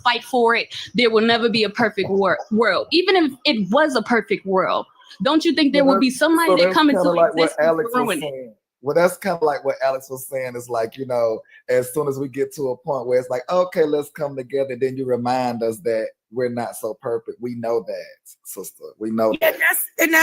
fight for it, there will never be a perfect world. Even if it was a perfect world, don't you think there would be somebody that come into existence to ruin it? Well, that's kind of like what Alex was saying. Is like, as soon as we get to a point where it's like, okay, let's come together, then you remind us that we're not so perfect. We know that, sister. We know that. And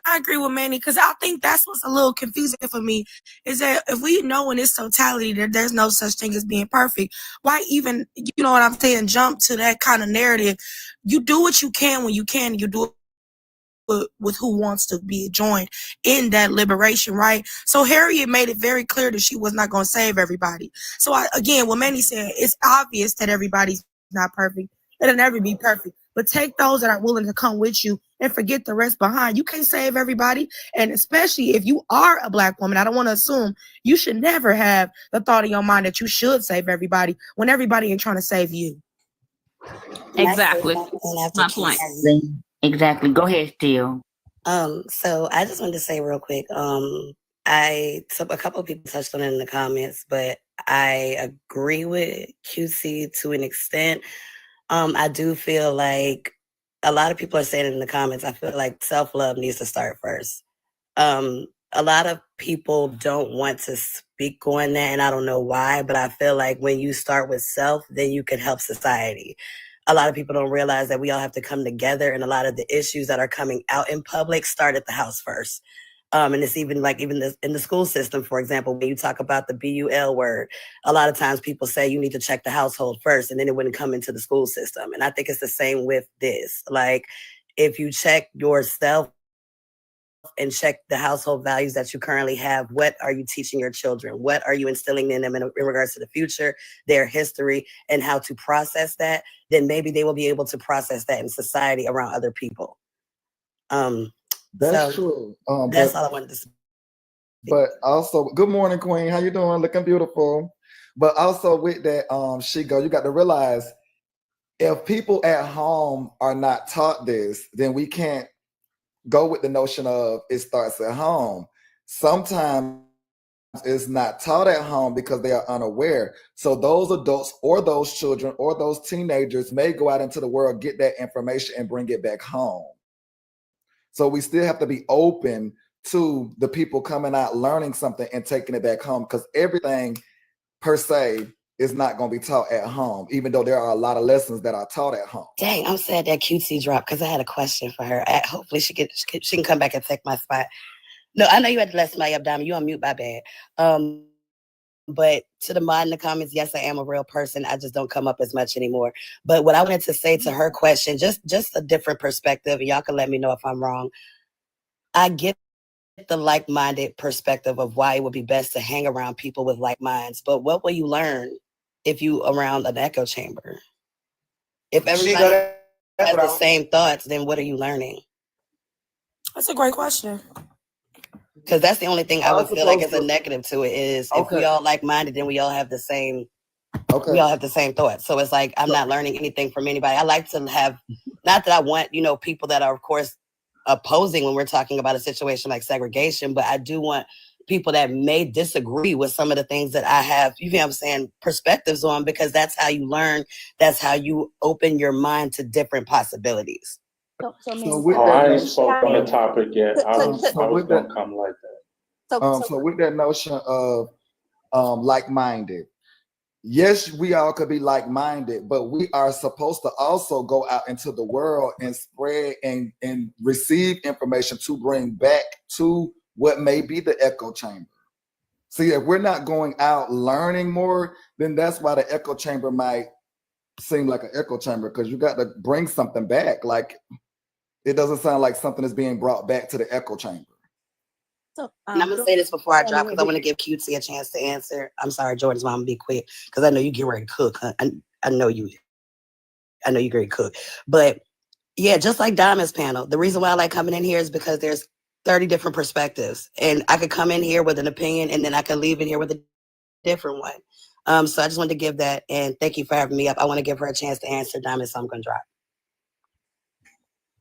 I agree with Manny, because I think that's what's a little confusing for me, is that if we know in its totality that there's no such thing as being perfect, why even, you know what I'm saying, jump to that kind of narrative? You do what you can when you can, and you do it with who wants to be joined in that liberation, right? So Harriet made it very clear that she was not going to save everybody. So again, what Manny said, it's obvious that everybody's not perfect. It'll never be perfect. But take those that are willing to come with you and forget the rest behind. You can't save everybody. And especially if you are a Black woman, I don't want to assume, you should never have the thought in your mind that you should save everybody when everybody ain't trying to save you. Exactly. My point. Exactly. Go ahead, Steele. So I just wanted to say real quick, a couple of people touched on it in the comments, but I agree with QC to an extent. I do feel like a lot of people are saying it in the comments. I feel like self-love needs to start first. A lot of people don't want to speak on that, and I don't know why, but I feel like when you start with self, then you can help society. A lot of people don't realize that we all have to come together, and a lot of the issues that are coming out in public start at the house first. And it's even like in the school system, for example, when you talk about the BUL word, a lot of times people say you need to check the household first, and then it wouldn't come into the school system. And I think it's the same with this. Like, if you check yourself and check the household values that you currently have, what are you teaching your children? What are you instilling in them in regards to the future, their history, and how to process that? Then maybe they will be able to process that in society around other people. That's true. That's all I wanted to say. But also, good morning, Queen. How you doing? Looking beautiful. But also with that, Shigo, you got to realize, if people at home are not taught this, then we can't go with the notion of it starts at home. Sometimes it's not taught at home because they are unaware. So those adults or those children or those teenagers may go out into the world, get that information, and bring it back home. So we still have to be open to the people coming out, learning something and taking it back home, because everything per se is not going to be taught at home, even though there are a lot of lessons that are taught at home. Dang, I'm sad that QC dropped, because I had a question for her. Hopefully she can come back and take my spot. No, I know you had to let somebody up, Diamond. You on mute, my bad. But to the mod in the comments, yes, I am a real person. I just don't come up as much anymore. But what I wanted to say to her question, just a different perspective, and y'all can let me know if I'm wrong. I get the like-minded perspective of why it would be best to hang around people with like minds. But what will you learn if you around an echo chamber? If everybody has the same thoughts, then what are you learning? That's a great question. Because that's the only thing I would feel like is a negative to it is if we all like-minded, then we all have the same. We all have the same thoughts. So it's like, I'm not learning anything from anybody. I like to have, not that I want, people that are, of course, opposing when we're talking about a situation like segregation, but I do want people that may disagree with some of the things that I have, you know what I'm saying, perspectives on, because that's how you learn. That's how you open your mind to different possibilities. I ain't spoke on the topic yet. I was going to come like that. So with that notion of like-minded, yes, we all could be like-minded, but we are supposed to also go out into the world and spread and receive information to bring back to what may be the echo chamber. See, if we're not going out learning more, then that's why the echo chamber might seem like an echo chamber, because you got to bring something back. Like, it doesn't sound like something is being brought back to the echo chamber. So, and I'm going to say this before I drop, because I want to give QT a chance to answer. I'm sorry, Jordan's mom, be quick, because I know you get ready to cook. Huh? I know you get ready to cook. But yeah, just like Diamond's panel, the reason why I like coming in here is because there's 30 different perspectives. And I could come in here with an opinion, and then I could leave in here with a different one. So I just wanted to give that, and thank you for having me up. I want to give her a chance to answer, Diamond, so I'm going to drop.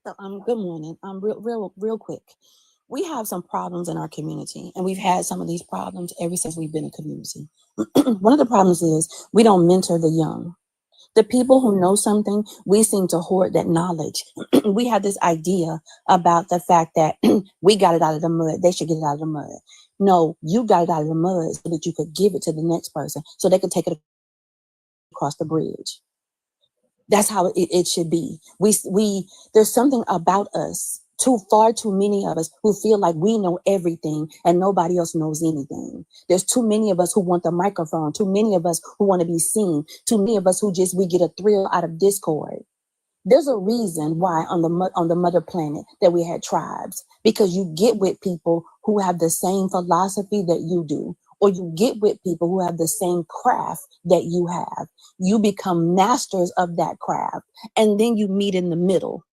So, good morning. Real quick. We have some problems in our community, and we've had some of these problems ever since we've been a community. One of the problems is we don't mentor the young. The people who know something, we seem to hoard that knowledge. We have this idea about the fact that we got it out of the mud. They should get it out of the mud. No, you got it out of the mud so that you could give it to the next person so they could take it across the bridge. That's how it should be. There's something about us, far too many of us who feel like we know everything and nobody else knows anything. There's too many of us who want the microphone, too many of us who want to be seen, too many of us who we get a thrill out of discord. There's a reason why on the mother planet that we had tribes, because you get with people who have the same philosophy that you do, or you get with people who have the same craft that you have. You become masters of that craft, and then you meet in the middle.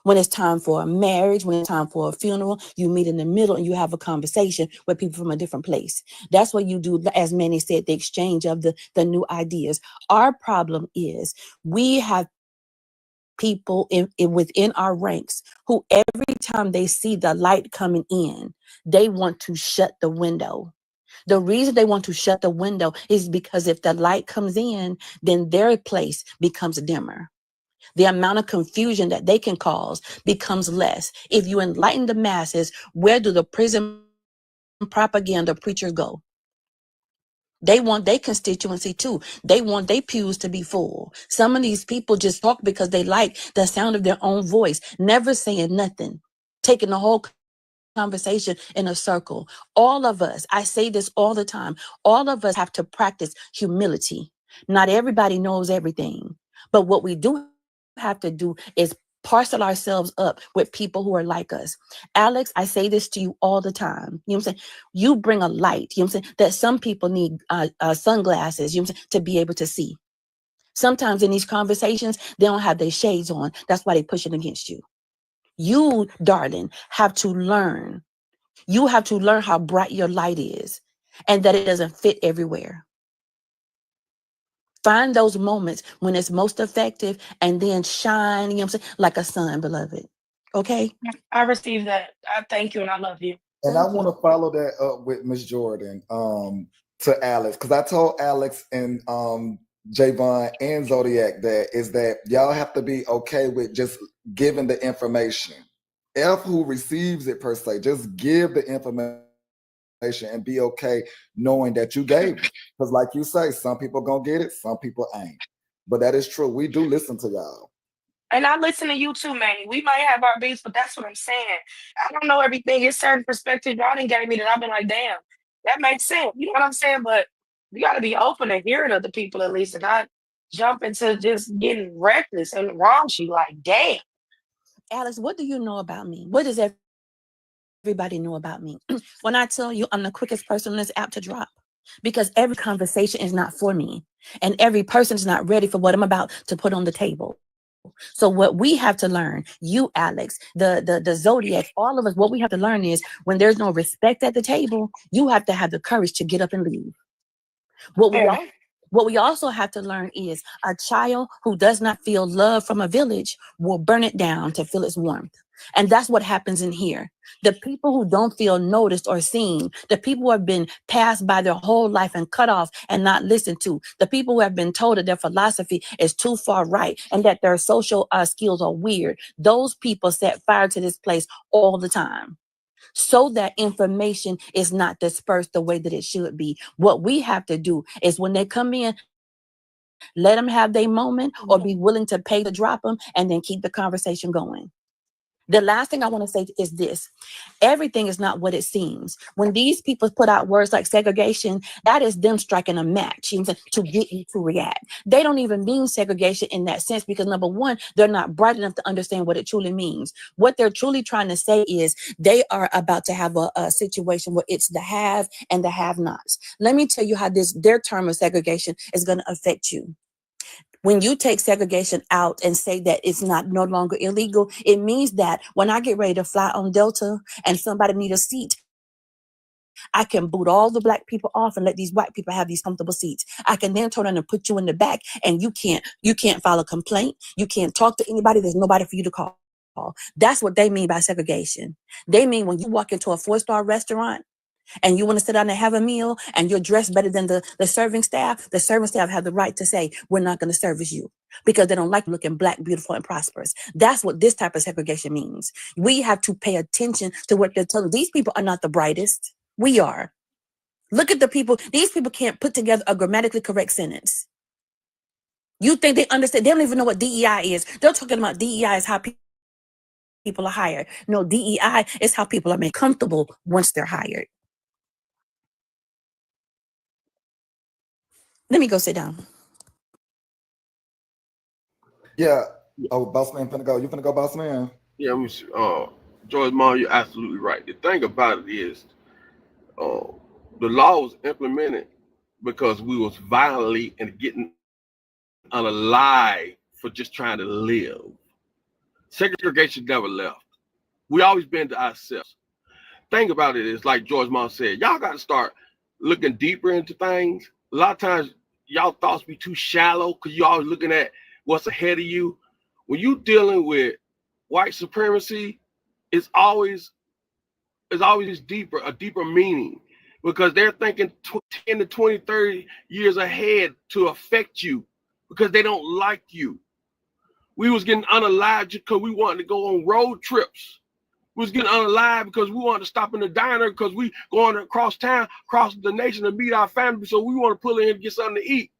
When it's time for a marriage, when it's time for a funeral, you meet in the middle and you have a conversation with people from a different place. That's what you do, as Manny said, the exchange of the new ideas. Our problem is we have people within our ranks who every time they see the light coming in, they want to shut the window. The reason they want to shut the window is because if the light comes in, then their place becomes dimmer. The amount of confusion that they can cause becomes less. If you enlighten the masses, where do the prison propaganda preachers go? They want their constituency too. They want their pews to be full. Some of these people just talk because they like the sound of their own voice, never saying nothing, taking the whole conversation in a circle. All of us, I say this all the time, all of us have to practice humility. Not everybody knows everything, but what we do have to do is parcel ourselves up with people who are like us. Alex, I say this to you all the time. You know what I'm saying? You bring a light, you know what I'm saying, that some people need sunglasses, you know what I'm saying, to be able to see. Sometimes in these conversations, they don't have their shades on. That's why they push it against you. You, darling, have to learn. You have to learn how bright your light is and that it doesn't fit everywhere. Find those moments when it's most effective and then shine, you know what I'm saying, like a sun, beloved. Okay? I received that. I thank you and I love you. And I want to follow that up with Miss Jordan to Alex, because I told Alex and Javon and Zodiac that y'all have to be okay with just giving the information. F who receives it per se, just give the information and be okay knowing that you gave it. Because like you say, some people gonna get it, some people ain't. But that is true. We do listen to y'all. And I listen to you too, Manny. We might have our beats, but that's what I'm saying. I don't know everything. It's certain perspectives y'all didn't gave me that I've been like, damn, that makes sense. You know what I'm saying? But you got to be open to hearing other people at least and not jump into just getting reckless and raunchy. Like, damn. Alex, what do you know about me? What does everybody know about me? When I tell you I'm the quickest person on this app to drop, because every conversation is not for me and every person is not ready for what I'm about to put on the table. So what we have to learn, you, Alex, the Zodiac, all of us, what we have to learn is when there's no respect at the table, you have to have the courage to get up and leave. What we also have to learn is a child who does not feel love from a village will burn it down to feel its warmth. And that's what happens in here. The people who don't feel noticed or seen, the people who have been passed by their whole life and cut off and not listened to, the people who have been told that their philosophy is too far right and that their social skills are weird, those people set fire to this place all the time, so that information is not dispersed the way that it should be. What we have to do is when they come in, let them have their moment or be willing to pay to drop them and then keep the conversation going. The last thing I want to say is this. Everything is not what it seems. When these people put out words like segregation, that is them striking a match, you know, to get you to react. They don't even mean segregation in that sense because, number one, they're not bright enough to understand what it truly means. What they're truly trying to say is they are about to have a situation where it's the have and the have-nots. Let me tell you how their term of segregation is going to affect you. When you take segregation out and say that it's no longer illegal, it means that when I get ready to fly on Delta and somebody need a seat, I can boot all the black people off and let these white people have these comfortable seats. I can then turn around and put you in the back and you can't file a complaint. You can't talk to anybody. There's nobody for you to call. That's what they mean by segregation. They mean when you walk into a 4-star restaurant and you want to sit down and have a meal and you're dressed better than the serving staff have the right to say, we're not going to service you because they don't like looking black, beautiful, and prosperous. That's what this type of segregation means. We have to pay attention to what they're telling. These people are not the brightest. We are. Look at the people. These people can't put together a grammatically correct sentence. You think they understand? They don't even know what DEI is. They're talking about DEI is how people are hired. No, DEI is how people are made comfortable once they're hired. Let me go sit down. Yeah. Oh, boss man finna go. You finna go, boss man? Yeah, let me see. George Moore, you're absolutely right. The thing about it is, the law was implemented because we was violently and getting unalive for just trying to live. Segregation never left. We always been to ourselves. Thing about it is, like George Moore said, y'all got to start looking deeper into things. A lot of times, y'all thoughts be too shallow because you always looking at what's ahead of you. When you dealing with white supremacy, it's always deeper, a deeper meaning, because they're thinking 10 to 20, 30 years ahead to affect you because they don't like you. We was getting unalived because we wanted to go on road trips. We was getting unalived because we wanted to stop in the diner because we going across town, across the nation to meet our family. So we want to pull in and get something to eat.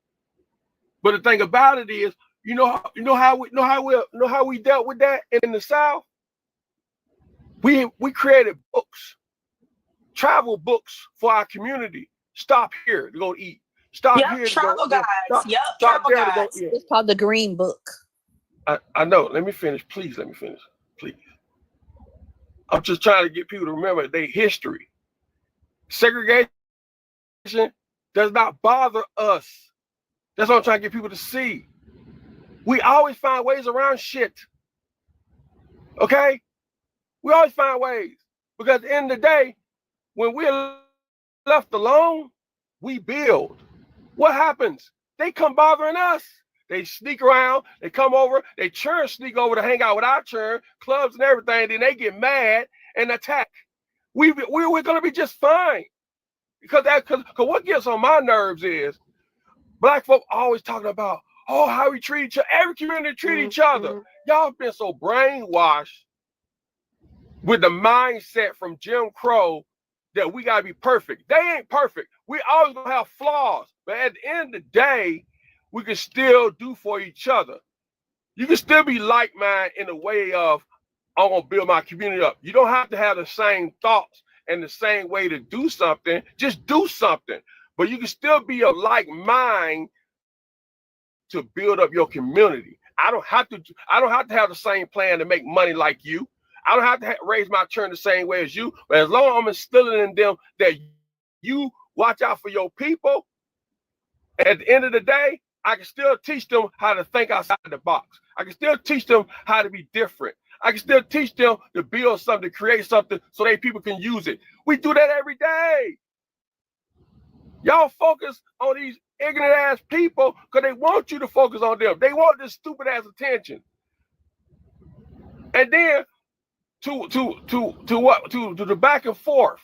But the thing about it is, you know how we dealt with that in the South? We created books, travel books for our community. Stop here to go eat. Stop here to travel guides. Stop travel there guides. to go. Yeah. It's called the Green Book. I know. Let me finish. Please let me finish. Please. I'm just trying to get people to remember their history. Segregation does not bother us. That's what I'm trying to get people to see. We always find ways around shit. Okay? We always find ways. Because at the end of the day, when we're left alone, we build. What happens? They come bothering us. They sneak around, they come over, they sneak over to hang out with our churn, clubs and everything, then they get mad and attack. We're gonna be just fine. Because what gets on my nerves is Black folk always talking about, oh, how we treat each other. Every community treat each other. Y'all been so brainwashed with the mindset from Jim Crow that we gotta be perfect. They ain't perfect. We always gonna have flaws. But at the end of the day, we can still do for each other. You can still be like-minded in the way of, I'm gonna build my community up. You don't have to have the same thoughts and the same way to do something. Just do something. But you can still be of like mind to build up your community. I don't have to have the same plan to make money like you. I don't have to raise my children the same way as you. But as long as I'm instilling in them that you watch out for your people, at the end of the day, I can still teach them how to think outside the box. I can still teach them how to be different. I can still teach them to build something, to create something so that people can use it. We do that every day. Y'all focus on these ignorant ass people because they want you to focus on them. They want this stupid ass attention. And then to the back and forth.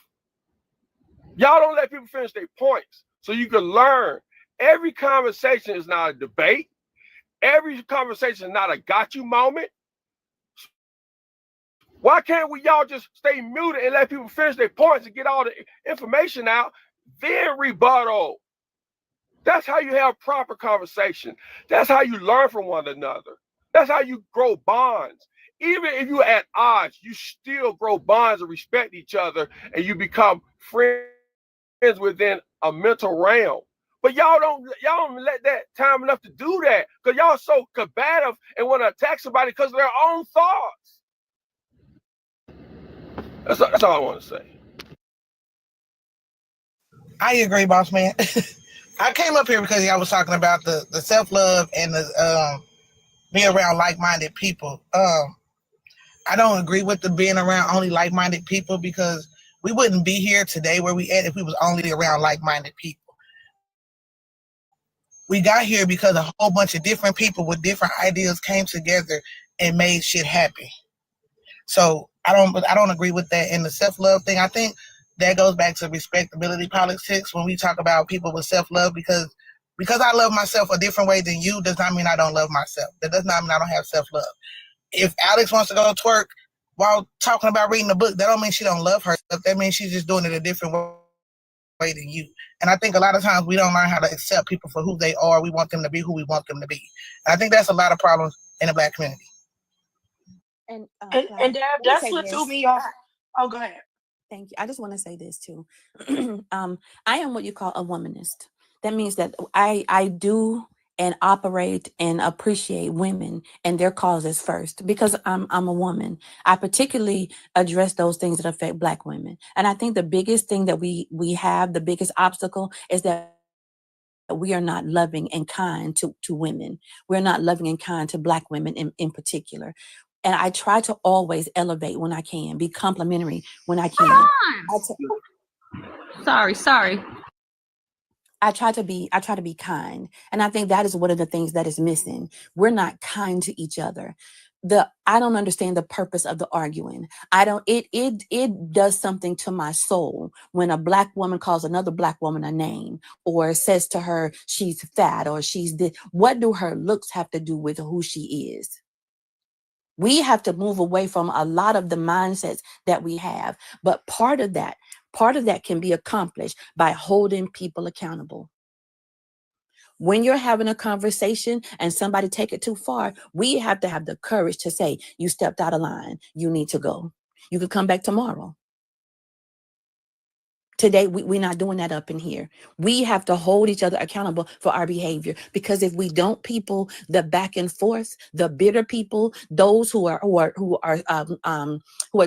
Y'all don't let people finish their points so you can learn. Every conversation is not a debate. Every conversation is not a got you moment. Why can't we y'all just stay muted and let people finish their points and get all the information out, then rebuttal? That's how you have proper conversation. That's how you learn from one another. That's how you grow bonds. Even if you're at odds, you still grow bonds and respect each other, and you become friends within a mental realm. But y'all don't let that time enough to do that because y'all so combative and want to attack somebody because of their own thoughts. That's all I want to say. I agree, boss man. I came up here because I was talking about the self-love and the being around like-minded people. I don't agree with the being around only like-minded people because we wouldn't be here today where we at if we was only around like-minded people. We got here because a whole bunch of different people with different ideas came together and made shit happen. So I don't agree with that. And the self-love thing, I think that goes back to respectability politics when we talk about people with self-love, because I love myself a different way than you does not mean I don't love myself. That does not mean I don't have self-love. If Alex wants to go twerk while talking about reading a book, that don't mean she don't love herself. That means she's just doing it a different way than you. And I think a lot of times we don't learn how to accept people for who they are. We want them to be who we want them to be. And I think that's a lot of problems in the Black community. And Dad, that's what threw me off. Oh, go ahead. Thank you. I just want to say this too. I am what you call a womanist. That means that I do and operate and appreciate women and their causes first, because I'm a woman. I particularly address those things that affect Black women. And I think the biggest thing that we have, the biggest obstacle, is that we are not loving and kind to women. We're not loving and kind to Black women in particular. And I try to always elevate when I can, be complimentary when I can. Sorry. I try to be kind. And I think that is one of the things that is missing. We're not kind to each other. I don't understand the purpose of the arguing. It does something to my soul when a Black woman calls another Black woman a name, or says to her she's fat, or she's this. What do her looks have to do with who she is? We have to move away from a lot of the mindsets that we have. But part of that can be accomplished by holding people accountable. When you're having a conversation and somebody take it too far, we have to have the courage to say, you stepped out of line. You need to go. You could come back tomorrow. Today, we're not doing that up in here. We have to hold each other accountable for our behavior, because if we don't, people, the back and forth, the bitter people, those who are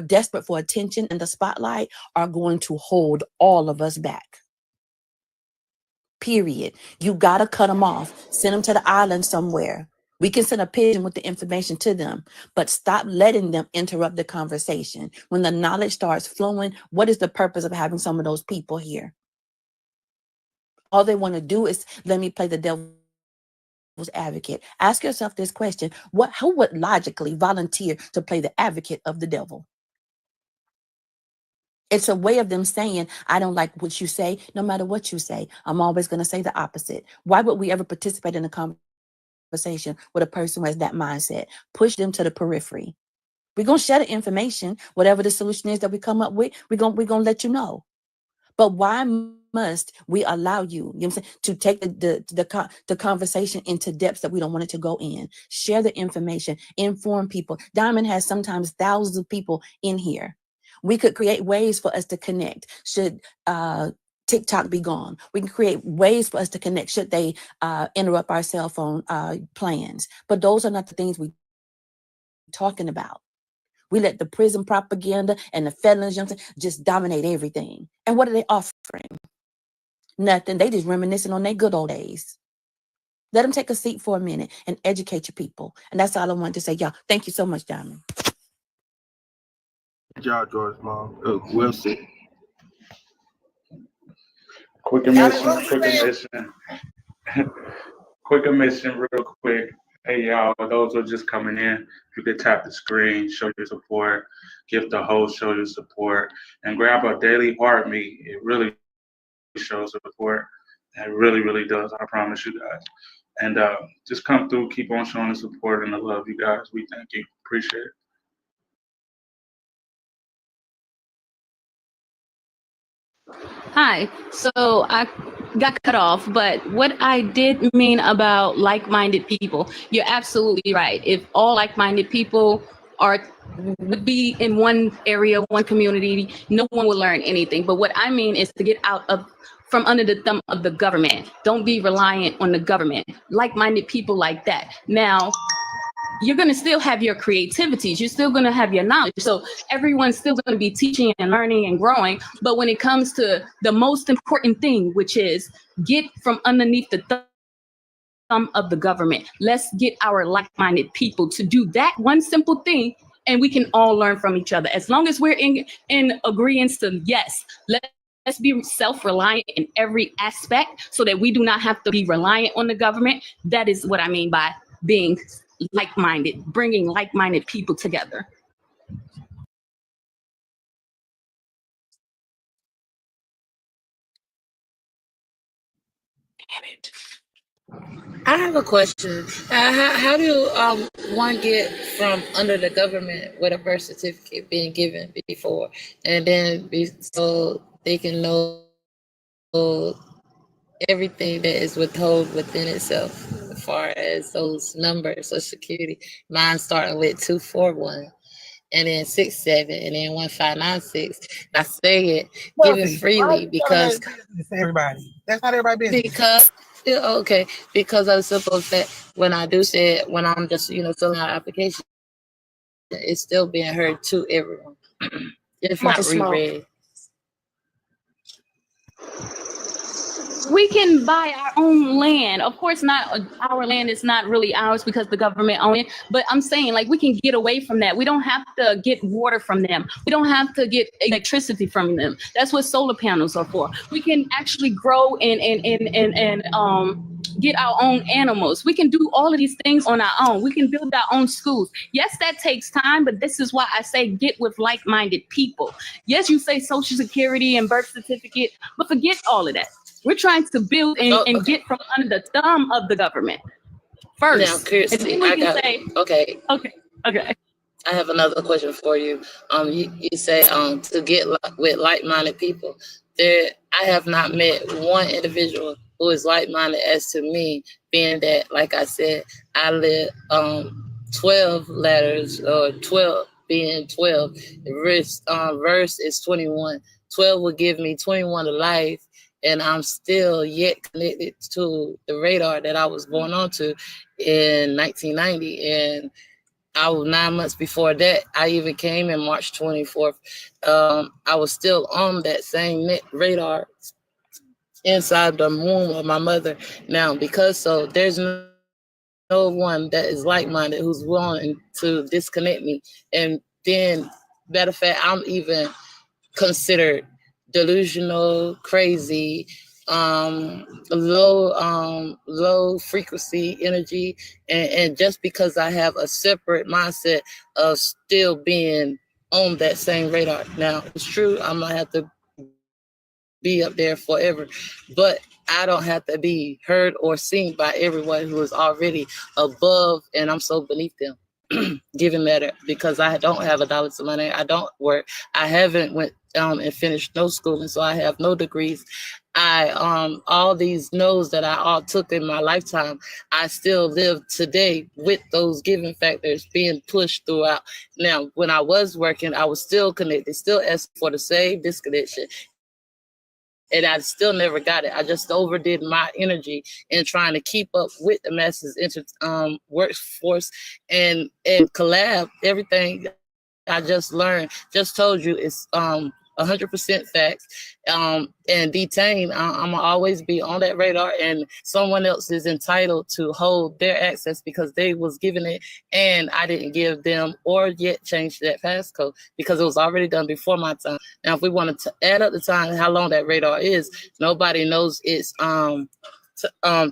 desperate for attention and the spotlight, are going to hold all of us back. Period. You got to cut them off. Send them to the island somewhere. We can send a pigeon with the information to them, but stop letting them interrupt the conversation. When the knowledge starts flowing, what is the purpose of having some of those people here? All they want to do is let me play the devil's advocate. Ask yourself this question: who would logically volunteer to play the advocate of the devil? It's a way of them saying, I don't like what you say. No matter what you say, I'm always going to say the opposite. Why would we ever participate in a conversation with a person who has that mindset? Push them to the periphery. We're going to share the information. Whatever the solution is that we come up with, we're going to let you know. But why must we allow you, you know what I'm saying, to take the conversation into depths that we don't want it to go in? Share the information, inform people. Diamond has sometimes thousands of people in here. We could create ways for us to connect. Should TikTok be gone? We can create ways for us to connect. Should they interrupt our cell phone plans? But those are not the things we're talking about. We let the prison propaganda and the felons, you know what I'm saying, just dominate everything. And what are they offering? Nothing. They just reminiscing on their good old days. Let them take a seat for a minute and educate your people. And that's all I wanted to say, y'all. Thank you so much, Diamond. Good job, George, Mom. We'll see. Quick admission real quick. Hey, y'all, those who are just coming in, you could tap the screen, show your support, give the host, show your support, and grab a daily heart meet. It really shows support. It really, really does. I promise you guys. And just come through, keep on showing the support and the love, you guys. We thank you. Appreciate it. Hi. So I got cut off, but what I did mean about like-minded people, you're absolutely right. If all like-minded people would be in one area, one community, no one will learn anything. But what I mean is to get out from under the thumb of the government. Don't be reliant on the government. Like-minded people like that. Now, you're going to still have your creativities. You're still going to have your knowledge. So everyone's still going to be teaching and learning and growing. But when it comes to the most important thing, which is get from underneath the thumb of the government, let's get our like-minded people to do that one simple thing, and we can all learn from each other. As long as we're in agreement to, yes, let's be self-reliant in every aspect so that we do not have to be reliant on the government. That is what I mean by being like-minded, bringing like-minded people together. I have a question. How do one get from under the government with a birth certificate being given before, and then so they can know everything that is withheld within itself, as far as those numbers, Social Security. Mine starting with 241, and then 67, and then 1596. I say it given Kelsey, why are freely you telling because that business to everybody? That's not everybody's business. because yeah, okay, because of the simple fact when I do say it, when I'm just filling out application, it's still being heard to everyone. If I'm about to not smoke. reread. We can buy our own land. Of course, not our land is not really ours because the government owns it. But I'm saying, like, we can get away from that. We don't have to get water from them. We don't have to get electricity from them. That's what solar panels are for. We can actually grow and get our own animals. We can do all of these things on our own. We can build our own schools. Yes, that takes time, but this is why I say get with like-minded people. Yes, you say Social Security and birth certificate, but forget all of that. We're trying to build and get from under the thumb of the government first. Now, Kirsty, and then we can say, okay. Okay. I have another question for you. You say to get with like-minded people. I have not met one individual who is like-minded as to me, being that, like I said, I live 12 letters, or 12 being 12. The verse is 21. 12 will give me 21 to life, and I'm still yet connected to the radar that I was born onto in 1990. And I was 9 months before that. I even came in March 24th. I was still on that same radar inside the womb of my mother. Now, because so there's no one that is like-minded who's willing to disconnect me. And then, matter of fact, I'm even considered delusional, crazy, low frequency energy, and just because I have a separate mindset of still being on that same radar. Now, it's true, I'm gonna have to be up there forever, but I don't have to be heard or seen by everyone who is already above, and I'm so beneath them. Given matter, because I don't have $1 to my name, I don't work, I haven't went and finished no schooling, so I have no degrees. I all these no's that I all took in my lifetime, I still live today with those given factors being pushed throughout. Now, when I was working, I was still connected, still asking for the same disconnection, and I still never got it. I just overdid my energy in trying to keep up with the masses workforce and collab. Everything I just learned, just told you, is 100% facts. And detained, I'm gonna always be on that radar, and someone else is entitled to hold their access because they was given it, and I didn't give them or yet change that passcode because it was already done before my time. Now, if we wanted to add up the time, how long that radar is, nobody knows. It's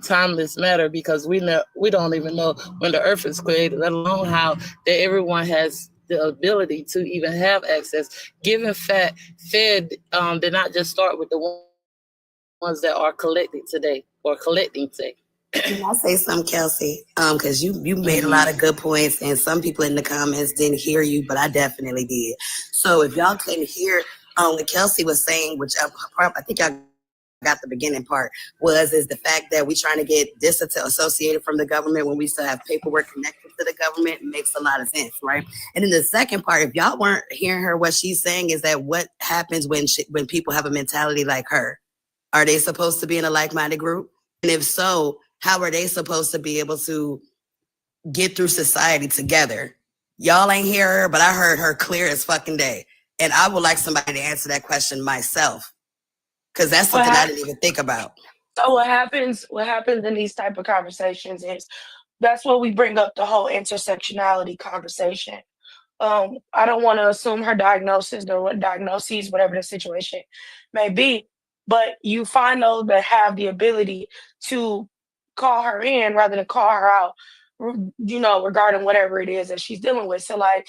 timeless matter, because we don't even know when the earth is created, let alone how that everyone has the ability to even have access. Given fact, Fed did not just start with the ones that are collected today or collecting today. Can I say something, Kelsey? Because you made a lot of good points, and some people in the comments didn't hear you, but I definitely did. So if y'all couldn't hear what Kelsey was saying, which I think y'all got the beginning part, is the fact that we trying to get disassociated from the government when we still have paperwork connected to the government. Makes a lot of sense, right? And then the second part, if y'all weren't hearing her, what she's saying is that what happens when people have a mentality like her? Are they supposed to be in a like-minded group? And if so, how are they supposed to be able to get through society together? Y'all ain't hear her, but I heard her clear as fucking day. And I would like somebody to answer that question myself, because that's something I didn't even think about. So what happens in these type of conversations is that's what we bring up, the whole intersectionality conversation. I don't want to assume her diagnosis or what diagnoses, whatever the situation may be, but you find those that have the ability to call her in rather than call her out, regarding whatever it is that she's dealing with. So like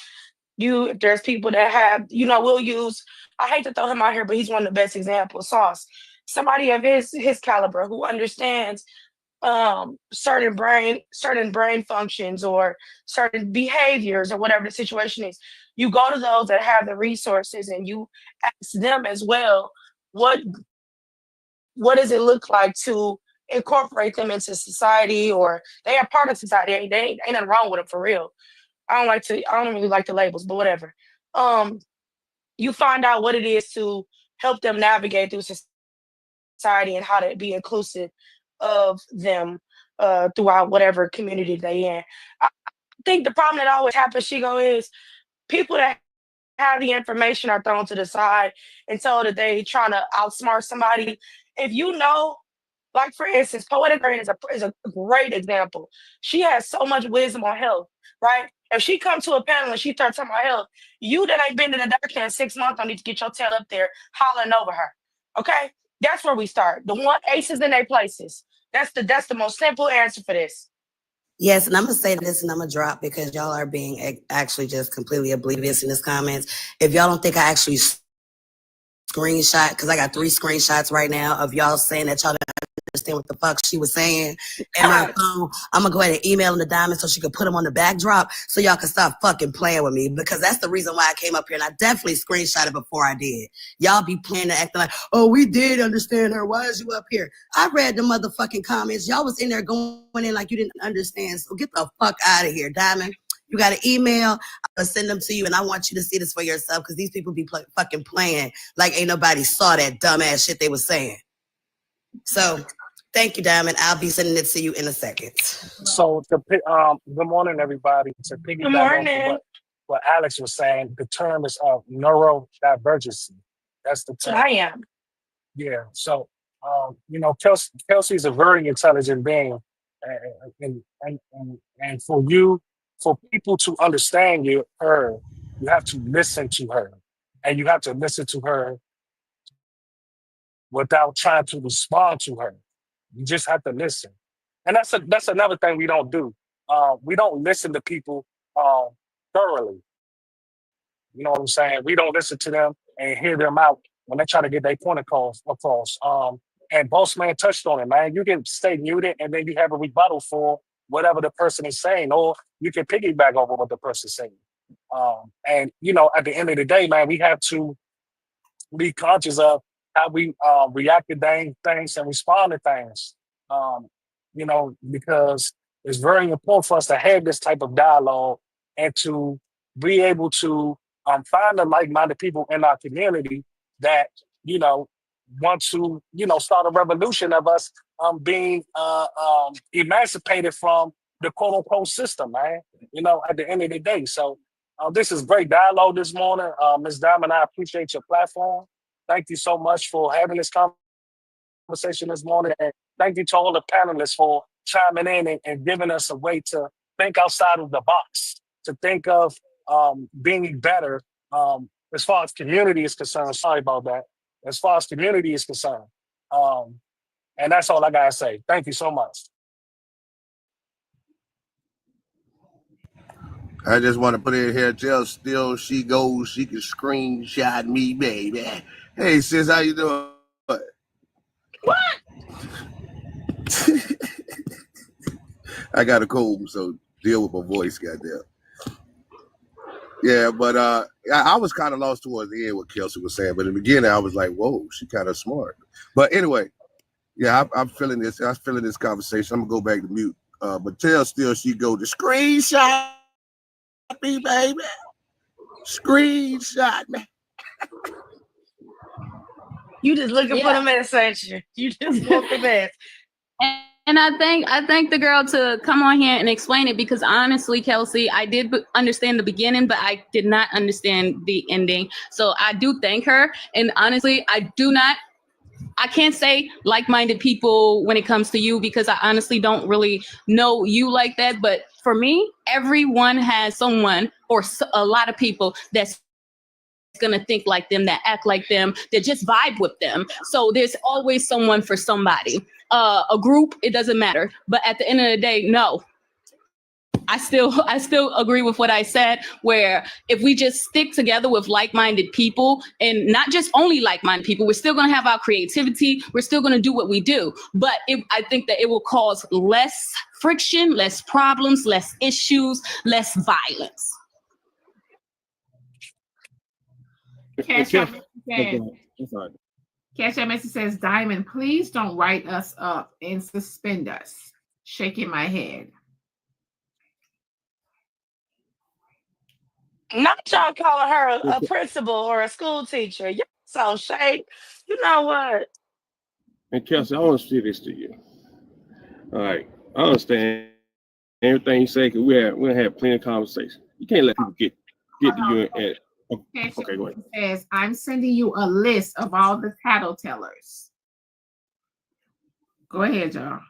there's people that have, we'll use, I hate to throw him out here, but he's one of the best examples, Sauce. Somebody of his caliber who understands certain brain functions or certain behaviors or whatever the situation is. You go to those that have the resources and you ask them as well, what what does it look like to incorporate them into society, or they are part of society. They ain't nothing wrong with them for real. I don't really like the labels, but whatever. Um, you find out what it is to help them navigate through society and how to be inclusive of them throughout whatever community they in. I think the problem that always happens, Shigo, is people that have the information are thrown to the side and told that they trying to outsmart somebody. If you know, like for instance, Poetic Brain is a great example. She has so much wisdom on health, right? If she come to a panel and she starts talking about health, you that ain't been to the doctor in 6 months don't need to get your tail up there hollering over her. Okay? That's where we start. The one aces in their places. That's the most simple answer for this. Yes, and I'm gonna say this and I'm gonna drop because y'all are being actually just completely oblivious in this comments. If y'all don't think I actually screenshot, because I got 3 screenshots right now of y'all saying that y'all didn't understand what the fuck she was saying. And my phone, I'm gonna go ahead and email them to Diamond so she could put them on the backdrop so y'all can stop fucking playing with me, because that's the reason why I came up here, and I definitely screenshotted before I did. Y'all be playing and acting like, oh, we did understand her. Why is you up here? I read the motherfucking comments. Y'all was in there going in like you didn't understand. So get the fuck out of here, Diamond. You got an email. I'm gonna send them to you, and I want you to see this for yourself, because these people be fucking playing like ain't nobody saw that dumbass shit they was saying. So, thank you, Diamond. I'll be sending it to you in a second. So, good morning, everybody. To Good piggyback on morning. what Alex was saying, the term is neurodivergency. That's the That's what term. I am. Yeah. So, Kelsey is a very intelligent being, and for people to understand her, you have to listen to her, and you have to listen to her without trying to respond to her. You just have to listen, and that's another thing we don't do. We don't listen to people thoroughly. You know what I'm saying? We don't listen to them and hear them out when they try to get their point across. And Boss Man touched on it, man. You can stay muted and then you have a rebuttal for whatever the person is saying, or you can piggyback over what the person's saying. And at the end of the day, man, we have to be conscious of how we react to things and respond to things. Because it's very important for us to have this type of dialogue and to be able to find the like-minded people in our community that want to start a revolution of us being emancipated from the quote-unquote system, man. At the end of the day. So this is great dialogue this morning. Ms. Diamond, I appreciate your platform. Thank you so much for having this conversation this morning. And thank you to all the panelists for chiming in and giving us a way to think outside of the box, to think of being better as far as community is concerned. Sorry about that. As far as community is concerned. And that's all I got to say. Thank you so much. I just want to put it here. Tell Still she goes. She can screenshot me, baby. Hey, sis, how you doing? What? I got a cold, so deal with my voice, goddamn. Yeah, but I was kind of lost towards the end what Kelsey was saying, but in the beginning I was like, "Whoa, she kind of smart." But anyway, yeah, I'm feeling this. I'm feeling this conversation. I'm gonna go back to mute. But tell Still she go to screenshot me, baby. Screenshot me. You just looking for the message. You just want the mess. And I thank the girl to come on here and explain it, because honestly, Kelsey, I did understand the beginning, but I did not understand the ending. So I do thank her. And honestly, I can't say like-minded people when it comes to you, because I honestly don't really know you like that. But for me, everyone has someone or a lot of people that's going to think like them, that act like them, that just vibe with them. So there's always someone for somebody. A group, it doesn't matter. But at the end of the day, no. I still agree with what I said, where if we just stick together with like-minded people, and not just only like-minded people, we're still going to have our creativity, we're still going to do what we do, but I think that it will cause less friction, less problems, less issues, less violence. Cash App message says, Diamond, please don't write us up and suspend us. Shaking my head. Not y'all calling her a principal or a school teacher. Y'all so shade. You know what? And Kelsey, I want to say this to you. All right, I understand everything you say because we had plenty of conversation. You can't let people get to you and okay, go ahead. Says, I'm sending you a list of all the tattletellers. Go ahead, y'all.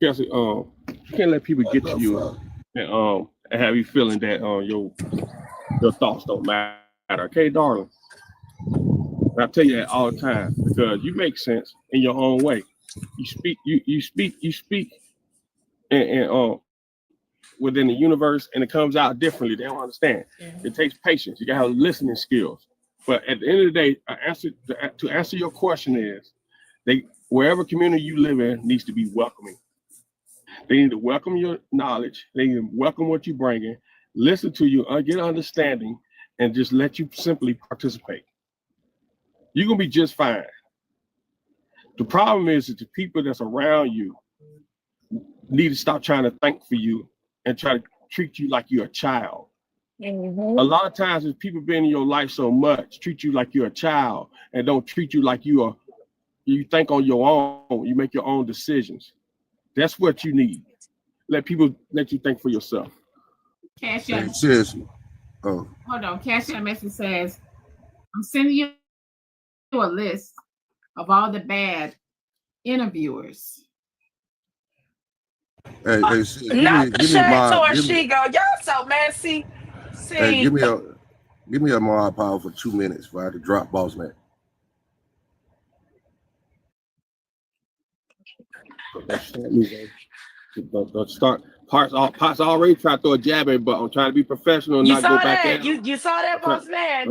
Kelsey, you can't let people get to you and have you feeling that your thoughts don't matter. Okay, darling. I tell you that all the time because you make sense in your own way. You speak and within the universe, and it comes out differently. They don't understand. It takes patience. You gotta have listening skills. But at the end of the day, to answer your question is, wherever community you live in needs to be welcoming. They need to welcome your knowledge. They need to welcome what you're bringing, listen to you, get understanding, and just let you simply participate. You're gonna be just fine. The problem is that the people that's around you need to stop trying to think for you and try to treat you like you're a child. Mm-hmm. A lot of times, if people been in your life so much, treat you like you're a child and don't treat you like you think on your own. You make your own decisions. That's what you need. Let people let you think for yourself. Cash App. Seriously. Oh. Hold on. Cash App message says, I'm sending you a list of all the bad interviewers. Hey, give me my. Y'all so messy. Hey, give me a moral power for 2 minutes for I to drop boss man. Start parts already try to throw a jab in, but I'm trying to be professional and not go back at him. You saw that, boss man.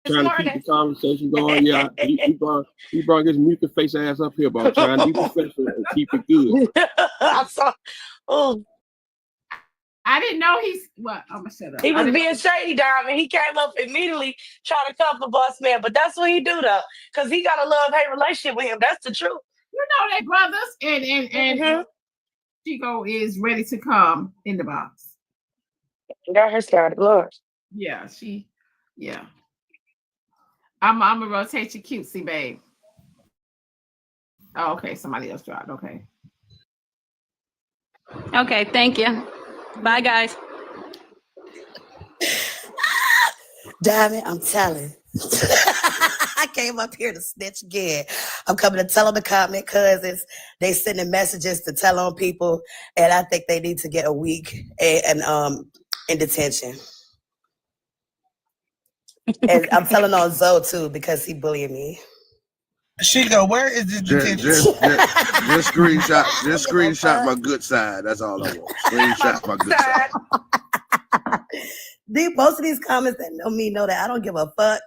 Trying to keep the conversation going. Yeah, he brought his muted face ass up here, but I'm trying to be professional and keep it good. I saw. Oh, I didn't know I'm gonna shut up. He was being shady, Diamond. He came up immediately trying to come for boss man, but that's what he do though, because he got a love-hate relationship with him. That's the truth. You know they brothers, and Chico is ready to come in the box. Got her started, Lord. Yeah, yeah. I'm gonna rotate you cutesy, babe. Oh, okay, somebody else dropped. Okay. Okay, thank you. Bye, guys. Diamond, I'm telling. I came up here to snitch again. I'm coming to tell on the comment cousins. They sending messages to tell on people, and I think they need to get a week and in detention. And I'm telling on Zoe too because he bullied me. Chico, where is this detention? Just screenshot my good side. That's all I want. Screenshot my good side. Most of these comments that know me know that I don't give a fuck.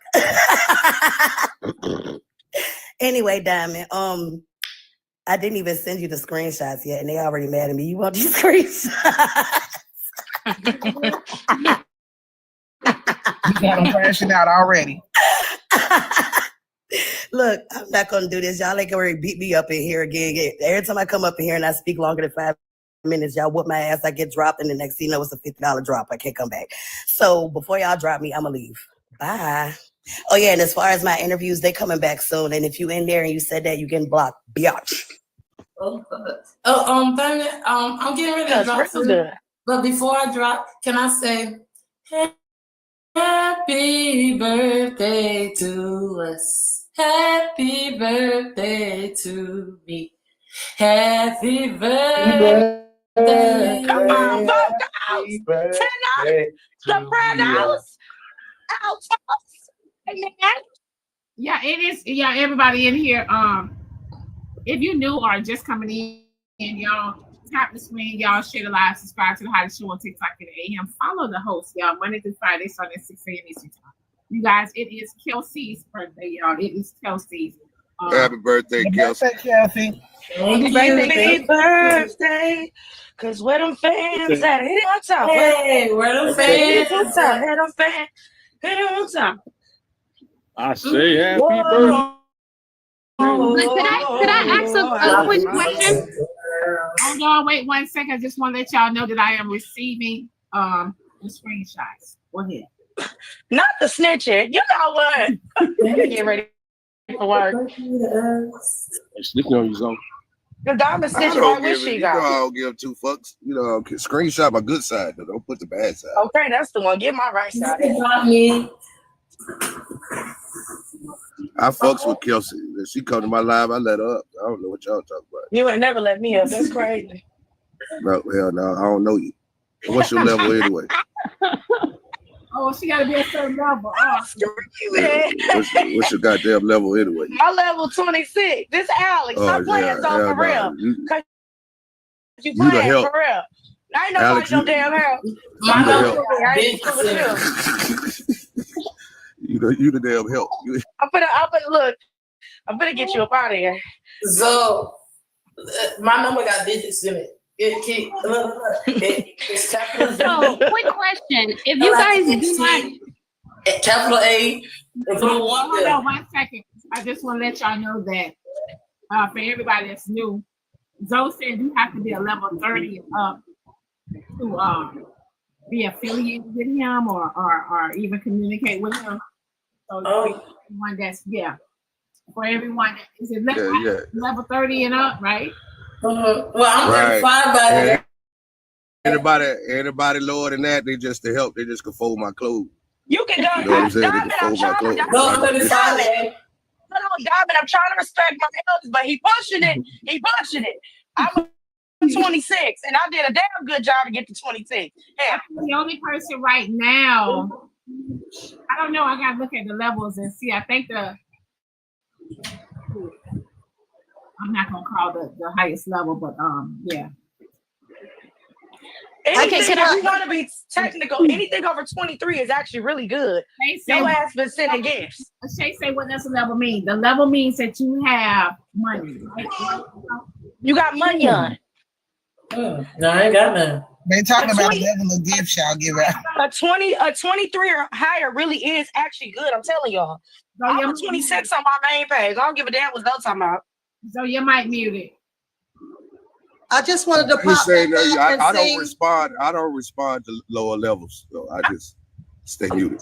Anyway, Diamond, I didn't even send you the screenshots yet, and they already mad at me. You want these screenshots? You got them crashing out already. Look, I'm not gonna do this. Y'all ain't gonna beat me up in here again. Every time I come up in here and I speak longer than 5 minutes, y'all whoop my ass. I get dropped, and the next thing you know, it's a $50 drop. I can't come back. So before y'all drop me, I'm gonna leave. Bye. Oh yeah, and as far as my interviews, they coming back soon. And if you in there and you said that, you getting blocked. Biatch. Diamond, I'm getting ready to drop soon. But before I drop, can I say happy birthday to us? Happy birthday to me. Happy birthday. Come on, vocals. Sopranos. Yeah, it is. Yeah, everybody in here. If you new or just coming in, y'all, Tap the screen, y'all. Share the live. Subscribe to the hottest show on TikTok at 8 a.m. Follow the host, y'all. Monday through Friday, starting at 6 a.m. Eastern time. You guys, it is Kelsey's birthday, y'all. It is Kelsey's. Happy birthday, Kelsey. Kelsey. Happy birthday. Cause where them fans at? Hit it on top. Hey, where them Hit it on fans top. at? Hit them fans. Hit it on top. I say happy birthday. Could I ask a quick question? Hold on, wait 1 second. I just want to let y'all know that I am receiving the screenshots. Go ahead. Not the snitching. You know what? Get ready for work. Snitching on you, Zoe. The diamond I snitching don't right where give it. she You know I got. don't give two fucks. You know, screenshot my good side, though. Don't put the bad side. Okay, that's the one. Get my right side. I fucks with Kelsey. If she come to my live, I let her up. I don't know what y'all talking about. You ain't never let me up. That's crazy. No, hell no. I don't know you. What's your level anyway? Oh, she got to be a certain level. Oh, What's your goddamn level anyway? My level 26. This Alex. Stop playing so for real. You the playing help. for real. I ain't nobody Alex, no damn help. My level. I ain't with you. You the damn help. I'm gonna get you up out of here. So, my number got digits in it. It's capital So, quick question: if you guys do not capital A, hold on 1 second. I just want to let y'all know that for everybody that's new, Zoe said you have to be a level 30 up to be affiliated with him or even communicate with him. So everyone that's for everyone that is it level 30 and up, right? Well, I'm 35 by that. Anybody lower than that, they just to help. They just can fold my clothes. You can go. You know what I'm saying? They can fold my clothes. No, I'm 35. Diamond, I'm trying to respect my elders, but he pushing it. I'm 26, and I did a damn good job to get to 26. Yeah. The only person right now, I don't know. I gotta look at the levels and see. I think I'm not gonna call the highest level, but yeah. Anything if you want to be technical, anything over 23 is actually really good. Your ass been sending gifts. Shay say what does the level mean? The level means that you have money. Right? You got money on. No, I ain't got none. They talking about the level of gifts y'all give out. A 23 or higher really is actually good. I'm telling y'all. I'm 26 on my main page. I don't give a damn what they're talking about. So you might mute it. I just wanted to I pop say, back I and don't sing. respond. I don't respond to lower levels, so I just stay muted.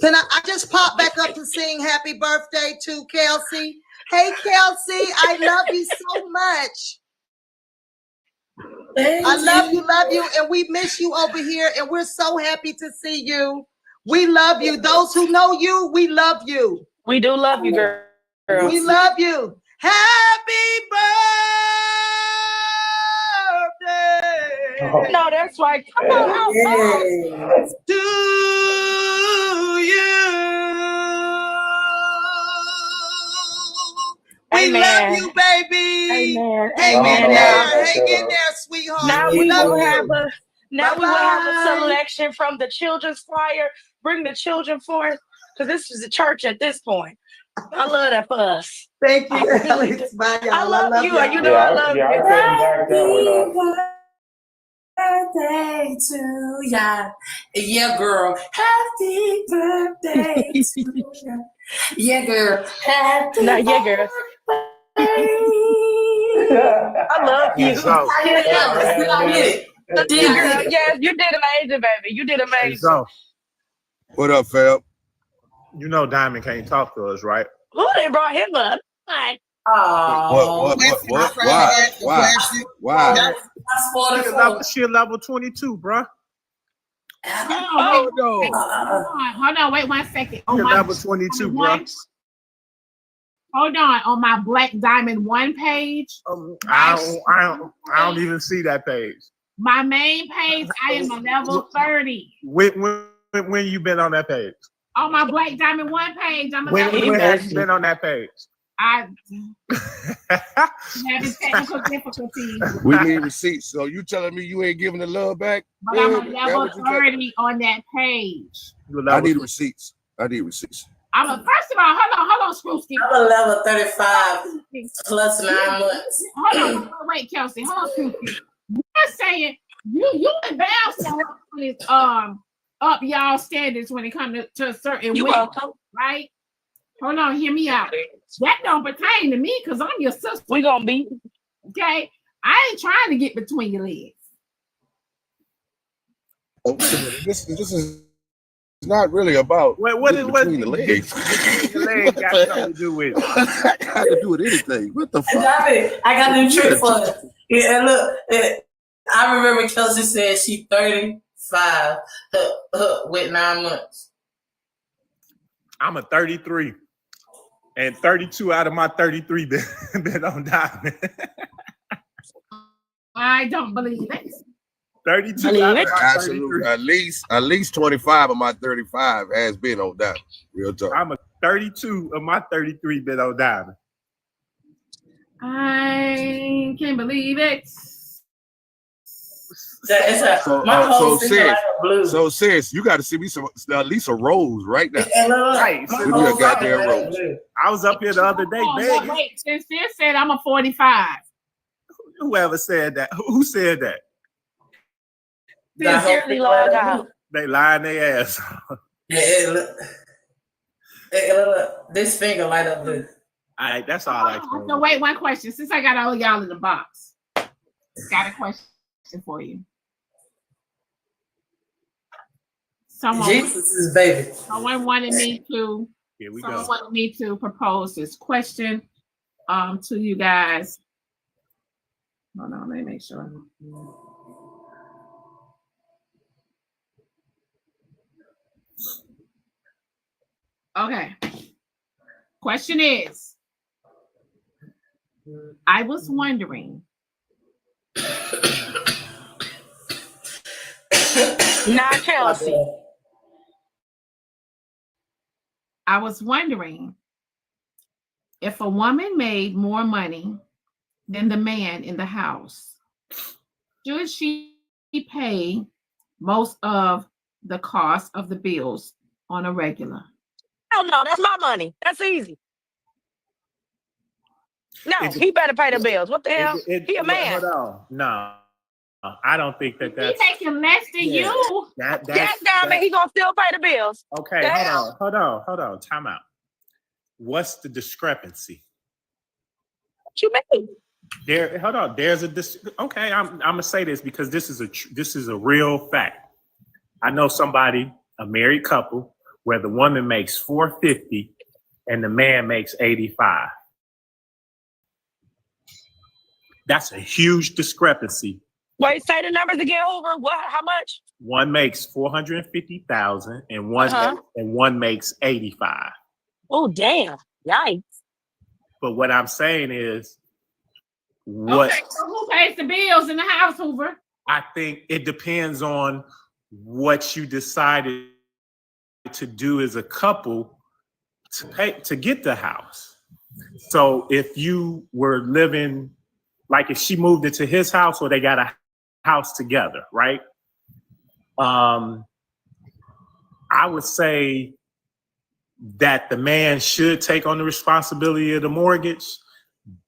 Can I just pop back up to sing happy birthday to Kelsey? Hey, Kelsey, I love you so much. I love you, and we miss you over here, and we're so happy to see you. We love you. Those who know you, we love you. We do love you, girl. We love you. Happy birthday. No, that's right. Come on, to you. We love you, baby. Hang in there, sweetheart. Now we will have a selection from the children's choir. Bring the children forth, because this is a church at this point. I love that for us. Thank you, Alex. Bye, y'all. I love you, and you know Yeah, I love you. Happy birthday to ya. Yeah, girl. Happy birthday to ya. Yeah, girl. Happy girl. I love you. So, Yes, you did amazing, baby. You did amazing. Hey, so, What up, Fab? you know Diamond can't talk to us, right? Who they brought him up? Right. What? Why? She a level 22, bro. Hold on, wait 1 second. She a level 22, bro. Hold on, on my Black Diamond 1 page. I don't even see that page. My main page, I am a level 30. When you been on that page? On my Black Diamond 1 page, I'm a When level 30. have you been on that page? having technical difficulties. We need receipts. So you telling me you ain't giving the love back? But I'm a level 30 on that page. I need receipts. I need receipts. I'm a first of all, hold on, Screwski. I'm a level 35 plus 9 months. Hold on, wait, Kelsey. Hold on, Screwski. You're saying you and Val so up y'all standards when it comes to certain women, right? Hold on, hear me out. That don't pertain to me because I'm your sister. We gonna be okay. I ain't trying to get between your legs. Oh, this is not really about what between the legs. The legs got something to do with it. Got to do with anything. What the fuck? I got a new trick for it. Yeah, and look, I remember Kelsey said she 35 with 9 months. I'm a 33. And 32 out of my 33 been on diamond. I don't believe it. 32 out of my Absolutely. 33. At least 25 of my 35 has been on diamond. Real talk. I'm a 32 of my 33 been on diamond. I can't believe it. So sis, you got to see me some at least a rose right now. Right. Give me a goddamn rose. I was up here the other day begging. Wait, since said I'm a 45. Whoever said that? Who said that? Sincerely lied out. They lying their ass. Yeah, look. This finger light up blue. All right, that's all I can. So wait, one question. Since I got all of y'all in the box, got a question for you. Jesus' baby. Someone wanted me to. Here we someone go. wanted me to propose this question to you guys. Hold on, let me make sure. Okay. Question is, I was wondering. Not Kelsey. I was wondering if a woman made more money than the man in the house, should she pay most of the cost of the bills on a regular? Hell no, that's my money. That's easy. No, he better pay the bills. What the hell? He a man. Hold on. No, I don't think that's. He making less than you. Yes, damn it, he gonna still pay the bills. Okay, Damn. hold on. Time out. What's the discrepancy? What you mean? Hold on. There's a okay. I'm gonna say this because this is a real fact. I know somebody, a married couple, where the woman makes $450 and the man makes $85. That's a huge discrepancy. Wait, say the numbers again, Hoover. What? How much? One makes $450,000 and one makes $85. Oh, damn! Yikes! But what I'm saying is, what? Okay, so who pays the bills in the house, Hoover? I think it depends on what you decided to do as a couple to get the house. So if you were living, like if she moved into his house or they got a house together, right? I would say that the man should take on the responsibility of the mortgage,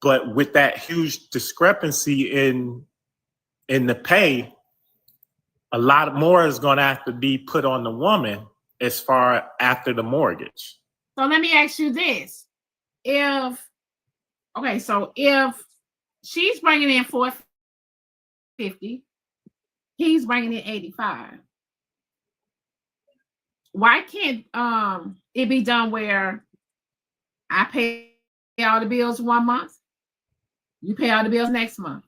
but with that huge discrepancy in the pay, a lot more is going to have to be put on the woman as far after the mortgage. So let me ask you this: if she's bringing in $450, he's bringing in $85. Why can't it be done where I pay all the bills 1 month, you pay all the bills next month?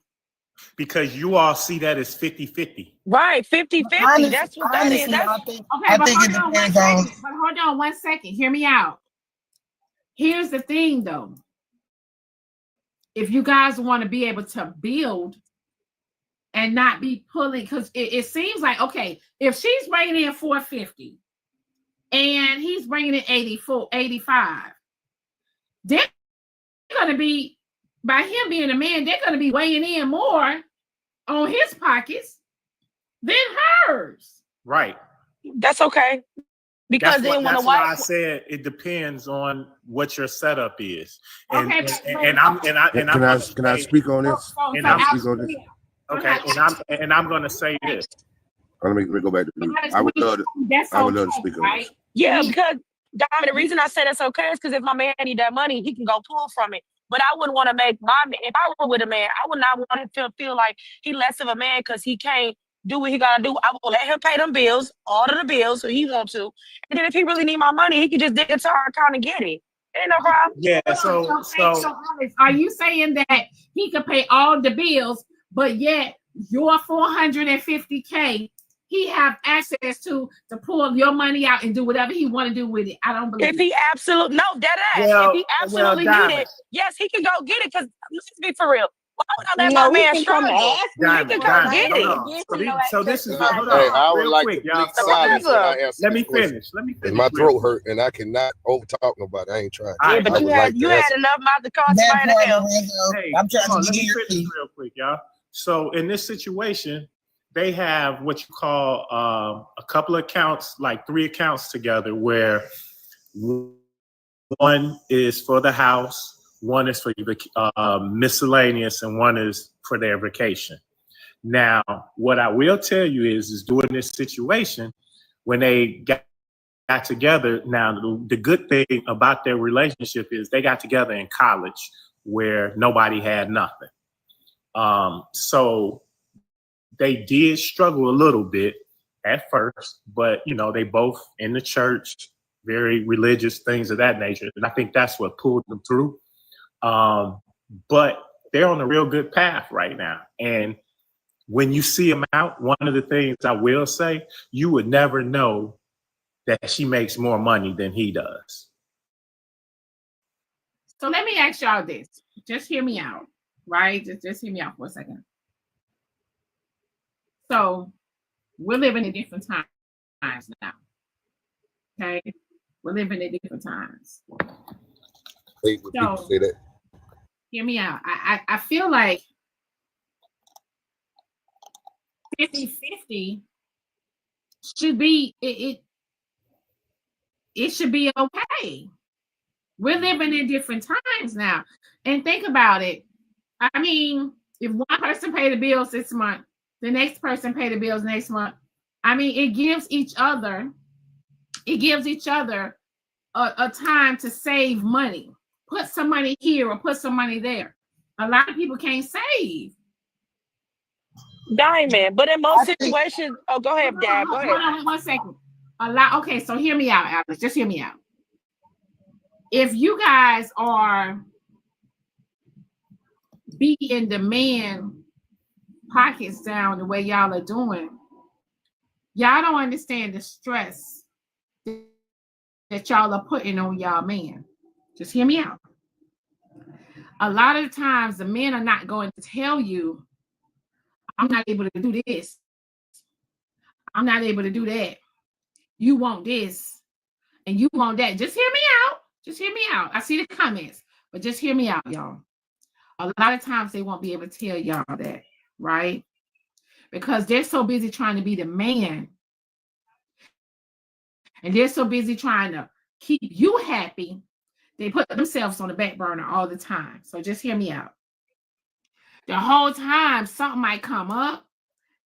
Because you all see that as 50-50. Right, 50-50. That's what that is. I think it depends on. But hold on 1 second. Hear me out. Here's the thing, though. If you guys want to be able to build and not be pulling, because it seems like, okay, if she's bringing in $450 and he's bringing in $85, then going to be, by him being a man, they're going to be weighing in more on his pockets than hers. Right. That's okay. Because then when a that's why I wife, said it depends on what your setup is. And Okay, and I'm Can I speak on this? and Can I I'm speak on this? okay, and I'm gonna say this. Let me go back to mute. I would love to speak on this. yeah, because Diamond, the reason I say that's okay is because if my man need that money, he can go pull from it. But I wouldn't want to make if I were with a man, I would not want him to feel like he less of a man because he can't do what he gotta do. I will let him pay them bills, order the bills, so he want to. And then if he really need my money, he can just dig into our account and get it. Ain't no problem. Yeah, so Alex, are you saying that he could pay all the bills, but yet your $450K, he have access to pull your money out and do whatever he want to do with it? I don't believe If he absolutely if he absolutely need it, yes, he can go get it. Because let's be for real. Why would I let my man struggle? He can go get it. So this is Hey, I would real like quick, to y'all. bleep silence when I answer Let me this question. finish. Let me finish. My throat hurt and I cannot over talk nobody. I ain't trying. Yeah, but you had enough mouth to call somebody to help. Hey, I'm trying to let me get finish real quick, y'all. So in this situation, they have what you call a couple of accounts, like 3 accounts together, where one is for the house, one is for miscellaneous, and one is for their vacation. Now, what I will tell you is during this situation, when they got together, now the good thing about their relationship is they got together in college where nobody had nothing. So they did struggle a little bit at first, but they both in the church, very religious, things of that nature. And I think that's what pulled them through. But they're on a real good path right now. And when you see them out, one of the things I will say, you would never know that she makes more money than he does. So let me ask y'all this. Just hear me out, right? Just hear me out for a second. So we're living in different times now. Okay? We're living in different times. Hate when people say that. Hear me out. I feel like 50-50 should be it should be okay. We're living in different times now. And think about it. I mean, if one person pay the bills this month, the next person pay the bills next month. I mean, it gives each other a time to save money. Put some money here or put some money there. A lot of people can't save. Diamond, but in most situations, go ahead, Dad. Go ahead. Hold on, 1 second. Okay, so hear me out, Alex. Just hear me out. If you guys are beating the man pockets down the way y'all are doing, y'all don't understand the stress that y'all are putting on y'all man. Just hear me out. A lot of the times the men are not going to tell you, I'm not able to do this. I'm not able to do that. You want this and you want that. Just hear me out. Just hear me out. I see the comments, but just hear me out, y'all. A lot of times they won't be able to tell y'all that, right? Because they're so busy trying to be the man. And they're so busy trying to keep you happy. They put themselves on the back burner all the time. So just hear me out. The whole time something might come up,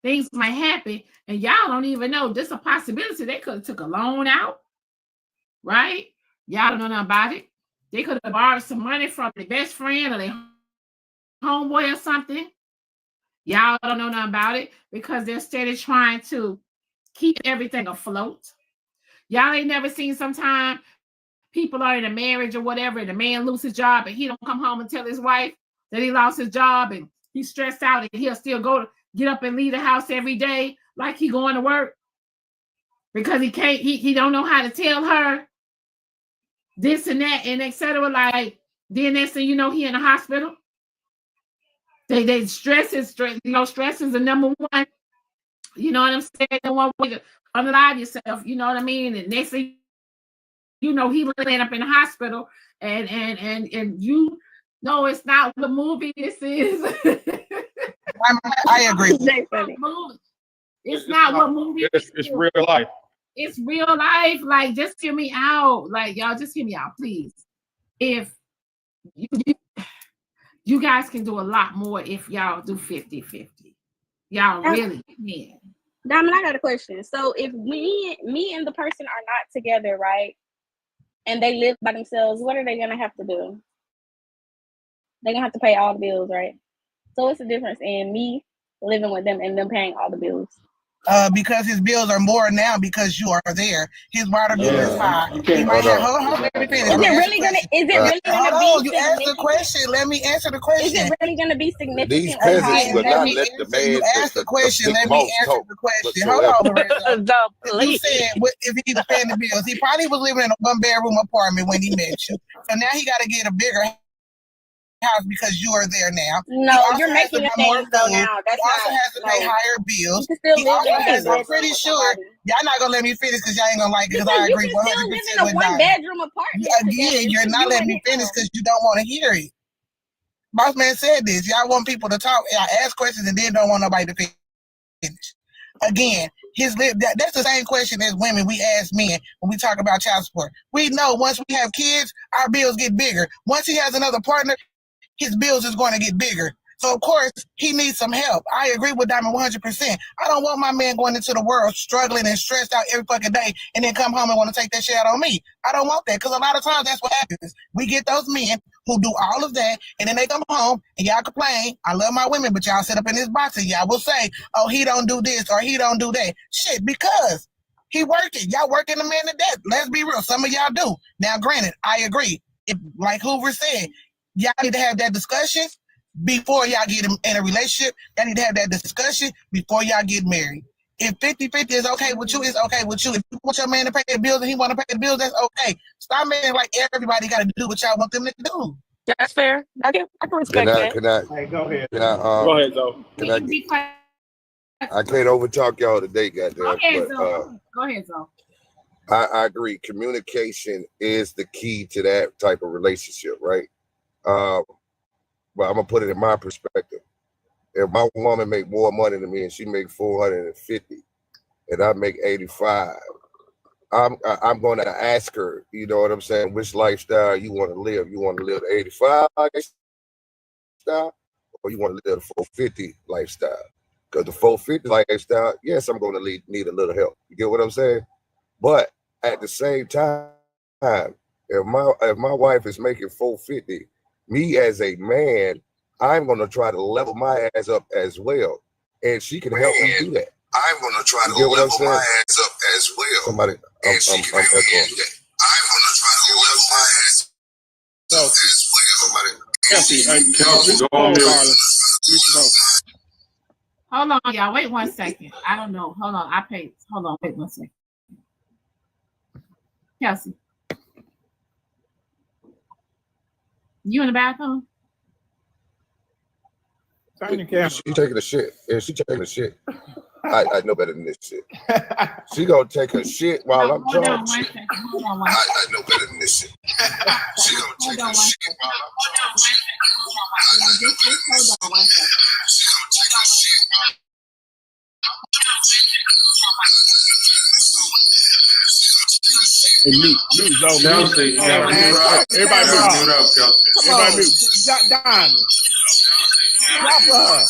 things might happen, and y'all don't even know. There's a possibility they could have took a loan out, right? Y'all don't know nothing about it. They could have borrowed some money from their best friend or their homeboy or something. Y'all don't know nothing about it because they're steady trying to keep everything afloat. Y'all ain't never seen sometime people are in a marriage or whatever, and the man loses his job and he don't come home and tell his wife that he lost his job and he's stressed out and he'll still get up and leave the house every day like he going to work because he don't know how to tell her this and that and etc. Like then next thing you know, he in the hospital. They stress is stress is the number one. You know what I'm saying? The one way to unalive yourself. You know what I mean? And next thing you know, he laying up in the hospital, and you No, it's not the movie this is. I agree. It's not what movie. It's real life. It's real life. Like, just hear me out. Like, y'all, just hear me out, please. If you guys can do a lot more if y'all do 50-50. Y'all really can. Diamond, I got a question. So if me and the person are not together, right, and they live by themselves, what are they gonna have to do? They're gonna have to pay all the bills, right? So what's the difference in me living with them and them paying all the bills? Because his bills are more now because you are there. His water bill is high. He might have. Hold on, let me finish. Is it really gonna Hold on, be you asked the question. Let me answer the question. Is it really gonna be significant? These peasants will not let the man. You asked the question. Let me answer the question. Hold on, Lorenzo. You said if he was paying the bills, he probably was living in a 1-bedroom apartment when he met you. So now he got to get a bigger house because you are there now. No, you're making the things go now. That's he also has to pay higher bills. He also has, I'm pretty sure y'all not gonna let me finish because y'all ain't gonna like it because I agree 100% with a 1-bedroom apartment. Again, you're not letting me finish because you don't want to hear it. Boss man said this. Y'all want people to talk. I ask questions and then don't want nobody to finish. Again, that's the same question as women we ask men when we talk about child support. We know once we have kids, our bills get bigger. Once he has another partner, his bills is going to get bigger. So, of course, he needs some help. I agree with Diamond 100%. I don't want my man going into the world struggling and stressed out every fucking day and then come home and want to take that shit out on me. I don't want that because a lot of times that's what happens. We get those men who do all of that and then they come home and y'all complain. I love my women, but y'all sit up in this box and y'all will say, oh, he don't do this or he don't do that. Shit, because he working. Y'all working the man to death. Let's be real. Some of y'all do. Now, granted, I agree. If, like Hoover said, y'all need to have that discussion before y'all get in a relationship. Y'all need to have that discussion before y'all get married. If 50-50 is okay with you, it's okay with you. If you want your man to pay the bills and he want to pay the bills, that's okay. Stop making like everybody got to do what y'all want them to do. That's fair. I can respect that. Hey, go ahead. Go ahead, Zoe. I can't overtalk y'all today, goddamn. Go ahead, Zoe. Go ahead, Zoe. I agree. Communication is the key to that type of relationship, right? But I'm gonna put it in my perspective. If my woman make more money than me and she make 450 and I make 85, I'm gonna ask her, you know what I'm saying, which lifestyle you want to live. You want to live the 85 lifestyle or you want to live the 450 lifestyle? Because the 450 lifestyle, yes, I'm gonna need a little help. You get what I'm saying? But at the same time, if my wife is making 450, me as a man, I'm gonna try to level my ass up as well, and she can help me do that. I'm gonna try to level my ass up as well. Somebody, I'm echoing. I'm gonna try to level my ass up as well. Kelsey, go on mute. Hold on, y'all. Wait 1 second. I don't know. Hold on. Hold on. Wait 1 second. Kelsey, you in the bathroom? She taking a shit. Yeah, she taking a shit. I know better than this shit. She gonna take a shit while I'm talking. I know better than this shit. She gonna take a shit while I'm talking. Hold on 1 second. She gonna take a shit while Kelsey, everybody mute up, Kelsey. Everybody mute. Diamond. Drop her.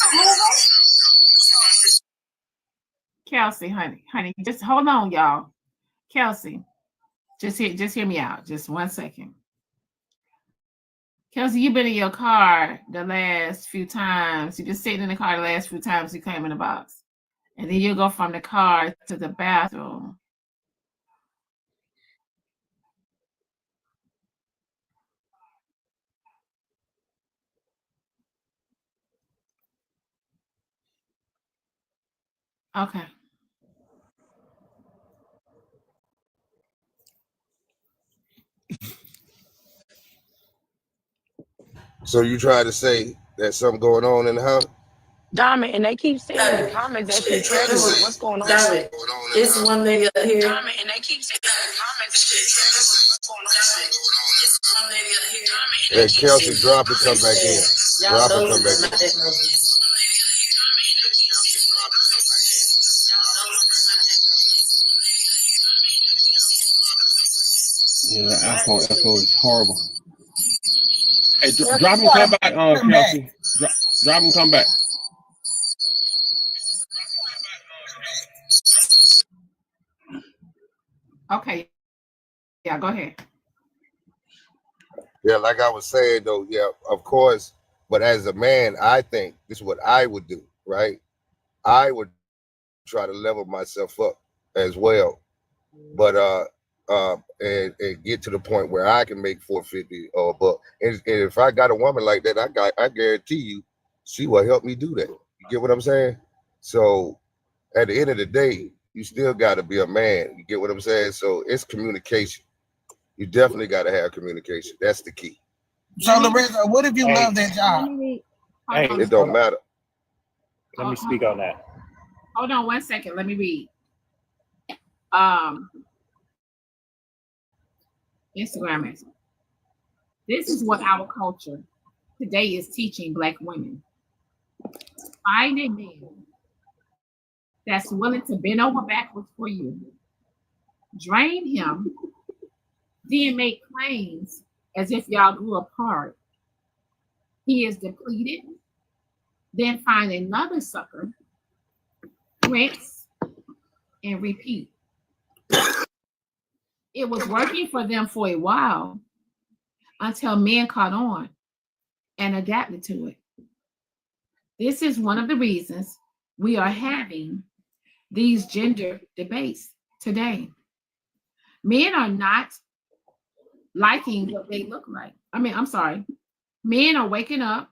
Kelsey, honey, just hold on, y'all. Kelsey, just hear me out. Just 1 second. Kelsey, you've been in your car the last few times. You just sitting in the car the last few times you came in the box. And then you go from the car to the bathroom. Okay. So you try to say there's something going on in the house? Diamond, and they keep saying in the comments that you're pregnant. What's going on? Diamond, it's one nigga here. Diamond, and they keep saying in the comments that you're pregnant. What's Hey, Kelsey, drop and come back in. Drop and come back in. Yeah, the echo is horrible. Hey, drop and come back, Kelsey. Drop and come back. Okay. Yeah, go ahead. Yeah, like I was saying though, yeah, of course. But as a man, I think this is what I would do, right? I would try to level myself up as well, but and get to the point where I can make 450 or above. And if I got a woman like that, I guarantee you, she will help me do that. You get what I'm saying? So at the end of the day, you still got to be a man. You get what I'm saying? So it's communication. You definitely got to have communication. That's the key. So Lorenzo, what if you love that job? Hey, It don't matter. Let me speak on that. Hold on 1 second. Let me read. Instagram is. This is what our culture today is teaching Black women. Find a man that's willing to bend over backwards for you, drain him, then make claims as if y'all grew apart. He is depleted, then find another sucker, rinse, and repeat. It was working for them for a while until men caught on and adapted to it. This is one of the reasons we are having these gender debates today. Men are not liking what they look like. Men are waking up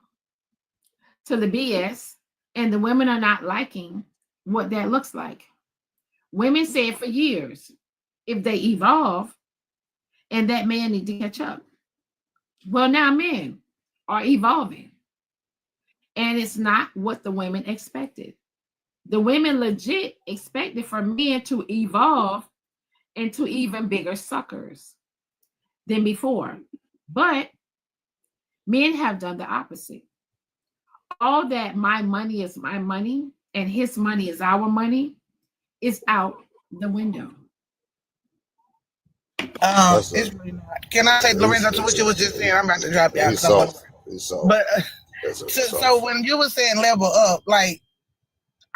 to the BS, and the women are not liking what that looks like. Women said for years, if they evolve, and that man need to catch up. Well, now men are evolving, and it's not what the women expected. The women legit expected for men to evolve into even bigger suckers than before. But men have done the opposite. All that my money is my money and his money is our money is out the window. It's really not. Can I say, Lorenzo, to what you was just saying? I'm about to drop you out. But so when you were saying level up, like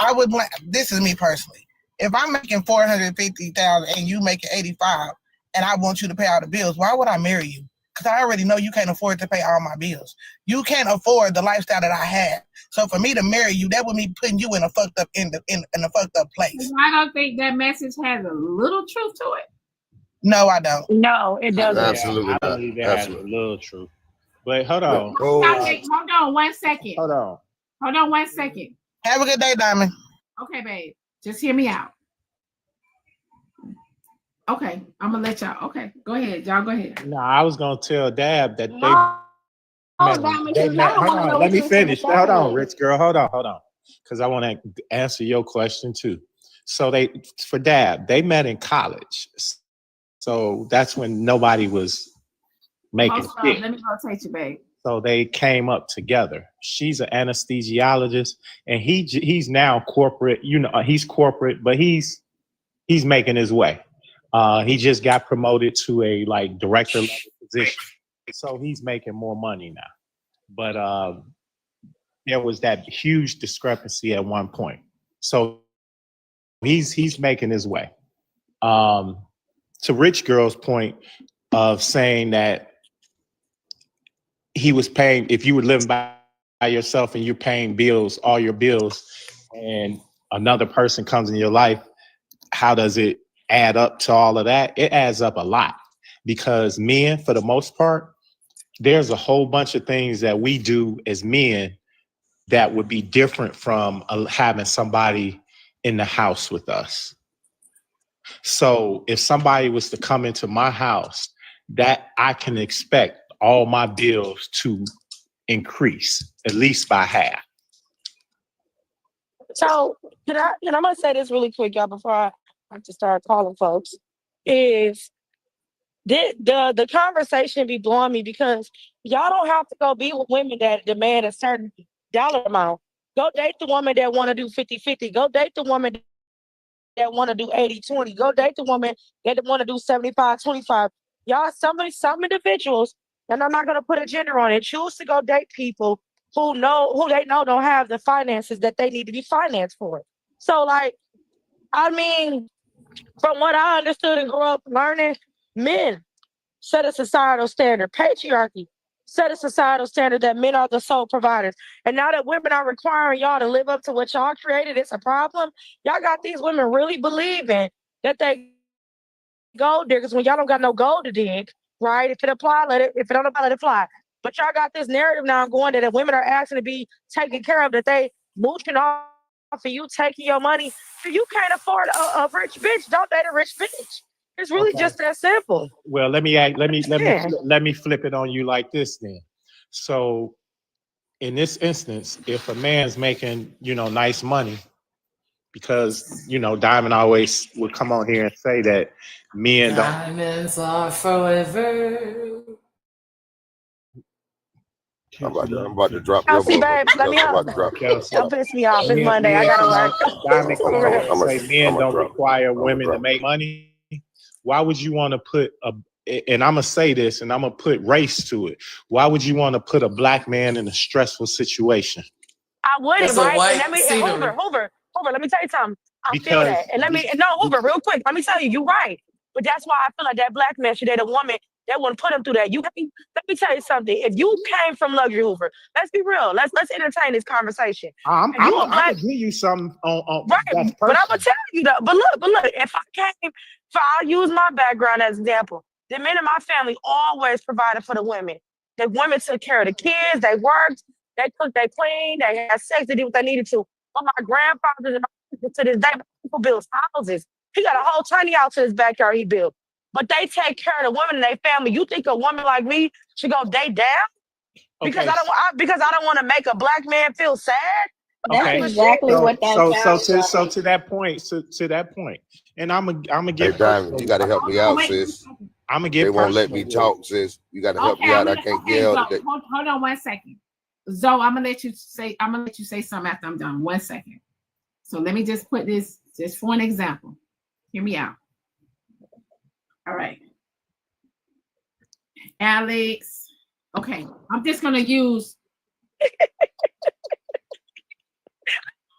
I would. This is me personally. If I'm making 450,000 and you making 85, and I want you to pay all the bills, why would I marry you? Because I already know you can't afford to pay all my bills. You can't afford the lifestyle that I have. So for me to marry you, that would mean putting you in a fucked up in a fucked up place. I don't think that message has a little truth to it. No, I don't. No, it doesn't. Absolutely I not. believe it has a little truth. But hold on. Oh. Hold on 1 second. Hold on. Hold on 1 second. Have a good day, Diamond. Okay, babe. Just hear me out. Okay, I'm gonna let y'all. Okay, go ahead, y'all. Go ahead. No, I was gonna tell Dab that Hold on. Let me finish. Hold on, rich girl. Hold on. Because I want to answer your question too. So for Dab, they met in college. So that's when nobody was making shit. Let me rotate you, babe. So they came up together. She's an anesthesiologist, and he's now corporate. You know, he's corporate, but he's making his way. He just got promoted to a director level position, so he's making more money now. But there was that huge discrepancy at one point. So he's making his way. To Rich Girl's point of saying that he was paying, if you were living by yourself and you're paying bills, all your bills, and another person comes in your life, how does it add up to all of that? It adds up a lot, because men, for the most part, there's a whole bunch of things that we do as men that would be different from having somebody in the house with us. So if somebody was to come into my house, that I can expect all my bills to increase at least by half. So I'm gonna say this really quick, y'all, before I have to start calling folks. Is the conversation be blowing me because y'all don't have to go be with women that demand a certain dollar amount. Go date the woman that want to do 50-50. Go date the woman that want to do 80-20. Go date the woman that want to do 75-25. Y'all, some individuals, and I'm not gonna put a gender on it, choose to go date people who they know don't have the finances that they need to be financed for. So like, I mean, from what I understood and grew up learning, men set a societal standard. Patriarchy set a societal standard that men are the sole providers. And now that women are requiring y'all to live up to what y'all created, it's a problem. Y'all got these women really believing that they gold diggers when y'all don't got no gold to dig, right? If it apply, let it. If it don't apply, let it fly. But y'all got this narrative now going that if women are asking to be taken care of, that they mooching off of you, taking your money. If you can't afford a rich bitch, don't date a rich bitch. It's really Okay. just that simple. Well, let me flip it on you like this then. So in this instance, if a man's making, nice money, because, Diamond always would come on here and say that men don't. Diamonds are forever. I'm about to drop your Kelsey, motherfucker. babe, let me I'm up. about to drop. Don't piss me off. It's Men, Monday. I gotta work. Diamond For come on real. and say men don't drop. require women to make money. Why would you want to put and I'm gonna say this, and I'm gonna put race to it. Why would you want to put a black man in a stressful situation? I wouldn't, That's a right? white And scenery. Hoover, let me tell you something. I feel Because that. And Hoover, real quick, let me tell you, you're right. But that's why I feel like that black man should date a woman that wouldn't put him through that. Let me tell you something. If you came from luxury, Hoover, let's be real. Let's entertain this conversation. I'm If you a black, gonna give you something on right? that's But I'm personal. gonna tell you that. But look, if I'll use my background as an example. The men in my family always provided for the women. The women took care of the kids. They worked. They cooked. They cleaned. They had sex. They did what they needed to. But my grandfather and to this day, people build houses. He got a whole tiny house in his backyard he built. But they take care of the women in their family. You think a woman like me should go date down because Okay. I don't want to make a black man feel sad? That's Okay. exactly what that sounds like. To that point, and I'm gonna Hey, get Diamond, personal. you got to help me out, Wait. sis. I'm gonna They get won't let me personal. talk, sis. You got to help Okay, me out. I can't yell Zoe, today. hold on 1 second. Zoe, I'm gonna let you say something after I'm done. 1 second. So let me just put this just for an example. Hear me out. All right. Alex. Okay, I'm just gonna use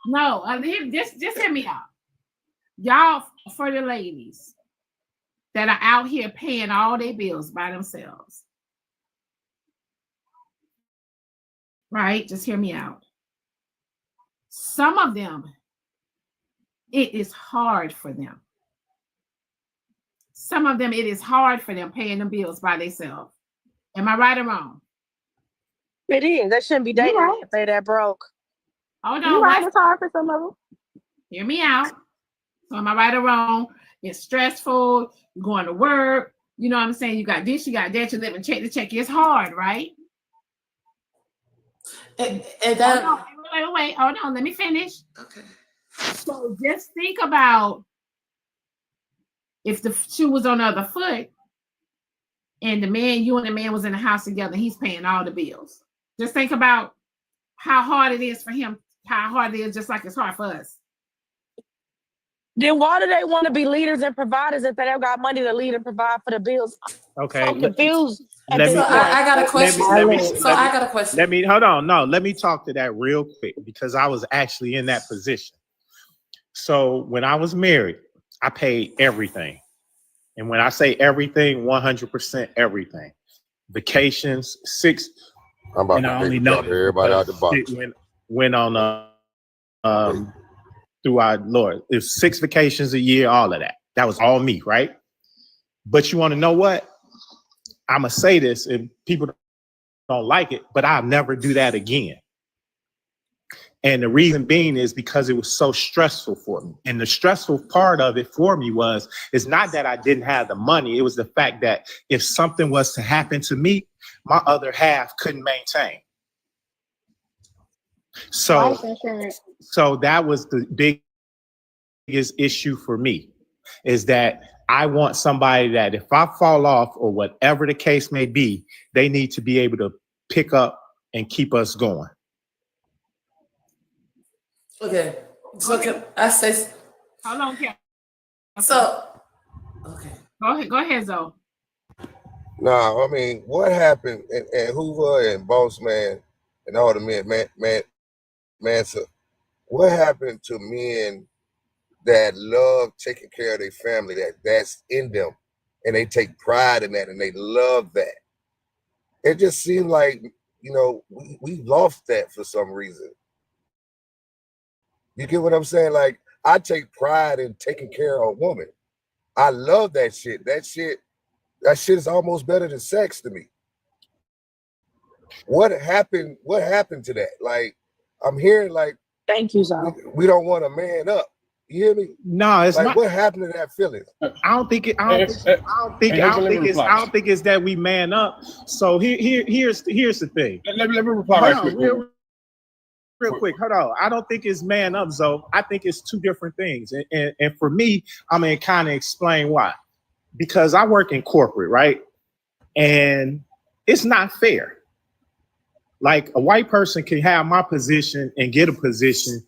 no, just hear me out. Y'all, for the ladies that are out here paying all their bills by themselves. Right? Just hear me out. Some of them, it is hard for them. Some of them, it is hard for them paying the bills by themselves. Am I right or wrong? It is. They shouldn't be dating right. if they that broke. Hold You on. right. It's hard for some of them. Hear me out. So am I right or wrong? It's stressful. You're going to work. You know what I'm saying? You got this, you got that. You live and check to check. It's hard, right? And that, wait. Hold on. Let me finish. okay. So just think about if the shoe was on the other foot and you and the man was in the house together, he's paying all the bills. Just think about how hard it is for him, how hard it is, just like it's hard for us. Then why do they want to be leaders and providers if they don't got money to lead and provide for the bills? Okay. I'm so confused at Let this me. point. I got a question. Let me. I got a question. Let me hold on. No, let me talk to that real quick because I was actually in that position. So when I was married, I paid everything. And when I say everything, 100% everything. Vacations, 6. I'm about and I to only take know everybody out the box. it went on through our Lord. It was 6 vacations a year, all of that. That was all me, right? But you want to know what? I'm going to say this, and people don't like it, but I'll never do that again. And the reason being is because it was so stressful for me. And the stressful part of it for me is not that I didn't have the money. It was the fact that if something was to happen to me, my other half couldn't maintain. So that was the biggest issue for me, is that I want somebody that if I fall off or whatever the case may be, they need to be able to pick up and keep us going. Okay. So can I say? Hold on, Kim. So, okay. Go ahead, Zoe. Nah, I mean, what happened and Hoover and Boss Man and all the men, so what happened to men that love taking care of their family, that's in them, and they take pride in that and they love that? It just seemed like, we lost that for some reason. You get what I'm saying? Like, I take pride in taking care of a woman. I love that shit. That shit is almost better than sex to me. What happened to that? Like, I'm hearing like, Thank you, Zoe. we don't want a man up. You hear me? No, it's like, not. What happened to that feeling? I don't think it's that we man up. So here's the thing. Let me reply Hold on, real quick. Hold on. I don't think it's man up, Zoe. I think it's two different things. And for me, I'm gonna kind of explain why. Because I work in corporate, right? And it's not fair. Like, a white person can have my position and get a position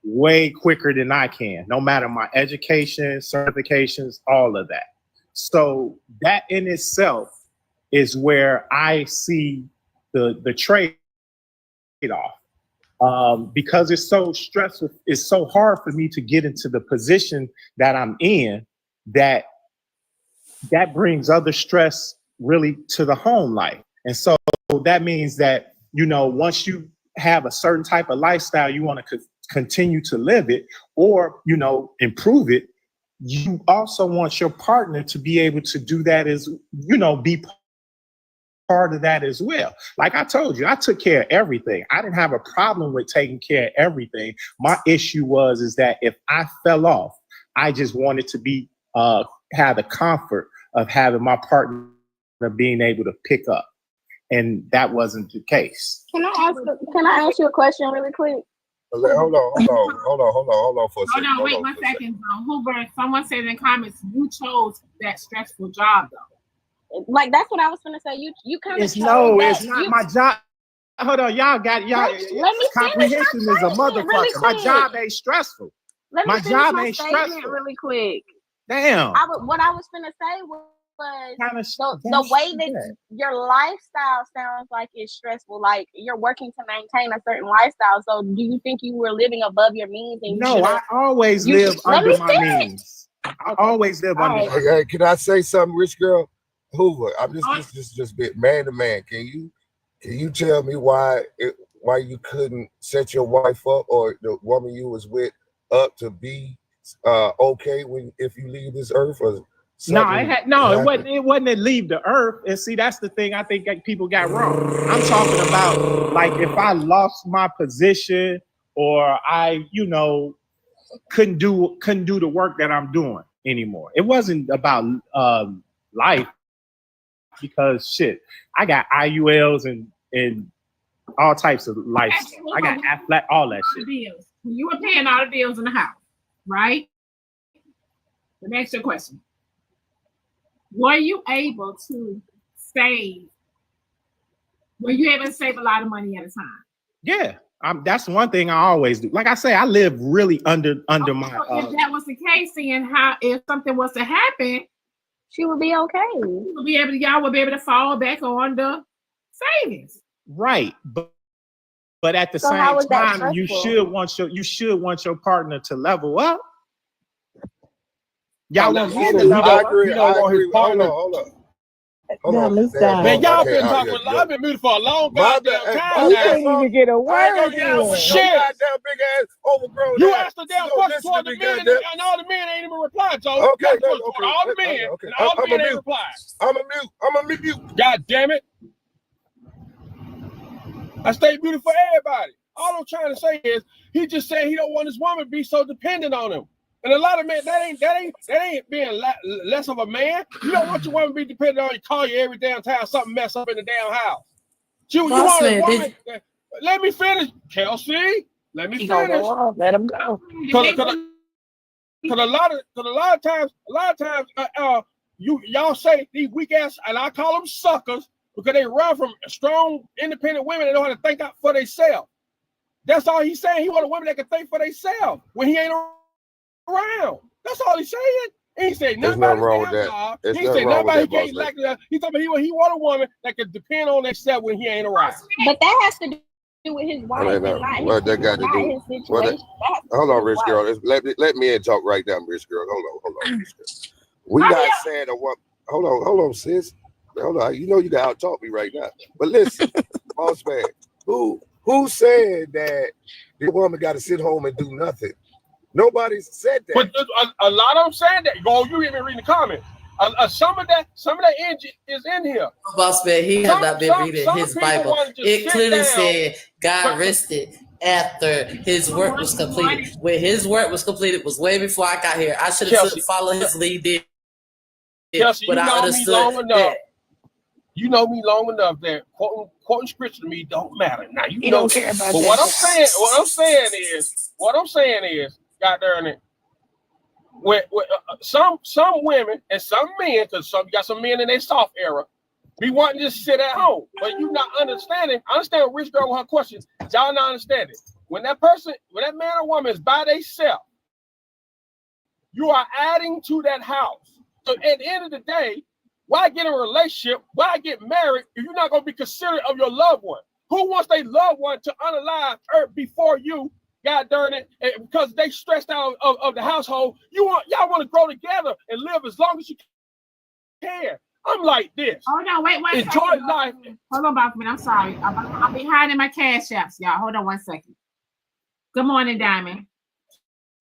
way quicker than I can, no matter my education, certifications, all of that. So that in itself is where I see the trade-off. Because it's so stressful, it's so hard for me to get into the position that I'm in, that brings other stress really to the home life. And so that means that, once you have a certain type of lifestyle, you want to continue to live it or, improve it. You also want your partner to be able to do that as, be part of that as well. Like I told you, I took care of everything. I didn't have a problem with taking care of everything. My issue is that if I fell off, I just wanted to be, have the comfort of having my partner being able to pick up. And that wasn't the case. Can I ask you a question really quick? Hold on for a second. Hold on, wait 1 second. Hoover, someone said in the comments, you chose that stressful job though. Like, that's what I was gonna say. You kind of it's not my job. Hold on, y'all. Let me comprehension is a motherfucker. Really, my job ain't stressful. My job ain't stressful. Really quick. Damn. What I was gonna say was the way that your lifestyle sounds like it's stressful. Like, you're working to maintain a certain lifestyle. So do you think you were living above your means? And I always live under my means. I always live under my means. Hey, can I say something, rich girl? Hoover, I'm just bit man to man. Can you tell me why you couldn't set your wife up or the woman you was with up to be okay if you leave this earth? Or it wasn't to leave the earth. And see, that's the thing I think that people got wrong. I'm talking about, like, if I lost my position or I, couldn't do the work that I'm doing anymore. It wasn't about life, because shit, I got IULs and all types of life. I got Aflac, all that shit. Bills. You were paying all the bills in the house, right? The next question. Were you able to save? Were you able to save a lot of money at a time? Yeah, that's one thing I always do. Like I say, I live really under my. If that was the case, then if something was to happen, she would be okay. Y'all would be able to fall back on the savings. Right, but at the same time, you should want your partner to level up. Y'all I agree. Hold on. Man, y'all been talking. I've been muted for a long goddamn time. You can't even get a word in. Shit. Goddamn big ass overgrown. You asked the damn question toward the men, and all the men ain't even replied. So all the men, and all the men ain't replied. I'm a mute. God damn it! I stay muted for everybody. All I'm trying to say is, he just said he don't want his woman to be so dependent on him. And a lot of men, that ain't being less of a man. You don't want your woman to be dependent on you, call you every damn time something mess up in the damn house. You want a woman. Let me finish, Kelsey. Let me finish. Let him go. Because a lot of times, y'all say these weak ass, and I call them suckers because they run from strong, independent women that know how to think out for themselves. That's all he's saying. He want a woman that can think for themselves when he ain't around. That's all he's saying. He said nothing wrong with that. He said nobody can't like that. He told me he want a woman that can depend on themselves when he ain't around. But that has to do with his wife. What that got to do? Hold on, Rich Girl. Let me in talk right now, Rich Girl. Hold on, Rich Girl. We not saying a woman. Hold on, sis. Hold on. You know you got to talk me right now. But listen, boss man, who said that the woman got to sit home and do nothing? Nobody said that. But a lot of them saying that. Go, you even reading the comments. Some of that energy is in here. Boss man, he has not been reading his Bible. It clearly said God rested after his work was completed. When his work was completed was way before I got here. I should have followed his lead. Kelsey, you know me long enough. You know me long enough that quoting scripture to me don't matter. Now you know. Don't care about but that. what I'm saying is, God darn it. Some women and some men, because you got some men in their soft era, be wanting to just sit at home. But you not understanding. I understand what Rich Girl with her questions. Y'all not understanding. When that man or woman is by themselves, you are adding to that house. So at the end of the day, why get in a relationship? Why get married if you're not going to be considerate of your loved one? Who wants their loved one to unalive before you? God darn it, because they stressed out of the household. Y'all want to grow together and live as long as you can. I'm like this. Hold on, wait one second. Enjoy life. Hold on, Bachman. I'm sorry. I'm behind in my cash apps, y'all. Hold on one second. Good morning, Diamond.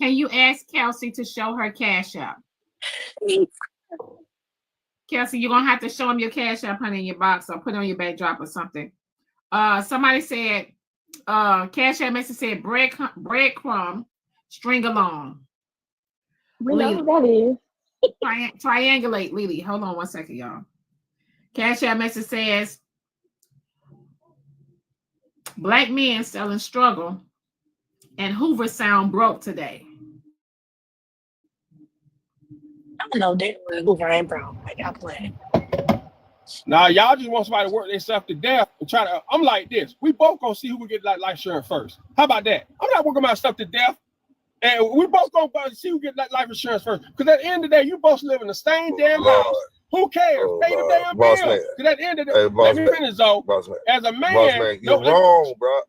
Can you ask Kelsey to show her cash app? Kelsey, you're gonna have to show him your cash app, honey, in your box, or put it on your backdrop or something. Somebody said, cash app message said breadcrumb, string along. We know who that is. Triangulate, Lily. Hold on one second, y'all. Cash app message says, black men selling struggle and Hoover sound broke today. I know that Hoover ain't broke. I got playing. Now y'all just want somebody to work themselves to death and try to. I'm like this. We both gonna see who we get life insurance first. How about that? I'm not working myself to death, and we both gonna see who get life insurance first. Because at the end of the day, you both live in the same damn house. Who cares? Pay the damn bill. Because at the end of the day, let me finish though. As a man, you're wrong, bro.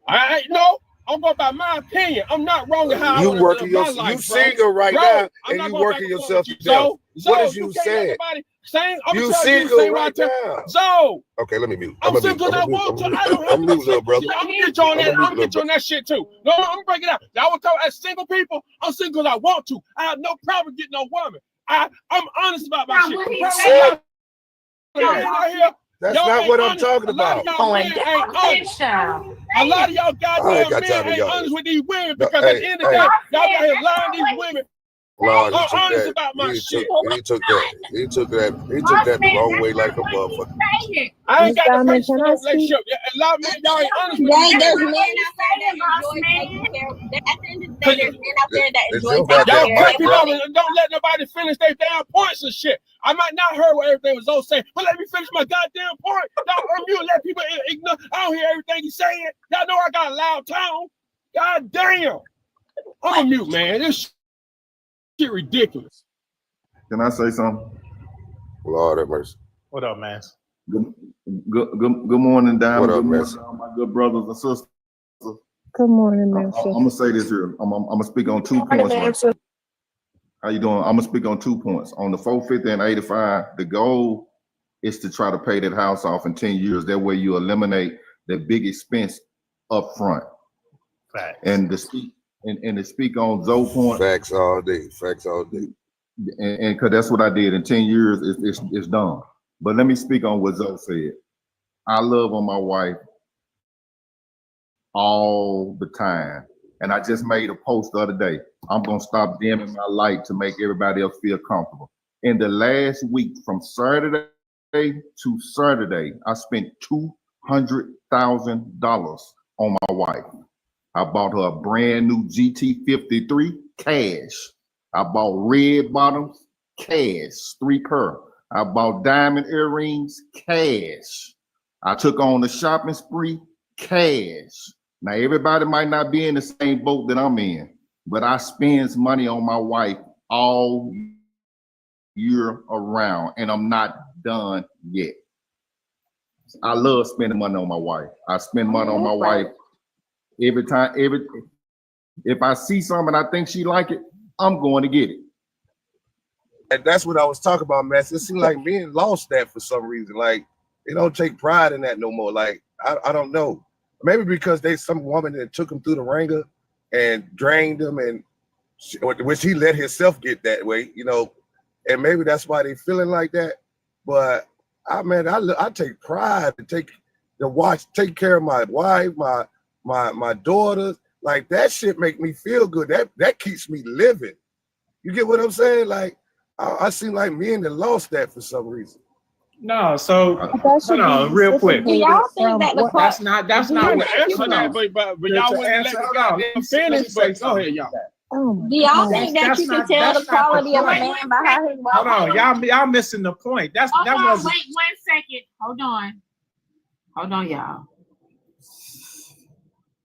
I ain't no. I'm going by my opinion. I'm not wrong in how I want to live my life. You single right now, and you working yourself to death. What is you saying? You single right now. So okay, let me mute. I'm single because I want to. I don't have I'm mute, little brother. I'm gonna get you on that. I'm gonna get you on that shit too. No, I'm gonna break it out. Y'all will tell as single people, I'm single because I want to. I have no problem getting no woman. I'm honest about my shit. That's not what I'm talking about. A lot of y'all goddamn men ain't honest with these women because at the end of the day, y'all got here lying these women. Lord, I'm honest about my shit. He took that the wrong way like a motherfucker. I ain't got the patience for no relationship. A lot of men, y'all ain't honest with me. There's men out there that enjoy taking care. At the end of the day, there's men out there that enjoy taking Y'all care. don't let nobody finish their damn points and shit. I might not heard what everything was all saying, but let me finish my goddamn point. Y'all unmute, let people ignore. I don't hear everything he's saying. Y'all know I got a loud tone. God damn. I'm a mute, man. This shit ridiculous. Can I say something? Lord have mercy. What up, man? Good morning, Diamond. What up, good morning, man? all my good brothers and sisters. Good morning, man. I'm gonna say this here. I'm gonna speak on 2 points. Right? How you doing? I'm gonna speak on 2 points. On the 450 and 85, the goal is to try to pay that house off in 10 years. That way you eliminate the big expense up front. Facts. And to speak on Zoe point. Facts all day. Facts all day. And because that's what I did in 10 years, it's done. But let me speak on what Zoe said. I love on my wife all the time. And I just made a post the other day. I'm gonna stop dimming my light to make everybody else feel comfortable. In the last week, from Saturday to Saturday, I spent $200,000 on my wife. I bought her a brand new GT53 cash. I bought red bottoms, cash, 3 pair. I bought diamond earrings, cash. I took on the shopping spree, cash. Now, everybody might not be in the same boat that I'm in, but I spend money on my wife all year around, and I'm not done yet. I love spending money on my wife. I spend money on my wife every time. If I see something and I think she like it, I'm going to get it. And that's what I was talking about, man. It seems like men lost that for some reason. Like they don't take pride in that no more. Like I don't know. Maybe because they some woman that took him through the ringer and drained him, and which he let himself get that way, you know. And maybe that's why they feeling like that. But I take pride to take care of my wife, my daughters. Like that shit make me feel good. That keeps me living. You get what I'm saying? Like I seem like men that lost that for some reason. No, so hold on, real quick. Do y'all think that the That's not what answer that, but y'all wouldn't let the goddamn finish. But go ahead, y'all. Do y'all think that you can tell the quality of a man by how his wife? Hold on, y'all missing the point. That Wait was 1 second. Hold on, y'all.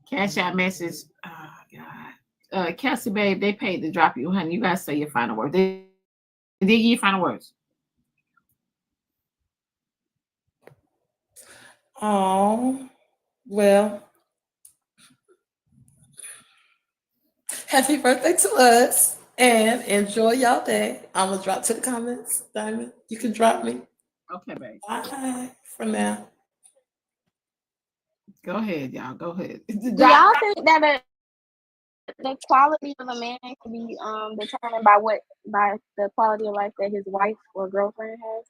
Cash out message. Oh God. Kelsey, babe, they paid to drop you, honey. You guys say your final words. They give you your final words. Oh, well, happy birthday to us and enjoy y'all day. I'm gonna drop to the comments. Diamond, you can drop me. Okay, babe. Bye for now. Go ahead, y'all. Go ahead. Do y'all think that the quality of a man can be determined by the quality of life that his wife or girlfriend has?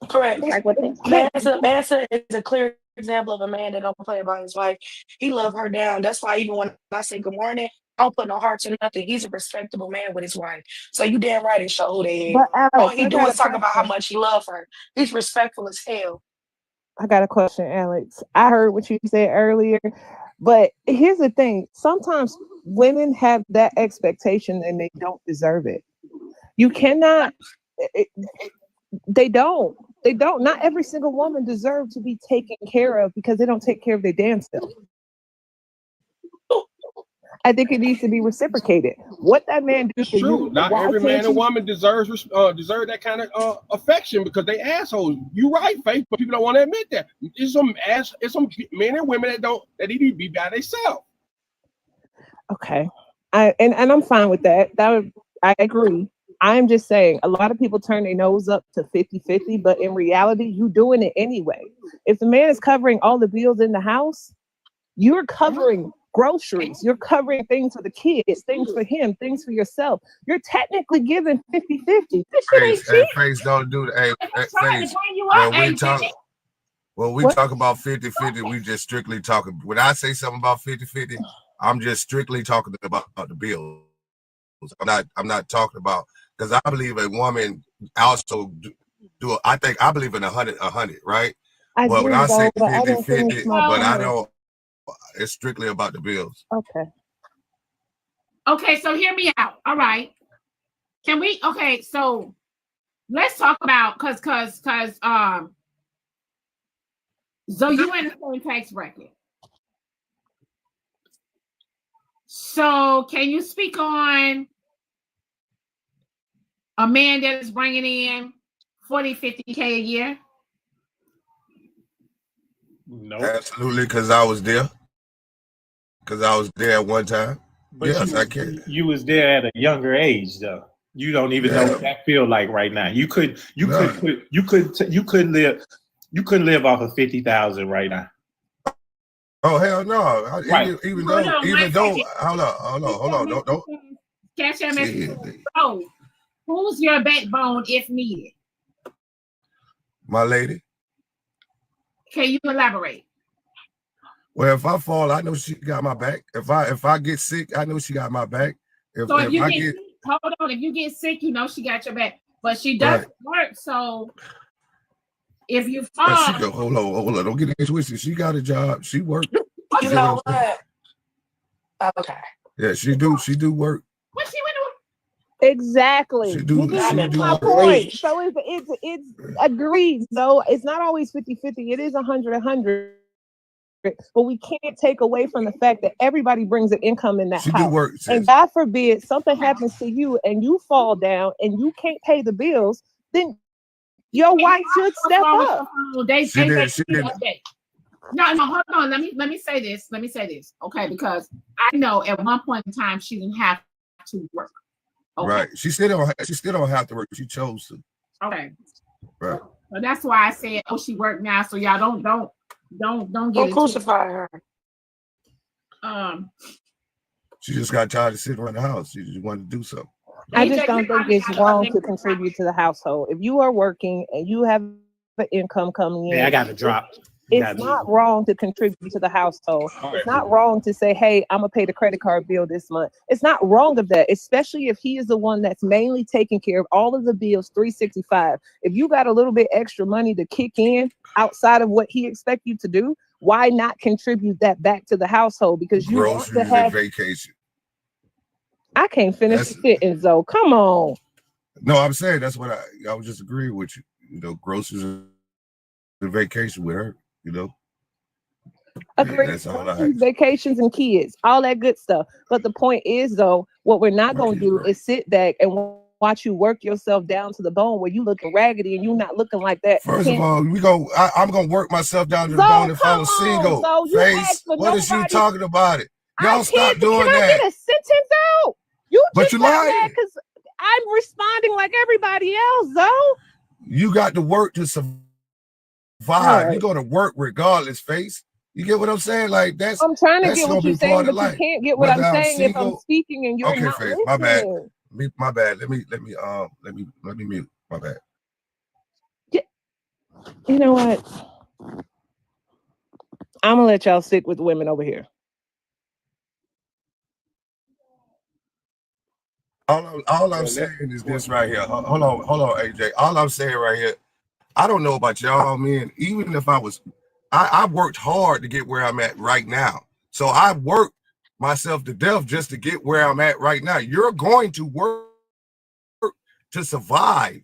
Correct. Like what they Mansa is a clear example of a man that don't play about his wife. He love her down. That's why even when I say good morning, I don't put no hearts or nothing. He's a respectable man with his wife. So you damn right and show who they is. But Alex, All he I do got is a talk about how question. much he love her. He's respectful as hell. I got a question, Alex. I heard what you said earlier, but here's the thing. Sometimes women have that expectation and they don't deserve it. You cannot, they don't. They don't. Not every single woman deserves to be taken care of because they don't take care of their damn self. I think it needs to be reciprocated. What that man do It's for true. you, Not why every can't man and you- woman deserve that kind of affection because they assholes. You right, Faith, but people don't want to admit that. It's some men and women that need to be by themselves. Okay. And I'm fine with that. I agree. I'm just saying a lot of people turn their nose up to 50-50, but in reality, you doing it anyway. If the man is covering all the bills in the house, you're covering groceries, you're covering things for the kids, things for him, things for yourself. You're technically giving 50-50. This shit ain't cheap. Face don't do that. Hey, Face, when we What? talk about 50-50, we just strictly talking. When I say something about 50-50, I'm just strictly talking about the bills. I'm not talking about, because I believe a woman also do I believe in 100, right? I But when do, I say though, but I didn't 50-50, finish my but I point. don't, it's strictly about the bills. Okay. Okay, so hear me out. All right. Can we? Okay, so let's talk about because so you in the same tax bracket. So can you speak on a man that is bringing in 40-50K a year? No. Absolutely, because I was there. Because I was there at one time. But Yes, I can. You was there at a younger age, though. You don't even know what that feel like right now. You couldn't live off of 50,000 right now. Oh hell no! Right. Even though, hold on, don't. Catch that message. So, who's your backbone if needed? My lady. Can you elaborate? Well, if I fall, I know she got my back. If I get sick, I know she got my back. If you get sick, you know she got your back. But she doesn't work, so if you fall, hold on, don't get it twisted. She got a job. She worked. You know what? Okay. Yeah, she do work. What she went Exactly. She do. You just She get do. my point. So it's agreed. So it's not always 50-50. It is 100-100. But we can't take away from the fact that everybody brings an income in that She do house. work. And God forbid something happens to you and you fall down and you can't pay the bills, then your wife should step up. They She did. update. No, hold on. Let me say this. Okay, because I know at one point in time she didn't have to work. Okay. Right. She still don't have to work. She chose to. Okay. Right. So that's why I said, oh, she worked now. So y'all don't get Don't it. crucify her. She just got tired of sitting around the house. She just wanted to do something. I just don't think it's wrong to contribute to the household. If you are working and you have an income coming in, Yeah, I got to drop. It's not wrong to contribute to the household. It's not wrong to say, hey, I'm gonna pay the credit card bill this month. It's not wrong of that, especially if he is the one that's mainly taking care of all of the bills 365. If you got a little bit extra money to kick in outside of what he expects you to do, why not contribute that back to the household? Because you want to Groceries have and vacation. I can't finish the sentence though. Come on. No, I'm saying that's what I was just agreeing with you. You know, groceries and vacation with her, you know. Agreed. That's all I Vacations and kids, all that good stuff. But the point is, though, what we're not going to do is sit back and watch you work yourself down to the bone where you looking raggedy and you not looking like that. First of all, I'm gonna work myself down to the bone if I was single. So you Face, what is you talking about it? Y'all stop doing Can that. I get a sentence out? You But just you got lying. mad because I'm responding like everybody else, though. You got to work to survive. Right. You're gonna work regardless, face. You get what I'm saying? Like I'm trying to get gonna what be you're saying, part of but you life. can't get what Whether I'm saying if I'm single, speaking and you're okay, not face. My bad. listening. My bad. Let me mute. My bad. You know what? I'm gonna let y'all stick with the women over here. All I'm saying is this right here. Hold on, AJ. All I'm saying right here, I don't know about y'all, man. Even if I worked hard to get where I'm at right now. So I worked myself to death just to get where I'm at right now. You're going to work to survive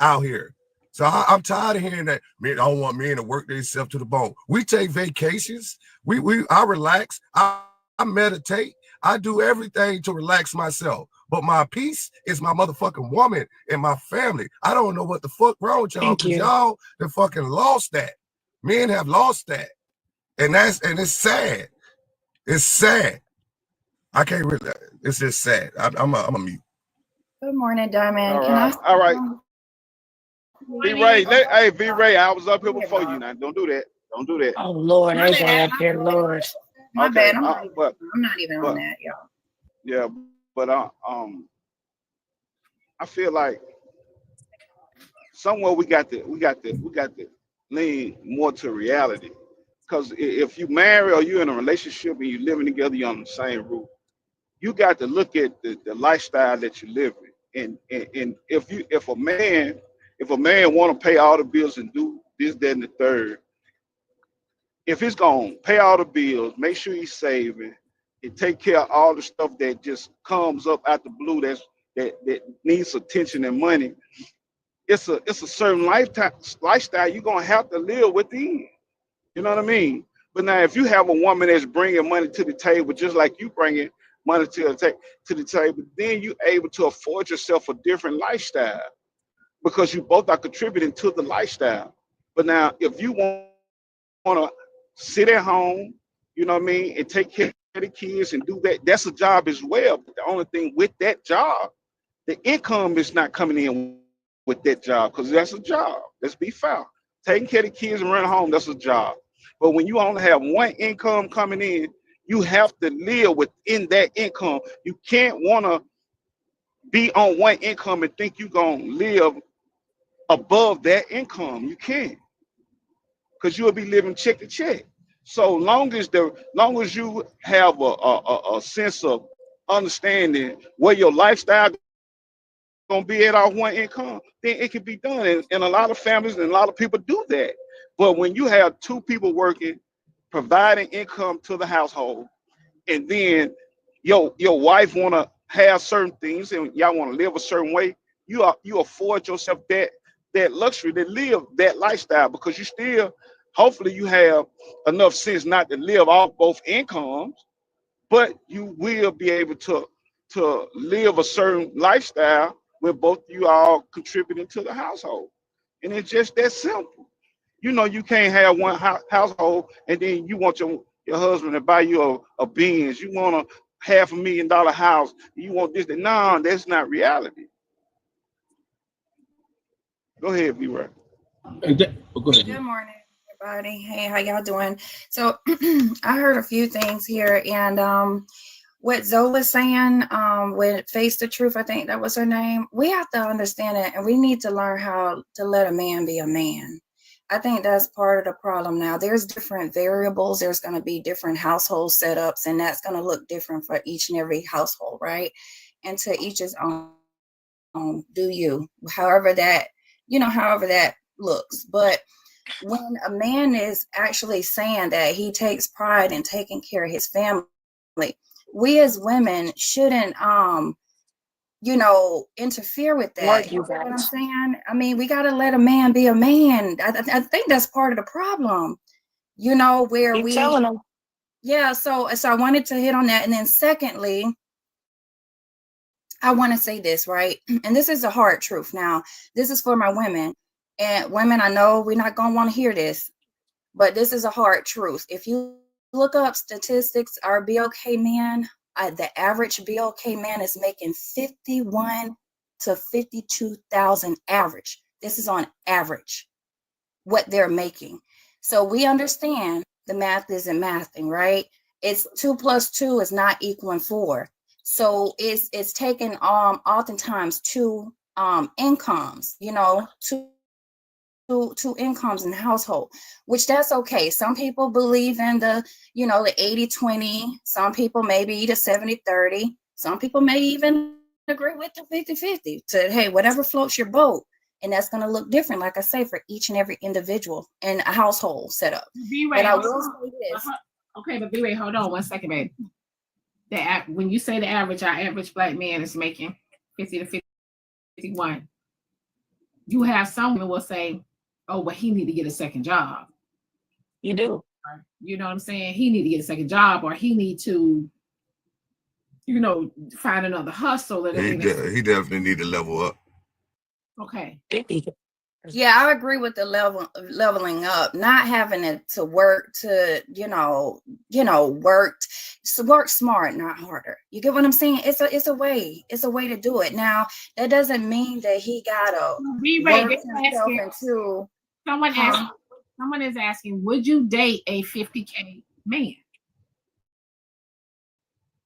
out here. So I'm tired of hearing that. Man, I don't want men to work themselves to the bone. We take vacations. I relax. I meditate. I do everything to relax myself. But my peace is my motherfucking woman and my family. I don't know what the fuck wrong with y'all, because y'all have fucking lost that. Men have lost that. And it's sad. It's sad. I can't really, it's just sad. I'm a mute. Good morning, Diamond. All right. V-Ray, hey, V-Ray, I was up here before you now. Don't do that. Don't do that. Oh, Lord, I got up here, Lord. My Okay, bad. I'm not even on that, y'all. Yeah, but I feel like somewhere we got to lean more to reality. Because if you marry or you're in a relationship and you're living together, you're on the same roof, you got to look at the lifestyle that you live in. And if a man want to pay all the bills and do this, that, and the third, if he's gonna pay all the bills, make sure he's saving and take care of all the stuff that just comes up out the blue that needs attention and money. It's a certain lifestyle you're gonna have to live within. You know what I mean? But now, if you have a woman that's bringing money to the table, just like you bringing money to the table, then you're able to afford yourself a different lifestyle because you both are contributing to the lifestyle. But now, if you want to sit at home, you know what I mean, and take care of the kids and do that, that's a job as well. But the only thing with that job, the income is not coming in with that job, because that's a job. Let's be fair. Taking care of the kids and running home, that's a job. But when you only have one income coming in, you have to live within that income. You can't want to be on one income and think you're going to live above that income. You can't, because you'll be living check to check. So long as you have a sense of understanding where your lifestyle gonna be at our one income, then it can be done. And a lot of families and a lot of people do that. But when you have two people working, providing income to the household, and then your wife wanna have certain things and y'all want to live a certain way, you afford yourself that luxury to live that lifestyle, because you still, hopefully you have enough sense not to live off both incomes, but you will be able to live a certain lifestyle where both you all contributing to the household. And it's just that simple. You know, you can't have one household and then you want your husband to buy you a Benz. You want a $500,000 house. You want this. No, that's not reality. Go ahead, B-Ray. Go ahead. Good morning, everybody. Hey, how y'all doing? So I heard a few things here, and what Zoe was saying, with Face the Truth, I think that was her name. We have to understand it, and we need to learn how to let a man be a man. I think that's part of the problem now. There's different variables. There's going to be different household setups, and that's going to look different for each and every household, right? And to each his own. Do you, however that looks. But when a man is actually saying that he takes pride in taking care of his family, we as women shouldn't interfere with that. You know what I'm saying? I mean, we got to let a man be a man. I think that's part of the problem, where Keep telling them. yeah. So I wanted to hit on that. And then secondly, I want to say this, right? And this is a hard truth. Now, this is for my women. And women, I know we're not going to want to hear this, but this is a hard truth. If you look up statistics, our BOK man, the average BOK man is making 51 to 52,000 average. This is on average, what they're making. So we understand the math isn't mathing, right? It's 2 + 2 is not equaling 4. So it's taken oftentimes two incomes, two incomes in the household, which that's okay. Some people believe in the 80-20. Some people maybe the 70-30. Some people may even agree with the 50-50 to, hey, whatever floats your boat. And that's going to look different, like I say, for each and every individual in a household setup. But I will say this. Okay, but B-Ray, hold on 1 second, babe. When you say the average, our average black man is making 50 to 51. You have some women will say, oh, well, he need to get a second job. You do. You know what I'm saying? He need to get a second job, or he need to, find another hustle. He definitely need to level up. Okay. Yeah, I agree with the leveling up, not having it to work to, work smart, not harder. You get what I'm saying? It's a way to do it. Now, that doesn't mean that he gotta work himself into. Someone is asking, would you date a 50K man?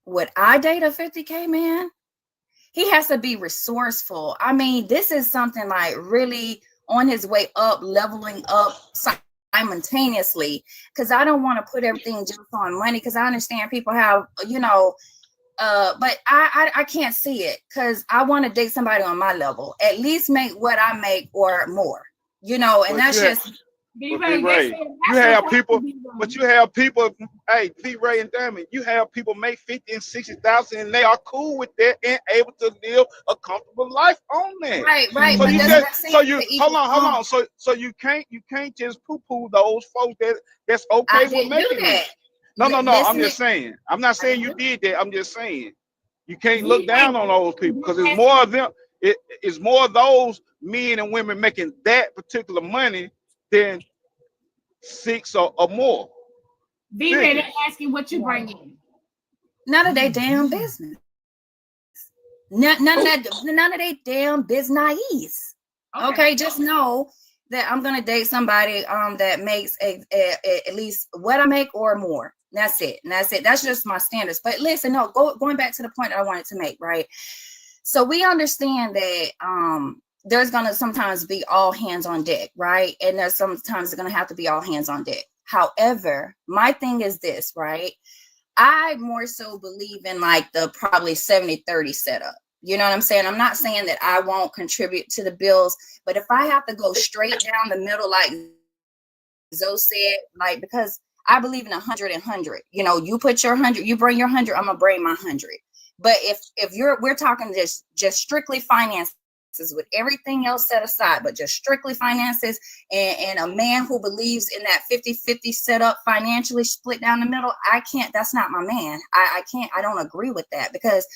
Would I date a 50K man? He has to be resourceful. I mean, this is something like really on his way up, leveling up simultaneously, because I don't want to put everything just on money, because I understand people have, but I can't see it, because I want to date somebody on my level, at least make what I make or more, and But that's just. B-Ray, you have people, hey, B-Ray and Diamond, you have people make 50 and 60,000, and they are cool with that and able to live a comfortable life on that. Right. So you just, hold on. So you can't just poo-poo those folks that's okay with making that. No. I'm just saying. I'm not saying you did that. I'm just saying you can't look down on those people, because it's more of them. It's more of those men and women making that particular money than 6 or more. B-Ray, they're asking what you bring in. None of their damn business. None of their damn business. Okay, just know that I'm gonna date somebody that makes at least what I make or more. That's it. That's just my standards. But listen, no, going back to the point that I wanted to make, right? So we understand that there's going to sometimes be all hands on deck, right? And there's sometimes going to have to be all hands on deck. However, my thing is this, right? I more so believe in like the probably 70-30 setup. You know what I'm saying? I'm not saying that I won't contribute to the bills, but if I have to go straight down the middle, like Zoe said, like, because I believe in 100 and 100. You put your 100, you bring your 100, I'm going to bring my 100. But if we're talking just strictly finances with everything else set aside, but just strictly finances, and a man who believes in that 50-50 setup, financially split down the middle, that's not my man. I don't agree with that, because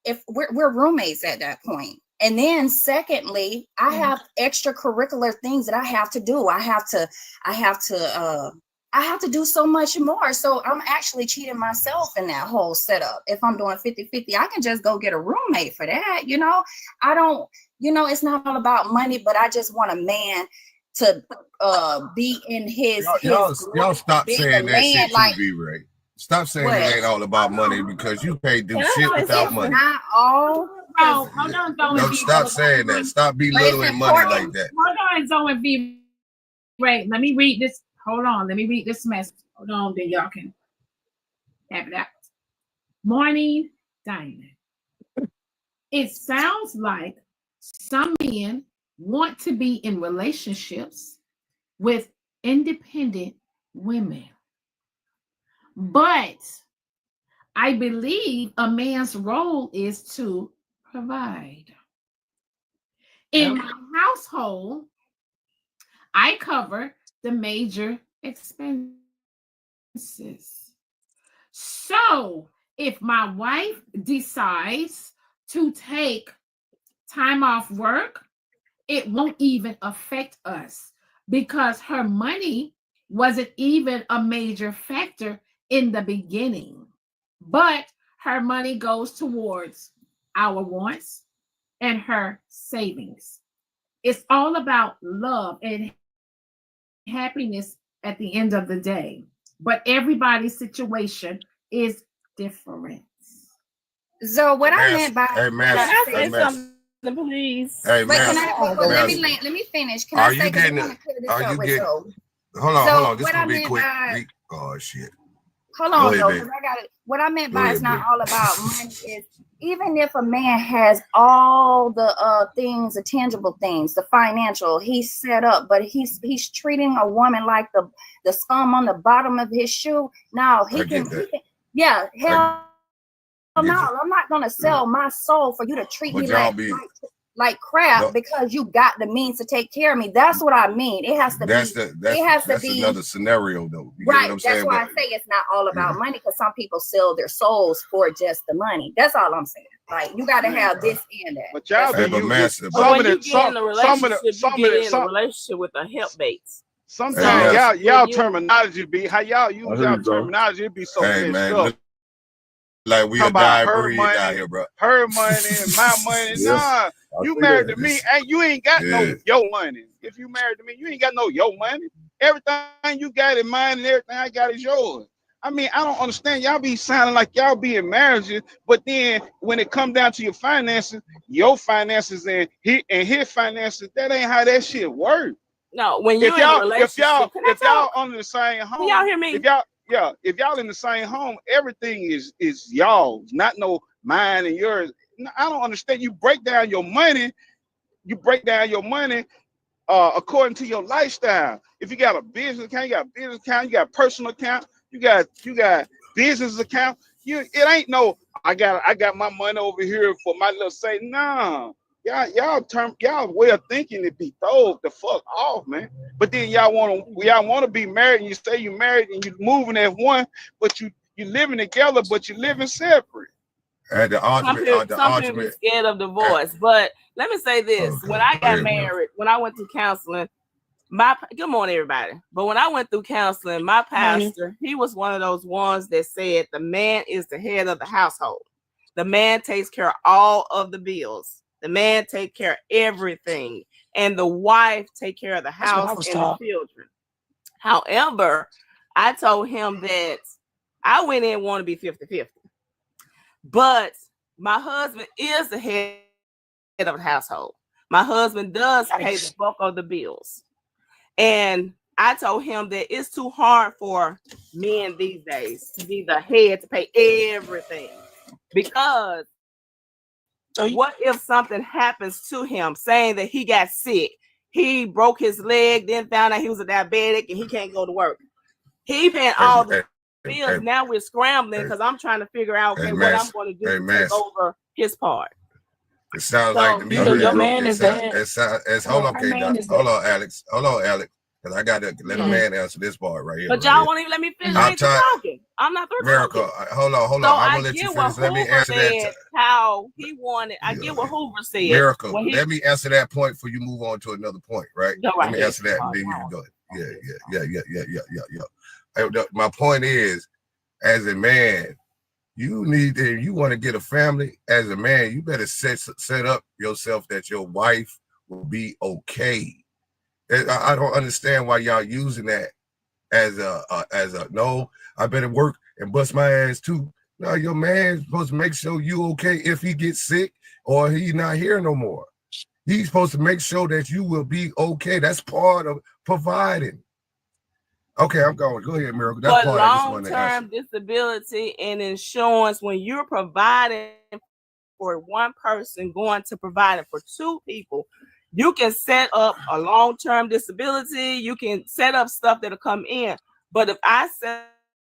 if we're roommates at that point. And then secondly, I have extracurricular things that I have to do. I have to do so much more. So I'm actually cheating myself in that whole setup. If I'm doing 50-50, I can just go get a roommate for that. I don't, it's not all about money, but I just want a man to be in his Y'all stop being saying a that man, shit like, too, B-Ray. Stop saying what? it ain't all about money, because you can't do It's shit without money. not all. Oh, hold on, Zoe. Don't stop saying that. Stop belittling money like that. Hold on, Zoe V. Right, let me read this. Hold on, let me read this message. Hold on, then y'all can have it out. Morning, Diamond. It sounds like some men want to be in relationships with independent women. But I believe a man's role is to provide. In my household, I cover the major expenses. So if my wife decides to take time off work, it won't even affect us, because her money wasn't even a major factor in the beginning. But her money goes towards our wants and her savings. It's all about love and happiness at the end of the day. But everybody's situation is different. So what I meant by Hey, man. can I Hey, say man. something, please? Hey, Wait, man. let me finish. Can I say, because I want to clear this up with Zoe. Hold on. This what gonna I be meant quick. by, Oh, shit. hold Go on, ahead, though, babe. because I got it. What I meant Go by ahead, it's not babe. all about money is, even if a man has all the things, the tangible things, the financial, he's set up, but he's treating a woman like the scum on the bottom of his shoe. No, he can, yeah, hell no, I'm not gonna sell my soul for you to treat me like crap because you got the means to take care of me. That's what I mean. It has to be another scenario, though. You right. Get what I'm That's saying? why I say it's not all about money, because some people sell their souls for just the money. That's all I'm saying. Like, you got to have this and that. But y'all That's be it. using When you get in a relationship with a helpmates. Sometimes y'all terminology be how y'all use y'all terminology. It be so messed up. Like we Talk a about dying her breed money, out here, bro. her money, and my money. Nah, you married to me, and you ain't got no your money. If you married to me, you ain't got no your money. Everything you got in mine and everything I got is yours. I mean, I don't understand. Y'all be sounding like y'all be in marriages, but then when it come down to your finances and his finances, that ain't how that shit work. No, when you're in a relationship, if y'all under the same home, can y'all hear me? If y'all in the same home, everything is y'all's, not no mine and yours. I don't understand. You break down your money. According to your lifestyle. If you got a business account, you got a business account, you got a personal account, you got business account. It ain't no I got my money over here for my little say. Nah. Y'all way of thinking it be thrown the fuck off, man. But then y'all wanna be married, and you say you married and you moving as one, but you living together, but you living separate. Some people be scared of divorce, but let me say this: when I got married, when I went through counseling, good morning, everybody. But when I went through counseling, my pastor, he was one of those ones that said the man is the head of the household. The man takes care of all of the bills. The man take care of everything, and the wife take care of the house and the children. However, I told him that I went in want to be 50-50. But my husband is the head of the household. My husband does pay the bulk of the bills. And I told him that it's too hard for men these days to be the head to pay everything. Because what if something happens to him, saying that he got sick, he broke his leg, then found out he was a diabetic and he can't go to work? He paying all the bills. Now we're scrambling because I'm trying to figure out what I'm going to do to take over his part. It sounds like to me. Your man is the Hold on, Alex. Hold on, Alex. Because I got to let a man answer this part right here. But y'all won't even let me finish. I ain't talking. I'm not through Miracle. Hold on. So I'm gonna let you finish. Let me answer that. How he wanted. I get what Hoover said. Miracle. Let me answer that point before you move on to another point. Right. Let me answer that, and then you can go. Yeah. My point is, as a man, you need, if you want to get a family, as a man, you better set up yourself that your wife will be okay. I don't understand why y'all using that as a no, I better work and bust my ass too. No, your man's supposed to make sure you okay if he gets sick or he's not here no more. He's supposed to make sure that you will be okay. That's part of providing. Okay, I'm going. Go ahead, Miracle. That's part long-term disability and insurance, when you're providing for one person going to provide it for two people, you can set up a long-term disability. You can set up stuff that'll come in. But if I set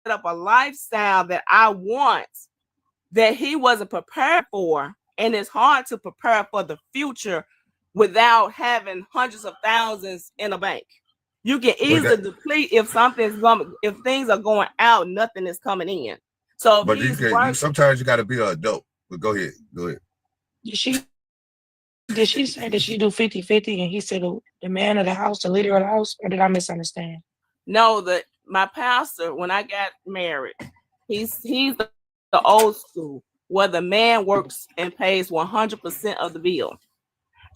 up a lifestyle that I want that he wasn't prepared for, and it's hard to prepare for the future without having hundreds of thousands in a bank. You can easily deplete if if things are going out, nothing is coming in. So, but you sometimes you got to be an adult. But go ahead. Did she say that she do 50-50 and he said the man of the house, the leader of the house, or did I misunderstand? No, my pastor, when I got married, he's the old school where the man works and pays 100% of the bill.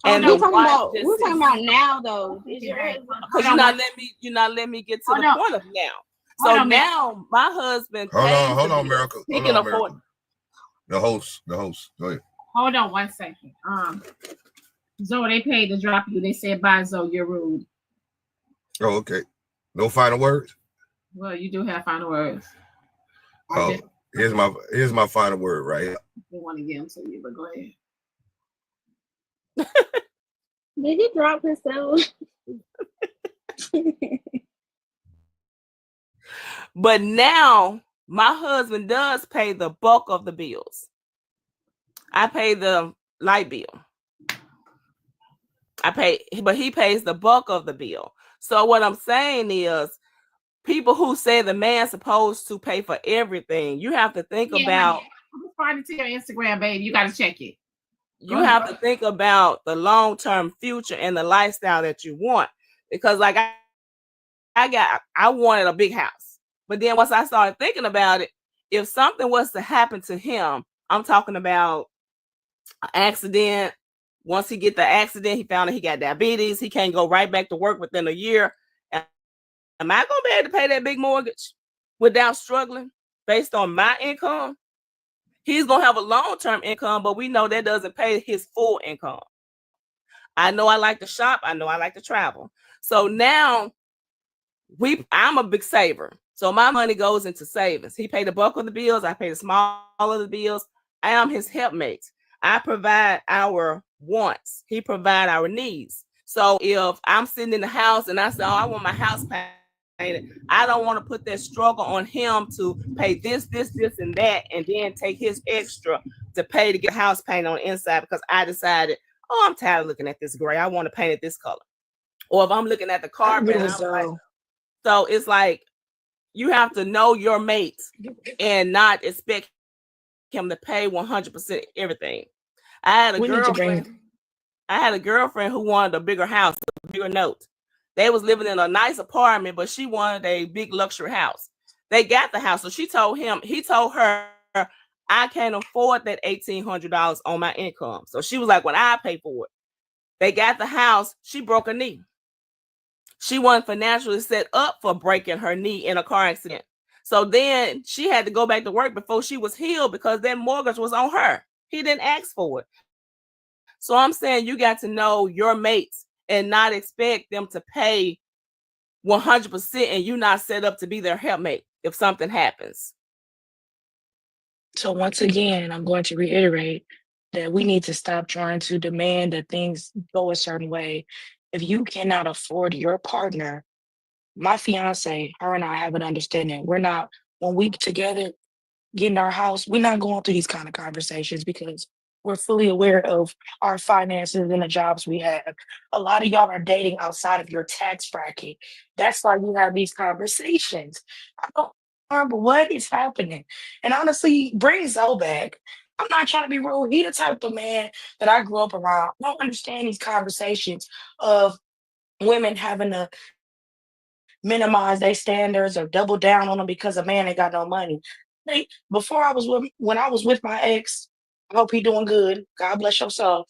And we're talking about now though. Because you're not letting me get to the point of now. So now my husband hold on, Miracle. He can afford the host. Go ahead. Hold on 1 second. Zoe, they paid to drop you. They said bye, Zoe, you're rude. Oh, okay. No final words? Well, you do have final words. Oh, here's my final word right here. They want to give them to you, but go ahead. Did he drop himself? But now my husband does pay the bulk of the bills. I pay the light bill. But he pays the bulk of the bill. So what I'm saying is, people who say the man's supposed to pay for everything, you have to think about. I'm just finding to your Instagram, baby. You got to check it. You have to think about the long-term future and the lifestyle that you want. Because like I wanted a big house. But then once I started thinking about it, if something was to happen to him, I'm talking about an accident. Once he get the accident, he found out he got diabetes. He can't go right back to work within a year. Am I going to be able to pay that big mortgage without struggling based on my income? He's going to have a long-term income, but we know that doesn't pay his full income. I know I like to shop. I know I like to travel. So now I'm a big saver. So my money goes into savings. He paid the bulk of the bills. I pay the small of the bills. I am his helpmate. I provide our wants. He provide our needs. So if I'm sitting in the house and I say, oh, I want my house painted, I don't want to put that struggle on him to pay this, and that, and then take his extra to pay to get house paint on the inside because I decided, oh, I'm tired of looking at this gray. I want to paint it this color. Or if I'm looking at the carpet, so it's like you have to know your mate and not expect him to pay 100% everything. I had a girlfriend who wanted a bigger house, a bigger note. They was living in a nice apartment, but she wanted a big luxury house. They got the house. So he told her, I can't afford that $1,800 on my income. So she was like, when I pay for it. They got the house. She broke a knee. She wasn't financially set up for breaking her knee in a car accident. So then she had to go back to work before she was healed because that mortgage was on her. He didn't ask for it. So I'm saying you got to know your mates and not expect them to pay 100% and you not set up to be their helpmate if something happens. So once again, I'm going to reiterate that we need to stop trying to demand that things go a certain way. If you cannot afford your partner, my fiance, her and I have an understanding. We're not when we get together, get in our house, we're not going through these kind of conversations because we're fully aware of our finances and the jobs we have. A lot of y'all are dating outside of your tax bracket. That's why you have these conversations. I don't remember what is happening. And honestly, bring Zoe back. I'm not trying to be rude. He the type of man that I grew up around. I don't understand these conversations of women having to minimize their standards or double down on them because a man ain't got no money. Before I was with when I was with my ex, I hope he doing good. God bless your soul.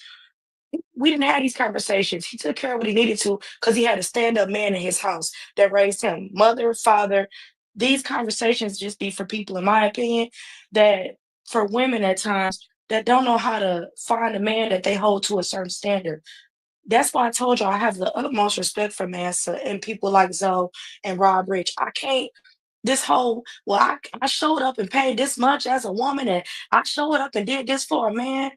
We didn't have these conversations. He took care of what he needed to because he had a stand-up man in his house that raised him, mother, father. These conversations just be for people, in my opinion, that for women at times that don't know how to find a man that they hold to a certain standard. That's why I told you I have the utmost respect for Mansa and people like Zoe and Rob Rich. I can't this whole I showed up and paid this much as a woman and I showed up and did this for a man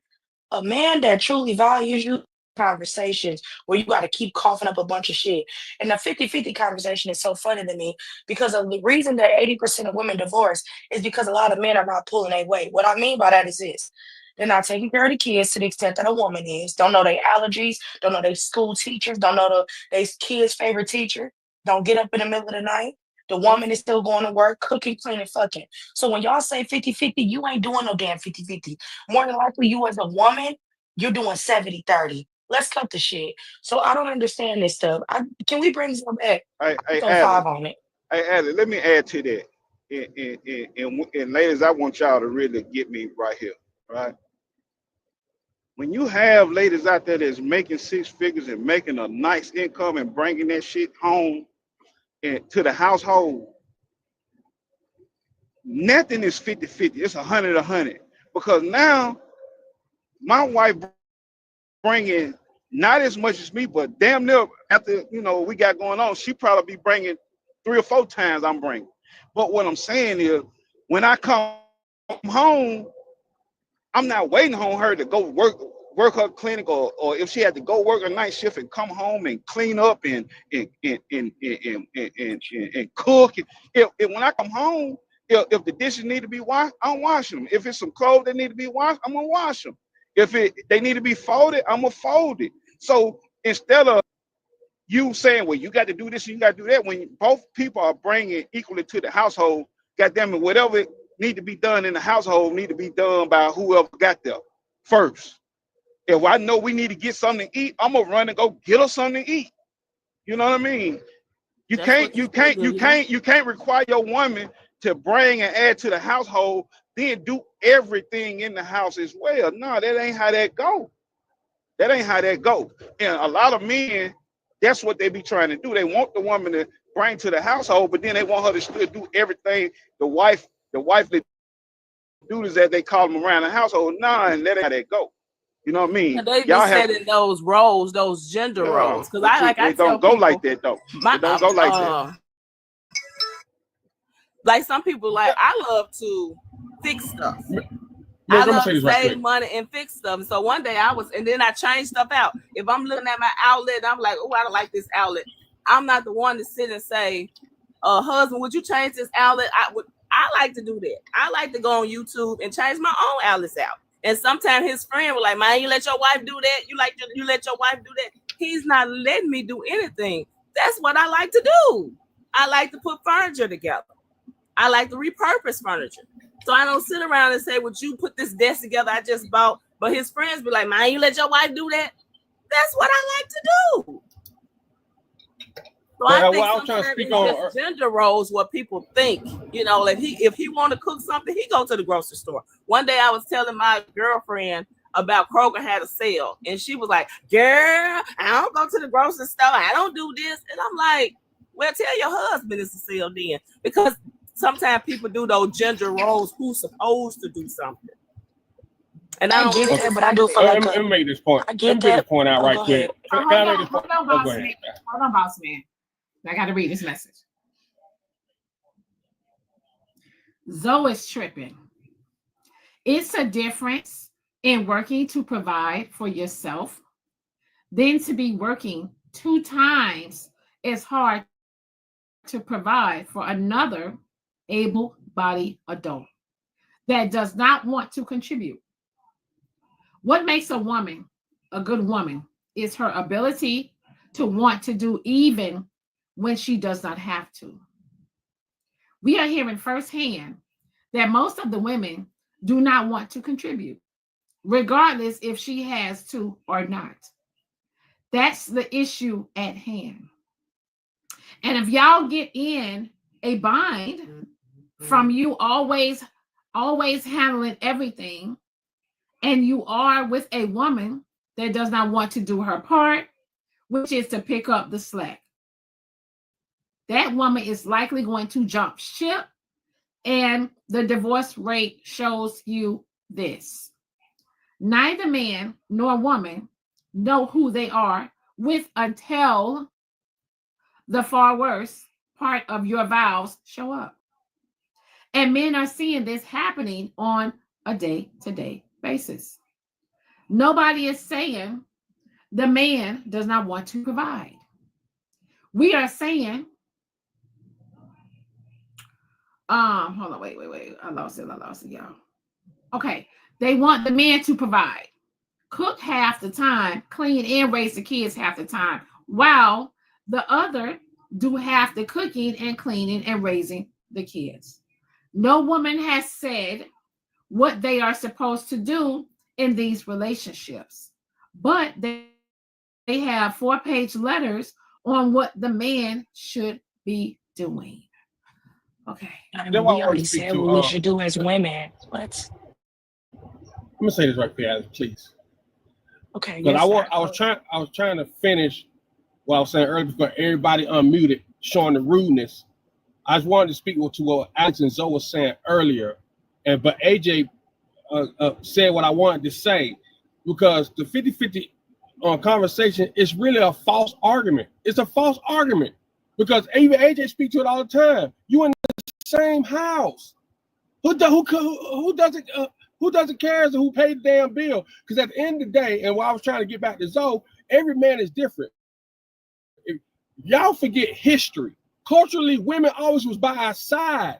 that truly values you. Conversations where you got to keep coughing up a bunch of shit. And the 50-50 conversation is so funny to me because of the reason that 80% of women divorce is because a lot of men are not pulling their weight. What I mean by that is this: they're not taking care of the kids to the extent that a woman is, don't know their allergies, don't know their school teachers, don't know their kids' favorite teacher, don't get up in the middle of the night. The woman is still going to work, cooking, cleaning, fucking. So when y'all say 50-50, you ain't doing no damn 50-50. More than likely, you as a woman, you're doing 70-30. Let's cut the shit. So I don't understand this stuff. Can we bring some back? Hey, Throw Allen. 5 on it. Hey, Allen, let me add to that. And ladies, I want y'all to really get me right here, right? When you have ladies out there that's making 6 figures and making a nice income and bringing that shit home and to the household, nothing is 50-50. It's 100-100. Because now my wife bringing not as much as me, but damn near after we got going on, she probably be bringing 3 or 4 times I'm bringing. But what I'm saying is, when I come home, I'm not waiting on her to go work her clinic, or if she had to go work a night shift and come home and clean up and cook. If when I come home, if the dishes need to be washed, I'm washing them. If it's some clothes that need to be washed, I'm gonna wash them. If they need to be folded, I'm gonna fold it. So instead of you saying, well, you got to do this and you got to do that, when both people are bringing equally to the household, goddamn it, whatever need to be done in the household need to be done by whoever got there first. If I know we need to get something to eat, I'm gonna run and go get us something to eat. You know what I mean? You can't require your woman to bring and add to the household, then do everything in the house as well. No, that ain't how that go. That ain't how that go. And a lot of men, that's what they be trying to do. They want the woman to bring to the household, but then they want her to still do everything the wifely duties that they call them around the household. Nah, and that ain't how that go. You know what I mean? They be setting those roles, those gender roles. Because I don't go like that though. It don't go like that. Like some people, like I love to fix stuff. I love to save money and fix stuff. So one day and then I changed stuff out. If I'm looking at my outlet, I'm like, oh, I don't like this outlet. I'm not the one to sit and say, husband, would you change this outlet? I like to do that. I like to go on YouTube and change my own outlets out. And sometimes his friend was like, man, you let your wife do that? You let your wife do that? He's not letting me do anything. That's what I like to do. I like to put furniture together. I like to repurpose furniture. So I don't sit around and say, would you put this desk together I just bought? But his friends be like, man, you let your wife do that? That's what I like to do. So I think sometimes it's just gender roles, what people think. If he want to cook something, he go to the grocery store. One day I was telling my girlfriend about Kroger had a sale, and she was like, girl, I don't go to the grocery store. I don't do this. And I'm like, well, tell your husband it's a sale then. Because sometimes people do those gender roles who's supposed to do something. And I don't get that, but I do feel like let me make this point. I get that. This point out right quick. Hold on, boss man. I got to read this message. Zoe is tripping. It's a difference in working to provide for yourself than to be working 2 times as hard to provide for another able-bodied body adult that does not want to contribute. What makes a woman a good woman is her ability to want to do even when she does not have to. We are hearing firsthand that most of the women do not want to contribute, regardless if she has to or not. That's the issue at hand. And if y'all get in a bind from you always handling everything, and you are with a woman that does not want to do her part, which is to pick up the slack, that woman is likely going to jump ship. And the divorce rate shows you this. Neither man nor woman know who they are with until the far worse part of your vows show up. And men are seeing this happening on a day-to-day basis. Nobody is saying the man does not want to provide. We are saying, hold on, wait. I lost it, y'all. Okay, they want the man to provide, cook half the time, clean and raise the kids half the time, while the other do half the cooking and cleaning and raising the kids. No woman has said what they are supposed to do in these relationships, but they have 4-page letters on what the man should be doing. Okay. I mean, we already said what we should do as women. Let's. Let me say this right here, please. Okay. Because yes, I was trying to finish what I was saying earlier before everybody unmuted, showing the rudeness. I just wanted to speak to what Alex and Zoe was saying earlier, but AJ said what I wanted to say, because the 50-50 conversation is really a false argument. It's a false argument, because even AJ speaks to it all the time. You in the same house. Who doesn't care as to who paid the damn bill? Because at the end of the day, and while I was trying to get back to Zoe, every man is different. If y'all forget history. Culturally, women always was by our side.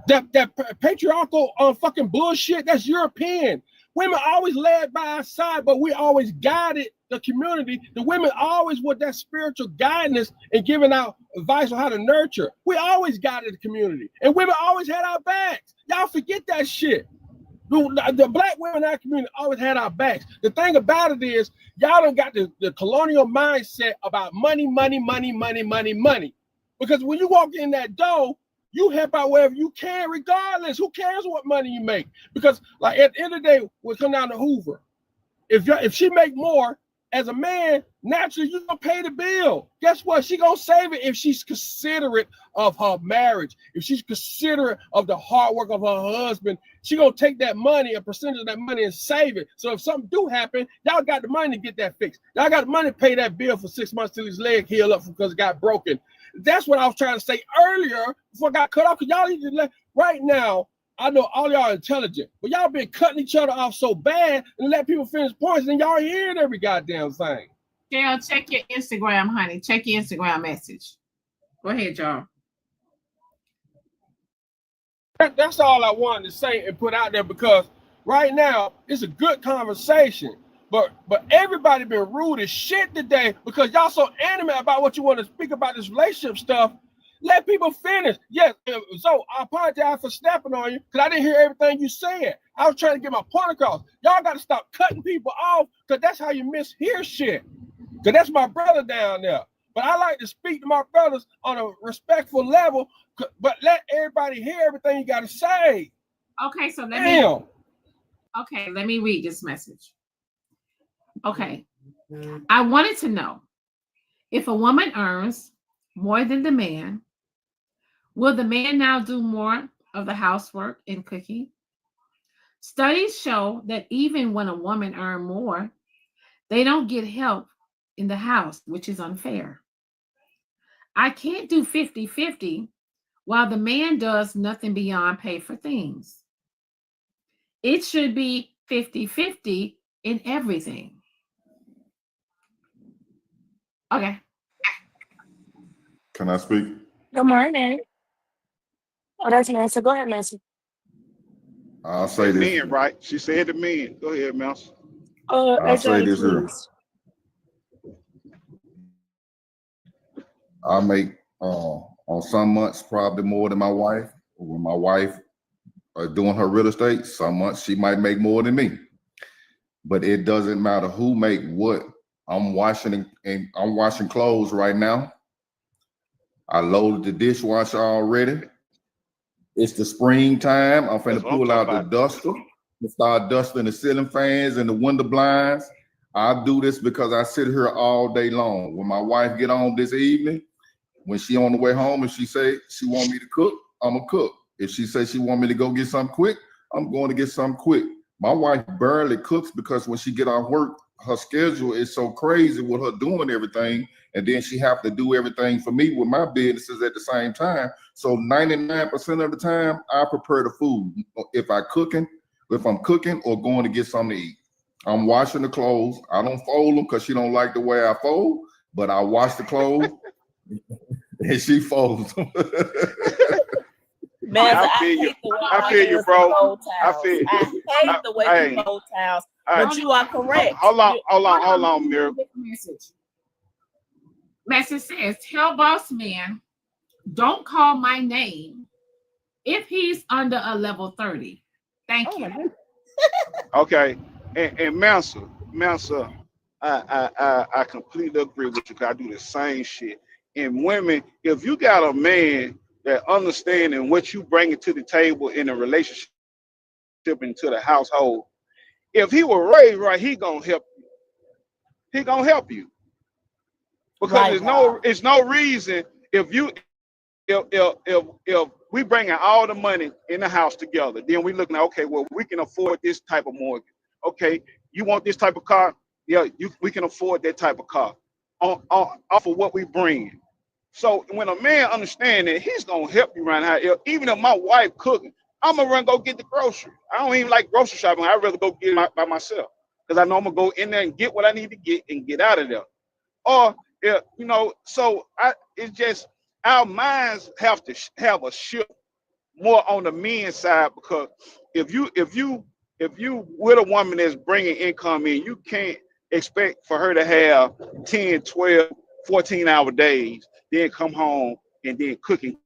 That patriarchal fucking bullshit, that's European. Women always led by our side, but we always guided the community. The women always with that spiritual guidance and giving out advice on how to nurture. We always guided the community, and women always had our backs. Y'all forget that shit. The black women in our community always had our backs. The thing about it is, y'all done got the colonial mindset about money. Because when you walk in that door, you help out wherever you can, regardless. Who cares what money you make? Because like at the end of the day, we'll come down to Hoover. If she make more as a man, naturally you're gonna pay the bill. Guess what? She gonna save it if she's considerate of her marriage. If she's considerate of the hard work of her husband, she gonna take that money, a percentage of that money, and save it. So if something do happen, y'all got the money to get that fixed. Y'all got the money to pay that bill for 6 months till his leg heal up because it got broken. That's what I was trying to say earlier before I got cut off. Because y'all need to let right now. I know all y'all are intelligent, but y'all been cutting each other off so bad and let people finish points, and y'all hearing every goddamn thing. Cheryl, check your Instagram, honey. Check your Instagram message. Go ahead, y'all. That's all I wanted to say and put out there, because right now it's a good conversation. But everybody been rude as shit today because y'all so animate about what you want to speak about this relationship stuff. Let people finish. Yes, so I apologize for stepping on you because I didn't hear everything you said. I was trying to get my point across. Y'all got to stop cutting people off, because that's how you mishear shit. Because that's my brother down there. But I like to speak to my brothers on a respectful level, but let everybody hear everything you got to say. Okay, so let me read this message. Okay. I wanted to know, if a woman earns more than the man, will the man now do more of the housework and cooking? Studies show that even when a woman earns more, they don't get help in the house, which is unfair. I can't do 50-50 while the man does nothing beyond pay for things. It should be 50-50 in everything. Okay. Can I speak? Good morning. Oh, that's Nancy. Go ahead, Nancy. I'll say The this. men, right? She said the men. Go ahead, Mouse. I'll say AJ, this here. please. I make on some months probably more than my wife. When my wife doing her real estate, some months she might make more than me. But it doesn't matter who make what. I'm washing and I'm washing clothes right now. I loaded the dishwasher already. It's the springtime. I'm finna pull out the duster and start dusting the ceiling fans and the window blinds. I do this because I sit here all day long. When my wife get home this evening, when she on the way home, if she say she want me to cook, I'm gonna cook. If she say she want me to go get something quick, I'm going to get something quick. My wife barely cooks because when she get off work, her schedule is so crazy with her doing everything, and then she have to do everything for me with my businesses at the same time. So 99% of the time, I prepare the food. If I'm cooking or going to get something to eat. I'm washing the clothes. I don't fold them because she don't like the way I fold, but I wash the clothes and she folds them. Man, I feel you, bro. I hate the way you fold towels. But you are correct. Hold on, Mira. Message says, tell boss man, don't call my name if he's under a level 30. Thank you. Okay. And Mansa, I completely agree with you because I do the same shit. And women, if you got a man that understanding what you bring to the table in a relationship into the household, if he were raised right, he gonna help you. He gonna help you because there's no reason if we bringing all the money in the house together, then we looking at, okay, well, we can afford this type of mortgage. Okay, you want this type of car? Yeah, we can afford that type of car off of what we bring. So when a man understands that, he's gonna help you around here. Even if my wife cooking, I'm gonna run go get the grocery. I don't even like grocery shopping. I'd rather go get it by myself because I know I'm gonna go in there and get what I need to get and get out of there. Or so it's just our minds have to have a shift more on the men's side because if you with a woman that's bringing income in, you can't expect for her to have 10, 12, 14-hour days, then come home and then cook and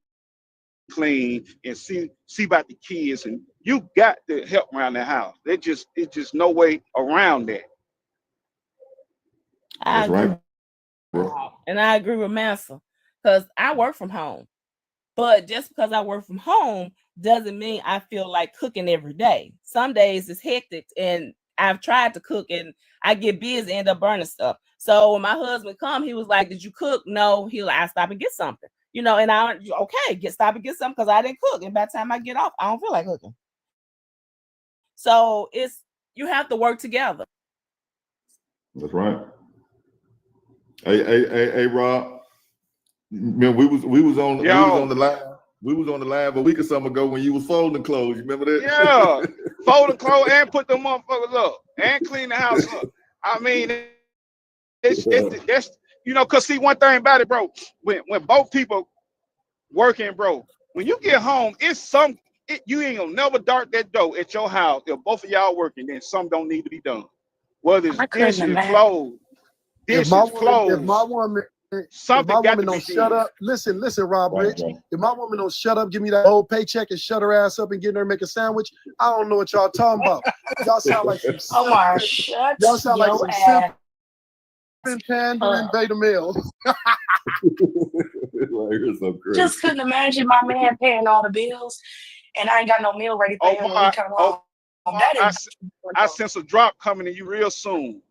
clean and see about the kids, and you got to help around the house. It's just no way around that. I agree. And I agree with Mansa because I work from home. But just because I work from home doesn't mean I feel like cooking every day. Some days it's hectic and I've tried to cook and I get busy, end up burning stuff. So when my husband come, he was like, "Did you cook?" No. He like, "I stop and get something." And stop and get something because I didn't cook. And by the time I get off, I don't feel like cooking. So you have to work together. That's right. Hey, Rob. Man, we was on the line. We was on the line a week or something ago when you was folding clothes. You remember that? Yeah, folding clothes and put the motherfuckers up and clean the house up. I mean, that's because see, one thing about it, bro. When both people working, bro, when you get home, you ain't gonna never dart that door at your house. If both of y'all working, then something don't need to be done. Whether it's dishes, clothes, If my woman don't shut up, listen, Rob Rich. If my woman don't shut up, give me that whole paycheck and shut her ass up and get in there and make a sandwich, I don't know what y'all talking about. Y'all sound like some y'all sound like some simp pandering beta male. Just couldn't imagine my man paying all the bills and I ain't got no meal ready for him when he come home. I sense a drop coming to you real soon.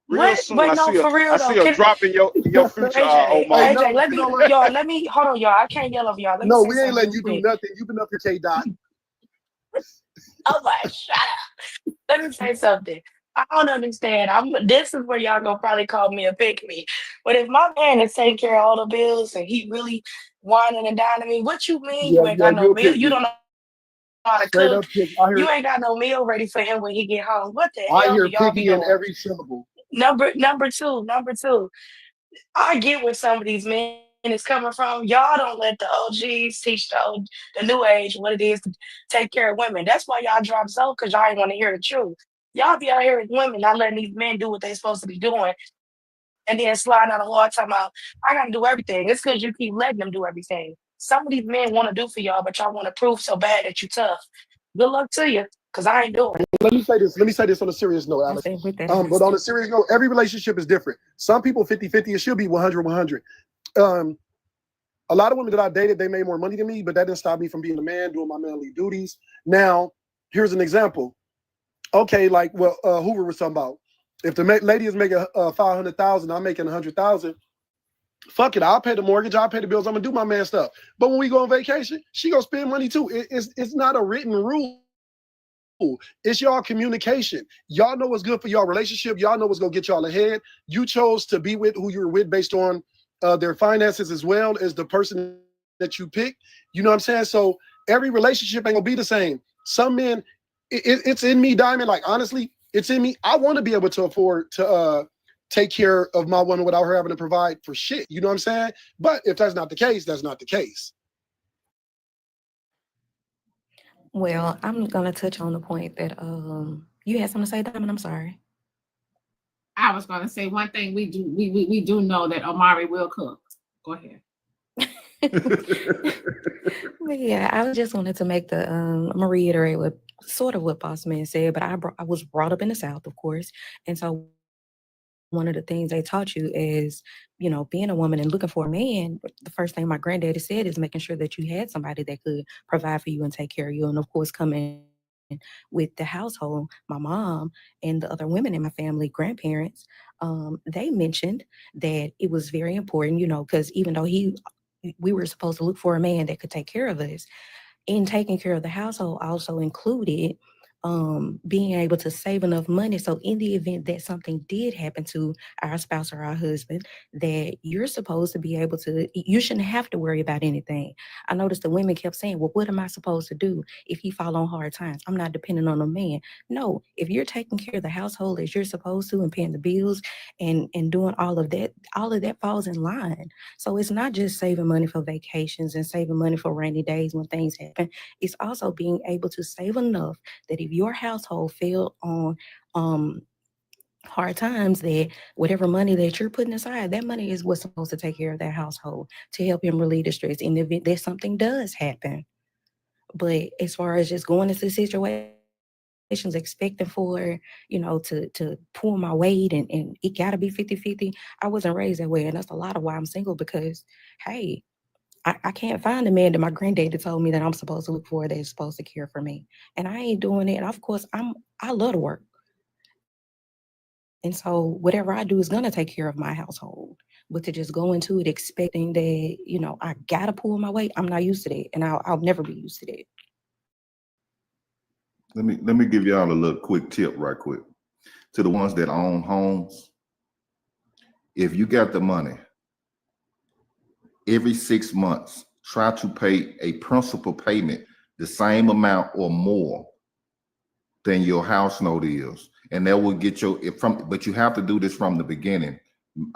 Wait, no, for real I though. see a drop in your future. AJ, hold on, y'all. I can't yell over y'all. No, we ain't letting you do nothing. You've been up here, K-Dot. Oh my, shut up. Let me say something. I don't understand. This is where y'all gonna probably call me a pick me. But if my man is taking care of all the bills and he really whining and dining me, what you mean you ain't got no meal? You don't know how to cook. You ain't got no meal ready for him when he get home. What the hell do y'all be doing? In every syllable. Number two. I get where some of these men is coming from. Y'all don't let the OGs teach the new age what it is to take care of women. That's why y'all drop so, because y'all ain't want to hear the truth. Y'all be out here as women, not letting these men do what they supposed to be doing, and then sliding out a hard time out. I gotta do everything. It's because you keep letting them do everything. Some of these men want to do for y'all, but y'all want to prove so bad that you tough. Good luck to you, because I ain't doing it. Let me say this on a serious note, Alex. But on a serious note, every relationship is different. Some people 50-50, it should be 100-100. A lot of women that I dated, they made more money than me, but that didn't stop me from being a man, doing my manly duties. Now, here's an example. Okay, like what Hoover was talking about. If the lady is making $500,000, I'm making $100,000. Fuck it, I'll pay the mortgage, I'll pay the bills, I'm gonna do my man stuff. But when we go on vacation, she gonna spend money too. It's not a written rule. It's y'all communication. Y'all know what's good for y'all relationship. Y'all know what's gonna get y'all ahead. You chose to be with who you're with based on their finances as well as the person that you pick. You know what I'm saying? So every relationship ain't gonna be the same. Some men, it's in me, Diamond. Like honestly, it's in me. I want to be able to afford to take care of my woman without her having to provide for shit. You know what I'm saying? But if that's not the case, that's not the case. Well, I'm gonna touch on the point that you had something to say, Diamond. I'm sorry. I was gonna say one thing we do know that Omari will cook. Go ahead. But yeah, I just wanted to make the I'm gonna reiterate what Boss Man said, but I was brought up in the South, of course, and so one of the things they taught you is, you know, being a woman and looking for a man, the first thing my granddaddy said is making sure that you had somebody that could provide for you and take care of you. And of course, coming with the household, my mom and the other women in my family, grandparents, they mentioned that it was very important, you know, because even though we were supposed to look for a man that could take care of us, in taking care of the household also included being able to save enough money. So in the event that something did happen to our spouse or our husband, that you're supposed to be able to, you shouldn't have to worry about anything. I noticed the women kept saying, well, what am I supposed to do if he fall on hard times? I'm not depending on a man. No, if you're taking care of the household as you're supposed to and paying the bills and doing all of that falls in line. So it's not just saving money for vacations and saving money for rainy days when things happen. It's also being able to save enough that if your household fell on hard times, that whatever money that you're putting aside, that money is what's supposed to take care of that household to help him relieve the stress in the event that something does happen. But as far as just going into situations expecting for, you know, to pull my weight and it gotta be 50-50, I wasn't raised that way. And that's a lot of why I'm single, because hey, I can't find a man that my granddaddy told me that I'm supposed to look for that's supposed to care for me. And I ain't doing it. And of course, I love to work. And so whatever I do is gonna take care of my household. But to just go into it expecting that, you know, I gotta pull my weight, I'm not used to that. And I'll never be used to that. Let me give y'all a little quick tip right quick. To the ones that own homes, if you got the money, every 6 months, try to pay a principal payment the same amount or more than your house note is. And that will get but you have to do this from the beginning.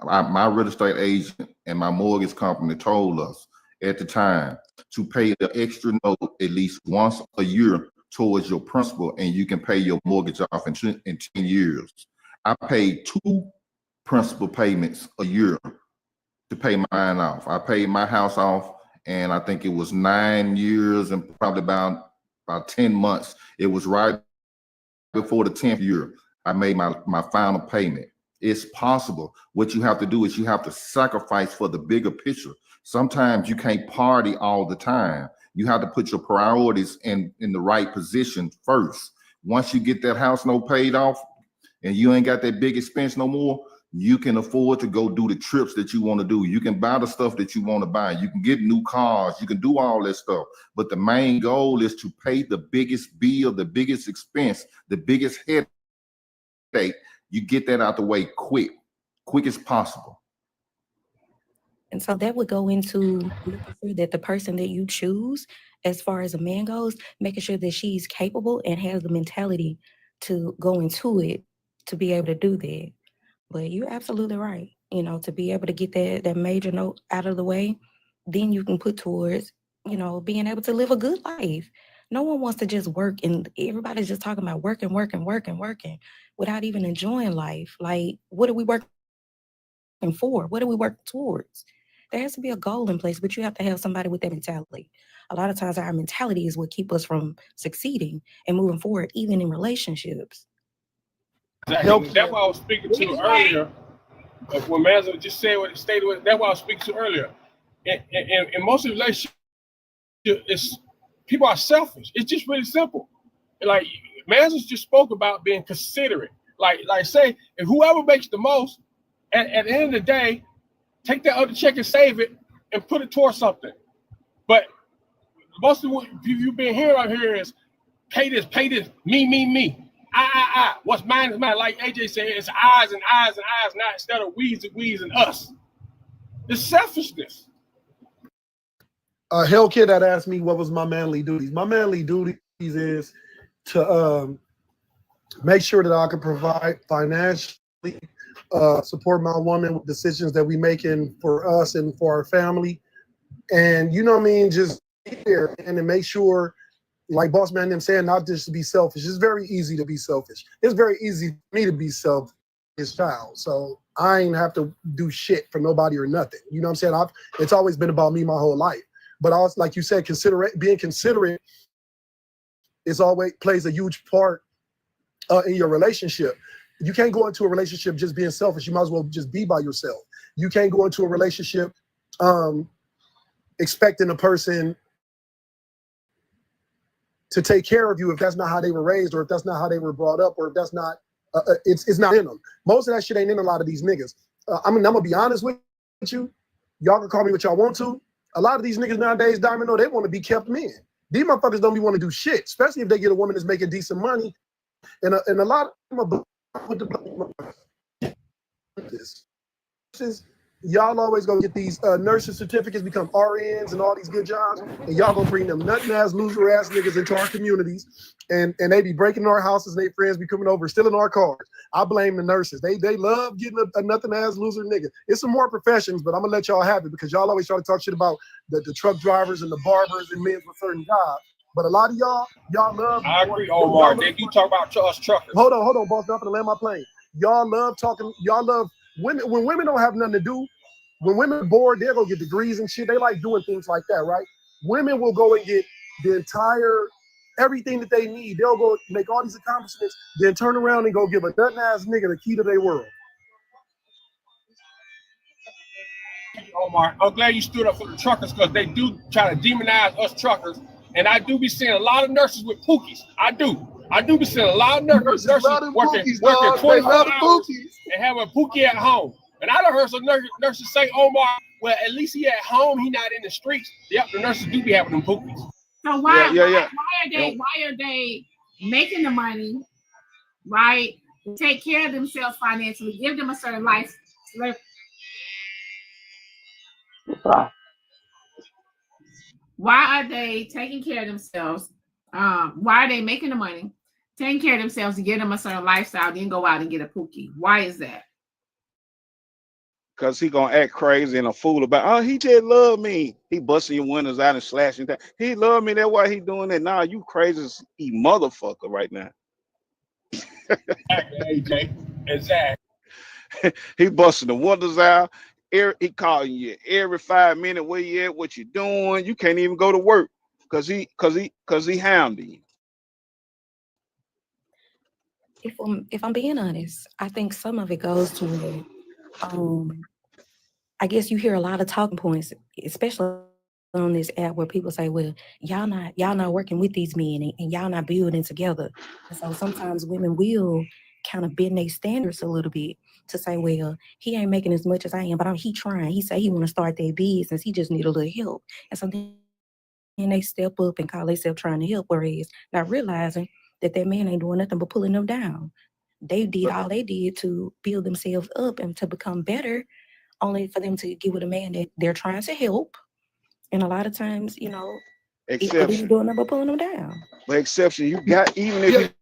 My real estate agent and my mortgage company told us at the time to pay the extra note at least once a year towards your principal, and you can pay your mortgage off in 10 years. I paid 2 principal payments a year to pay mine off. I paid my house off, and I think it was 9 years and probably about 10 months. It was right before the 10th year, I made my final payment. It's possible. What you have to do is you have to sacrifice for the bigger picture. Sometimes you can't party all the time. You have to put your priorities in the right position first. Once you get that house note paid off and you ain't got that big expense no more, you can afford to go do the trips that you want to do. You can buy the stuff that you want to buy. You can get new cars. You can do all that stuff. But the main goal is to pay the biggest bill, the biggest expense, the biggest headache. You get that out the way quick as possible. And so that would go into making sure that the person that you choose, as far as a man goes, making sure that she's capable and has the mentality to go into it to be able to do that. But you're absolutely right. you know, to be able to get that major note out of the way, then you can put towards, you know, being able to live a good life. No one wants to just work, and everybody's just talking about working without even enjoying life. Like, what are we working for? What are we working towards? There has to be a goal in place, but you have to have somebody with that mentality. A lot of times our mentality is what keep us from succeeding and moving forward, even in relationships. Exactly. That's what I was speaking to earlier. When Manzo just said what stated, that's what I was speaking to earlier. In most of the relationships, it's people are selfish. It's just really simple. Like Manzo just spoke about being considerate. Like say if whoever makes the most, at the end of the day, take that other check and save it and put it towards something. But most of what you've been hearing out here is pay this, me. I. What's mine is mine. Like AJ said, it's eyes and eyes and eyes, not instead of we's and us. It's selfishness. Hell Kid had asked me what was my manly duties. My manly duties is to make sure that I can provide financially, support my woman with decisions that we making for us and for our family. And you know what I mean? Just be there and then make sure, like Boss Man them saying, not just to be selfish. It's very easy to be selfish. It's very easy for me to be selfish child. So I ain't have to do shit for nobody or nothing. You know what I'm saying? It's always been about me my whole life. But also, like you said, being considerate is always plays a huge part in your relationship. You can't go into a relationship just being selfish. You might as well just be by yourself. You can't go into a relationship expecting a person to take care of you if that's not how they were raised, or if that's not how they were brought up, or if that's not, it's not in them. Most of that shit ain't in a lot of these niggas. I'm gonna be honest with you. Y'all can call me what y'all want to. A lot of these niggas nowadays, Diamond, they want to be kept men. These motherfuckers don't be want to do shit, especially if they get a woman that's making decent money. And a lot of them with the y'all always gonna get these nursing certificates, become RNs and all these good jobs, and y'all gonna bring them nutting ass, loser ass niggas into our communities, and they be breaking our houses, and they friends be coming over, stealing our cars. I blame the nurses. They love getting a nothing ass loser nigga. It's some more professions, but I'm gonna let y'all have it because y'all always try to talk shit about the truck drivers and the barbers and men with certain jobs. But a lot of y'all love. I agree, Omar. They do talk about us truckers. Hold on, boss. I'm gonna land my plane. Y'all love talking. Y'all love women. When women don't have nothing to do, when women are bored, they'll go get degrees and shit. They like doing things like that, right? Women will go and get the entire everything that they need. They'll go make all these accomplishments, then turn around and go give a nothing ass nigga the key to their world. Omar, I'm glad you stood up for the truckers because they do try to demonize us truckers. And I do be seeing a lot of nurses with pookies. I do be seeing a lot of nurses working 24 hours and having a pookie at home. And I done heard some nurses say, Omar, well, at least he at home, he not in the streets. Yep, the nurses do be having them pookies. So why are they making the money, right? Take care of themselves financially, give them a certain life. Why are they taking care of themselves? Why are they making the money, taking care of themselves to give them a certain lifestyle, then go out and get a pookie? Why is that? Because he gonna act crazy and a fool about, oh, he just love me. He busting your windows out and slashing that. He love me, that's why he doing that. Nah, you crazy motherfucker right now. Exactly, AJ. Exactly. He busting the windows out. He calling you every 5 minutes where you at, what you doing. You can't even go to work because he hounding you. If I'm being honest, I think some of it goes to I guess you hear a lot of talking points, especially on this app, where people say, well, y'all not working with these men and y'all not building together. And so sometimes women will kind of bend their standards a little bit to say, well, he ain't making as much as I am, but he trying. He say he want to start their business. He just need a little help. And so then they step up and call themselves trying to help, whereas not realizing that man ain't doing nothing but pulling them down. They did all they did to build themselves up and to become better, only for them to get with a man that they're trying to help. And a lot of times, you know, exception doing nothing but pulling them down. But exception, you got, even if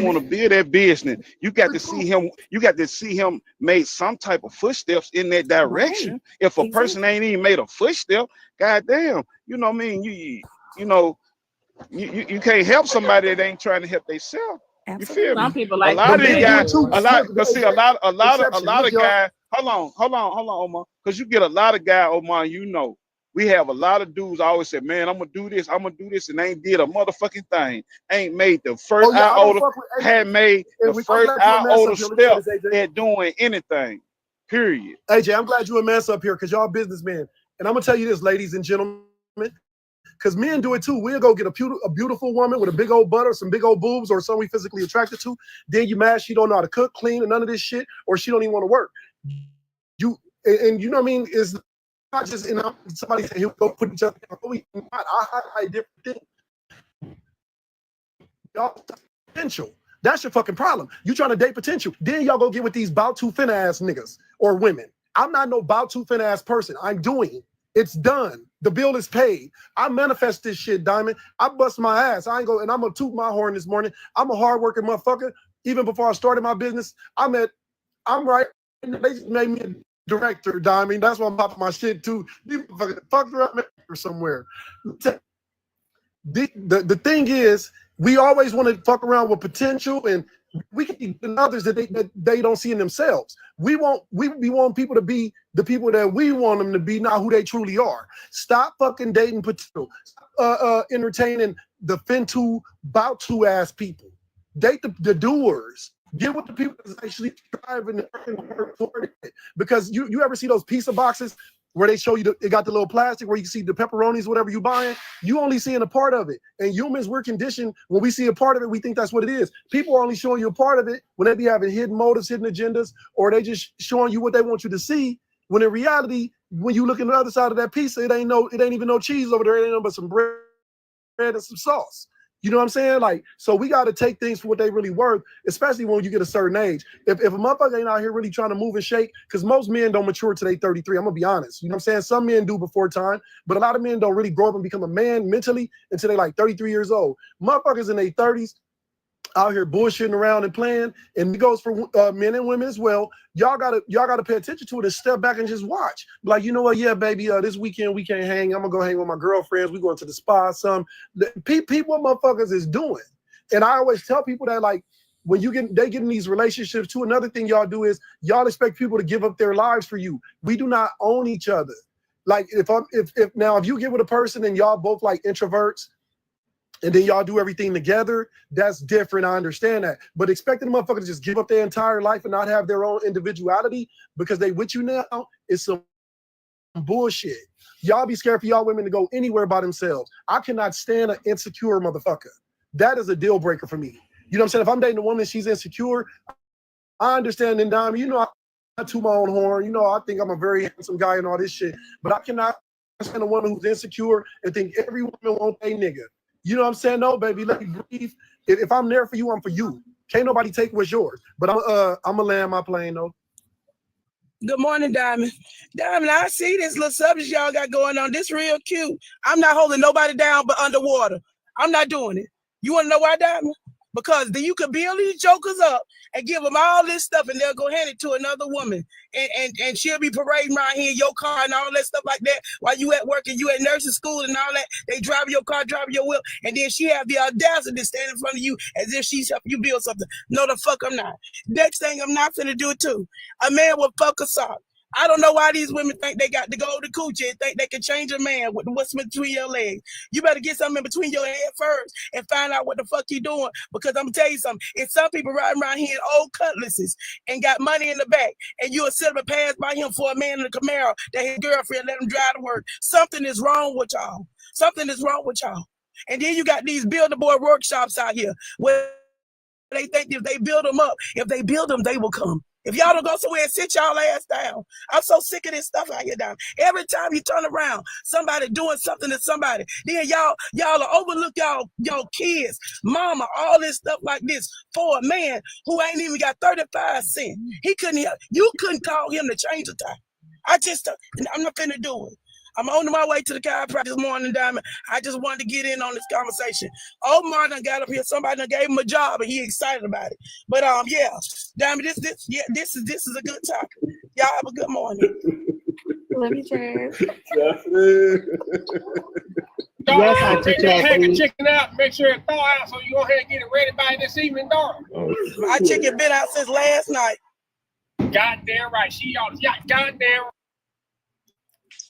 want to build that business, you got to see him. You got to see him make some type of footsteps in that direction. Right. If a person ain't even made a footstep, goddamn, you know what I mean? You know, you can't help somebody that ain't trying to help themselves. You feel me? Some people like a lot of these guys, too. a lot of guys. Hold on, Omar, because you get a lot of guys, Omar. You know, we have a lot of dudes always say, "Man, I'm gonna do this, and ain't did a motherfucking thing. Ain't made the first iota, had made the first iota step at doing anything. Period." AJ, I'm glad you a mess up here because y'all businessmen, and I'm gonna tell you this, ladies and gentlemen. Because men do it too. We'll go get a beautiful woman with a big old butt or some big old boobs or someone we physically attracted to. Then you mad she don't know how to cook, clean, and none of this shit, or she don't even want to work. And you know what I mean? It's not just somebody say he'll go put each other down. I highlight different things. Y'all potential. That's your fucking problem. You trying to date potential. Then y'all go get with these bout to finna ass niggas or women. I'm not no bout to finna ass person. I'm doing it. It's done. The bill is paid. I manifest this shit, Diamond. I bust my ass. I ain't go, and I'm gonna toot my horn this morning. I'm a hardworking motherfucker. Even before I started my business, I'm right. They just made me a director, Diamond. That's why I'm popping my shit too. You fucked around or somewhere. The thing is, we always want to fuck around with potential, and we can be others that they don't see in themselves. We want people to be the people that we want them to be, not who they truly are. Stop fucking dating potential. Entertaining the fintu, bout to ass people. Date the doers. Get with the people that's actually striving and work toward it. Because you ever see those pizza boxes where they show you it got the little plastic where you can see the pepperonis, whatever you buying, you only seeing a part of it. And humans, we're conditioned when we see a part of it, we think that's what it is. People are only showing you a part of it when they be having hidden motives, hidden agendas, or they just showing you what they want you to see. When in reality, when you look at the other side of that pizza, it ain't even no cheese over there. It ain't nothing but some bread and some sauce. You know what I'm saying? Like, so we got to take things for what they really worth, especially when you get a certain age. If a motherfucker ain't out here really trying to move and shake, because most men don't mature till they 33. I'm going to be honest. You know what I'm saying? Some men do before time, but a lot of men don't really grow up and become a man mentally until they like 33 years old. Motherfuckers in their 30s out here bullshitting around and playing, and it goes for men and women as well. Y'all gotta pay attention to it and step back and just watch. Like, you know what? Yeah, baby. This weekend we can't hang. I'm gonna go hang with my girlfriends. We going to the spa. People, motherfuckers is doing. And I always tell people that, like, when they get in these relationships too. Another thing y'all do is y'all expect people to give up their lives for you. We do not own each other. Like, if you get with a person and y'all both like introverts, and then y'all do everything together, that's different. I understand that. But expecting a motherfucker to just give up their entire life and not have their own individuality because they with you now is some bullshit. Y'all be scared for y'all women to go anywhere by themselves. I cannot stand an insecure motherfucker. That is a deal breaker for me. You know what I'm saying? If I'm dating a woman, she's insecure, I understand. And Dime, you know, I toot my own horn. You know, I think I'm a very handsome guy and all this shit. But I cannot stand a woman who's insecure and think every woman wants a nigga. You know what I'm saying? No, baby, let me breathe. If I'm there for you, I'm for you. Can't nobody take what's yours. But I'm gonna land my plane though. Good morning, Diamond. Diamond, I see this little subject y'all got going on. This real cute. I'm not holding nobody down but underwater. I'm not doing it. You want to know why, Diamond? Because then you could build these jokers up and give them all this stuff, and they'll go hand it to another woman, and she'll be parading around here in your car and all that stuff like that while you at work and you at nursing school and all that. They drive your car, drive your wheel, and then she have the audacity to stand in front of you as if she's helping you build something. No, the fuck I'm not. Next thing, I'm not finna do it too. A man will fuck a sock. I don't know why these women think they got to go to coochie and think they can change a man with what's between your legs. You better get something in between your head first and find out what the fuck you doing. Because I'm gonna tell you something. If some people riding around here in old cutlasses and got money in the back, and you'll sit up and pass by him for a man in a Camaro that his girlfriend let him drive to work, something is wrong with y'all. Something is wrong with y'all. And then you got these build-a-boy workshops out here where they think if they build them up, if they build them, they will come. If y'all don't go somewhere and sit y'all ass down. I'm so sick of this stuff out here down. Every time you turn around, somebody doing something to somebody. Then y'all will overlook y'all kids, mama, all this stuff like this for a man who ain't even got 35 cents. You couldn't call him to change the time. I'm not finna do it. I'm on my way to the chiropractor this morning, Diamond. I just wanted to get in on this conversation. Omar done got up here. Somebody done gave him a job, and he excited about it. But yeah, Diamond, this is a good topic. Y'all have a good morning. Love you, Chad. Yes, Auntie Pack the chicken out, make sure it thaw out, so you go ahead and get it ready by this evening, dark. My chicken been out since last night. Goddamn right. She always got goddamn.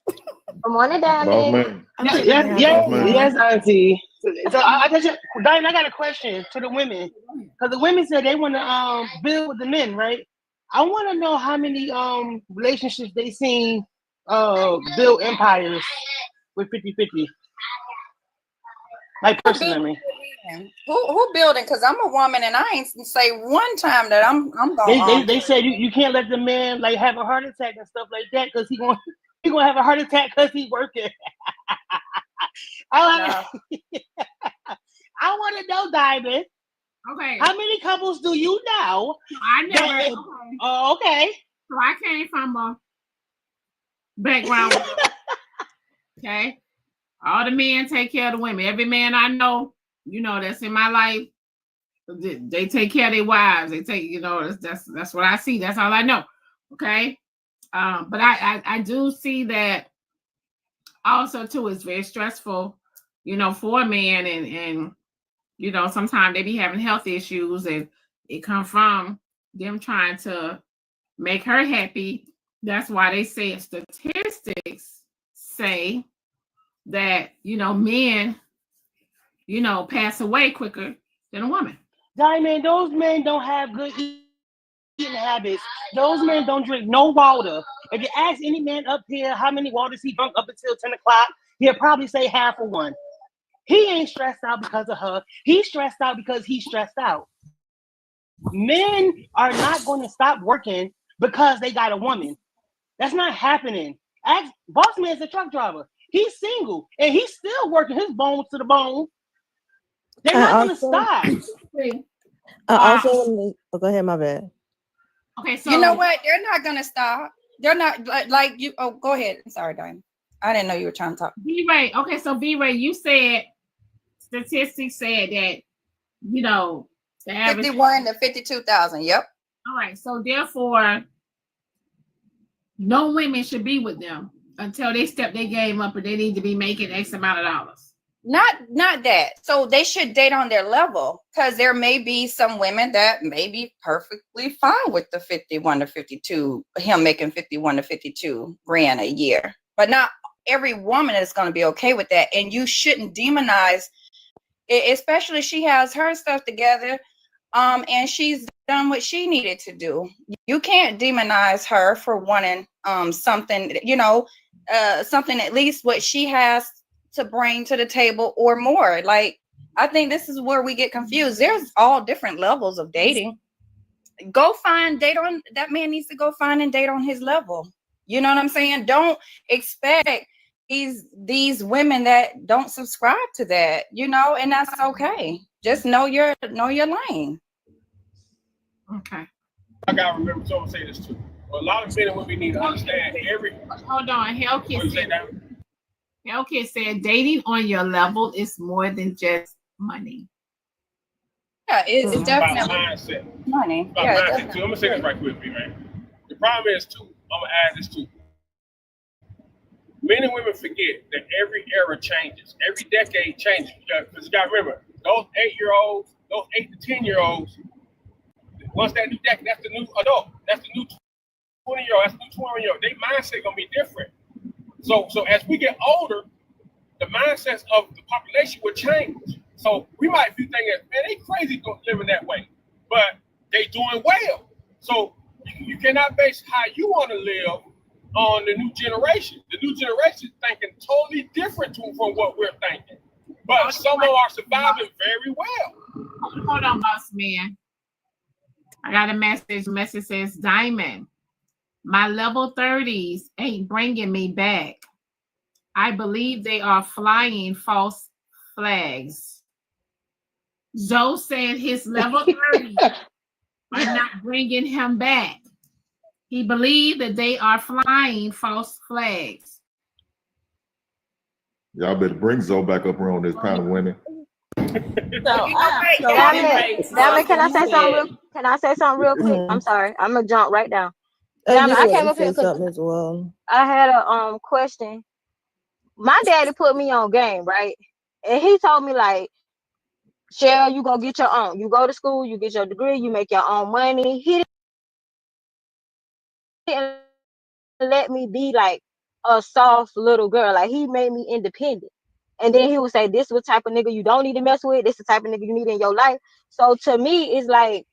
Good morning, Diamond. Yes, Auntie. So I Diamond, I got a question to the women, because the women said they want to build with the men, right? I want to know how many relationships they seen build empires with 50-50. Like personally. Who building? Because I'm a woman and I ain't say one time that I'm going. They said you can't let the man like have a heart attack and stuff like that because he gonna have a heart attack because he's working. I want to know, Diamond. Okay. How many couples do you know? I never. Okay. Oh, okay. So I came from a background. Okay. All the men take care of the women. Every man I know, that's in my life, they take care of their wives. They take, that's what I see. That's all I know. Okay. But I do see that also too. It's very stressful, for a man, and sometimes they be having health issues, and it come from them trying to make her happy. That's why they say statistics say that men pass away quicker than a woman. Diamond, those men don't have good eating habits. Those men don't drink no water. If you ask any man up here how many waters he drunk up until 10 o'clock, he'll probably say half of one. He ain't stressed out because of her. He's stressed out because he's stressed out. Men are not going to stop working because they got a woman. That's not happening. Boss man's a truck driver. He's single and he's still working his bones to the bone. They're not going to stop. Go ahead, my bad. Okay, so you know what? They're not going to stop. They're not like you. Oh, go ahead. I'm sorry, Diane. I didn't know you were trying to talk. B-Ray. Okay, so B-Ray, you said statistics said that, the average 51 to 52,000. Yep. All right. So therefore, no women should be with them until they step their game up, or they need to be making X amount of dollars. Not that. So they should date on their level, because there may be some women that may be perfectly fine with the 51 to 52, him making 51 to 52 grand a year. But not every woman is going to be okay with that. And you shouldn't demonize, especially she has her stuff together, and she's done what she needed to do. You can't demonize her for wanting something, something at least what she has to bring to the table or more. Like, I think this is where we get confused. There's all different levels of dating. That man needs to go find and date on his level. You know what I'm saying? Don't expect these women that don't subscribe to that, and that's okay. Just know your lane. Okay. I gotta remember someone say this too. A lot of men and women need to understand Hold on. Hellkit said dating on your level is more than just money. Yeah, it's definitely about mindset. Money. About mindset too. I'm gonna say this right quick, man. The problem is too. I'm gonna add this too. Men and women forget that every era changes. Every decade changes. Because you gotta remember, those 8-year-olds, those 8 to 10-year-olds, once that new decade, that's the new adult. That's the new 20-year-old. That's the new 21-year-old. Their mindset gonna be different. So as we get older, the mindsets of the population will change. So we might be thinking, man, they crazy living that way, but they doing well. So you cannot base how you want to live on the new generation. The new generation is thinking totally different from what we're thinking. But some of are surviving very well. Hold on, boss man. I got a message. Message says, Diamond, my level 30s ain't bringing me back. I believe they are flying false flags. Zoe said his level 30 are not bringing him back. He believed that they are flying false flags. Y'all better bring Zoe back up here on this panel, women. Diamond, can I say something real? Can I say something real quick? I'm sorry. I'm gonna jump right down. Diamond, I came up here because as well. I had a question. My daddy put me on game, right? And he told me like, Cheryl, you gonna get your own. You go to school, you get your degree, you make your own money. He didn't let me be like a soft little girl. Like he made me independent. And then he would say, this is what type of nigga you don't need to mess with. This is the type of nigga you need in your life. So to me, it's like,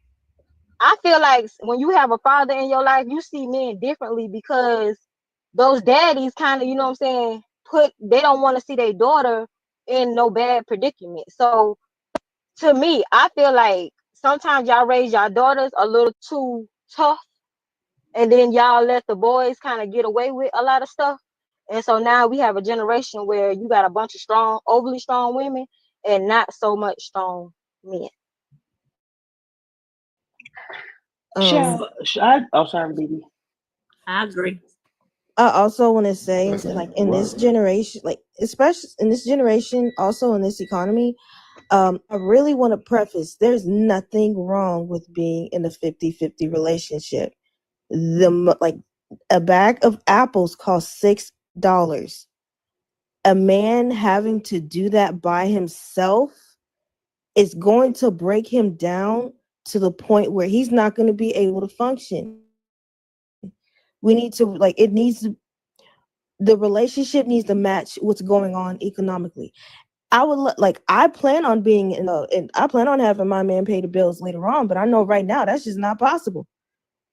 I feel like when you have a father in your life, you see men differently because those daddies kind of, you know what I'm saying, they don't want to see their daughter in no bad predicament. So to me, I feel like sometimes y'all raise y'all daughters a little too tough, and then y'all let the boys kind of get away with a lot of stuff. And so now we have a generation where you got a bunch of strong, overly strong women and not so much strong men. Sorry, baby. I agree. I also want to say, like in this generation, like especially in this generation, also in this economy, I really want to preface, there's nothing wrong with being in a 50-50 relationship. Like a bag of apples costs $6. A man having to do that by himself is going to break him down to the point where he's not going to be able to function. We need to the relationship needs to match what's going on economically. I plan on being and I plan on having my man pay the bills later on, but I know right now that's just not possible.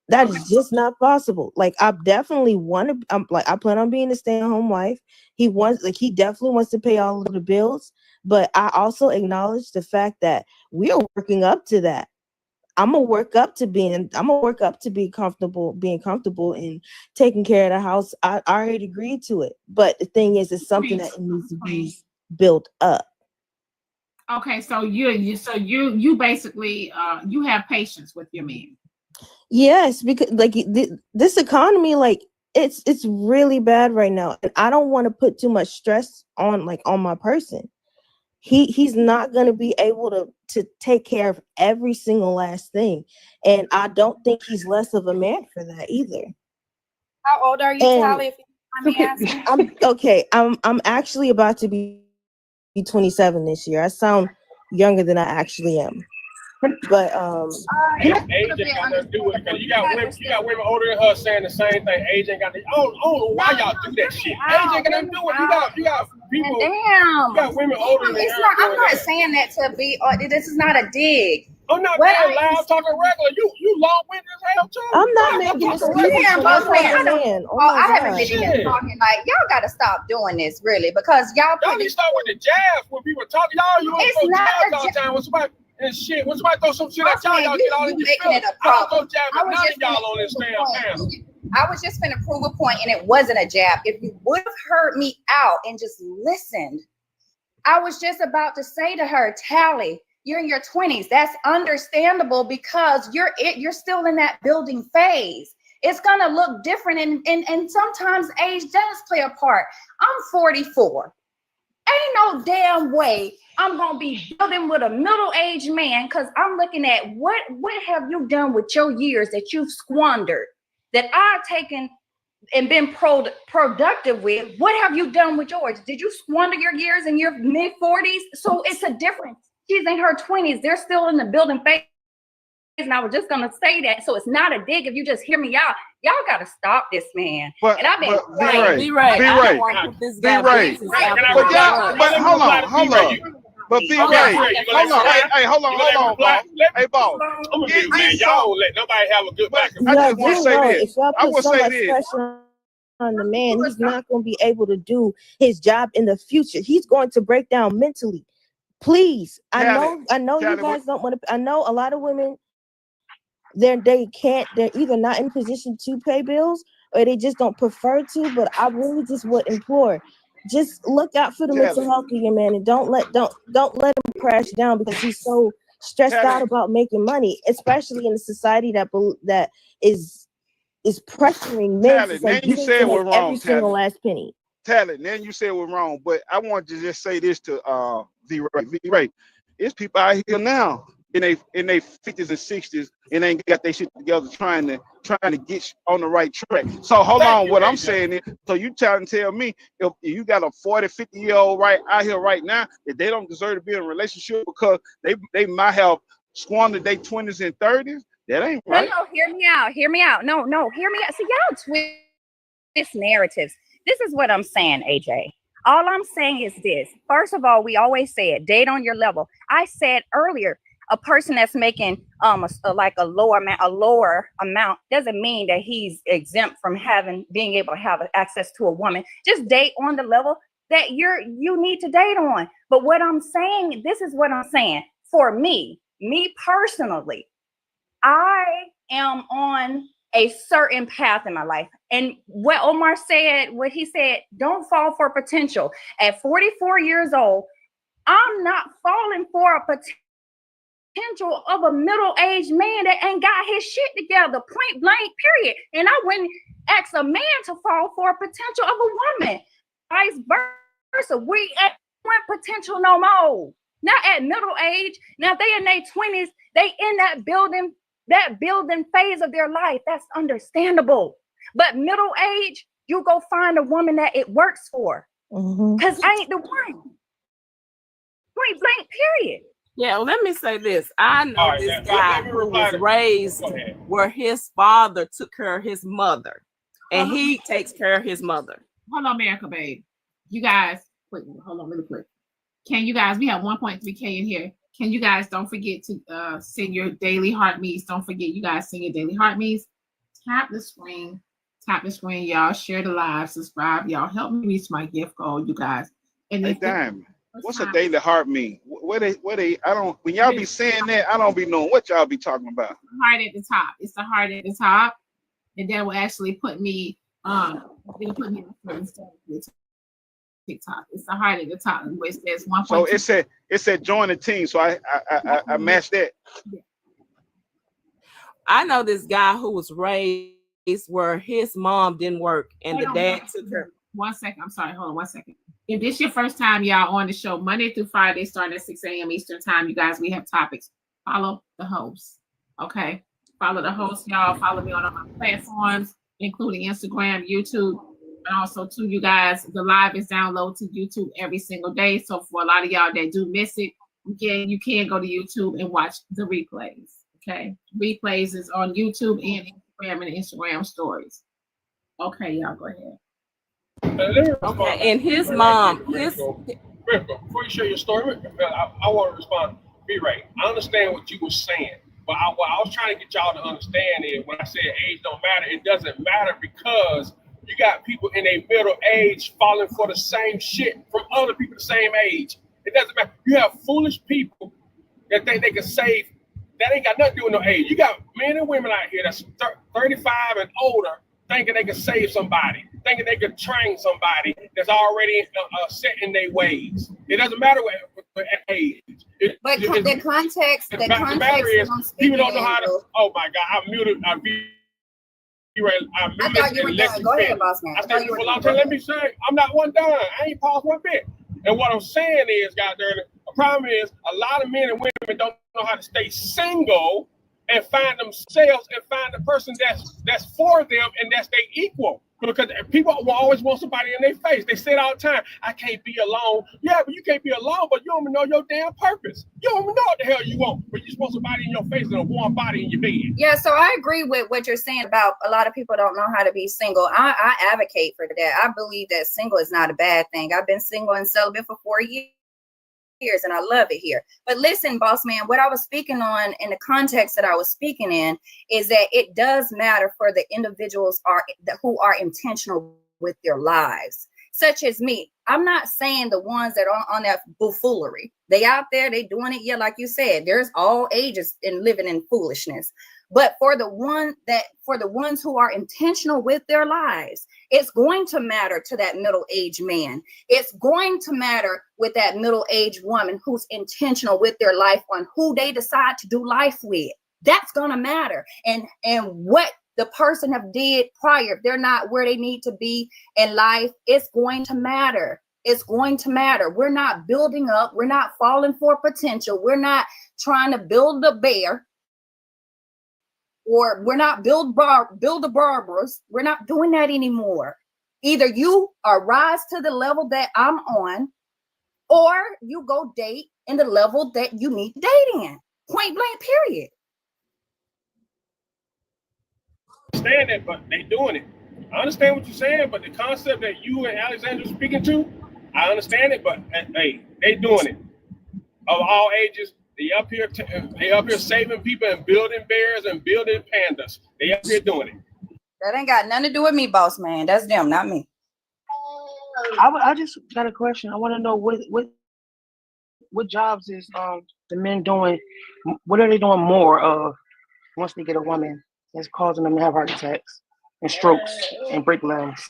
That is just not possible. Like I definitely I plan on being a stay-at-home wife. He definitely wants to pay all of the bills, but I also acknowledge the fact that we are working up to that. I'm gonna work up to being comfortable and taking care of the house. I already agreed to it. But the thing is, it's something that needs to be built up. Okay, so you basically you have patience with your man. Yes, because like this economy, like it's really bad right now, and I don't want to put too much stress on my person. He's not going to be able to take care of every single last thing, and I don't think he's less of a man for that either. How old are you, Tally? If you I'm actually about to be 27 this year. I sound younger than I actually am. But age ain't got nothing to do with it, because you got women older than her saying the same thing. Age ain't got. I don't know why y'all do that shit. Age ain't got nothing to do with it. You got people. Damn. You got women older than her. I'm not saying that to be. This is not a dig. I'm not being loud, talking regular. You long-winded as hell too. I'm not making excuses. I haven't been here talking like y'all got to stop doing this really because y'all need to start with the jabs when people talking. Y'all it's not all the time. When somebody and shit, when somebody throw some shit at y'all get all in your making it a problem. I was just gonna prove a point, and it wasn't a jab. If you would have heard me out and just listened, I was just about to say to her, Tally, you're in your 20s. That's understandable because you're still in that building phase. It's gonna look different, and sometimes age does play a part. I'm 44. Ain't no damn way I'm gonna be building with a middle-aged man because I'm looking at what have you done with your years that you've squandered, that I've taken and been productive with. What have you done with yours? Did you squander your years in your mid-40s? So it's a difference. She's in her 20s. They're still in the building phase. And I was just gonna say that. So it's not a dig if you just hear me out. Y'all gotta stop this man. And I've been be right. But hold on. But be right. Hold on. Hey, hold on, boss. Hey, boss. Y'all won't let nobody have a good back. I just want to say this. If y'all put so much pressure on the man, he's not going to be able to do his job in the future. He's going to break down mentally. Please, I know you guys don't want to. I know a lot of women. They're either not in position to pay bills or they just don't prefer to. But I really just would implore, just look out for the mental health of your man and don't let him crash down because he's so stressed out about making money, especially in a society that is pressuring men to say every single last penny. talent. Then you said it was wrong, but I want to just say this to V-Ray. It's people out here now in their 50s and 60s and ain't got their shit together trying to get on the right track. So hold on, what I'm saying is, so you trying to tell me if you got a 40, 50-year-old right out here right now that they don't deserve to be in a relationship because they might have squandered their 20s and 30s? That ain't right. No, hear me out. Hear me out. No, hear me out. See, y'all twist narratives. This is what I'm saying, AJ. All I'm saying is this. First of all, we always say it, date on your level. I said earlier, a person that's making a lower amount doesn't mean that he's exempt from being able to have access to a woman. Just date on the level that you need to date on. But what I'm saying, this is what I'm saying. For me personally, I am on a certain path in my life. And what Omar said, what he said, don't fall for potential. At 44 years old, I'm not falling for a potential of a middle-aged man that ain't got his shit together, point blank, period. And I wouldn't ask a man to fall for a potential of a woman. Vice versa. We at one potential no more. Not at middle age. Now, if they in their 20s, they in that building phase of their life. That's understandable. But middle age, you go find a woman that it works for. Because I ain't the one. Point blank, period. Yeah, well, let me say this. I know this guy who was raised where his father took care of his mother, and he takes care of his mother. Hold on, America, babe. You guys, wait, hold on really quick. Can you guys, we have 1.3K in here. Can you guys don't forget to send your daily heart meets. Don't forget, you guys send your daily heart meets. Tap the screen, y'all. Share the live, subscribe, y'all. Help me reach my gift goal, you guys. And hey, Diamond, what's a daily heart mean? Where they? I don't. When y'all be saying that, I don't be knowing what y'all be talking about. Heart at the top. It's the heart at the top, and that will actually put me. It'll put me in TikTok. It's the heart at the top, which says 1. So it said join the team. So I matched that. I know this guy who was raised where his mom didn't work and the dad took her. 1 second. I'm sorry. Hold on 1 second. If this your first time, y'all, on the show, Monday through Friday, starting at 6 a.m. Eastern time, you guys, we have topics. Follow the host. Okay. Follow the host, y'all. Follow me on all my platforms, including Instagram, YouTube. And also, to you guys, the live is downloaded to YouTube every single day. So for a lot of y'all that do miss it, again, you can go to YouTube and watch the replays. Okay, replays is on YouTube and Instagram and Instagram stories. Okay, y'all go ahead. Okay, and his mom, before you share your story, I want to respond. Be right. I understand what you were saying, but what I was trying to get y'all to understand is when I said age don't matter, it doesn't matter because you got people in a middle age falling for the same shit from other people the same age. It doesn't matter. You have foolish people that think they can save. That ain't got nothing to do with no age. You got men and women out here that's 35 and older thinking they can save somebody, thinking they can train somebody that's already set in their ways. It doesn't matter what age. But the context, the matter is, people don't know how to. Oh my God, I muted. I thought you were done. Go ahead, boss man. I said, well, let me say, I'm not one done. I ain't paused one bit. And what I'm saying is, goddamn, the problem is a lot of men and women don't know how to stay single and find themselves and find the person that's for them and that's their equal. Because people will always want somebody in their face. They say it all the time, I can't be alone. Yeah, but you can't be alone, but you don't even know your damn purpose. You don't even know what the hell you want, but you just want somebody in your face and a warm body in your bed. Yeah, so I agree with what you're saying about a lot of people don't know how to be single. I advocate for that. I believe that single is not a bad thing. I've been single and celibate for 4 years. And I love it here. But listen, boss man, what I was speaking on in the context that I was speaking in is that it does matter for the individuals who are intentional with their lives, such as me. I'm not saying the ones that are on that buffoonery. They out there, they doing it. Yeah, like you said, there's all ages in living in foolishness. But for the ones who are intentional with their lives, it's going to matter to that middle-aged man. It's going to matter with that middle-aged woman who's intentional with their life on who they decide to do life with. That's going to matter. And what the person have did prior, if they're not where they need to be in life, it's going to matter. It's going to matter. We're not building up. We're not falling for potential. We're not trying to build a bear, or we're not build a Barbaras. We're not doing that anymore. Either you rise to the level that I'm on, or you go date in the level that you need to date in. Point blank, period. I understand that, but they doing it. I understand what you're saying, but the concept that you and Alexandra are speaking to, I understand it, but hey, they doing it. Of all ages, they up here saving people and building bears and building pandas. They up here doing it. That ain't got nothing to do with me, boss man. That's them, not me. I just got a question. I want to know what jobs is the men doing? What are they doing more of once they get a woman that's causing them to have heart attacks and strokes and break limbs?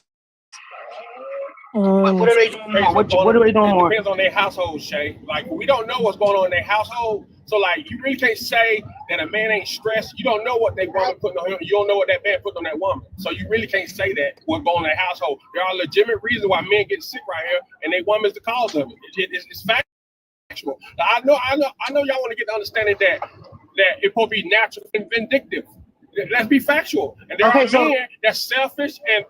What are they doing more? What are they doing more? It depends on their household, Shay. Like, we don't know what's going on in their household. So, like, you really can't say that a man ain't stressed. You don't know what they woman putting on him. You don't know what that man put on that woman. So you really can't say that what's going on in their household. There are legitimate reasons why men get sick right here, and their woman is the cause of it. It's factual. I know y'all want to get the understanding that it's supposed to be natural and vindictive. Let's be factual. And there are men that's selfish and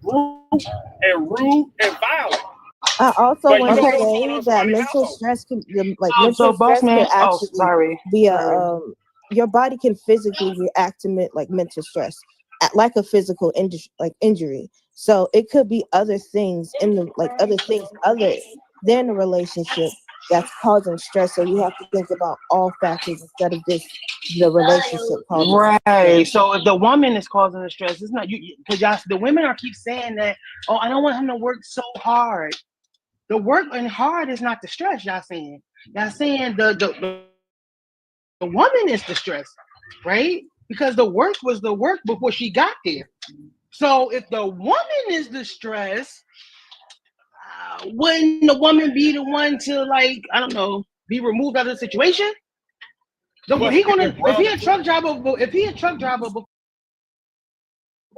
brute and rude and violent. I also want to say that mental stress can, mental stress can actually be your body can physically react to mental stress, like a physical injury. So it could be other things other than a relationship that's causing stress. So you have to think about all factors instead of just the relationship causing right. So if the woman is causing the stress, it's not you, because the women are keep saying that, oh, I don't want him to work so hard. The work and hard is not the stress, y'all saying. Y'all saying the woman is the stress, right? Because the work was the work before she got there. So if the woman is the stress, wouldn't the woman be the one to, like, I don't know, be removed out of the situation? If he a truck driver before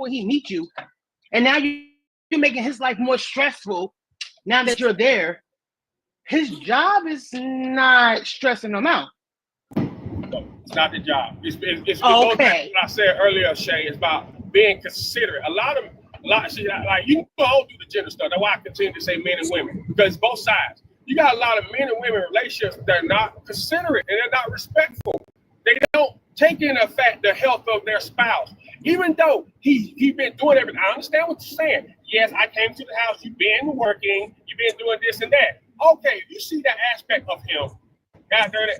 he meet you, and now you're making his life more stressful now that you're there, his job is not stressing him out. No, it's not the job. It's goes back to what I said earlier, Shay. It's about being considerate. A lot, like, you don't do the gender stuff. That's why I continue to say men and women, because both sides. You got a lot of men and women relationships that are not considerate and they're not respectful. They don't take into effect the health of their spouse, even though he's been doing everything. I understand what you're saying. Yes, I came to the house. You've been working. You've been doing this and that. Okay, you see that aspect of him.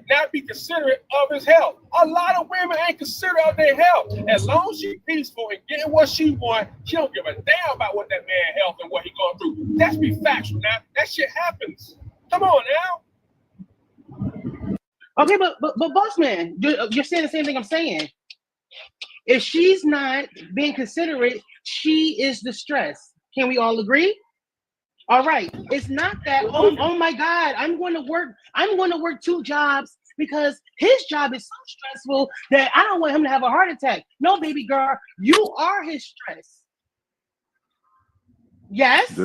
Now be considerate of his health. A lot of women ain't considerate of their health. As long as she's peaceful and getting what she wants, she don't give a damn about what that man's health and what he's going through. That's be factual. Now that shit happens. Come on now. Okay, but boss man, you're saying the same thing I'm saying. If she's not being considerate, she is the stress. Can we all agree? All right. It's not that, oh my God, I'm going to work 2 jobs because his job is so stressful that I don't want him to have a heart attack. No, baby girl, you are his stress. Yes?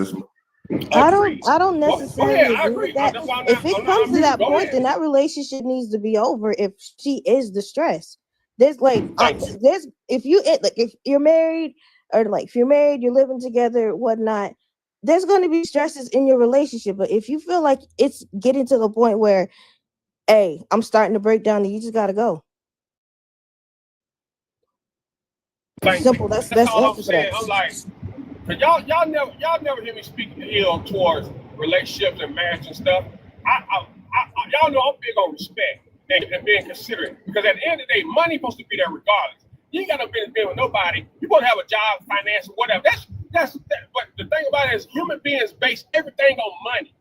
I don't necessarily agree with that. If it comes to that point, then that relationship needs to be over. If she is the stress, if you're married, or if you're married, you're living together, whatnot, there's going to be stresses in your relationship. But if you feel like it's getting to the point where, hey, I'm starting to break down, and you just got to go. Simple. That's all I'm saying. I'm like, but y'all never hear me speak ill towards relationships and marriage and stuff. Y'all know I'm big on respect and being considerate, because at the end of the day, money supposed to be there regardless. You ain't got no business being with nobody. You supposed to have a job, finance, whatever. But the thing about it is, human beings base everything on money.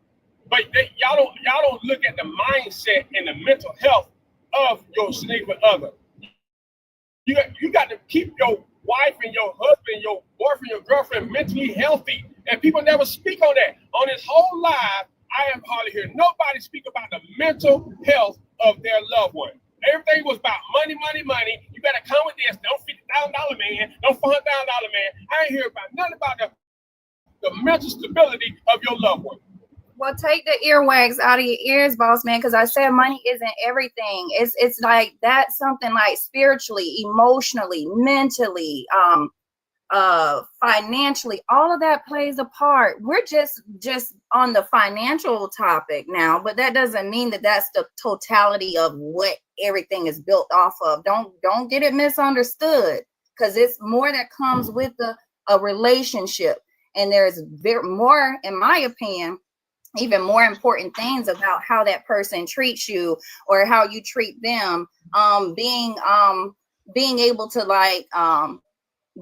But y'all don't look at the mindset and the mental health of your significant other. You got to keep your wife and your husband, your boyfriend, your girlfriend mentally healthy. And people never speak on that. On this whole live, I have hardly heard nobody speak about the mental health of their loved one. Everything was about money, money, money. You better come with this. No $50,000 man, no $400,000 man. I ain't hear about nothing about the mental stability of your loved one. Well, take the earwax out of your ears, boss man, because I said money isn't everything. It's like that's something like spiritually, emotionally, mentally, financially, all of that plays a part. We're just on the financial topic now, but that doesn't mean that that's the totality of what everything is built off of. Don't get it misunderstood, because it's more that comes with a relationship, and there's more, in my opinion, even more important things about how that person treats you or how you treat them. Being able to like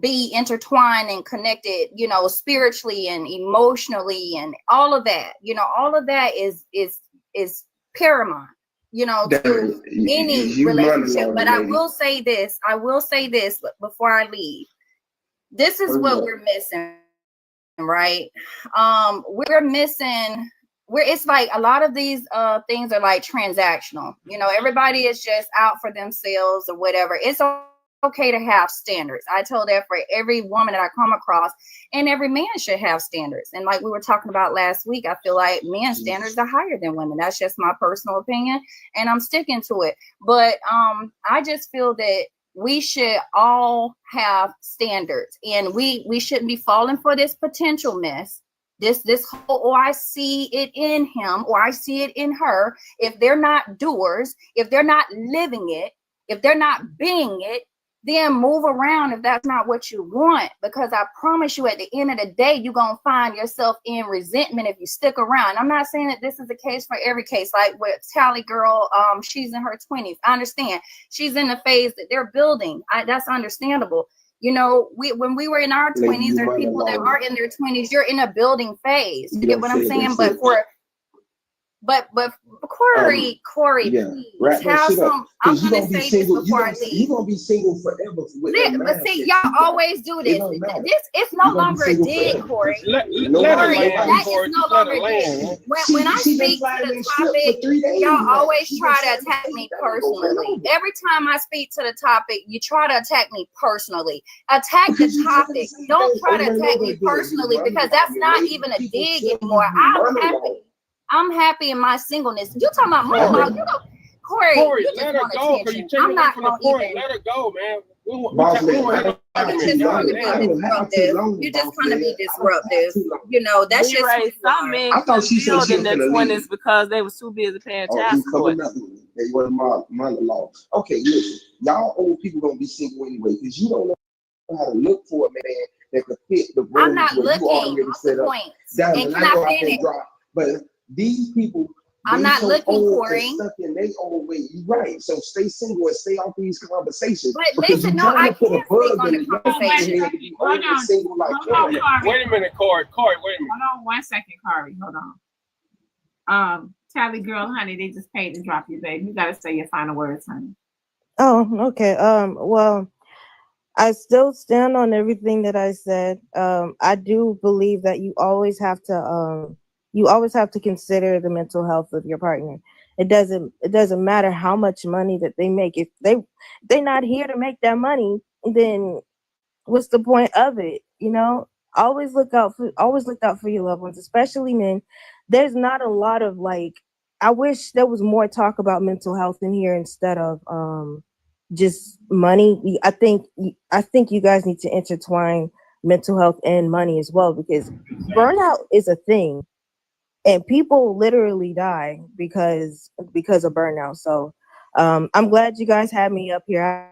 be intertwined and connected, you know, spiritually and emotionally and all of that, you know, all of that is paramount, you know, to any relationship. But I will say this before I leave. This is what we're missing, right? It's like a lot of these things are like transactional. You know, everybody is just out for themselves or whatever. It's okay to have standards. I told that for every woman that I come across, and every man should have standards. And like we were talking about last week, I feel like men's standards are higher than women. That's just my personal opinion, and I'm sticking to it. But I just feel that we should all have standards, and we shouldn't be falling for this potential mess. This whole, oh, I see it in him or I see it in her. If they're not doers, if they're not living it, if they're not being it, then move around if that's not what you want. Because I promise you, at the end of the day, you're going to find yourself in resentment if you stick around. I'm not saying that this is the case for every case. Like with Tally girl, she's in her 20s. I understand. She's in the phase that they're building. That's understandable. You know, when we were in our 20s, there are people that are in their 20s. You're in a building phase. You get what I'm saying? But Corey, yeah. please have some. I'm gonna say this before I leave. You're gonna be single forever. But see, y'all always do this. It's no longer a dig, Corey. That is no longer a dig. When I speak to the topic, y'all always try to attack me personally. Every time I speak to the topic, you try to attack me personally. Attack the topic. Don't try to attack me personally, because that's not even a dig anymore. I'm happy in my singleness. You talking about more? You know, Corey, you just let her want go. attention. I'm not going to even. Let her go, man. You're just going to be disruptive. You know, that's just right. Some men killed in their 20s because they was too busy paying child support. They were mother-in-law. Okay, listen, y'all old people gonna be single anyway, because you don't know how to look for a man that could fit the roles. I'm not looking. What's the point? And can I finish? But these people, I'm not so looking, Corey. Stuck in their old way. You're right. So stay single and stay off these conversations. But listen, no, I can't speak on the conversation. Hold on. Wait a minute, Corey. Corey, wait a minute. Hold on 1 second, Corey. Hold on. Tally girl, honey, they just paid to drop you, babe. You gotta say your final words, honey. Oh, okay. Well, I still stand on everything that I said. I do believe that you always have to consider the mental health of your partner. It doesn't matter how much money that they make. If they're not here to make that money, then what's the point of it? You know, always look out for your loved ones, especially men. There's not a lot of I wish there was more talk about mental health in here instead of just money. I think you guys need to intertwine mental health and money as well, because burnout is a thing. And people literally die because of burnout. So I'm glad you guys had me up here.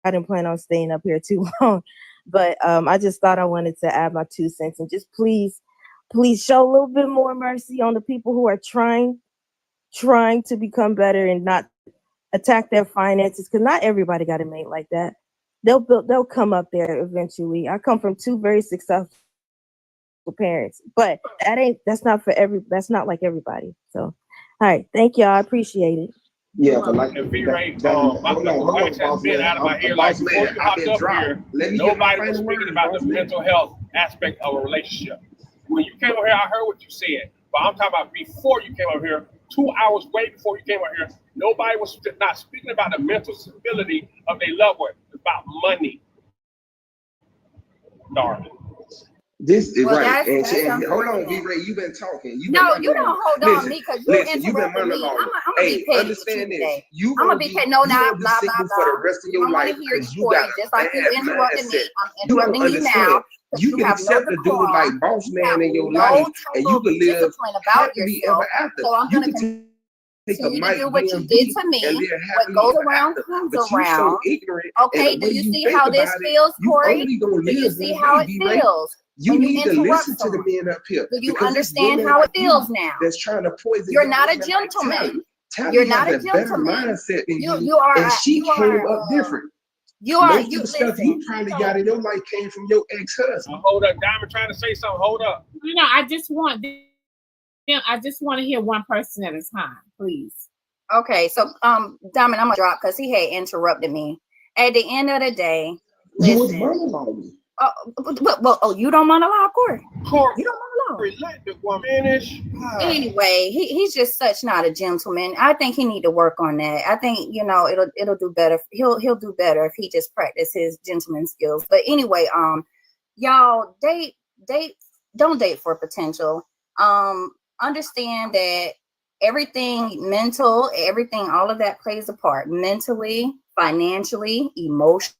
I didn't plan on staying up here too long, but I just thought I wanted to add my 2 cents and just please show a little bit more mercy on the people who are trying to become better and not attack their finances, because not everybody got a mate like that. They'll come up there eventually. I come from 2 very successful parents, but that's not like everybody. So all right, thank y'all. I appreciate it. Yeah, but like if you ain't been out of my ear, like before you hopped up here, nobody was speaking about the mental health aspect of a relationship. When you came over here, I heard what you said, but I'm talking about before you came over here. 2 hours way before you came out here. Nobody was not speaking about the mental stability of their loved one. It's about money, darling. This is Well, right. And that's hold on, unfortunate. V-Ray, you've been talking. You've been No, you don't monologuing. hold on me because you Listen, you've been interrupted me. I'm monologuing. gonna be Hey, petty with you understand this. today. You I'm gonna gonna be be petty. No, you nah, gonna be blah blah single for blah. the rest of You your don't want life to hear you, because you Corey. got a Just like you bad interrupted mindset. me, I'm You don't interrupting you now understand. because You you can have no accept a dude decorum. like boss You man have in your no life, type and you of can live discipline about happily ever yourself. after. So I'm You gonna can take a continue to Mike do what you DMV did to and me. live What happily goes ever around after. comes But you so around. ignorant, Okay, and the do way you you see think how this about it, feels, you Corey? only gonna Do you live see one how day, it V-Ray. feels You when you need to interrupt listen to the someone? men up here Do you because it's understand women how like it feels you now? that's trying to poison You're young not a women like Tally. gentleman. Tally You're has not a a better gentleman. mindset than You you, you are and she you came are up different. you are Most you of the stuff listen. you probably So got in your life came from your ex-husband. Hold up, Diamond trying to say something. Hold up. You know, I just want to hear one person at a time, please. okay, so Diamond, I'm gonna drop because he had interrupted me. At the end of the day, You was listen. monologuing. Oh, you don't monologue, Corey? Corey, You don't monologue. let the woman finish. Anyway, he's just such not a gentleman. I think he need to work on that. I think it'll do better. He'll do better if he just practice his gentleman skills. But anyway, y'all don't date for potential. Understand that everything mental, everything, all of that plays a part. Mentally, financially, emotionally,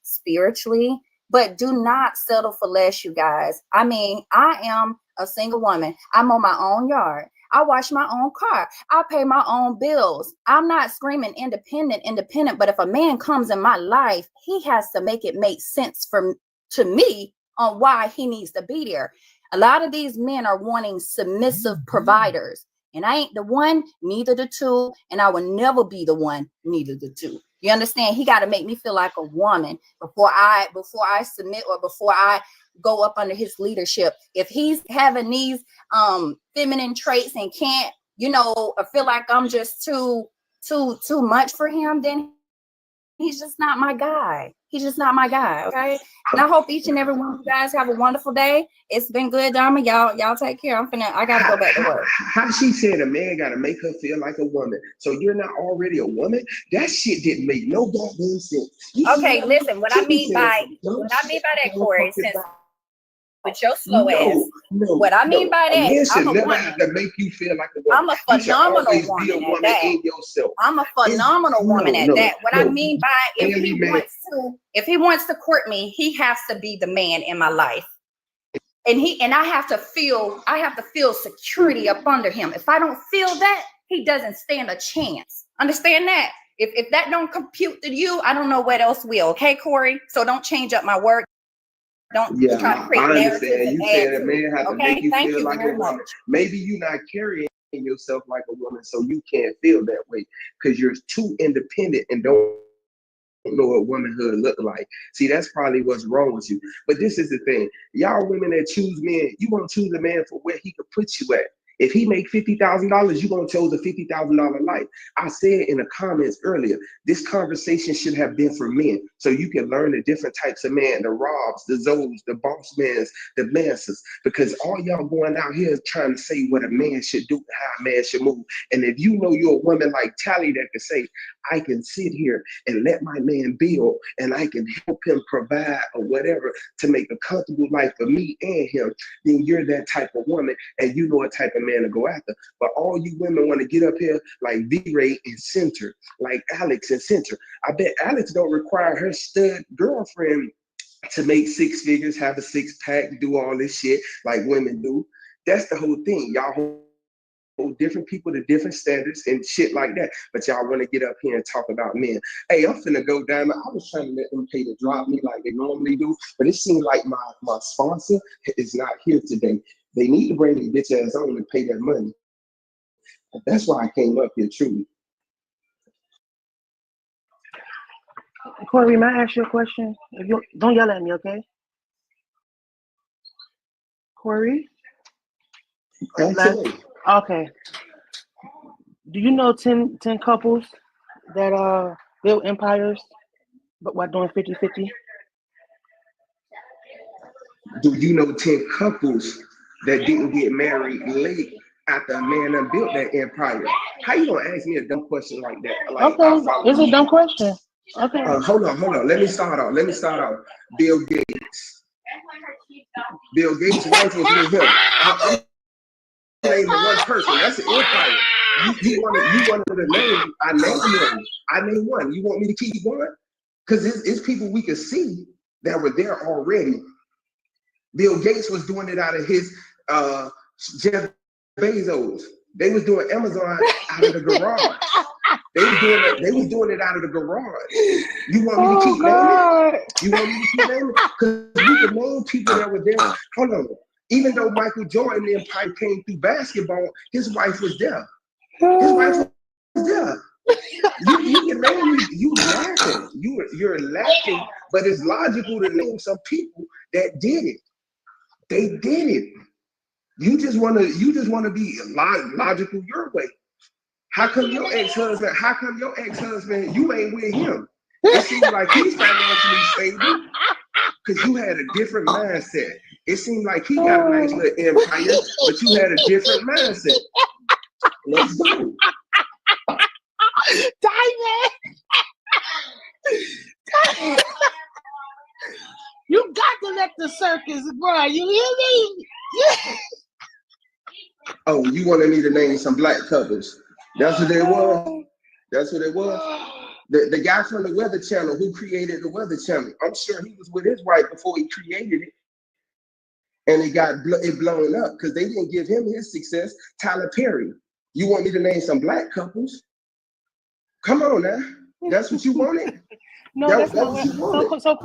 spiritually, but do not settle for less, you guys. I mean, I am a single woman. I'm on my own yard. I wash my own car. I pay my own bills. I'm not screaming independent, but if a man comes in my life, he has to make it make sense to me on why he needs to be there. A lot of these men are wanting submissive providers, and I ain't the one, neither the two, and I will never be the one, neither the two. You understand? He got to make me feel like a woman before I submit or before I go up under his leadership. If he's having these feminine traits and can't, or feel like I'm just too much for him, then he's just not my guy. He's just not my guy. Okay. And I hope each and every one of you guys have a wonderful day. It's been good, Diamond. Y'all take care. I gotta go back to work. How she said a man gotta make her feel like a woman. So you're not already a woman? That shit didn't make no goddamn sense. Okay, listen, what I mean by that, Corey, since with your slow ass. What I mean by that, a man should I'm a never woman. have to make you feel like a woman. I'm a You should phenomenal always woman be a at woman that. in yourself. I'm a phenomenal woman at that. What I mean by if he wants to court me, he has to be the man in my life. And I have to feel security up under him. If I don't feel that, he doesn't stand a chance. Understand that? If that don't compute to you, I don't know what else will. Okay, Corey? So don't change up my word. Don't try to create I narratives understand. and You add said a to man it. has to Okay, make you thank feel you like a very woman. much. Maybe you're not carrying yourself like a woman, so you can't feel that way because you're too independent and don't know what womanhood look like. See, that's probably what's wrong with you. But this is the thing. Y'all women that choose men, you want to choose a man for where he could put you at. If he make $50,000, you're going to choose a $50,000 life. I said in the comments earlier, this conversation should have been for men. So you can learn the different types of men, the Robs, the Zoes, the boss mans, the Mansas, because all y'all going out here trying to say what a man should do, how a man should move. And if you know you're a woman like Tally that can say, I can sit here and let my man build and I can help him provide or whatever to make a comfortable life for me and him, then you're that type of woman and you know what type of man to go after. But all you women want to get up here like V-Ray and Center, like Alex and Center. I bet Alex don't require her stud girlfriend to make six figures, have a six pack, do all this shit like women do. That's the whole thing. Y'all hold different people to different standards and shit like that. But y'all want to get up here and talk about men. Hey, I'm finna go down. I was trying to let them pay to drop me like they normally do, but it seems like my sponsor is not here today. They need to bring their bitch ass on and pay their money. That's why I came up here, truly. Corey, may I ask you a question? If you don't yell at me, okay? Corey? Okay. Do you know 10 couples that built empires but while doing 50-50? Do you know 10 couples that didn't get married late after a man done built that empire. How you gonna ask me a dumb question like that? Like, Okay, it's a dumb question. Okay. Hold on. Let me start off. Bill Gates. Bill Gates' wife was with him. I'm naming one person. That's an empire. You wanted to name. I named one. You want me to keep going? Because it's people we can see that were there already. Bill Gates was doing it out of his Jeff Bezos. They was doing Amazon out of the garage. They was doing it out of the garage. You want me to keep naming? You want me to keep naming? Because we can name people that were there. Hold on. Even though Michael Jordan the empire came through basketball, his wife was there. His wife was there. You can name you laughing. You're laughing, but it's logical to name some people that did it. They did it. You just wanna be logical your way. How come your ex-husband, you ain't with him? It seems like he's financially stable because you had a different mindset. It seemed like he got a nice little empire, but you had a different mindset. Let's go. Diamond! You got to let the circus, bro. You hear me? Oh, you wanted me to name some black couples. That's what they were. That's what it was. The guy from the Weather Channel who created the Weather Channel, I'm sure he was with his wife before he created it. And it got blown up because they didn't give him his success. Tyler Perry. You want me to name some black couples? Come on now. That's what you wanted? No, that's not what you wanted. So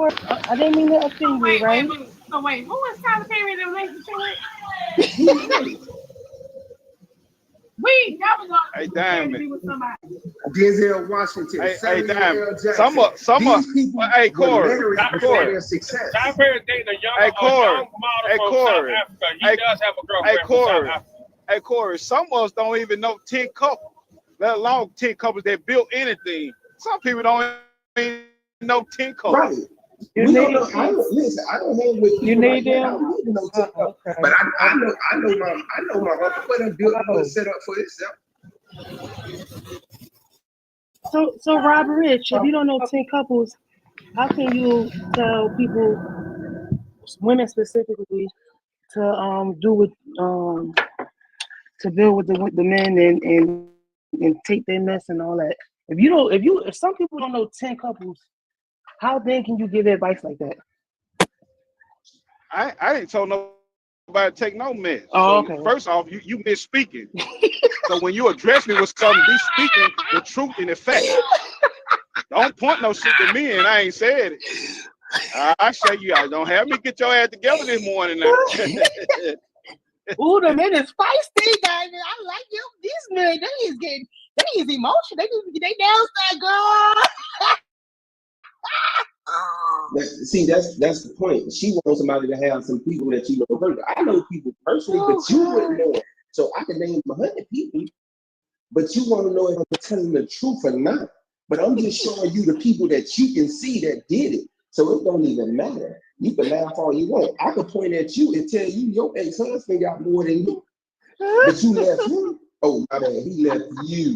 I didn't mean to offend you, right? Wait, who was Tyler Perry in the relationship with? We never know. Hey, Diamond. Denzel Washington. Hey, Diamond. Hey, Corey. Tyler Perry dating a young model from South Africa. He does have a girlfriend from South Africa. Hey, Corey, some of us don't even know 10 couples, let alone 10 couples that built anything. Some people don't even know 10 couples. Right. I don't hang with people like that. I don't need to know 10 couples. But I know my uncle what done built a set up for itself. So Rob Rich, if you don't know 10 couples, how can you tell people, women specifically, to do with to build with the men and take their mess and all that? If some people don't know 10 couples, how then can you give advice like that? I didn't tell nobody to take no mess. Oh, so okay. First off, you misspeaking. So when you address me with something, be speaking the truth and the fact. Don't point no shit to me and I ain't said it. I say you don't have me get your ass together this morning now. Ooh, the men is feisty, guys. I like them. These men, they is emotional. They downside, girl. See, that's the point. She wants somebody to have some people that you know personally. I know people personally, but you wouldn't know it. So I can name 100 people, but you want to know if I'm telling the truth or not. But I'm just showing you the people that you can see that did it. So it don't even matter. You can laugh all you want. I can point at you and tell you your ex-husband got more than you. But you left him. Oh, my bad. He left you.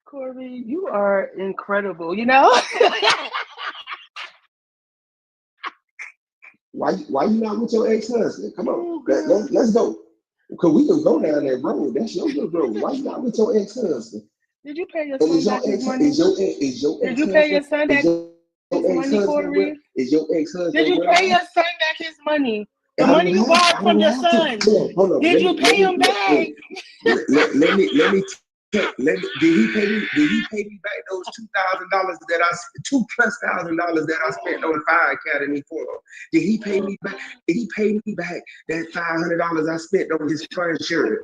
Corey, you are incredible, you know? Why you not with your ex-husband? Come on, let's go. Because we can go down that road. That's your good road. Why you not with your ex-husband? Did you pay your son back his money? Did you pay your son back his money, Corey? Is your ex-husband? Did you pay your son back his money? The money you borrowed from your son. Did you pay him back? Let me. Did he pay me back those $2,000 $2,000+ that I spent on the Fire Academy for him? Did he pay me back? Did he pay me back that $500 I spent on his car insurance?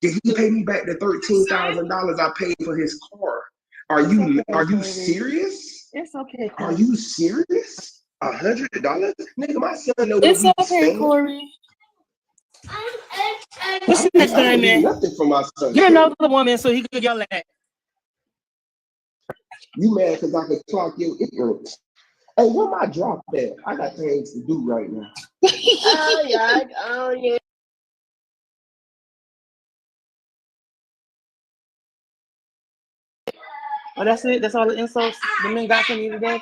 Did he pay me back the $13,000 I paid for his car? Are you serious? It's okay. Are you serious? $100? Nigga, my son knows it's okay, Corey. What's the next time, man? Nothing for my son. Get another woman so he could yell at. You mad because I could clock your ignorance. Hey, where my drop at? I got things to do right now. Oh, yeah. Oh, that's it? That's all the insults the men got from you today?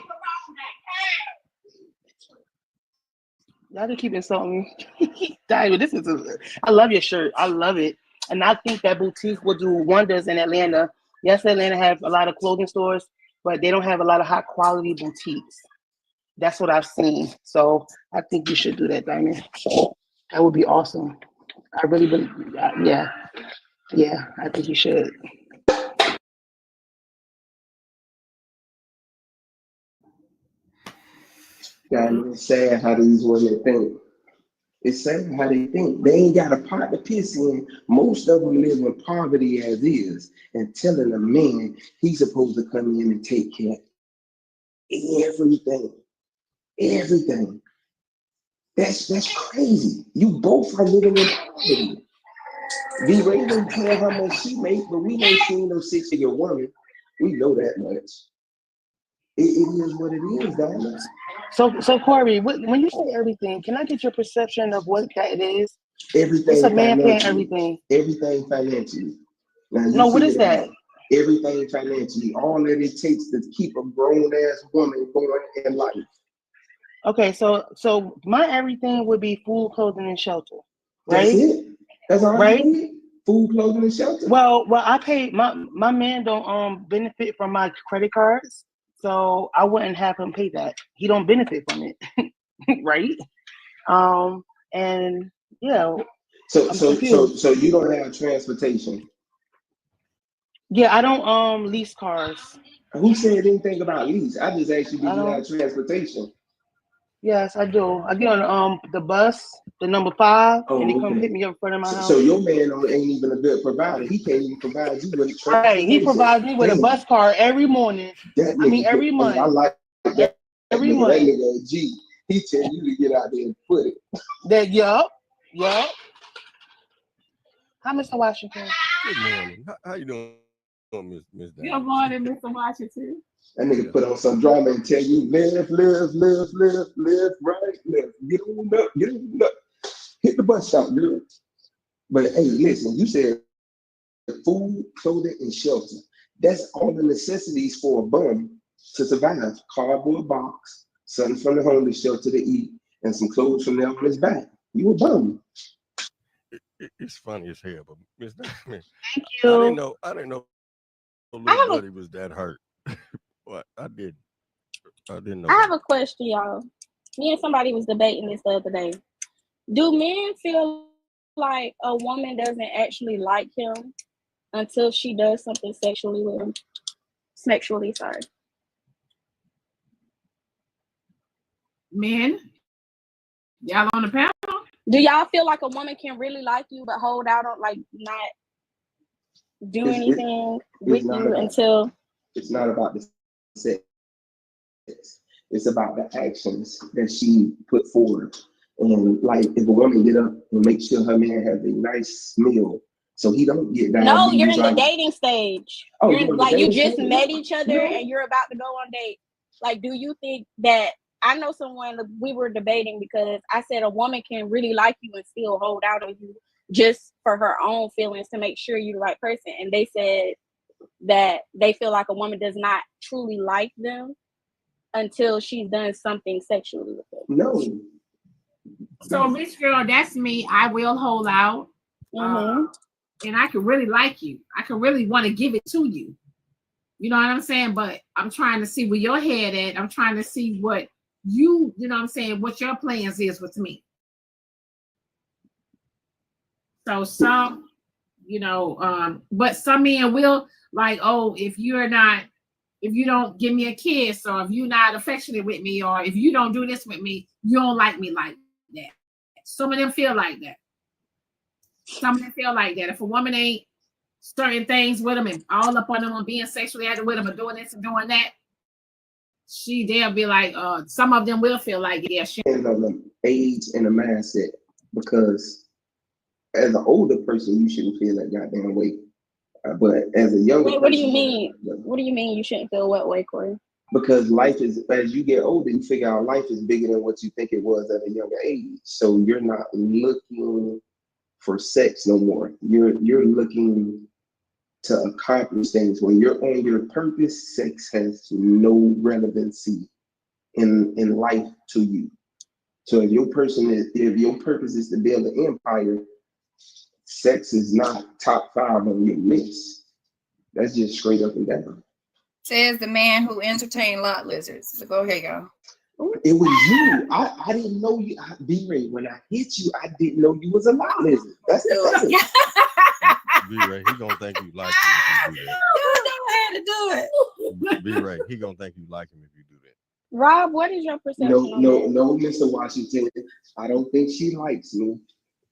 Y'all just keep insulting me. Diamond, I love your shirt. I love it. And I think that boutique will do wonders in Atlanta. Yes, Atlanta has a lot of clothing stores, but they don't have a lot of high quality boutiques. That's what I've seen. So I think you should do that, Diamond. That would be awesome. I really believe, yeah. Yeah, I think you should. God, it's sad how these women think. It's sad how they think. They ain't got a pot to piss in. Most of them live in poverty as is, and telling a man he's supposed to come in and take care of everything. Everything. That's crazy. You both are living in poverty. V Ray don't care how much she make, but we ain't seen no 6-figure woman. We know that much. It is what it is, Diamond. So Corey, when you say everything, can I get your perception of what that is? Everything. What's a man paying everything? Everything financially. Now, no, what is that? Everything financially. All that it takes to keep a grown ass woman going in life. Okay, so my everything would be food, clothing, and shelter. Right? That's it. That's all right. You need? Food, clothing, and shelter. Well, I pay my man don't benefit from my credit cards, so I wouldn't have him pay that. He don't benefit from it, right? And yeah. So you don't have transportation. Yeah, I don't lease cars. Who said anything about lease? I just asked you, do you have transportation? Yes, I do. I get on the bus, the number 5, and they come pick me up in front of my house. So your man ain't even a good provider. He can't even provide you with transportation. Right, he provides me with a bus card every morning. Every month. I like that. Every month. That nigga a G. He tell you to get out there and put it. Yup. Hi, Mr. Washington. Good morning. How you doing, Miss Good morning, Mr. Washington. That nigga put on some drama and tell you live, right, left. Get on up. Hit the bus stop, girl. But hey, listen, you said food, clothing, and shelter. That's all the necessities for a bum to survive. Cardboard box, something from the homeless shelter to eat, and some clothes from there on his back. You a bum. It's funny as hell, but Miss Diamond, thank you. I didn't know little buddy was that hurt. What? I didn't know. I have a question, y'all. Me and somebody was debating this the other day. Do men feel like a woman doesn't actually like him until she does something sexually with him? Sexually, sorry. Men, y'all on the panel? Do y'all feel like a woman can really like you but hold out on, like, not do anything with you until? It's not about the sex. It's about the actions that she put forward. And like, if a woman get up and make sure her man has a nice meal, so he don't get down. No, you're in the dating stage. Oh, you're like, you just stage? met each other and you're about to go on date. Like, do you think that? I know someone, we were debating because I said a woman can really like you and still hold out on you just for her own feelings to make sure you're the right person. And they said that they feel like a woman does not truly like them until she's done something sexually with them. No. So, Miss Girl, that's me. I will hold out. And I can really like you. I can really want to give it to you. You know what I'm saying? But I'm trying to see where your head at. I'm trying to see what you know what I'm saying, what your plans is with me. So some, but some men will like, oh, if you don't give me a kiss, or if you're not affectionate with me, or if you don't do this with me, you don't like me like that. Some of them feel like that. Some of them feel like that. If a woman ain't certain things with them and all up on them on being sexually active with them and doing this and doing that, they'll be like, some of them will feel like, yeah, she. Depends on the age and the mindset, because as an older person, you shouldn't feel that goddamn way. But as a younger person, what do you mean? What do you mean you shouldn't feel what way, Corey? Because life is, as you get older, you figure out life is bigger than what you think it was at a younger age. So you're not looking for sex no more. You're looking to accomplish things. When you're on your purpose, sex has no relevancy in life to you. So if your purpose is to build an empire, sex is not top 5 on your list. That's just straight up and down. Says the man who entertained lot lizards. So go ahead, y'all. It was you. I didn't know you. B-Ray, when I hit you, I didn't know you was a lot lizard. That's the thing. B-Ray, he gonna think you like him if you do that. You never had to do it. B-Ray, he gonna think you like him if you do that. Rob, what is your perception? No, Mr. Washington. I don't think she likes me.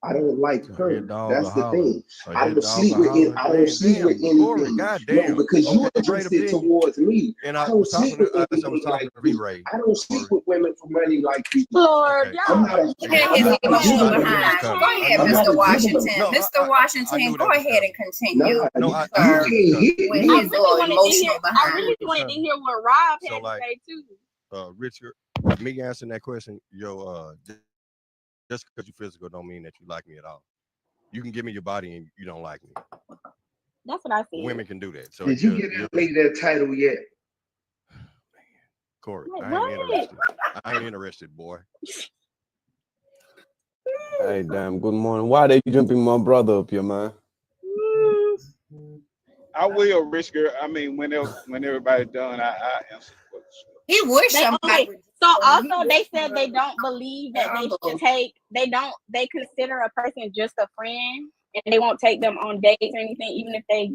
I don't like her. That's the thing. I don't sleep with it. I don't sleep with anything. No, because you interested towards me. I don't sleep with anything like you. I don't sleep with women for money like you. Lord, I'm not a Go ahead, Mr. Washington. Mr. Washington, go ahead and continue. With his emotional behind. I really wanted to hear what Rob had to say too. Richard, me answering that question, just because you're physical don't mean that you like me at all. You can give me your body and you don't like me. That's what I see. Women can do that. So did you get that lady that title yet? Corey, I ain't interested. I ain't interested, boy. Hey, damn, good morning. Why they jumping my brother up here, man? I will, Rich Girl. I mean, when everybody's done, I answer the question. He wish somebody. So also they said they don't believe that they should take. They consider a person just a friend, and they won't take them on dates or anything, even if they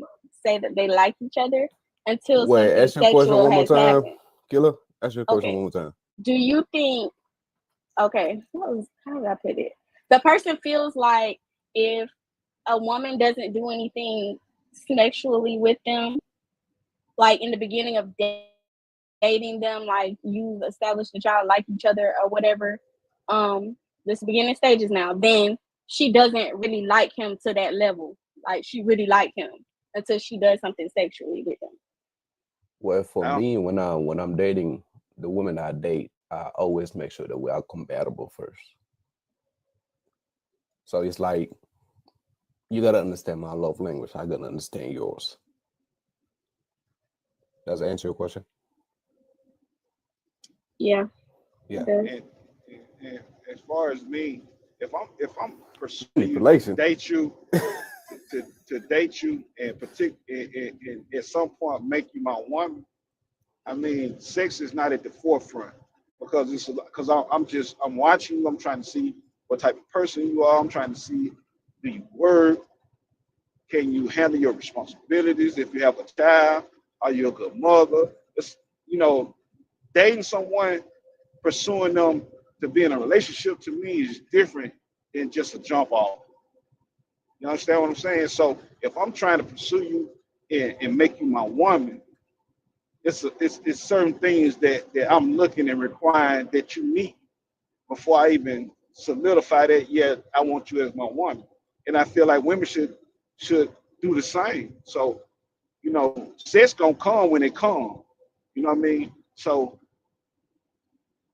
say that they like each other until Wait, ask your question one more time, happened. Killer. Ask your question one more time. Do you think? Okay, how did I put it? The person feels like if a woman doesn't do anything sexually with them, like in the beginning of dating them, like you've established that y'all like each other or whatever, this beginning stages now, then she doesn't really like him to that level. Like she really like him until she does something sexually with him. Well, for me, when I'm dating the women I date, I always make sure that we are compatible first. So it's like you gotta understand my love language. I gotta understand yours. Does that answer your question? Yeah. Yeah. And as far as me, if I'm pursuing you to date you, to date you, and at some point make you my woman, I mean, sex is not at the forefront because I'm watching you. I'm trying to see what type of person you are. I'm trying to see, do you work? Can you handle your responsibilities? If you have a child, are you a good mother? It's, dating someone, pursuing them to be in a relationship to me is different than just a jump off. You understand what I'm saying? So if I'm trying to pursue you and make you my woman, it's certain things that I'm looking and requiring that you meet before I even solidify that, yeah, I want you as my woman. And I feel like women should do the same. So, sex gonna come when it comes. You know what I mean? So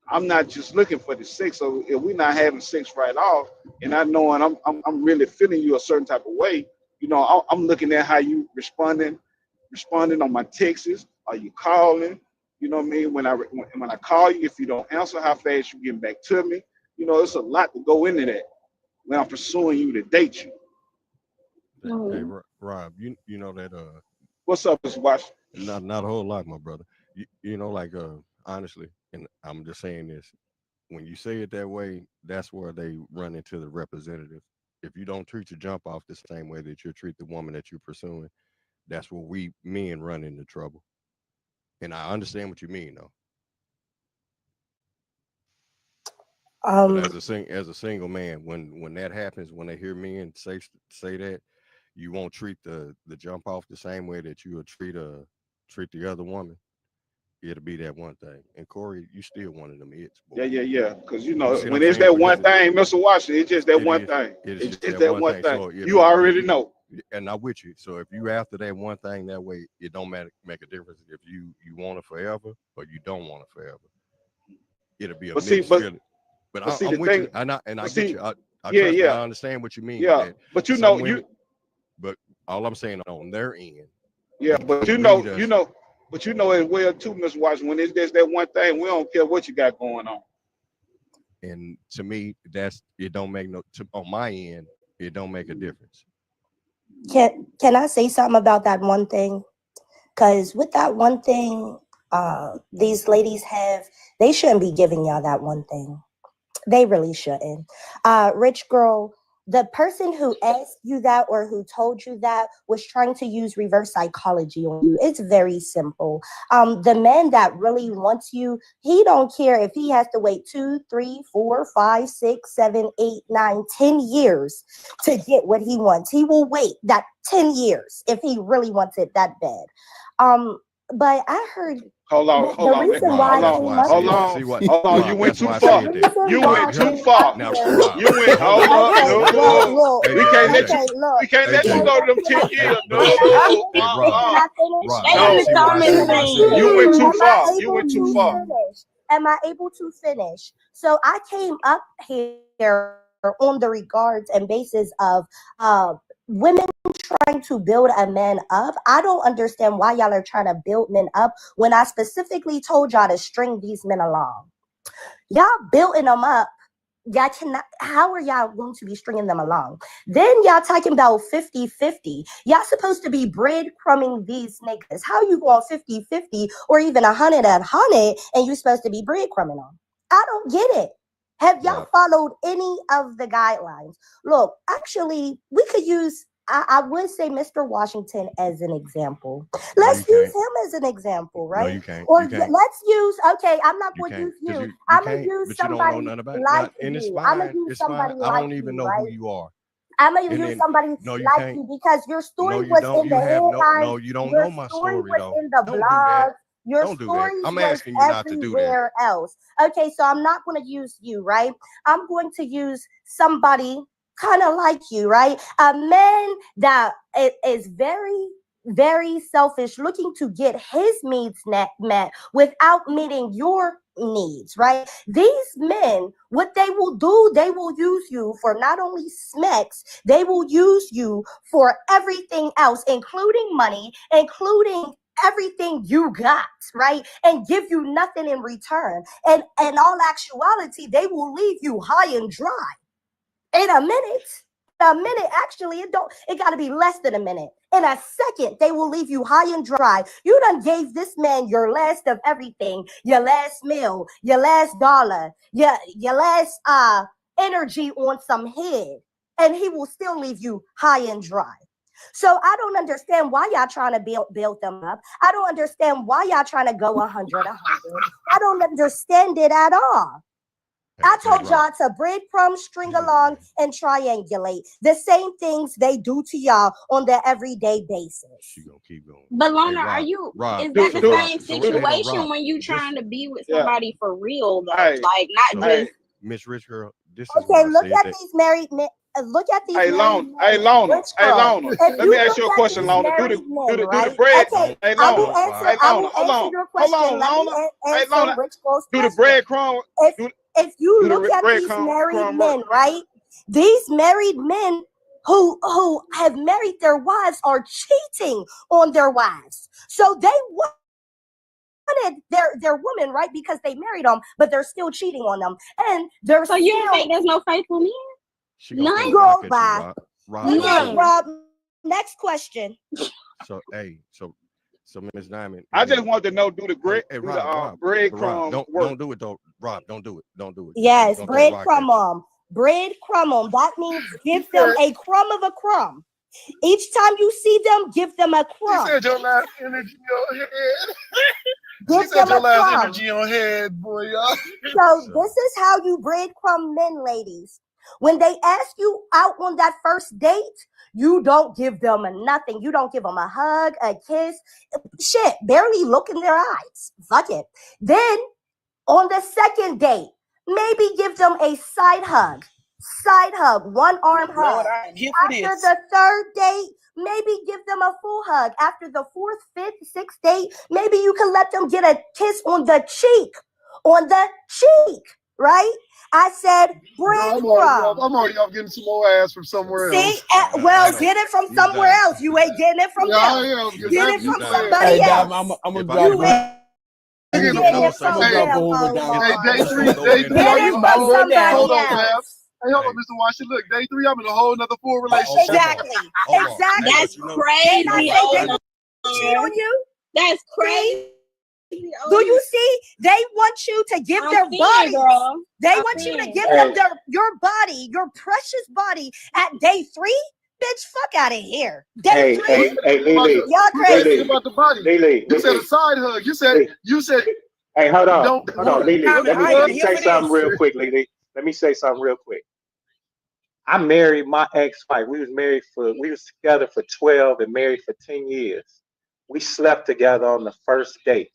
I'm not just looking for the sex. So if we're not having sex right off, and I know I'm really feeling you a certain type of way, I'm looking at how you responding on my texts. Are you calling? You know what I mean? When I call you, if you don't answer, how fast you getting back to me? It's a lot to go into that when I'm pursuing you to date you. Hey, Rob, you know that what's up, Mr. Not Washington? a whole lot, my brother. Honestly, and I'm just saying this, when you say it that way, that's where they run into the representative. If you don't treat your jump off the same way that you treat the woman that you're pursuing, that's where we men run into trouble. And I understand what you mean, though. But as a single man, when that happens, when they hear men say that, you won't treat the jump off the same way that you would treat the other woman. It'll be that one thing. And Corey, you still one of them hits. Boy. Yeah. Because when it's that one thing, Mr. Washington, it's just that one thing. It's just that one thing. So you already know. And I'm with you. So if you after that one thing that way, it don't make a difference if you want it forever or you don't want it forever. It'll be a mixed feeling. But I'm with you. I get you. I understand what you mean. Yeah. But But all I'm saying on their end, Yeah, but you know, but you know as well too, Mr. Watson, when it's just that one thing, we don't care what you got going on. And to me, it don't make on my end, it don't make a difference. Can I say something about that one thing? Because with that one thing, these ladies they shouldn't be giving y'all that one thing. They really shouldn't. Rich girl, the person who asked you that or who told you that was trying to use reverse psychology on you. It's very simple. The man that really wants you, he don't care if he has to wait 2, 3, 4, 5, 6, 7, 8, 9, 10 years to get what he wants. He will wait that 10 years if he really wants it that bad. But I heard Hold on, the reason why I came up hold on. You went too far. You went too far. Now, You went. Hold up. No. We can't let you. We can't let you go to them 10 years. No. You went too far. You went too far. Am I able to finish? So I came up here on the regards and basis of women trying to build a man up. I don't understand why y'all are trying to build men up when I specifically told y'all to string these men along. Y'all building them up. Y'all cannot. How are y'all going to be stringing them along? Then y'all talking about 50-50. Y'all supposed to be breadcrumbing these niggas. How you going 50-50 or even 100-100 and you supposed to be breadcrumbing them? I don't get it. Have y'all followed any of the guidelines? Look, actually, we could use, I would say Mr. Washington as an example. Let's use him as an example, right? No, you can't. Or You can't. let's use, okay, I'm not going to use Because you. I'm going to can't, use but you don't somebody know nothing about like it. And it's you. I'm going fine. to use It's somebody fine. I like don't even you, know right? who you are. I'm going to And use then, somebody no, you like can't. you because your story No, you was don't. in You the have headlines. no, you don't Your know my story story, was though. in the Don't do that. blogs. Your Don't do that. stories I'm was asking you not to do that. everywhere else. Okay, so I'm not going to use you, right? I'm going to use somebody kind of like you, right? A man that is very, very selfish, looking to get his needs met without meeting your needs, right? These men, what they will do, they will use you for not only smacks, they will use you for everything else, including money, including everything you got, right? And give you nothing in return. And in all actuality, they will leave you high and dry. In a minute, actually, it got to be less than a minute. In a second, they will leave you high and dry. You done gave this man your last of everything, your last meal, your last dollar, your last energy on some head, and he will still leave you high and dry. So I don't understand why y'all trying to build them up. I don't understand why y'all trying to go 100. I don't understand it at all. I told y'all to breadcrumb, string along, and triangulate. The same things they do to y'all on the everyday basis. She gonna keep going. But Lona, Rob, are you? Rob, Is that so the Rob, same so situation Rob, when you this, trying to be with somebody for real though? Hey, Like not so just. Miss Rich Girl, this is Okay, why I look said at that. these married men. Look at these Hey, married Lona. Hey, men. Lona. Rich Hey, girl. Lona. If Let me you ask look you a at question, these Lona. married men, Do the right? bread. Okay, Hey, I Lona. will answer. Hey, I Lona. will Hold answer on. your Hold question. on, Let me Lona. Hey, answer Lona. Rich girl's Do the question. breadcrumb. If you Do look the at these married breadcrumb men, work. right? These married men who have married their wives are cheating on their wives. So they wanted their woman, right? Because they married them, but they're still cheating on them. And they're So you don't think there's no faithful men? She gonna None. throw a rock Go at by. you, Rob. Okay, Rob. Next question. So Miss Diamond. I just wanted to know, do the Rob, breadcrumb work? don't do it though. Rob, don't do it. Don't do it. Yes, Don't throw a rock at you. breadcrumb them. Breadcrumb them. That means give them a crumb of a crumb. Each time you see them, give them a crumb. She said your last energy on head. Give She said them your a last crumb. energy on head, boy, y'all. So this is how you breadcrumb men, ladies. When they ask you out on that first date, you don't give them nothing. You don't give them a hug, a kiss, shit, barely look in their eyes. Fuck it. Then on the second date, maybe give them a side hug, one arm hug. Lord, I am here for After this. the third date, maybe give them a full hug. After the fourth, fifth, sixth date, maybe you can let them get a kiss on the cheek. right? I said, bring I'm from. already off getting some more ass from somewhere See, else. well, get it from somewhere else. You ain't getting it from Yeah, I them. am. Get it from somebody Hey, else. Dom, I'm gonna If drop. You ain't getting it say from I'm gonna drop a them, Hoover down. Hey, day Omar. three, go ahead and Get are it you? from somebody Hold on, fam. else. Hey, hold on, Mr. Washington. Look, day three, I'm in a whole nother full relationship. Exactly. Exactly. That's Didn't crazy, I say they Omar. cheat on you? That's crazy. Do you see? They want you to give I'm their seeing, bodies. girl. They I'm want you to seeing. give them your body, your precious body at day 3. Bitch, fuck out of here. Day 3. Lily. Y'all crazy. About the body. Lily. You said a side hug. You said. Hey, hold on, Don't. Lily. Let me say something real quick, Lily. Let me say something real quick. I married my ex-wife. We was together for 12 and married for 10 years. We slept together on the first date.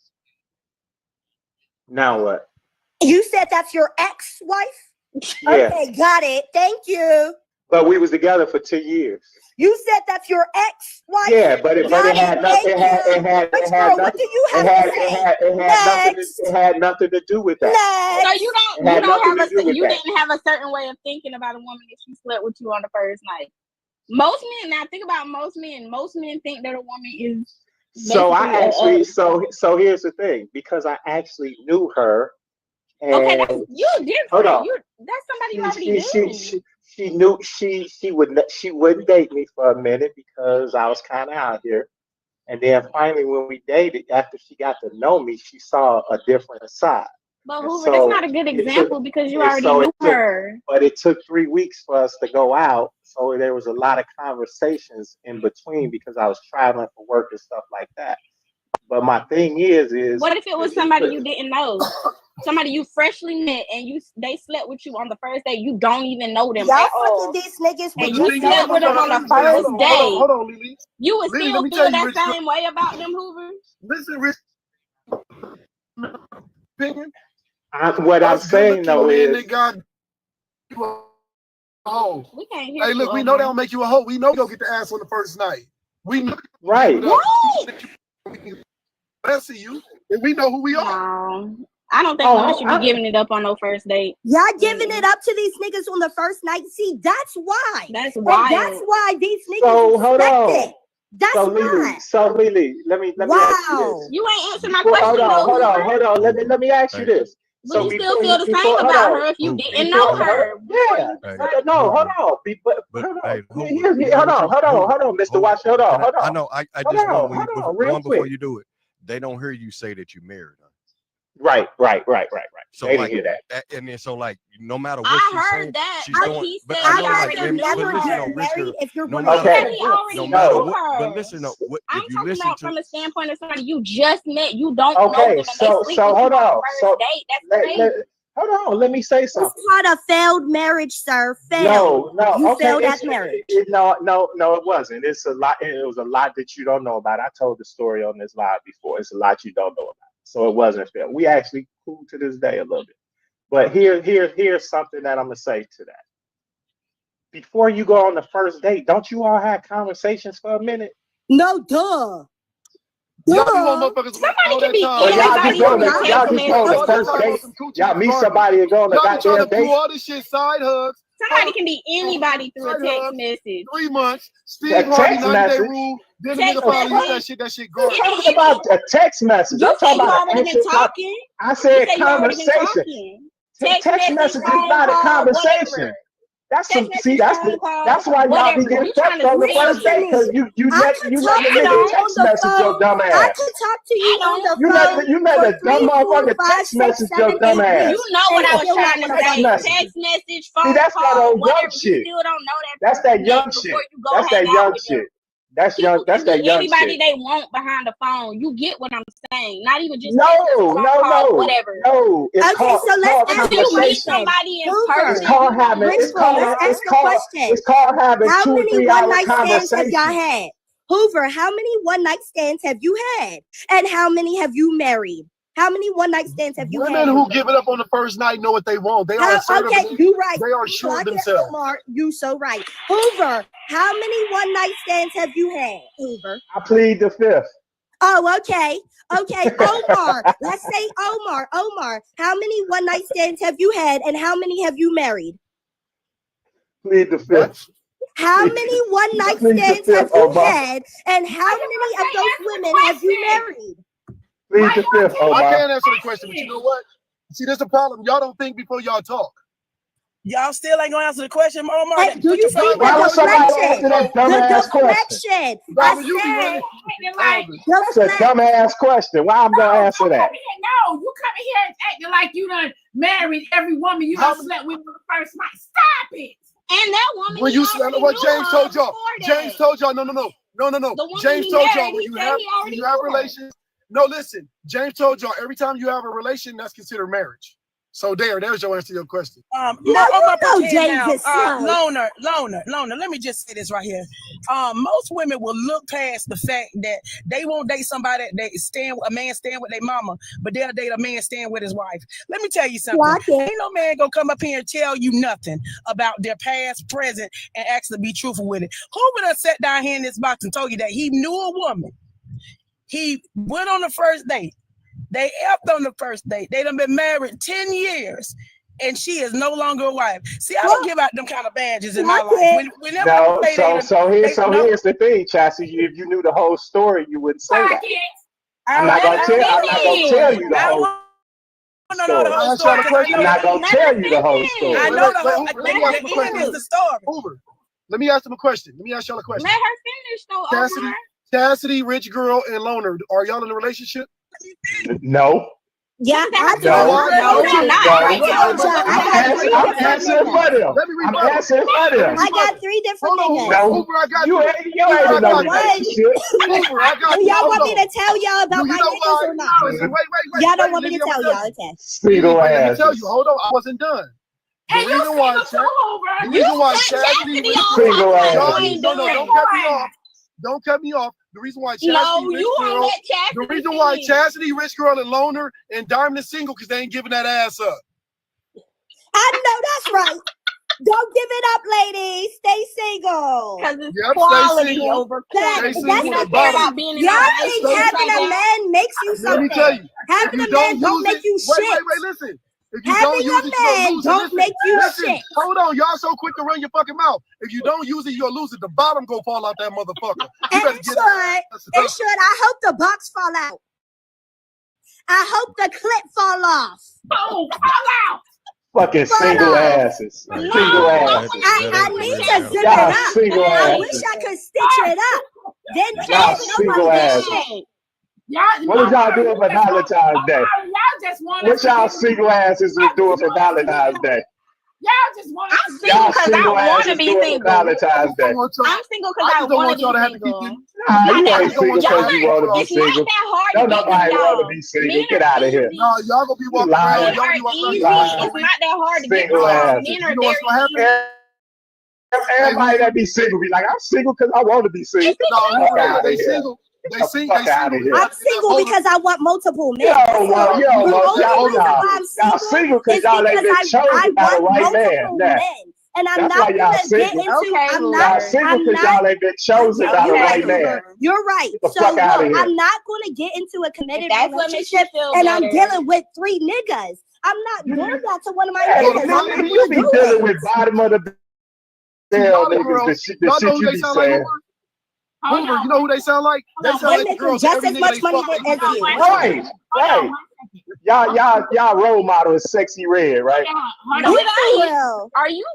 Now what? You said that's your ex-wife? Yeah. Okay, got it. Thank you. But we was together for 10 years. You said that's your ex-wife? Yeah, but it had nothing. Which girl? What do you have to say? It had nothing to do with that. So you didn't have a certain way of thinking about a woman if she slept with you on the first night. Most men, now think about most men. Most men think that a woman is. So I actually, so here's the thing, because I actually knew her. And Okay, that's you different. Hold on. That's somebody you already knew. She knew she wouldn't date me for a minute because I was kind of out here. And then finally, when we dated, after she got to know me, she saw a different side. But Hoover, that's not a good example because you already knew her. But it took 3 weeks for us to go out, so there was a lot of conversations in between because I was traveling for work and stuff like that. But my thing is what if it was somebody you didn't know, somebody you freshly met, and they slept with you on the first day? You don't even know them at all. These niggas and you slept with them on the first day. Hold on, Lily. You would Lily, still let me feel tell you, that same way about them, Hoover? Listen, Rich. Opinion. What I'm saying though is, we can't hear hey, look, you, we know that'll make you a hoe. We know you'll get the ass on the first night. We know. Right. Let's see you, and we know who we are. No, I don't think women should be giving it up on no first date. Y'all giving it up to these niggas on the first night. See, that's why. That's wild. That's why these niggas so hold respect on. it. That's why. Lily, let me ask you this. You ain't answered my question though. Hold on. Let me ask you this. Would you still feel the same about her if you didn't know her? Yeah. No, hold on. Hold on, Mr. Watch. Hold on. I know. I just know when you before you do it, they don't hear you say that you married her. Right. So they like, didn't hear that. And then so like, no matter what I she's heard saying, that. she's doing. He But said I he know, already like, never listen, married if you're no going matter to no matter what. But her. listen, what I'm if you talking listen about to from the standpoint of somebody you just met. You don't know them, and they so sleep with hold you on on. the first date. That's crazy. Hold on. Let me say something. It's called a failed marriage, sir. Failed. No. You Okay. failed at marriage. No, it wasn't. It's a lot. It was a lot that you don't know about. I told the story on this live before. It's a lot you don't know about. So it wasn't fair. We actually cool to this day a little bit. But here's something that I'm gonna say to that. Before you go on the first date, don't you all have conversations for a minute? No, duh. Somebody can be anybody. Y'all just go on the first date. Y'all meet somebody and go on a goddamn date. All this shit, side hugs. Somebody can be anybody through a text message. 3 months. Steve Harvey 90-day rule. Then the nigga finally hit that shit garbage. I'm talking about a text message. I'm talking about an actual talking. I said conversation. Text message is not a conversation. That's some. See, that's why y'all be getting fucked on the first date because you let the nigga text message your dumb ass. I could talk to you on the phone. You let the dumb motherfucker text message your dumb ass. You know what I was trying to say. Text message, phone call, whatever. You still don't know that. That's that young shit. That's that young shit. That's young. That's that young shit. Anybody they want behind the phone. You get what I'm saying? Not even just no, whatever. No. It's called, so let's ask you meet somebody in person. It's called having. It's called having how 2 or 3 hour conversations. Have y'all had? Hoover, how many one night stands have you had? And how many have you married? How many one night stands have you had? Women who give it up on the first night know what they want. They are assertive. Okay, you right. They are sure of themselves. Smart. You so right. Hoover, how many one night stands have you had? Hoover. I plead the fifth. Oh, okay. Okay, Omar. Let's say Omar. Omar, how many one night stands have you had and how many have you married? Plead the fifth. How many one night Plead the stands have fifth, you Omar. had and how many of those women have you married? Plead the fifth, I Omar. can't answer the question, but you know what? See, there's a problem. Y'all don't think before y'all talk. Y'all still ain't gonna answer the question, Omar. Hey, do you see Why would somebody the answer that deflection? dumbass The question? deflection. I That's a dumbass question. Why I'm gonna answer that? No, you coming here and acting like you done married every woman you done slept with on the first night. Stop it. And that woman, When you what James told y'all, James told y'all, no. James told y'all when you have relations. No, listen. James told y'all every time you have a relation, that's considered marriage. So there's your answer to your question. James is slow. Loner. Let me just say this right here. Most women will look past the fact that they won't date somebody a man staying with their mama, but they'll date a man staying with his wife. Let me tell you something. Ain't no man gonna come up here and tell you nothing about their past, present, and actually be truthful with it. Who would have sat down here in this box and told you that he knew a woman? He went on the first date. They effed on the first date. They done been married 10 years, and she is no longer a wife. See, I don't give out them kind of badges in my life. Here's the thing, Chassie. If you knew the whole story, you wouldn't say that. I'm not gonna tell you the whole story. I'm not gonna tell you the whole story. I know the whole story. Hoover, let me ask them a question. Let me ask y'all a question. Let her finish, though. Cassidy, Rich Girl, and Loner, are y'all in a relationship? No. Yeah, I'm answering for them. I'm answering for them. I got 3 different niggas. No, you ain't in no relationship. Do y'all want me to tell y'all about my niggas or not? Wait. Y'all don't want me to tell y'all, okay? Single ass. Let me tell you. Hold on, I wasn't done. The reason why Chastity single ass. Don't cut me off. The reason why Chastity, Rich Girl, and Loner and Diamond is single because they ain't giving that ass up. I know that's right. Don't give it up, ladies. Stay single. Because it's quality over quantity. Y'all think having a man makes you something. Let me tell you. Having a man don't make you shit. Wait, listen. If you Having don't use it, a man don't make you shit. Hold on, y'all so quick to run your fucking mouth. If you don't use it, you'll lose it. The bottom go fall out that motherfucker. It should. I hope the box fall out. I hope the clip fall off. Oh, fall out. Fucking single asses. Single asses. I need to zip Y'all it up. single I asses. wish I could stitch it up. Then Y'all nobody single get asses. shit. What did y'all do for Valentine's Day? What y'all single asses is doing for Valentine's Day? Y'all just want I'm single because I want to be single. Valentine's Day. I'm single because I want to be single. Nah, you ain't single because you want to be It's not single. that hard Don't to get nobody with want to y'all. be single. Get out of here. No, y'all gonna be walking around. Y'all be walking Easy. around. It's not that hard to get Single with y'all. asses. Men You are know what's gonna very happen? Everybody that be single be like, I'm single because I want to be single. No, they single. They single. I'm single because I want multiple men. The only reason why I'm y'all single is because y'all ain't been because chosen by the want right man. multiple men. And I'm That's not why y'all gonna get single. into. I'm Y'all not. single I'm because not. y'all ain't been chosen by the right man. You're right. Get the So fuck outta look, here. I'm not gonna get into a committed that's what makes you relationship, feel and I'm better. dealing with 3 niggas. I'm not doing that to one of my Hey, niggas. I'm not gonna you be do dealing it. with bottom of the barrel niggas. The shit you be saying. Hoover, you know who they sound like? They sound like the girls. Just Every as nigga much they money fuck, as they you. Right. Y'all role model is Sexy Red, right? Are you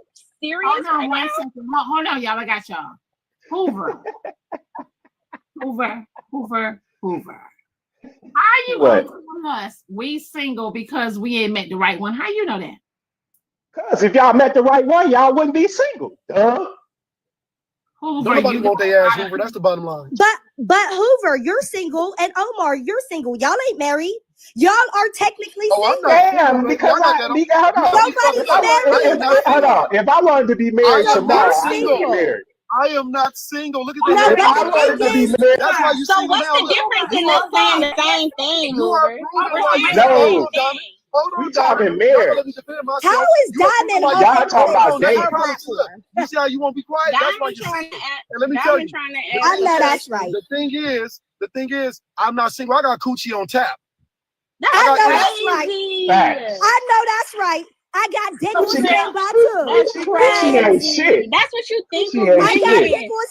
serious? Hold on one second. Hold on, y'all. I got y'all. Hoover. How you gonna tell us we single because we ain't met the right one? How you know that? Because if y'all met the right one, y'all wouldn't be single. Hoover, Nobody want their ass Hoover. That's the bottom line. But Hoover, you're single, and Omar, you're single. Y'all ain't married. Y'all are technically single. Damn, because nobody's married. Hold on. If I wanted to be married tomorrow, I would be married. I am not single. Look at that. If I wanted to be married, that's why you so single what's now. the difference in us saying the same thing, Hoover? No. We talking married. How is Diamond on y'all talking about dating? You see how you won't be quiet? That's why you. And let me tell you. I know that's right. The thing is, The thing is, I'm not single. I got coochie on tap. I know that's right. Facts. I know that's right. I got dick on Coochie standby too. That's coochie ain't shit. That's what you think. Coochie ain't I got shit. dick on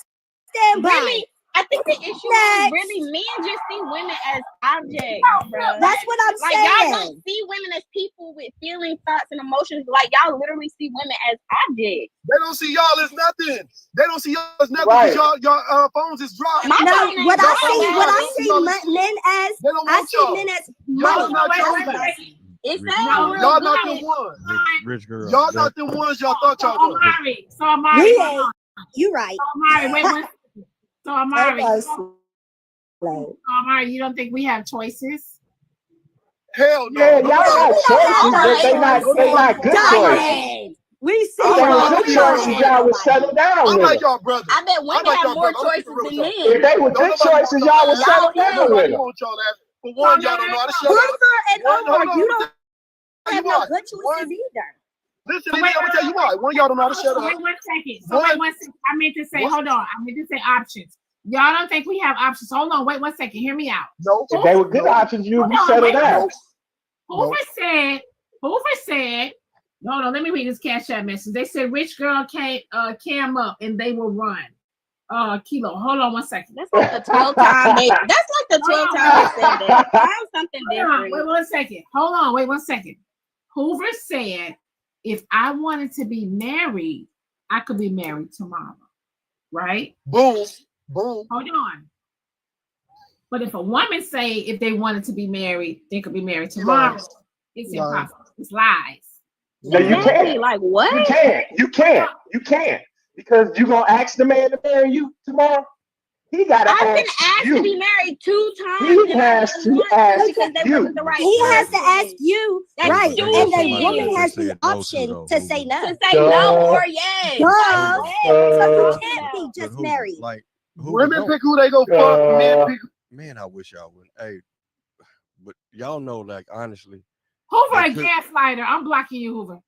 standby. Really, I think the issue is really men just see women as objects, bro. That's what I'm like, saying. Y'all don't see women as people with feelings, thoughts, and emotions. Like, y'all literally see women as objects. They don't see y'all as nothing. They don't see y'all as nothing Right. because y'all phones is dropped. No, what I see y'all men as, They don't I want see y'all. men as Y'all money. not y'all. It's Y'all not the ones. Rich girl. Y'all not the ones y'all thought y'all was. Amari, so Amari, We hold ain't. on. You right. So Amari, wait one second. So Amari, Like, Amari, you don't think we have choices? Hell no. Yeah, y'all got choices, but they not good choices. we see If they were y'all. good We don't choices, have y'all would nobody. settle down I'm with like them. y'all brother. I bet women like have y'all more brother. I'm choices keeping it than real men. with y'all. If they were Don't good nobody choices, want y'all y'all would ass. settle down with Nobody them. want y'all ass. For one, y'all don't know how to shut up. Hoover and One, Omar, hold on, you let me don't tell have you no why. good choices either. Listen, So I'm gonna tell you why. One, y'all don't know how to shut up. Wait 1 second. So wait 1 second. I meant to say, hold on. I meant to say options. Y'all don't think we have options. Hold on. Wait 1 second. Hear me out. No. If they were good options, you'd be Hold on, settled wait. down. Hoover said, hold on, let me read this cash app message. They said rich girl cam up and they will run. Kilo. Hold on 1 second. That's like the 12th time they. That's like the 12th time they said that. Find something different. Wait 1 second. Hold on. Wait 1 second. Hoover said, if I wanted to be married, I could be married tomorrow. Right? Boom. Boom. Hold on. But if a woman say if they wanted to be married, they could be married tomorrow. Lies. It's Lies. impossible. It's lies. No, you can't. Like what? You can't. Because you gonna ask the man to marry you tomorrow. He gotta I've been ask asked you. to be married 2 times. He and I has didn't to want ask because they you. wasn't the right He has to person. ask you, That's right? They got And the somebody woman that has they the said no to, option though, to Hoover. say no. To say no or yes. Duh. Like, So you what? can't be But just Hoover, married. like Hoover, Women don't. pick who they go fuck. Men pick. Man, I wish y'all wouldn't. Hey, but y'all know, like honestly, Hoover they a could. gaslighter. I'm blocking you, Hoover.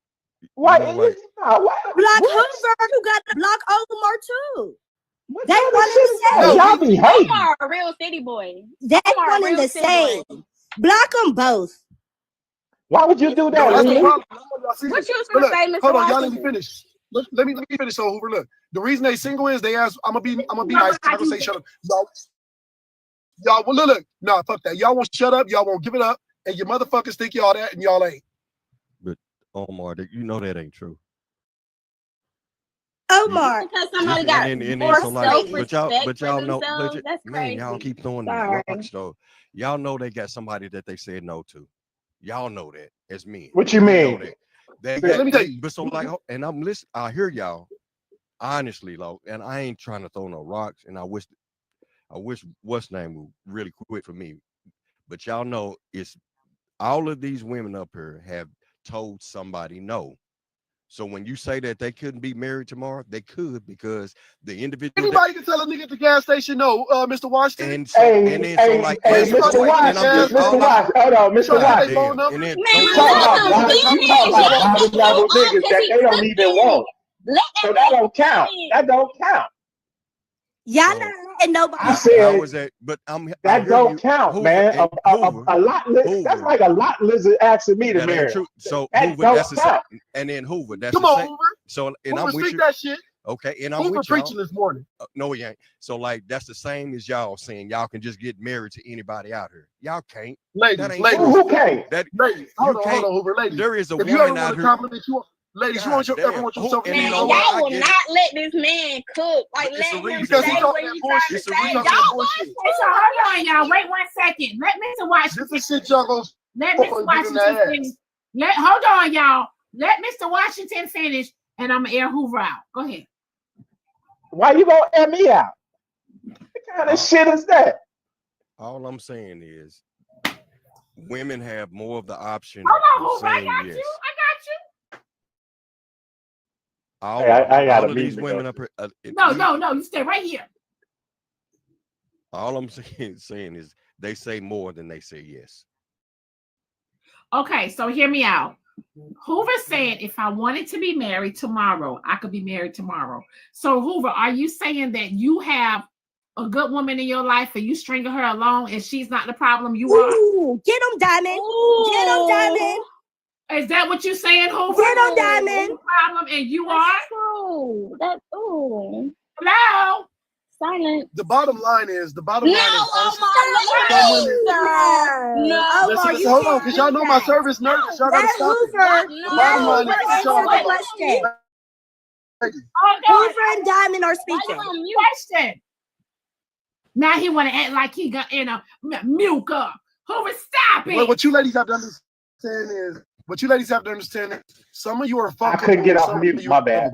Why? You know, like Block Hoover, you got to block Omar too. They kind of one shit and is the that? same. Y'all be hating. Omar a real city boy. They Omar a one and real the city same. boy. Block them both. Why would you do No, that, that's the Lily? problem. Y'all see What this. you was But gonna look, say, Mr. hold on, y'all let me Washington? finish. Let me finish. So Hoover, look, the reason they single is they ask. I'm gonna be nice. I'm gonna say shut up. Y'all, well, look, nah, fuck that. Y'all won't shut up. Y'all won't give it up, and your motherfuckers think y'all that, and y'all ain't. But Omar, you know that ain't true. Omar. Because somebody And got then more so like, self-respect but for y'all know, themselves. That's man, crazy. y'all keep throwing these Sorry. rocks though. Y'all know they got somebody that they said no to. Y'all know that as men. What you We mean? know that. They Let me tell got, you. but so like, and I'm listening. I hear y'all honestly, though, and I ain't trying to throw no rocks. And I wish what's name would really quit for me. But y'all know it's all of these women up here have told somebody no. So when you say that they couldn't be married tomorrow, they could because the individual Anybody can tell a nigga at the gas station no, Mr. Washington. and so and then so like Mr. Watts, Mr. Watts, hold on, Mr. Watts. and then You talking about bottom level niggas that they don't even want. So that don't count. That don't count. Y'all not letting nobody. I said how is that? But that don't count, man. A lot. That's like a lot lizard asking me to that ain't marry. true. So That Hoover, don't that's the same. count. And then Hoover, that's Come the on, same. Hoover. So and Hoover, I'm with speak you. that shit. Okay, and I'm Hoover with y'all. preaching this morning. No, he ain't. So like that's the same as y'all saying y'all can just get married to anybody out here. Y'all can't. Ladies, That ain't ladies. true. Who can't? That Ladies, you hold can't. on, Hoover, ladies. There is a If you ever woman want out to here. compliment you, ladies, you want ever want yourself to and be then Man, Omar, y'all I will get not it. let this man cook. Like, It's let a him reason. say Because what he he's talking trying that to bullshit. say. He talking that Y'all bullshit. So hold on, y'all. Wait 1 second. Let Mr. Washington. This is shit y'all gonna Let Mr. Washington finish. Hold on, y'all. Let Mr. Washington finish, and I'm gonna air Hoover out. Go ahead. Why you gonna air me out? What kind of shit is that? All I'm saying is women have more of the option Hold on, of Hoover. I saying got yes. you. I got you. All, Hey, I got all a of these meeting to women go up to. here. No. You stay right here. All I'm saying is they say more than they say yes. Okay, so hear me out. Hoover said if I wanted to be married tomorrow, I could be married tomorrow. So Hoover, are you saying that you have a good woman in your life and you stringing her along and she's not the problem, you are? Get him, Diamond. Get him, Diamond. Is that what you're saying, Hoover? Get him, Diamond. Problem and you That's are? true. That's Hello? Silent. The bottom line is honestly, No, listen, hold on, because y'all know my service nervous. Y'all gotta stop it. The bottom line is question. Hoover and Diamond are speaking. Question. Now he want to act like he got in a milk up. Hoover, stop it. What you ladies have to understand is, some of you are fuckable. I couldn't get off mute. My bad.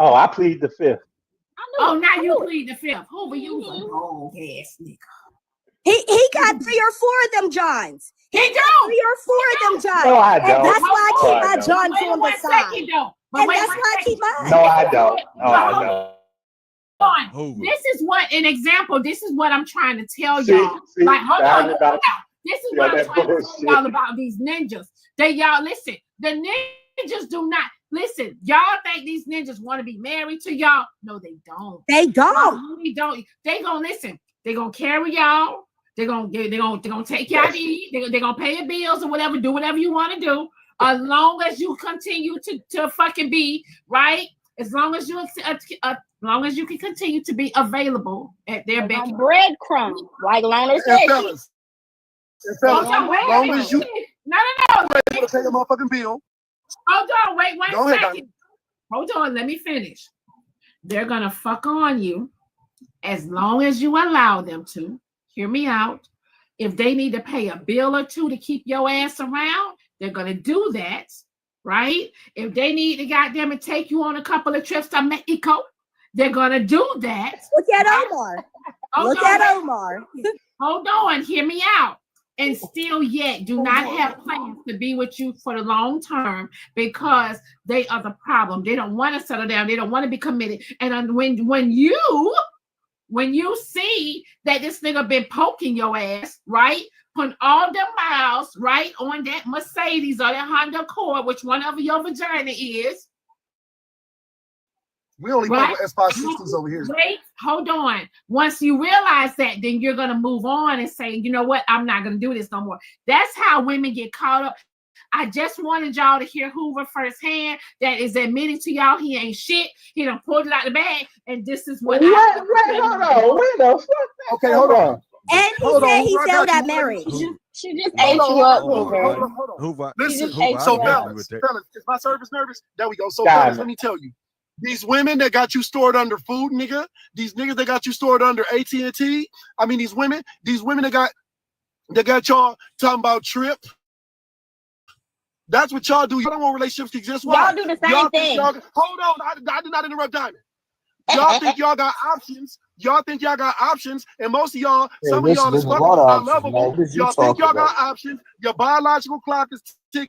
Oh, I plead the fifth. Oh, now you plead the fifth. Hoover, you old ass nigga. He got 3 or 4 of them Johns. He got 3 or 4 of them Johns. No, I don't. And that's why I keep my don't. Johns on the side. And that's why I keep mine. No, I don't. No, I don't. This is what an example. This is what I'm trying to tell y'all. Like, hold on. This is what I'm trying to tell y'all about these ninjas. Y'all listen. The ninjas do not listen. Y'all think these ninjas want to be married to y'all? No, they don't. They don't. No, they don't. They gonna listen. They gonna carry y'all. They're gonna take y'all to eat. They're gonna pay your bills or whatever. Do whatever you want to do. As long as you continue to fucking be right. As long as you can continue to be available at their beck. Breadcrumbs, like Lana said. Fellas, as long as you no. able to pay a motherfucking bill. Hold on, wait 1 Go ahead, second. Hold on, let me finish. They're gonna fuck on you as long as you allow them to. Hear me out. If they need to pay a bill or two to keep your ass around, they're gonna do that, right? If they need to goddamn it take you on a couple of trips to Mexico, they're gonna do that. Look at Omar. Look at Omar. Hold on, hear me out. And still yet do not have plans to be with you for the long term because they are the problem. They don't want to settle down. They don't want to be committed. And when you see that this nigga been poking your ass, right? Putting all the miles, right, on that Mercedes or that Honda Accord, which one of your vagina is. We only fuck with S560s over here. Wait, hold on. Once you realize that, then you're going to move on and say, you know what? I'm not going to do this no more. That's how women get caught up. I just wanted y'all to hear Hoover firsthand that is admitting to y'all he ain't shit. He done pulled it out the bag, and this is what hold on. Wait a fuck. Okay, hold on. And he said he failed at marriage. She just ate you up, Hoover. Hoover. Listen, so fellas, is my service nervous? There we go. So fellas, let me tell you. These women that got you stored under food, nigga. These niggas that got you stored under AT&T. I mean, these women that got y'all talking about Trip. That's what y'all do. Y'all don't want relationships to exist. Why? Y'all do the same thing. Hold on, I did not interrupt Diamond. Y'all think y'all got options. Y'all think y'all got options, and most of y'all, some of y'all is fucking unlovable. Y'all think y'all got options. Your biological clock is ticking.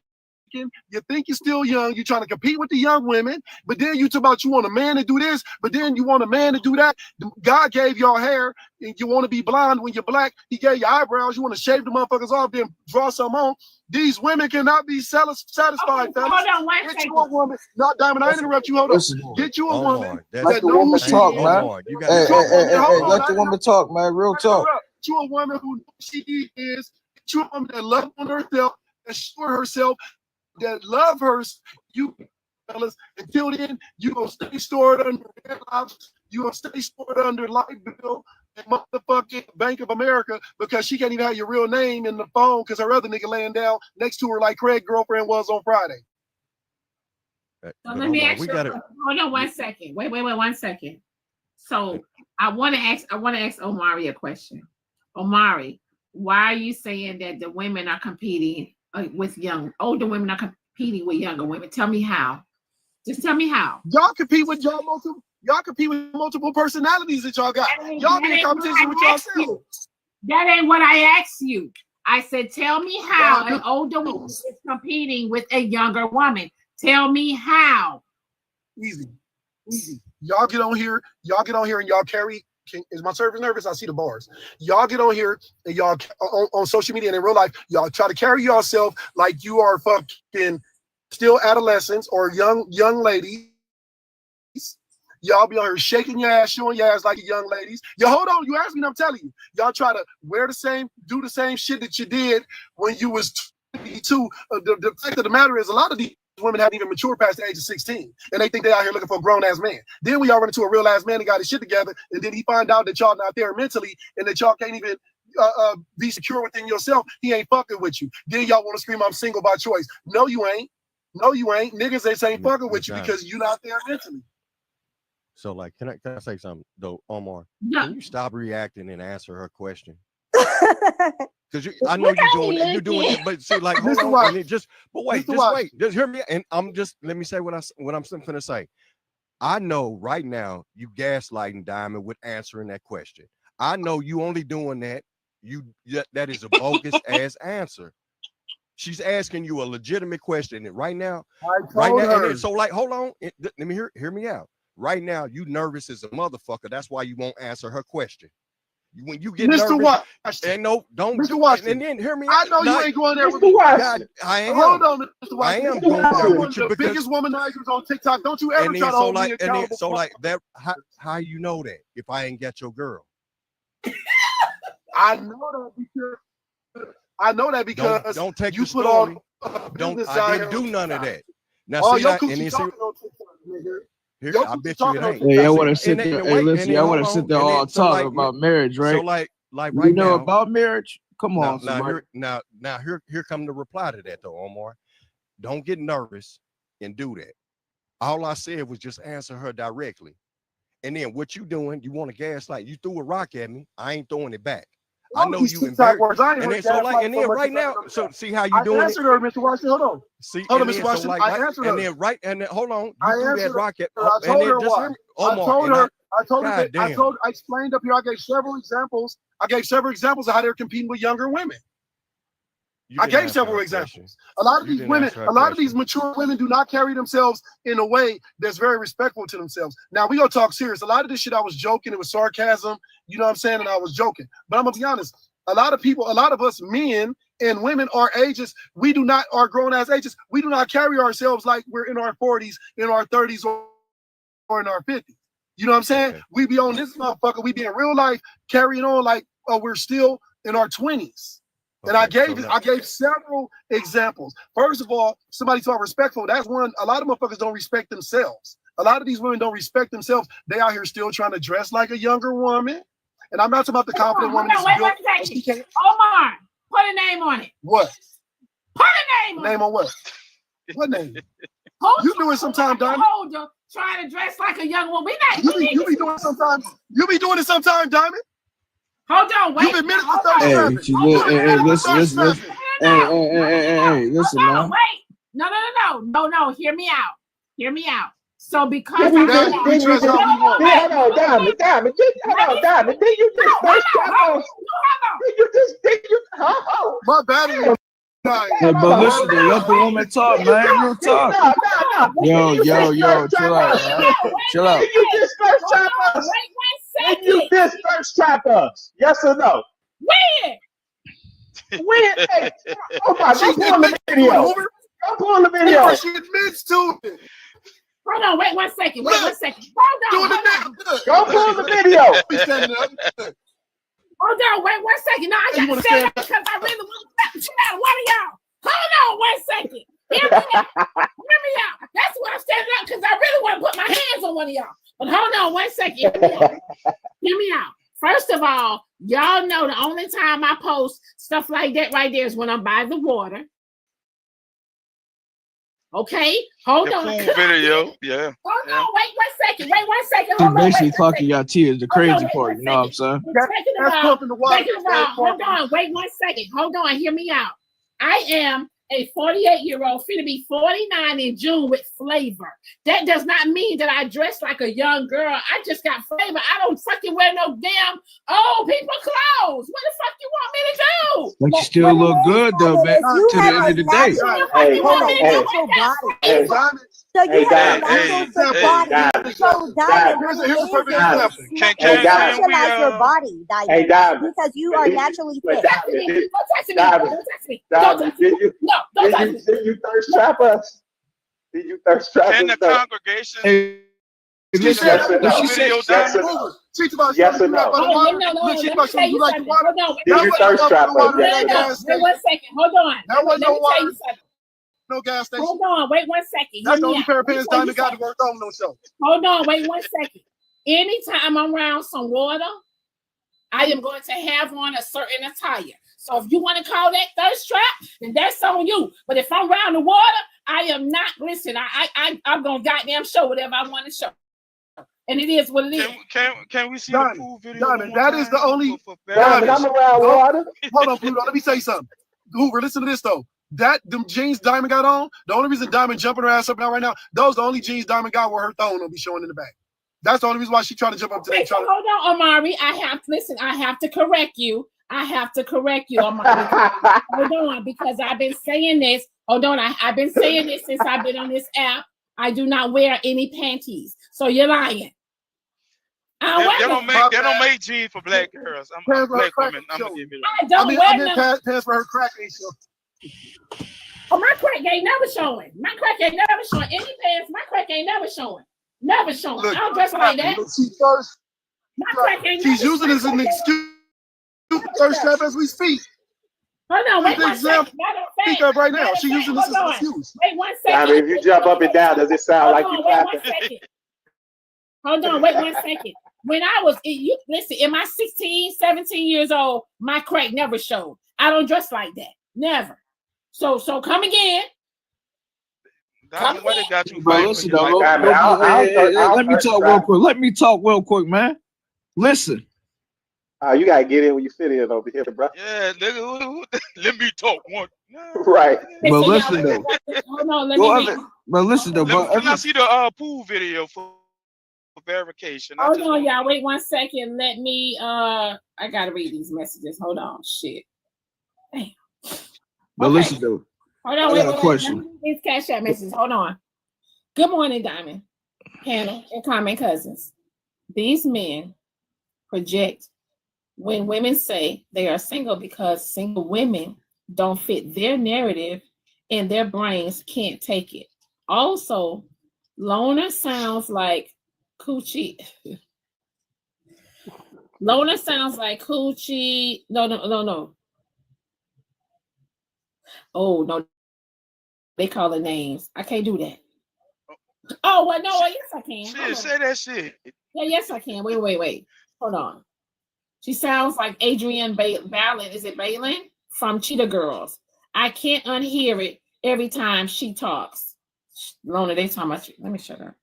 You think you're still young. You're trying to compete with the young women, but then you talk about you want a man to do this, but then you want a man to do that. God gave y'all hair, and you want to be blonde when you're black. He gave you eyebrows. You want to shave the motherfuckers off, then draw some on. These women cannot be satisfied, fellas. Hold on, Get you a woman. Not Diamond. I interrupt you. Hold on. Get you a woman. Let the woman talk, man. Hey, let the woman talk, man. Real talk. Get you a woman who she is. Get you a woman that loves herself, assure herself. That love her, you fellas. Until then, you gonna stay stored under Red Lobster. You gonna stay stored under Light Bill and motherfucking Bank of America because she can't even have your real name in the phone because her other nigga laying down next to her like Craig's girlfriend was on Friday. So let me ask you. Hold on 1 second. Wait 1 second. So I want to ask Omari a question. Omari, why are you saying that the women are competing with older women are competing with younger women? Tell me how. Just tell me how. Y'all compete with multiple personalities that y'all got. Y'all be in competition with yourselves. That ain't what I asked you. I said, tell me how an older woman is competing with a younger woman. Tell me how. Easy. Y'all get on here and y'all carry. Is my service nervous? I see the bars. Y'all get on here and y'all on social media and in real life, y'all try to carry yourself like you are fucking still adolescents or young ladies, Y'all be on here shaking your ass, showing your ass like young ladies. Yo, hold on. You asked me, and I'm telling you. Y'all try to do the same shit that you did when you was 22. The fact of the matter is, a lot of these women haven't even matured past the age of 16, and they think they out here looking for a grown-ass man. Then we all run into a real-ass man that got his shit together, and then he find out that y'all not there mentally, and that y'all can't even be secure within yourself. He ain't fucking with you. Then y'all want to scream, I'm single by choice. No, you ain't. No, you ain't. Niggas ain't fucking with you because you not there mentally. So, like, can I say something though, Omar? Yeah. Can you stop reacting and answer her question? Because I know you're doing it, but see, like, hold on, and just wait, just hear me, and let me say what I'm finna say. I know right now you gaslighting Diamond with answering that question. I know you only doing that. That is a bogus ass answer. She's asking you a legitimate question, and right now, and then, so like, hold on, let me hear me out. Right now, you nervous as a motherfucker. That's why you won't answer her question. When you get Mr. nervous, Washington. and no, don't. Mr. Washington. And then hear me out. I know you ain't going there with me. God, I am. Hold on, Mr. Washington. I am going there with you the because biggest womanizers on TikTok. Don't you ever try to hold me accountable. So like that. How you know that if I ain't got your girl? I know that because don't take you the put story. on I didn't do none of that. Now, oh, see, your and coochie then talking on TikTok, nigga. Here, I bet you it ain't. Hey, I want to sit there. Hey, listen, I want to sit there all talking about marriage, right? So like right you know now, about marriage? Come on, now here come the reply to that though, Omar. Don't get nervous and do that. All I said was just answer her directly. And then what you doing? You want to gaslight? You threw a rock at me. I ain't throwing it back. I know you embarrassed. And then so like, and then right now, so see how you doing it? I answered her, Mr. Washington. Hold on. See, hold on, Mr. Mr. Washington. Like, I answered her. And then and then hold on. I You threw that rock at. I told her why. Omar, I explained up here. I gave several examples. I gave several examples of how they're competing with younger women. I gave several examples. A lot of these women, a lot of these mature women do not carry themselves in a way that's very respectful to themselves. Now, we gonna talk serious. A lot of this shit I was joking. It was sarcasm. You know what I'm saying? And I was joking. But I'm gonna be honest. A lot of us men and women our ages, our grown ass ages, we do not carry ourselves like we're in our 40s, in our 30s, or in our 50s. You know what I'm saying? Okay. We be on this motherfucker. We be in real life carrying on like we're still in our 20s. And I gave several examples. First of all, somebody talk respectful. That's one. A lot of motherfuckers don't respect themselves. A lot of these women don't respect themselves. They out here still trying to dress like a younger woman. And I'm not talking about the confident woman. Wait, Omar, put a name on it. What? Put a name on it. Name on what? What name? You do it sometime, Diamond. Trying to dress like a young woman. You be doing it sometimes. You be doing it sometime, Diamond. Hold on, wait. You've admitted to 37. Hey, listen. Hey, listen, man. Wait. No. Hear me out. So because hold on, Diamond. Then you just my battery. Hey, but listen, let the woman talk, man. Real talk. Yo, chill out, man. Chill out. Did you just first trap us? Did you just first trap us? Yes or no? When? Hey, oh my! Go pull on the video. Go pull on the video. She admits to it. Hold on, wait 1 second. Hold on. Go pull on the video. Hold on, wait 1 second. No, I got to stand up because I really want to shit out of one of y'all. Hold on 1 second. Hear me out. That's why I'm standing up because I really want to put my hands on one of y'all. But hold on 1 second. Hear me out. First of all, y'all know the only time I post stuff like that right there is when I'm by the water. Okay, hold on. Cool video, yeah. Hold on, wait 1 second. She's basically clocking your tears, the crazy part, you know what I'm saying? Hold on, wait 1 second. Hold on, hear me out. I am a 48-year-old, finna be 49 in June with flavor. That does not mean that I dress like a young girl. I just got flavor. I don't fucking wear no damn old people clothes. What the fuck you want me to do? But you still look good though, man, to the end of the day. So you have a natural body. So Diamond, here's a perfect example. Socialize your body, Diamond, because you are naturally fit. Don't touch me. Did you thirst trap us? Did you thirst trap us? Can the congregation Listen, Yes or what no? she said. Yes or no? Yes or no? Look, she about to you like the water. Did you thirst trap us, Water yes at or that no? gas Wait station. 1 second. Hold on. That wasn't Let no me tell water. you something. No gas station. Hold on. Wait 1 second. Hear That's the me only out. pair of Let me pants tell you Diamond got to something. work on no show. Hold on. Wait 1 second. Anytime I'm around some water, I am going to have on a certain attire. So if you want to call that thirst trap, then that's on you. But if I'm around the water, I am not. Listen, I'm gonna goddamn show whatever I want to show, and it is what it is. Can we see Diamond, the pool video? Diamond, that is the only. Diamond, I'm around water. Hold on, Pluto. Let me say something. Hoover, listen to this though. Them jeans Diamond got on, the only reason Diamond jumping her ass up now right now, those the only jeans Diamond got where her thong will be showing in the back. That's the only reason why she trying to jump up today. Okay, so hold on, Amari. I have to correct you. Amari. Hold on, because I've been saying this. Hold on, I've been saying this since I've been on this app. I do not wear any panties. So you're lying. They don't make jeans for black girls. I'm black women. I'm gonna give you that. I mean, pants for her crack ain't show. Oh, my crack ain't never showing. My crack ain't never showing any pants. My crack ain't never showing. Never showing. Look, I don't dress like that. She thirst. My crack ain't She's never using this as an excuse to thirst trap as we speak. Hold on, wait She's 1 second. Speak up right now. She's using this as an excuse. Wait 1 Diamond, second. if you jump up and down, does it sound like you Wait 1 clapping? second. Hold on, wait 1 second. When I was, listen, in my 16, 17 years old, my crack never showed. I don't dress like that. Never. So come again. Diamond, what they got you Bro, fighting listen, for? though. Let me talk real quick. Let me talk real quick, man. Listen. You gotta get in when you fit in over here, bro. Yeah, nigga, let me talk one. Right. But listen though. Hold on, let me read. But listen though, bro. Can I see the pool video for verification? Hold on, y'all. Wait 1 second. Let me. I gotta read these messages. Hold on. Shit. Damn. But listen though. Hold on. I Wait. got a question. These cash app messages. Hold on. Good morning, Diamond, Hannah, and Carmen Cousins. These men project when women say they are single because single women don't fit their narrative and their brains can't take it. Also, loner sounds like coochie. Loner sounds like coochie. No. Oh, no. They call it names. I can't do that. Oh, well, no. Yes, I can. Shit, say that shit. Yeah, yes, I can. Wait. Hold on. She sounds like Adrienne Balin. Is it Balin? From Cheetah Girls. I can't unhear it every time she talks. Lona, they talking about you. Let me shut up.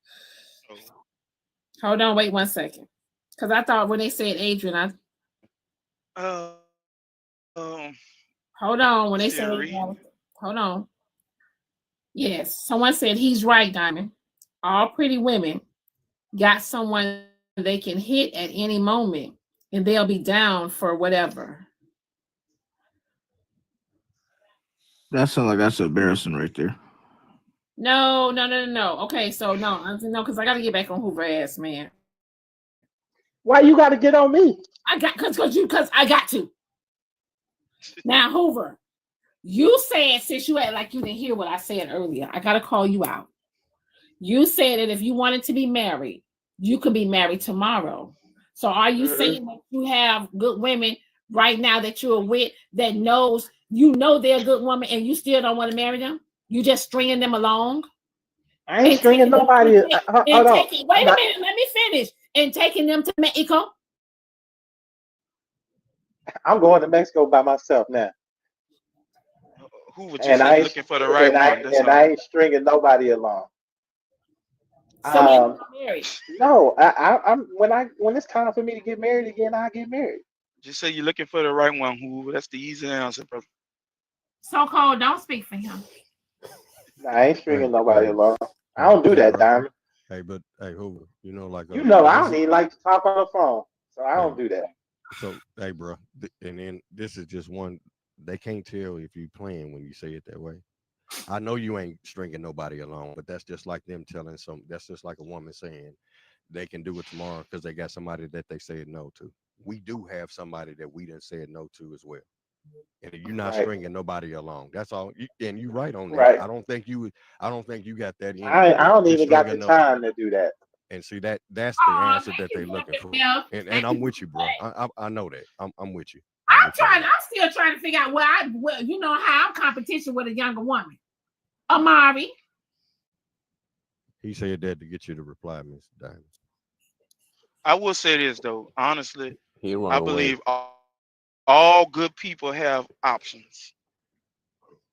Hold on, wait 1 second. Because I thought when they said Adrian, hold on. When they said hold on. Yes, someone said he's right, Diamond. All pretty women got someone they can hit at any moment, and they'll be down for whatever. That sounds like that's embarrassing right there. No. Okay, so no, because I got to get back on Hoover ass, man. Why you got to get on me? Because I got to. Now, Hoover, you said, since you act like you didn't hear what I said earlier, I got to call you out. You said that if you wanted to be married, you could be married tomorrow. So are you saying that you have good women right now that you're with that knows they're a good woman and you still don't want to marry them? You just stringing them along? I ain't stringing nobody. Wait a minute, let me finish. And taking them to Mexico? I'm going to Mexico by myself now. Who would you say looking for the right one? I ain't stringing nobody along. Married. No, I'm when it's time for me to get married again, I'll get married. Just say you're looking for the right one, Hoover. That's the easy answer, brother. So Cole, don't speak for him. I ain't stringing nobody along. I don't do that, Diamond. Hey, Hoover, I don't even like to talk on the phone, so I don't do that. So, hey, bro, and then this is just one. They can't tell if you playing when you say it that way. I know you ain't stringing nobody along, but that's just like them telling that's just like a woman saying they can do it tomorrow because they got somebody that they said no to. We do have somebody that we done said no to as well. And you're not stringing nobody along. That's all. And you're right on that. Right. I don't think you got that in. I don't even got the time to do that. And see that's the answer that they're looking for. And I'm with you, bro. I know that. I'm with you. I'm still trying to figure out you know how I'm competition with a younger woman. Amari. He said that to get you to reply, Miss Diamond. I will say this though, honestly, I believe all good people have options.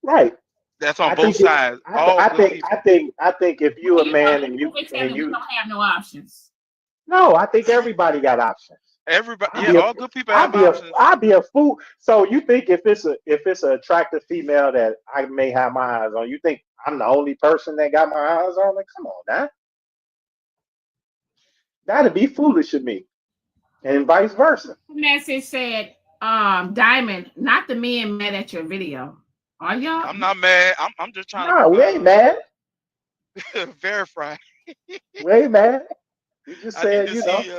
Right. That's on both sides. I think if you a man and you don't have no options. No, I think everybody got options. Everybody, all good people have options. I'd be a fool. So you think if it's an attractive female that I may have my eyes on, you think I'm the only person that got my eyes on her? Come on, now. That'd be foolish of me, and vice versa. The message said, Diamond, not the men mad at your video. Are y'all? I'm not mad. I'm just trying to. We ain't mad. Verify. We ain't mad. You just said, I need to see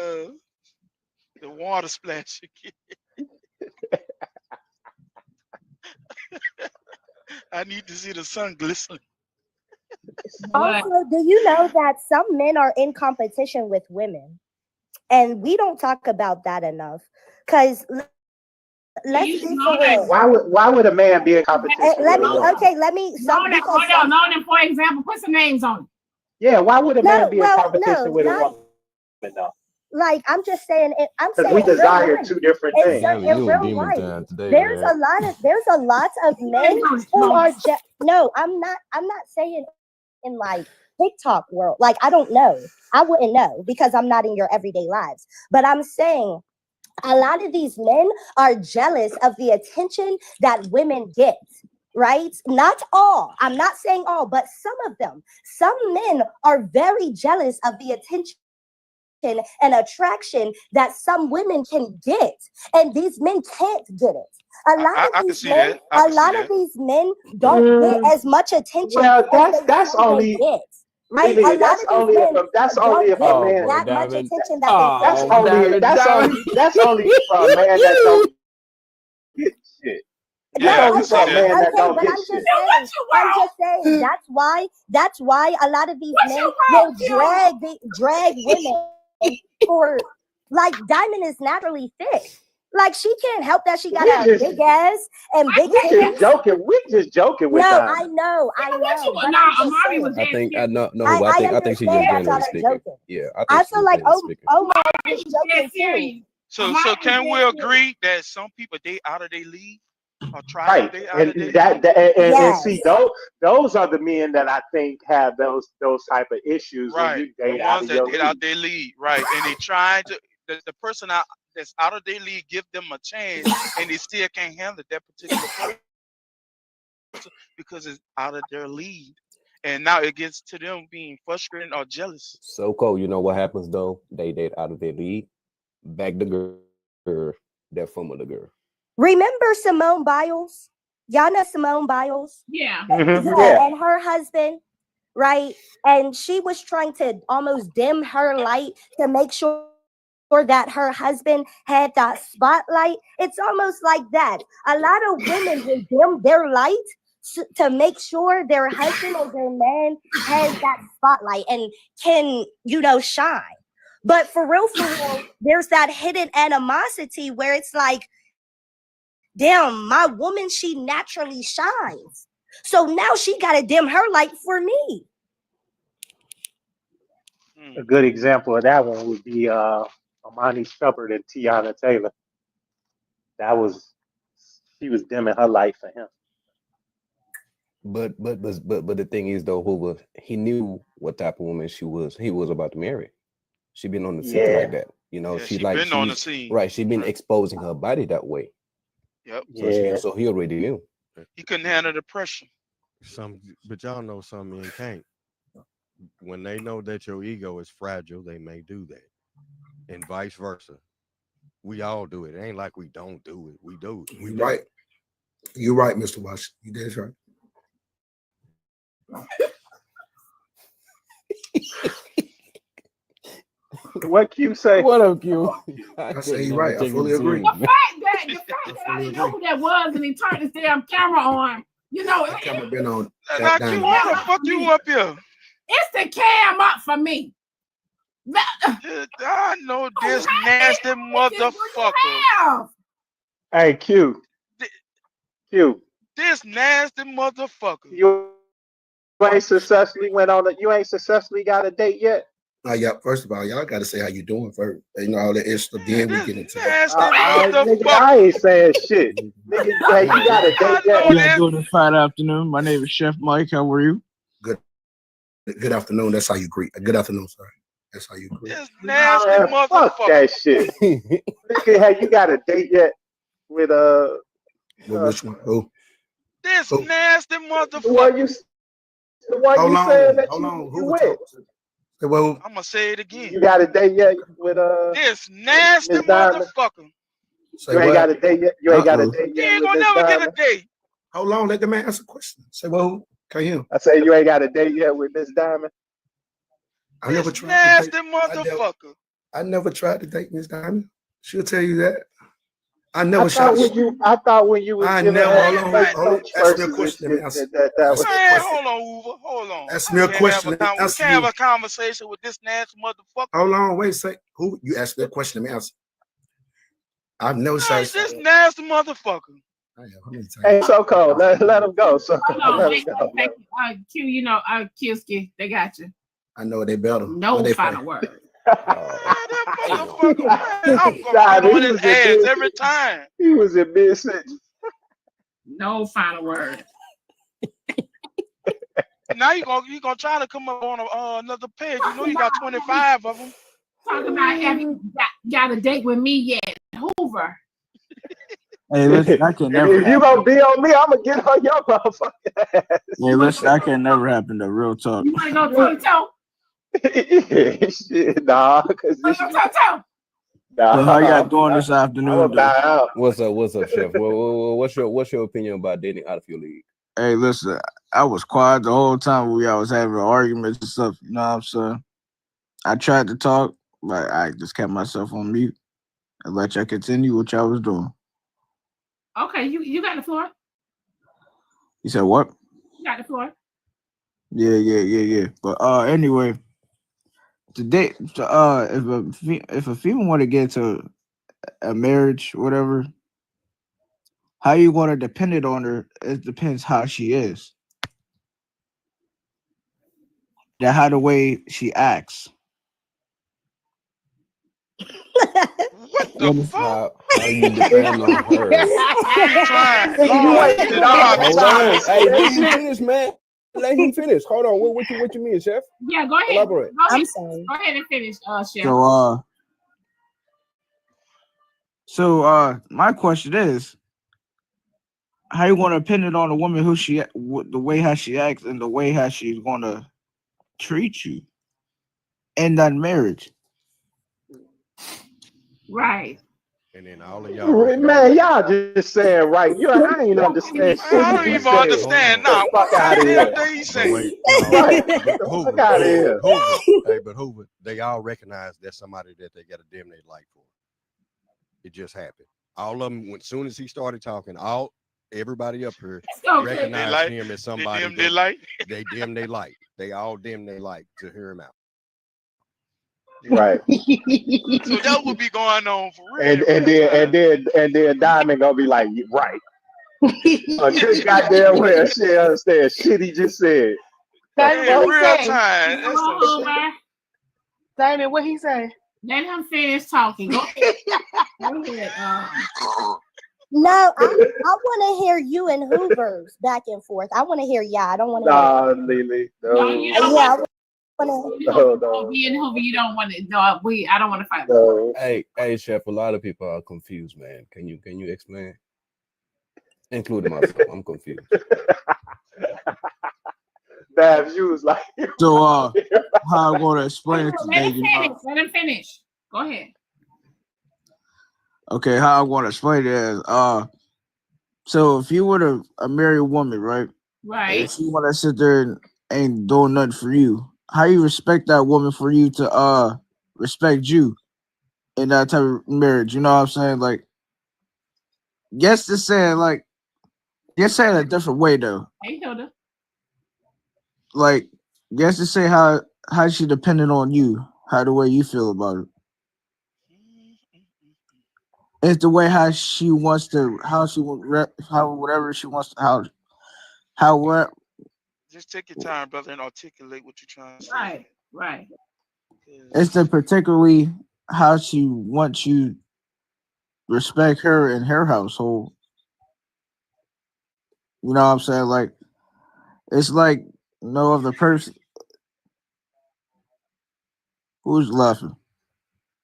the water splash again. I need to see the sun glistening. Also, do you know that some men are in competition with women? And we don't talk about that enough. Because let's be for real. Why would a man be in competition? Let me. Hold on. For example, put some names on it. Yeah, why would a man be in competition with a woman though? Like I'm just saying, because we desire two different things. In real life, there's a lot of men who are no. I'm not saying in like TikTok world. Like I don't know. I wouldn't know because I'm not in your everyday lives. But I'm saying a lot of these men are jealous of the attention that women get. Right? Not all. I'm not saying all, but some of them. Some men are very jealous of the attention and attraction that some women can get, and these men can't get it. A lot of these men don't get as much attention. Well, that's only. Get. Right? That's only if a man that much attention that that's only for a man that don't get shit. Yeah, I'm just saying. That's why a lot of these men will drag women for, like, Diamond is naturally fit. Like she can't help that she got a big ass and big titties. We just joking with no, Diamond. I know. I think she's just generally speaking. Yeah, I feel like Omar is joking too. So can we agree that some people date out of their league or try to date out of their league? And see those are the men that I think have those type of issues. Right, when you date the out ones of that your date out their league, right? And they trying to the person that's out of their league give them a chance, and they still can't handle that particular person because it's out of their league, and now it gets to them being frustrated or jealous. So cool. You know what happens though? They date out of their league, back the girl, that form of the girl. Remember Simone Biles? Y'all know Simone Biles? Yeah. Yeah. And her husband, right? And she was trying to almost dim her light to make sure that her husband had that spotlight. It's almost like that. A lot of women will dim their light to make sure their husband or their man has that spotlight and can, shine. But for real, there's that hidden animosity where it's like, damn, my woman, she naturally shines. So now she got to dim her light for me. A good example of that one would be Amani Shepard and Tiana Taylor. She was dimming her light for him. But the thing is though, Hoover, he knew what type of woman she was. He was about to marry. She been on the scene like that. She's been on the scene. Right. She been exposing her body that way. Yep. So he already knew. He couldn't handle the pressure. But y'all know some men can't. When they know that your ego is fragile, they may do that, and vice versa. We all do it. It ain't like we don't do it. We do it. You're right. You're right, Mr. Washington. You did right. What Q say? What up, Q? I say you're right. I fully agree. The fact that I didn't know who that was and he turned his damn camera on, That camera been on. Q, why the fuck you up here? It's the cam up for me. I know this nasty motherfucker. Hey, Q. This nasty motherfucker. You ain't successfully you ain't successfully got a date yet? Yeah, first of all, y'all got to say how you doing first. You know, all the extra, then we get into that. Nigga, I ain't saying shit. Nigga, hey, you got a date yet? Yeah, good fine afternoon. My name is Chef Mike. How are you? Good afternoon. That's how you greet. Good afternoon, sir. That's how you greet. This nasty motherfucker. Fuck that shit. Nigga, hey, you got a date yet with which one? Who? This nasty motherfucker. The one you said that hold on. you with. Well, I'm gonna say it again. You got a date yet with this nasty Miss Diamond? motherfucker. You ain't got a date yet. You ain't got a date You yet. ain't with gonna Miss never Diamond? get a date. Hold on, let the man answer a question. Say, well, can't hear him. I say you ain't got a date yet with Miss Diamond. I never tried nasty to date. Motherfucker. I never tried to date Miss Diamond. She'll tell you that. I thought when you was giving her hold on. Ask me a question. Let me answer. Hold on, Uber. Hold on. Ask me a question. We can't have a conversation with this nasty motherfucker. Hold on, wait a sec. Who you asked me a question? Let me answer. I've never tried. This nasty motherfucker. Hey, so cold. Let him go. So Hold on, wait, Q, you know, Kiski, they got you. I know they better. No final word. I'm gonna get on his ass every time. He was in mid-sentence. No final word. Now you gonna try to come up on another page. You know you got 25 of them. Talk about have you got a date with me yet, Hoover? Hey, listen, I can never. If you gonna be on me, I'm gonna get on your motherfucking ass. Hey, listen, that can never happen. The real talk. You wanna go toe-to-toe? Shit, nah, cause this toe-to-toe. So how y'all doing this afternoon? What's up, Chef? What's your opinion about dating out of your league? Hey, listen, I was quiet the whole time we was having arguments and stuff. You know what I'm saying? I tried to talk, but I just kept myself on mute and let y'all continue what y'all was doing. Okay, you got the floor. You said what? You got the floor. Yeah. But anyway, today, if a female want to get into a marriage, whatever, how you want to depend it on her? It depends how she is. That how the way she acts. What the fuck? How you depend on her? He trying. Hold on. Hey, let him finish, man. Let him finish. Hold on. What you mean, Chef? Yeah, go ahead. Elaborate. I'm sorry. Go ahead and finish, Chef. So my question is, how you want to depend it on a woman who the way how she acts and the way how she's gonna treat you in that marriage? Right. And then all of y'all. Man, y'all just saying right. I ain't understand shit. I don't even understand now. Fuck out of here. Wait, Right. but Hoover, Fuck out of here. but Hoover, they all recognize that's somebody that they got a damn they like for. It just happened. All of them, as soon as he started talking, everybody up here recognized him as somebody they like. They dim they like. They all dim they like to hear him out. Right. So that would be going on for real. And then Diamond gonna be like, right. A good goddamn way she understand shit he just said. Diamond, what he say? Time. Diamond, what he say? Let him finish talking. Go ahead. Go ahead. No, I want to hear you and Hoover's back and forth. I want to hear y'all. I don't want to. Nah, Lily. No, you don't. Yeah, no. Me and Hoover, you don't want to. No, I don't want to fight. No. Hey, Chef. A lot of people are confused, man. Can you explain? Including myself, I'm confused. Babs, you was like. So how I want to explain it Let today? Let him finish. Go ahead. Okay, how I want to explain it is so if you were a married woman, right? Right. If you want to sit there and ain't doing nothing for you, how you respect that woman for you to respect you in that type of marriage? You know what I'm saying? Like, yes, just saying like, just saying a different way though. Hey, Hilda. Like, yes, to say how she depended on you. how the way you feel about it. It's the way how she wants to, how she would rep, how whatever she wants, how what. Just take your time, brother, and articulate what you're trying to say. Right, right. It's the particularly how she wants you respect her in her household. You know what I'm saying? Like it's like no other person. Who's laughing?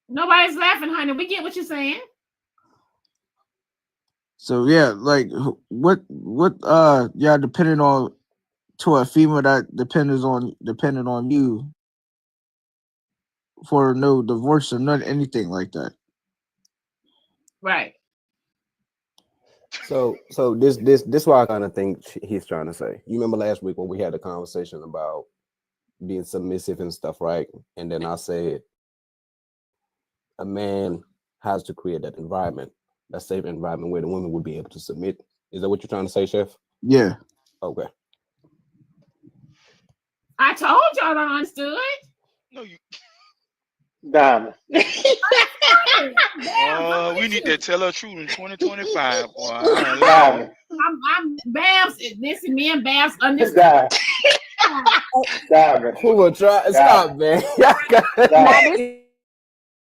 Nobody's laughing, honey. We get what you're saying. So yeah, like what y'all depending on to a female that depending on you for no divorce or not anything like that. Right. So this what I kind of think he's trying to say. You remember last week when we had a conversation about being submissive and stuff, right? And then I said a man has to create that environment, that safe environment where the woman would be able to submit. Is that what you're trying to say, Chef? Yeah. Okay. I told y'all I understood. No, you. Diamond. Oh, we need to tell her truth in 2025, boy. Diamond. I'm Babs. Listen, me and Babs understand. Diamond. Who will try? Stop, man. The same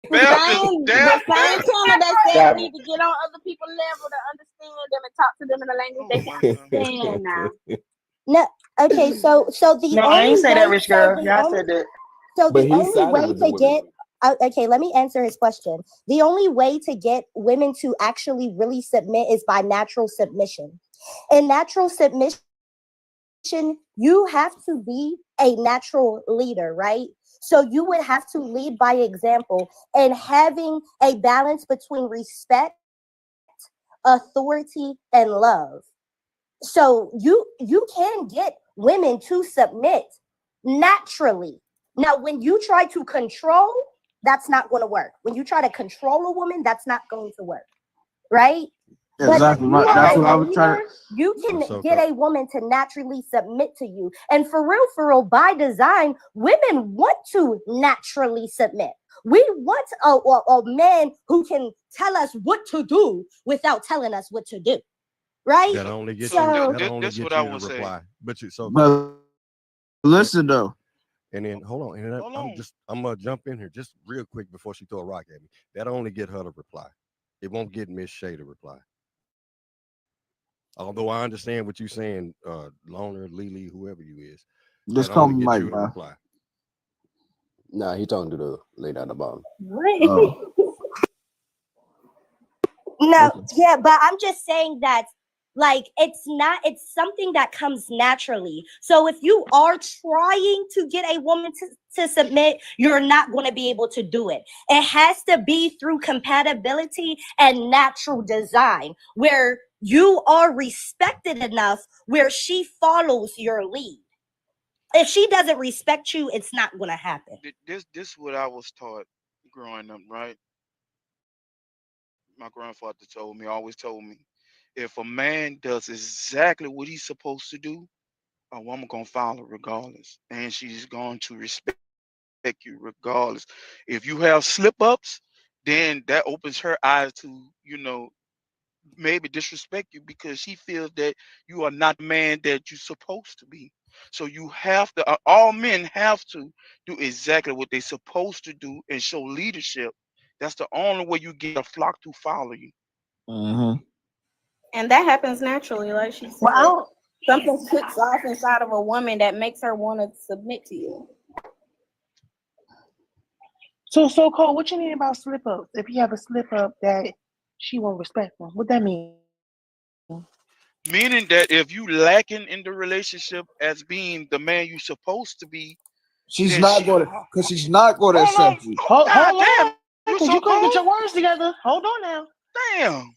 channel that said we need to get on other people's level to understand them and talk to them in a language they can understand now. No, okay, so the No, only I ain't say that, way, rich girl. Y'all said that. so But the he only sided way with the to women. get okay, let me answer his question. The only way to get women to actually really submit is by natural submission. In natural submission, you have to be a natural leader, right? So you would have to lead by example and having a balance between respect, authority, and love. So you can get women to submit naturally. Now, when you try to control, that's not going to work. When you try to control a woman, that's not going to work, right? Exactly. But That's you what are I a was trying leader, you can So get a woman to naturally submit to you. And for real, by design, women want to naturally submit. We want a man who can tell us what to do without telling us what to do, right? that only gets So you. That only That's gets what you I to would say. reply. But you so. But listen though. And then hold on, and then I'm gonna jump in here just real quick before she throw a rock at me. That only get her to reply. It won't get Miss Shay to reply. Although I understand what you're saying, Loner, Lily, whoever you is, Just that call only me get Mike, you to man. reply. Nah, he talking to the lady at the bottom. Oh. No, yeah, but I'm just saying that like it's something that comes naturally. So if you are trying to get a woman to submit, you're not going to be able to do it. It has to be through compatibility and natural design where you are respected enough where she follows your lead. If she doesn't respect you, it's not going to happen. This is what I was taught growing up, right? My grandfather always told me, if a man does exactly what he's supposed to do, a woman gonna follow regardless, and she's going to respect you regardless. If you have slip ups, then that opens her eyes to, maybe disrespect you because she feels that you are not the man that you're supposed to be. So you have to, all men have to do exactly what they're supposed to do and show leadership. That's the only way you get a flock to follow you. And that happens naturally, like she said. Well, something clicks off inside of a woman that makes her want to submit to you. So Cole, what you mean about slip ups? If you have a slip up that she won't respect them, what that mean? Meaning that if you lacking in the relationship as being the man you're supposed to be, She's not going to, because she's not going to accept you. Hold on, damn, because you couldn't get your words together. Hold on now. Damn.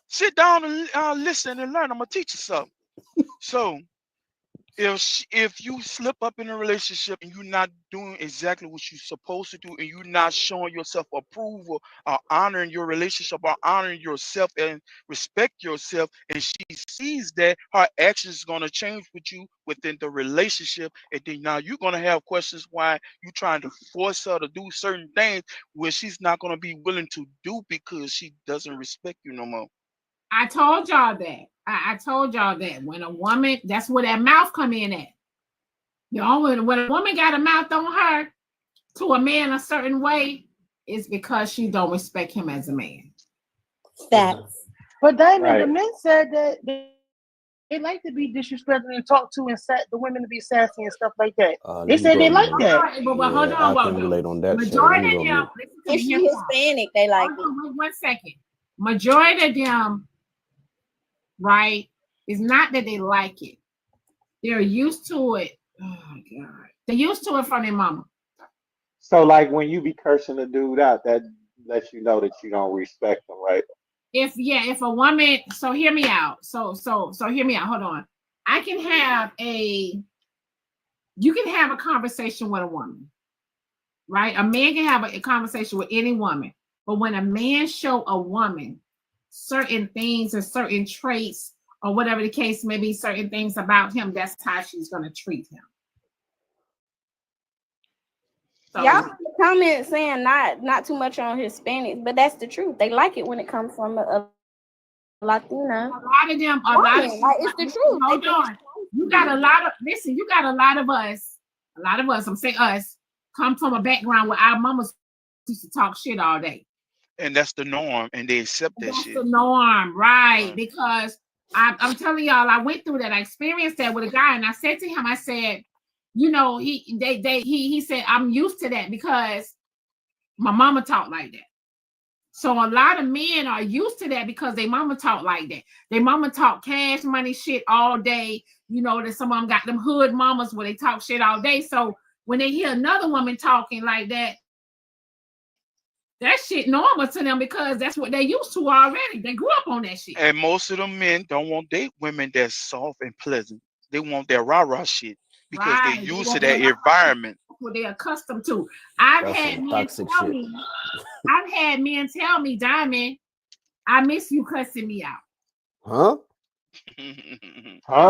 Sit down and listen and learn. I'm gonna teach you something. So if you slip up in a relationship and you're not doing exactly what you're supposed to do, and you're not showing yourself approval or honoring your relationship or honoring yourself and respect yourself, and she sees that, her actions is going to change with you within the relationship, and then now you're going to have questions why you trying to force her to do certain things where she's not going to be willing to do because she doesn't respect you no more. I told y'all that. I told y'all that when a woman, that's where that mouth come in at. You know, when a woman got a mouth on her to a man a certain way, it's because she don't respect him as a man. Facts. But Diamond, the men said that they like to be disrespected and talked to and the women to be sassy and stuff like that. They said they like that. But hold on, I can relate on that. majority of them, if she Hispanic, they like it. Wait 1 second. Majority of them, right, is not that they like it. They're used to it. Oh my God. They're used to it from their mama. So like when you be cursing a dude out, that lets you know that you don't respect him, right? If a woman, so hear me out. So hear me out. Hold on. You can have a conversation with a woman, right? A man can have a conversation with any woman, but when a man show a woman certain things or certain traits or whatever the case may be, certain things about him, that's how she's going to treat him. So, y'all comment saying not too much on Hispanics, but that's the truth. They like it when it comes from a Latina. A lot of them, like, it's the truth. Hold on. You got a lot of us, I'm saying us, come from a background where our mamas used to talk shit all day. And that's the norm, and they accept that shit. That's the norm, right? Because I'm telling y'all, I went through that. I experienced that with a guy, and I said to him, I said, you know, he said, I'm used to that because my mama talked like that. So a lot of men are used to that because their mama talk like that. Their mama talk cash money shit all day. You know, that some of them got them hood mamas where they talk shit all day. So when they hear another woman talking like that, that shit normal to them because that's what they used to already. They grew up on that shit. And most of them men don't want date women that's soft and pleasant. They want that rah-rah shit because they're used to that environment. What they're accustomed to. I've had men tell me, Diamond, I miss you cussing me out.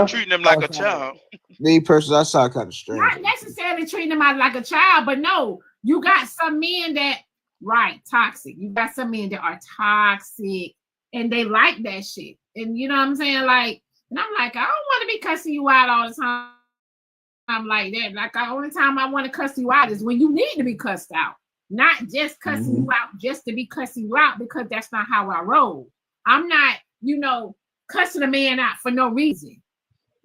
Treating them like a child. Me personally, I saw kind of strange. Not necessarily treating them like a child, but no, you got some men that, right, toxic. You got some men that are toxic and they like that shit. And you know what I'm saying? Like, and I'm like, I don't want to be cussing you out all the time. I'm like that. Like, the only time I want to cuss you out is when you need to be cussed out. Not just cussing you out just to be cussing you out, because that's not how I roll. I'm not, cussing a man out for no reason.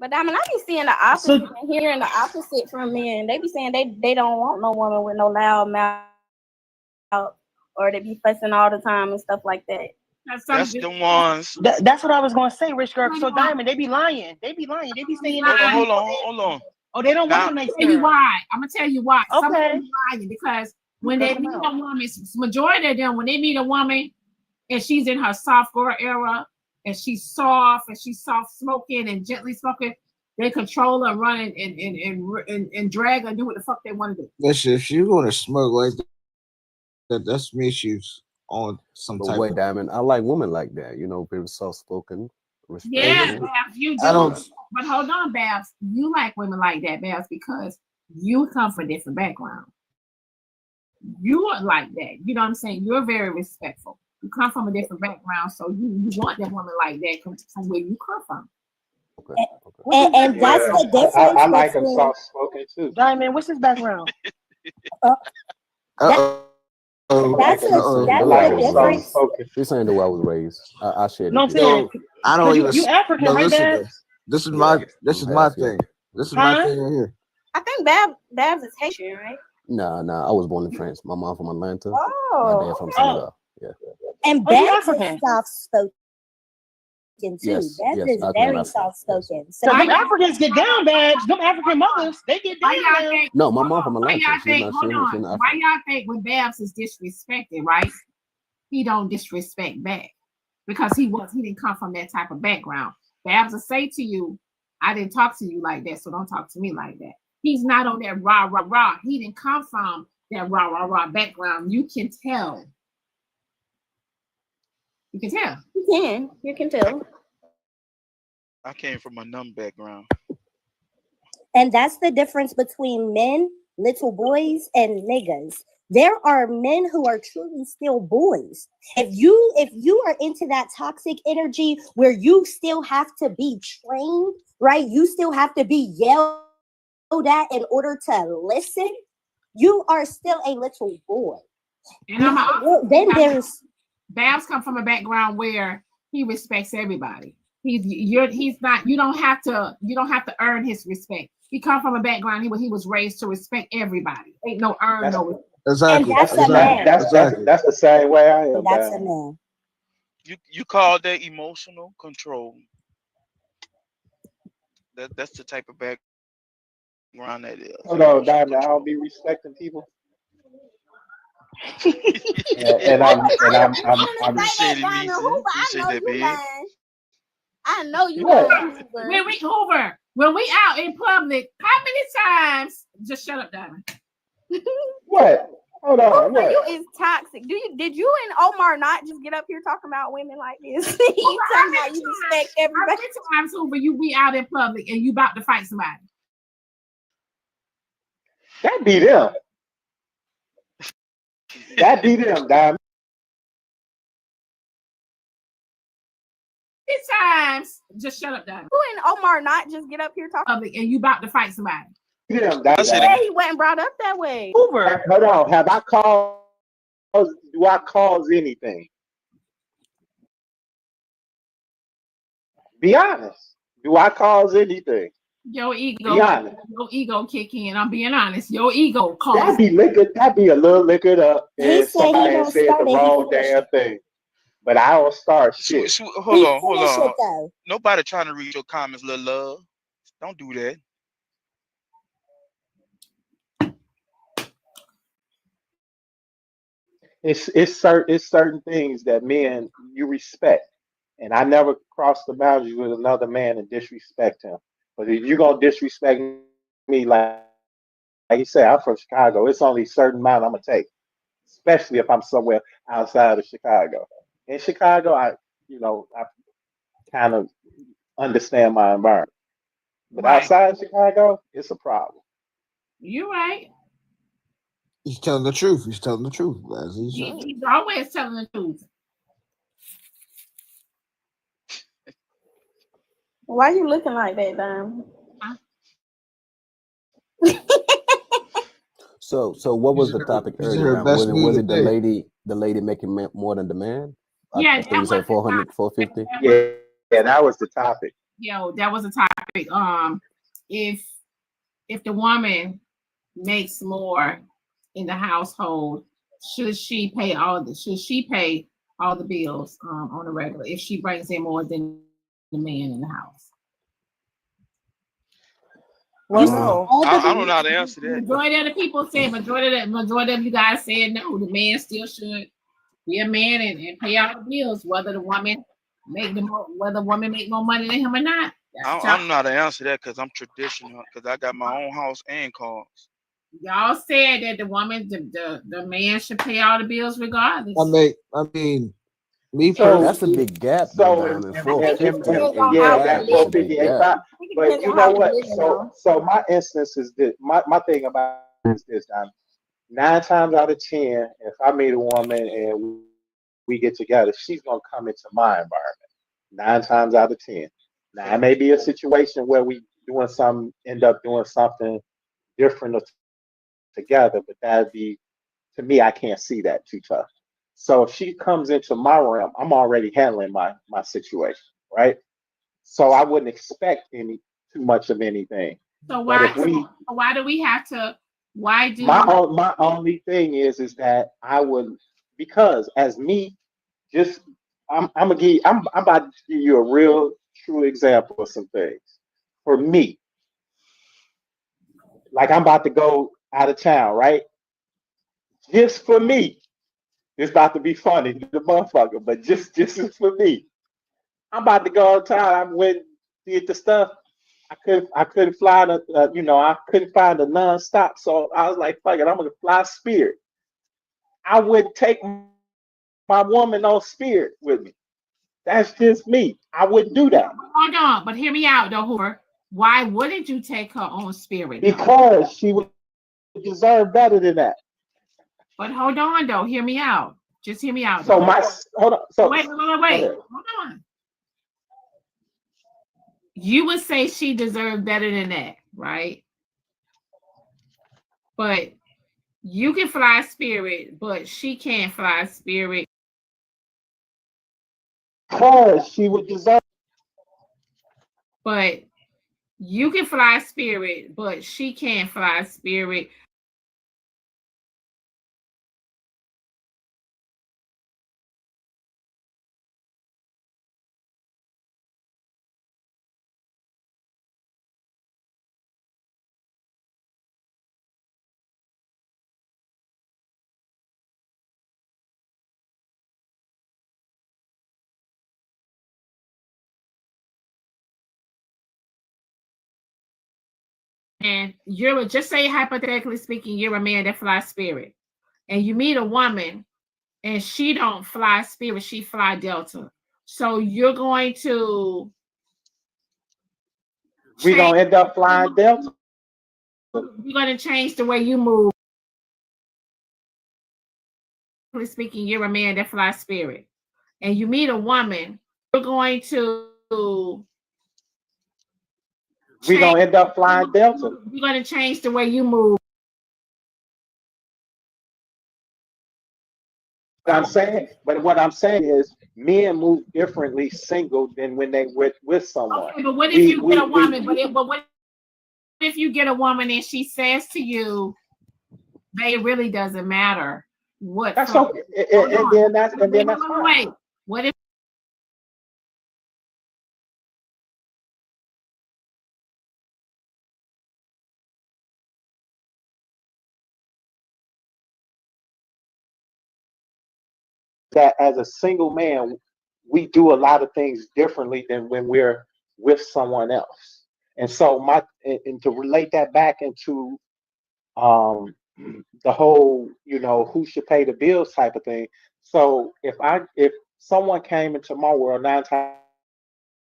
But I mean, I be seeing the opposite and hearing the opposite from men. They be saying they don't want no woman with no loud mouth, or they be fussing all the time and stuff like that. That's the ones. That's what I was gonna say, Rich Girl. So Diamond, they be lying. They be saying that. Hold on. Oh, they don't want to make tell you why. I'm gonna tell you why. Okay. Some of them lying because when they meet a woman, majority of them, when they meet a woman and she's in her soft girl era and she's soft smoking and gently smoking, they control her, run and drag her and do what the fuck they want to do. Listen, if you want to smoke like that, that's issues on some type of Diamond. I like women like that, very soft spoken. Yeah, Babs, you do. But hold on, Babs. You like women like that, Babs, because you come from a different background. You are like that. You know what I'm saying? You're very respectful. You come from a different background, so you want that woman like that from where you come from. Okay. And that's the difference. I like them soft spoken too. Diamond, what's his background? That's the difference. She's saying the way I was raised. I shared. No, I'm saying, I don't even. You African, right, Babs? This is my thing. This is my thing right here. I think Babs is Haitian, right? Nah. I was born in France. My mom from Atlanta. Oh. My dad from Senegal. Yeah. And Babs is soft spoken too. Yes, Babs yes, is very soft spoken. So them Africans get down, Babs. Them African mothers, they get down. No, my mom from Why Atlanta. y'all She's think? not. Hold She's on. not. Why y'all think when Babs is disrespected, right? He don't disrespect back because he didn't come from that type of background. Babs will say to you, I didn't talk to you like that, so don't talk to me like that. He's not on that rah, rah, rah. He didn't come from that rah, rah, rah background. You can tell. You can tell. You can tell. I came from a numb background. And that's the difference between men, little boys, and niggas. There are men who are truly still boys. If you are into that toxic energy where you still have to be trained, right? You still have to be yelled at in order to listen. You are still a little boy. And then there's Babs come from a background where he respects everybody. He's not. You don't have to earn his respect. He come from a background where he was raised to respect everybody. Ain't no earn no respect. Exactly. That's a man. That's the same way I am. That's a man. You call that emotional control. That's the type of background that is. Hold on, Diamond. I don't be respecting people. and I'm appreciate it, Reese. Appreciate that, babe. I know you What? lying. When we out in public, how many times? Just shut up, Diamond. What? Hold on. What? You is toxic. Did you and Omar not just get up here talking about women like this? You talking about you respect everybody. How many times, Hoover, you be out in public and you about to fight somebody? That be them. That be them, Diamond. Times, just shut up, Diamond. You and Omar not just get up here talking public and you about to fight somebody. Them, yeah, he wasn't brought up that way. Hoover. Hold on. Have I caused? Do I cause anything? Be honest. Do I cause anything? Your ego. Be honest. Your ego kick in. I'm being honest. Your ego That be a little liquored up if somebody has said the wrong damn thing. But I don't start shit. Hold on. Nobody trying to read your comments, little love. Don't do that. It's certain things that men you respect, and I never cross the boundaries with another man and disrespect him. But if you're gonna disrespect me, like you said, I'm from Chicago. It's only a certain amount I'm gonna take, especially if I'm somewhere outside of Chicago. In Chicago, I kind of understand my environment, but outside of Chicago, it's a problem. You're right. He's telling the truth. He's telling the truth. As he's He's always telling the truth. Why you looking like that, Diamond? So what was the topic earlier? Was it the lady making more than the man? Yeah, I think you said 400, 450. Yeah, that was the topic. Yo, that was a topic. If the woman makes more in the household, should she pay all the bills on a regular if she brings in more than the man in the house? Well, no. I don't know how to answer that. Majority of the people said, majority of you guys said no, the man still should be a man and pay all the bills, whether the woman make more money than him or not. I don't know how to answer that because I'm traditional, because I got my own house and cars. Y'all said that the man should pay all the bills regardless. I mean, me personally, that's a big gap. Diamond, 450. That's 450. But you know what? So my instance is this. My thing about it is this, Diamond. 9 times out of 10, if I meet a woman and we get together, she's gonna come into my environment. 9 times out of 10. Now it may be a situation where we end up doing something different together, but that'd be, to me, I can't see that too tough. So if she comes into my realm, I'm already handling my situation, right? So I wouldn't expect too much of anything. So why do we have to? Why do my only thing is that I would, because as me, just I'm about to give you a real true example of some things. For me, like I'm about to go out of town, right? Just for me, it's about to be funny, the motherfucker, but just for me. I'm about to go out of town. I went did the stuff. I couldn't fly the I couldn't find a non-stop, so I was like, fuck it, I'm gonna fly Spirit. I wouldn't take my woman on Spirit with me. That's just me. I wouldn't do that. Hold on, but hear me out though, Hoover. Why wouldn't you take her on Spirit? Because she would deserve better than that. But hold on though, hear me out. Just hear me out. So Though. hold on. So wait. Hold on. You would say she deserved better than that, right? But you can fly Spirit, but she can't fly Spirit. Because she would deserve. But you can fly Spirit, but she can't fly Spirit. And you're just say hypothetically speaking, you're a man that flies Spirit, and you meet a woman, and she don't fly Spirit, she fly Delta. So you're going to. We're gonna end up flying Delta. You're gonna change the way you move. Speaking, you're a man that flies Spirit, and you meet a woman, you're going to. We're gonna end up flying Delta. You're gonna change the way you move. What I'm saying is men move differently single than when they with someone. Okay, but what if you get a woman? But what if you get a woman and she says to you, "Babe, it really doesn't matter what." That's okay. And then that's fine. Wait. What if? That as a single man, we do a lot of things differently than when we're with someone else. And so and to relate that back into the whole, who should pay the bills type of thing. So if someone came into my world 9 times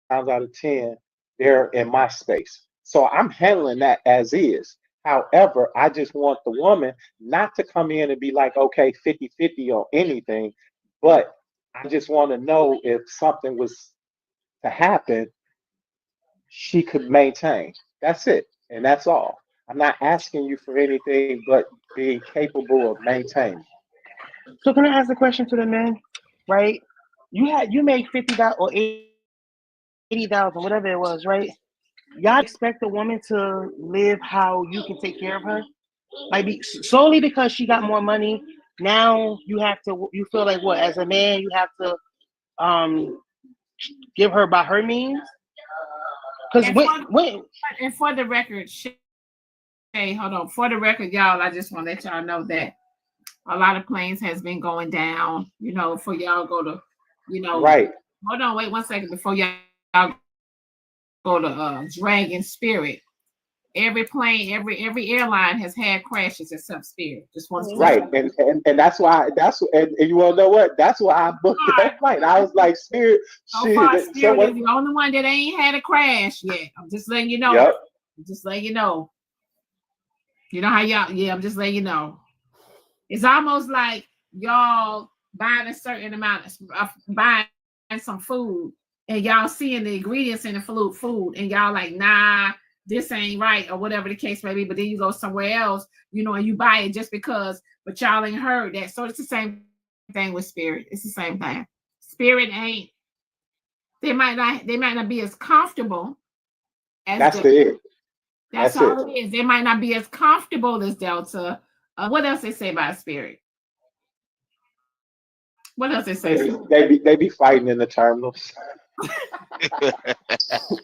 out of 10, they're in my space. So I'm handling that as is. However, I just want the woman not to come in and be like, okay, 50-50 on anything, but I just want to know if something was to happen, she could maintain. That's it. And that's all. I'm not asking you for anything but being capable of maintaining. So can I ask a question to the men? Right? You made 50,000 or 80,000, whatever it was, right? Y'all expect a woman to live how you can take care of her? Like solely because she got more money. Now you feel like what, as a man, you have to give her by her means? Because and for the record, hey, hold on. For the record, y'all, I just want to let y'all know that a lot of planes has been going down, for y'all go to, Right. Hold on, wait 1 second before y'all go to Dragon Spirit. Every plane, every airline has had crashes except Spirit. Just one. Right, and that's why and you want to know what? That's why I booked that flight. I was like, Spirit. So far, Spirit is the only one that ain't had a crash yet. I'm just letting you know. Yep. I'm just letting you know. You know how y'all? Yeah, I'm just letting you know. It's almost like y'all buying a certain amount of buying some food, and y'all seeing the ingredients in the food, and y'all like, nah, this ain't right, or whatever the case may be. But then you go somewhere else, and you buy it just because, but y'all ain't heard that. So it's the same thing with Spirit. It's the same thing. Spirit ain't. They might not be as comfortable as that's Delta. it. That's all it is. They might not be as comfortable as Delta. What else they say about Spirit? What else they say? They be fighting in the terminals.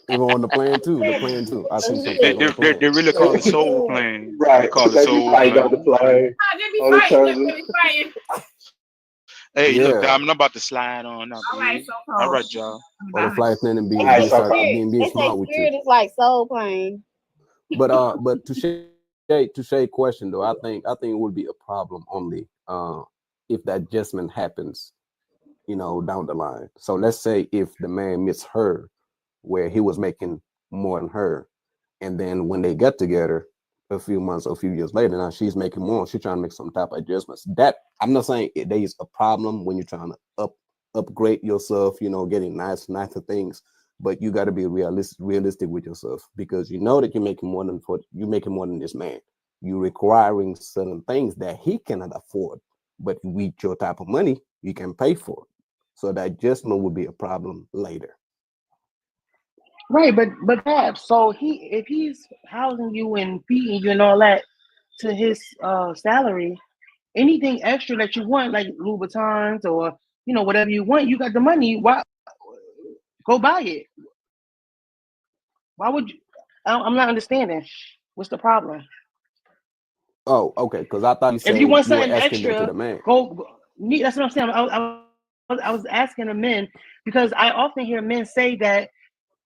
Even on the plane too. I see something. They really call it soul plane. Right. They call it soul plane. plane. On the plane. They be fighting. Hey, look, I'm about to slide on now. All right, so all right, y'all. Or the flight attendant being They smart say with you. spirit is like soul plane. But to Shay question though, I think it would be a problem only if that adjustment happens, down the line. So let's say if the man meets her where he was making more than her, and then when they get together a few months or a few years later, now she's making more, she's trying to make some type of adjustments. That I'm not saying there is a problem when you're trying to upgrade yourself, getting nicer things, but you got to be realistic with yourself, because you know that you're making more than this man. You're requiring certain things that he cannot afford, but with your type of money, you can pay for it. So that adjustment would be a problem later. Right, but Babs, so if he's housing you and feeding you and all that to his salary, anything extra that you want, like Louboutins or whatever you want, you got the money. Why go buy it? Why would you? I'm not understanding. What's the problem? Oh, okay. Because I thought If you want you were something asking that to extra, the man. go. That's what I'm saying. I was asking the men because I often hear men say that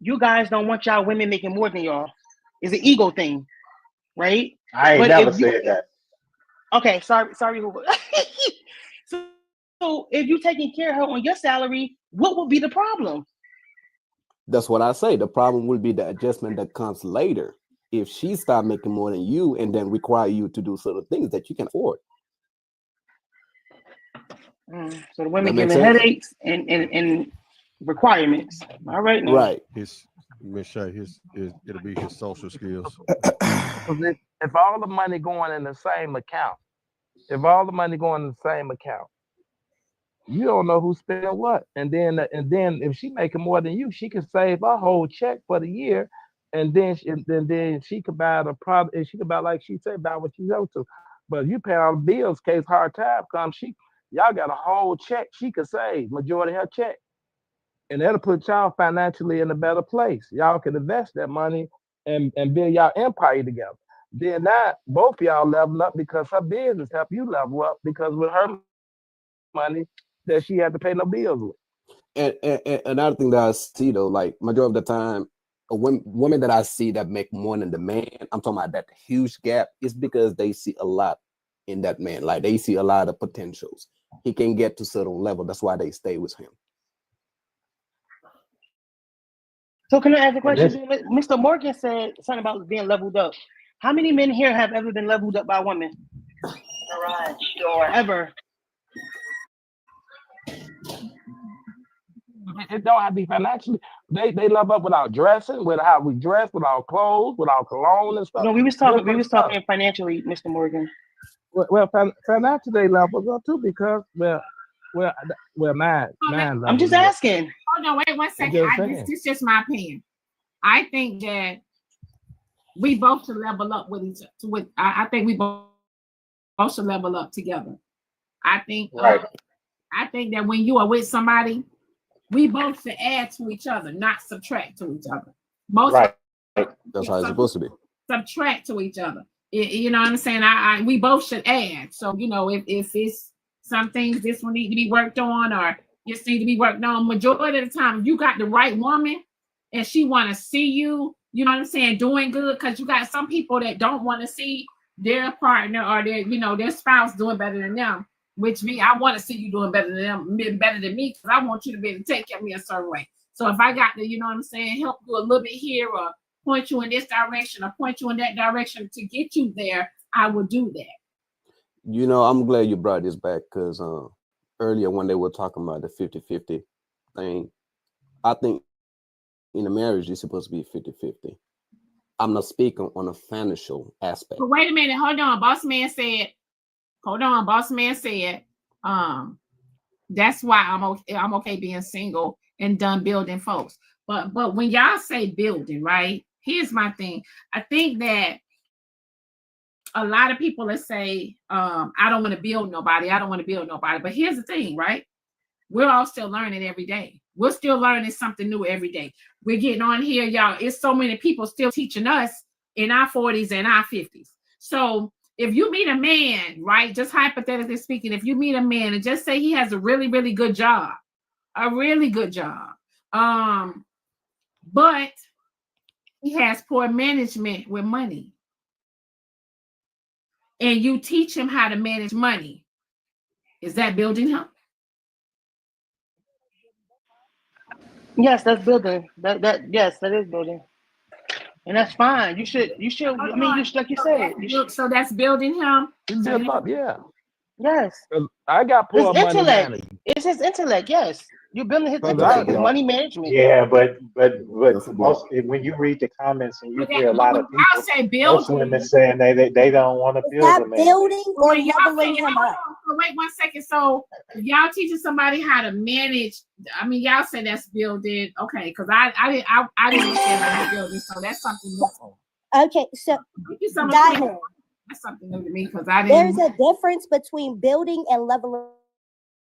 you guys don't want y'all women making more than y'all. It's an ego thing, right? I ain't never said that. Okay, sorry. So if you're taking care of her on your salary, what would be the problem? That's what I say. The problem will be the adjustment that comes later. If she start making more than you and then require you to do certain things that you can afford. So the women giving headaches and requirements. All right now. Right. It'll be his social skills. If all the money going in the same account, you don't know who spent what. And then if she making more than you, she can save a whole check for the year, and then she could buy the product, and she could buy, like she said, buy what you go to. But you pay all the bills, case hard time comes, y'all got a whole check she could save, majority of her check. And that'll put y'all financially in a better place. Y'all can invest that money and build y'all empire together. Then that both y'all level up because her business help you level up, because with her money that she had to pay no bills with. And another thing that I see though, like majority of the time, women that I see that make more than the man, I'm talking about that huge gap, is because they see a lot in that man. Like they see a lot of potentials. He can get to a certain level. That's why they stay with him. So can I ask a question? Mr. Morgan said something about being leveled up. How many men here have ever been leveled up by a woman? Right, sure. Ever? It don't have to be financially. They love up without dressing, with how we dress, with our clothes, with our cologne and stuff. No, we was talking financially, Mr. Morgan. Well, financially they love us up too, because mine. I'm just asking. Hold on, wait 1 second. This is just my opinion. I think that we both should level up with each other. I think we both should level up together. I think I think that when you are with somebody, we both should add to each other, not subtract to each other. That's how it's supposed to be. Subtract to each other. You know what I'm saying? We both should add. So, if it's some things this one need to be worked on, or this need to be worked on, majority of the time, if you got the right woman and she want to see you, you know what I'm saying, doing good, because you got some people that don't want to see their partner or their spouse doing better than them. Which me, I want to see you doing better than them, better than me, because I want you to be able to take care of me a certain way. So if I got to, you know what I'm saying, help you a little bit here, or point you in this direction, or point you in that direction to get you there, I will do that. I'm glad you brought this back, because earlier when they were talking about the 50-50 thing, I think in a marriage it's supposed to be 50-50. I'm not speaking on a financial aspect. But wait a minute, hold on. Boss man said, that's why I'm okay being single and done building folks. But when y'all say building, right? Here's my thing. I think that a lot of people that say, I don't want to build nobody. But here's the thing, right? We're all still learning every day. We're still learning something new every day. We're getting on here, y'all. It's so many people still teaching us in our 40s and our 50s. So if you meet a man, right, just hypothetically speaking, if you meet a man and just say he has a really, really good job, but he has poor management with money, and you teach him how to manage money, is that building him? Yes, that's building. Yes, that is building. And that's fine. You should I mean you should, like you said. So that's building him. Build up, yeah. Yes. I got It's poor money intellect. management. It's his intellect, yes. You're building his Cause intellect, his money management. Yeah, but most when you read the comments and you hear a lot of people, say most building, women saying they don't want to build a man. Building or Wait, leveling him up. wait 1 second. So if y'all teaching somebody how to manage, I mean, y'all say that's building, okay? Because I didn't understand that building, so that's something new. Okay, so Diamond, That's something new to me because I didn't. there's a difference between building and leveling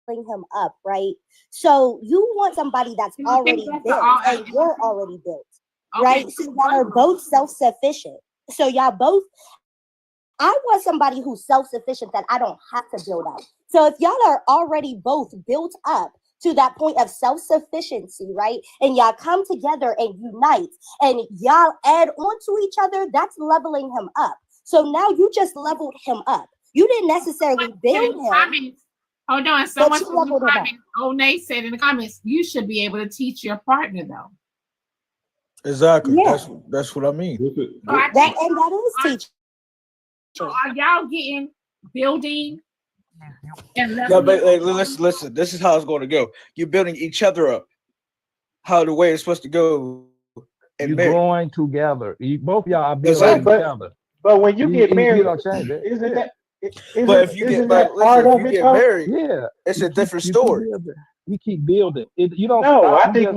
him up, right? So you want somebody that's already built and you're already built, right? So y'all are both self-sufficient. So y'all both, I want somebody who's self-sufficient that I don't have to build up. So if y'all are already both built up to that point of self-sufficiency, right? And y'all come together and unite and y'all add on to each other, that's leveling him up. So now you just leveled him up. You didn't necessarily build him. Hold on, someone in the comments, Nate said in the comments, you should be able to teach your partner though. Exactly. Yeah. That's what I mean. That is teaching. So are y'all getting building and No, leveling? but listen. This is how it's going to go. You're building each other up. How the way it's supposed to go. You're growing together. Both y'all are building Exactly. each other. But when you get married, you don't change it. isn't that? But if you get married, yeah, it's a different story. You keep building. You don't No, stop. I think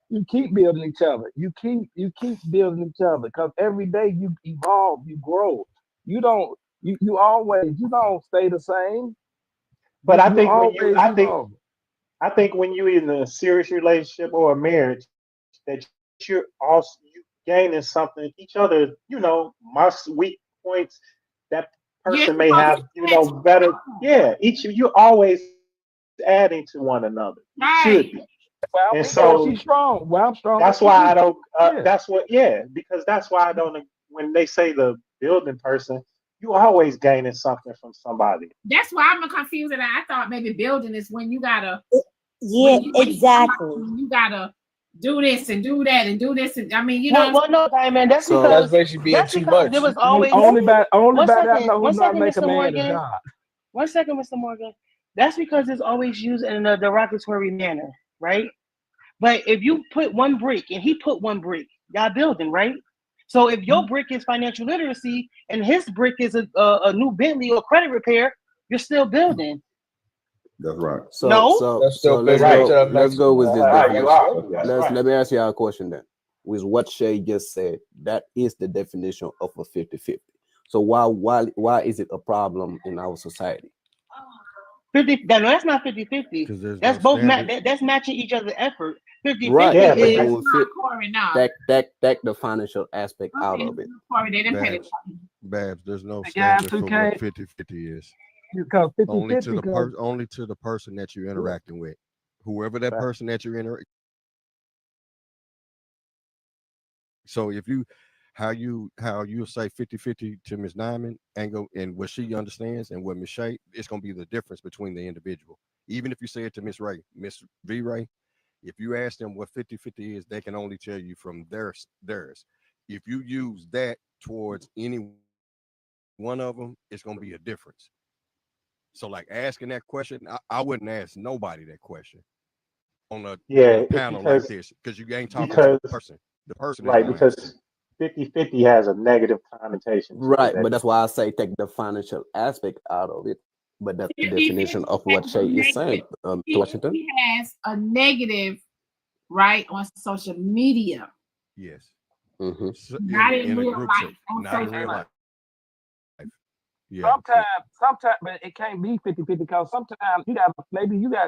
you keep building each other. You keep building each other because every day you evolve, you grow. You don't you don't stay the same. But I think I think when you're in a serious relationship or a marriage, that you're also gaining something each other. My weak points that person may have. Better. Yeah, you're always adding to one another. You should be. And so she's strong. Well, I'm strong. that's why I don't. Because that's why I don't. When they say the building person, you always gaining something from somebody. That's why I'm confused, and I thought maybe building is when you gotta. Exactly. You gotta do this and do that and do this, and I mean, you know. Well, no, Diamond. That's because basically being too much. There was always only by one that second, know who's not make Mr. a man Morgan. is God. 1 second, Mr. Morgan. That's because it's always used in a derogatory manner, right? But if you put one brick and he put one brick, y'all building, right? So if your brick is financial literacy and his brick is a new Bentley or credit repair, you're still building. That's right. No? Let's go with this definition. Right. Let me ask y'all a question then. With what Shay just said, that is the definition of a 50-50. So why is it a problem in our society? 50. No, that's not 50-50. That's both. That's matching each other's effort. 50-50 Right. is Take the financial aspect out of it. Babs, there's no standard for what 50-50 is. Because 50-50 only to the person that you're interacting with. Whoever that person that you're interacting. So if you how you say 50-50 to Ms. Diamond and what she understands and what Ms. Shay, it's gonna be the difference between the individual. Even if you say it to Miss Ray, Miss V Ray, if you ask them what 50-50 is, they can only tell you from theirs. If you use that towards any one of them, it's gonna be a difference. So like asking that question, I wouldn't ask nobody that question on a panel like this because you ain't talking to the person. The person right, because 50-50 has a negative connotation. Right, but that's why I say take the financial aspect out of it. But that's the definition of what Shay is saying. Washington. He has a negative, right, on social media. Yes. Mm-hmm. Not in real life. Not in real life. Yeah. Sometimes, but it can't be 50-50 because sometimes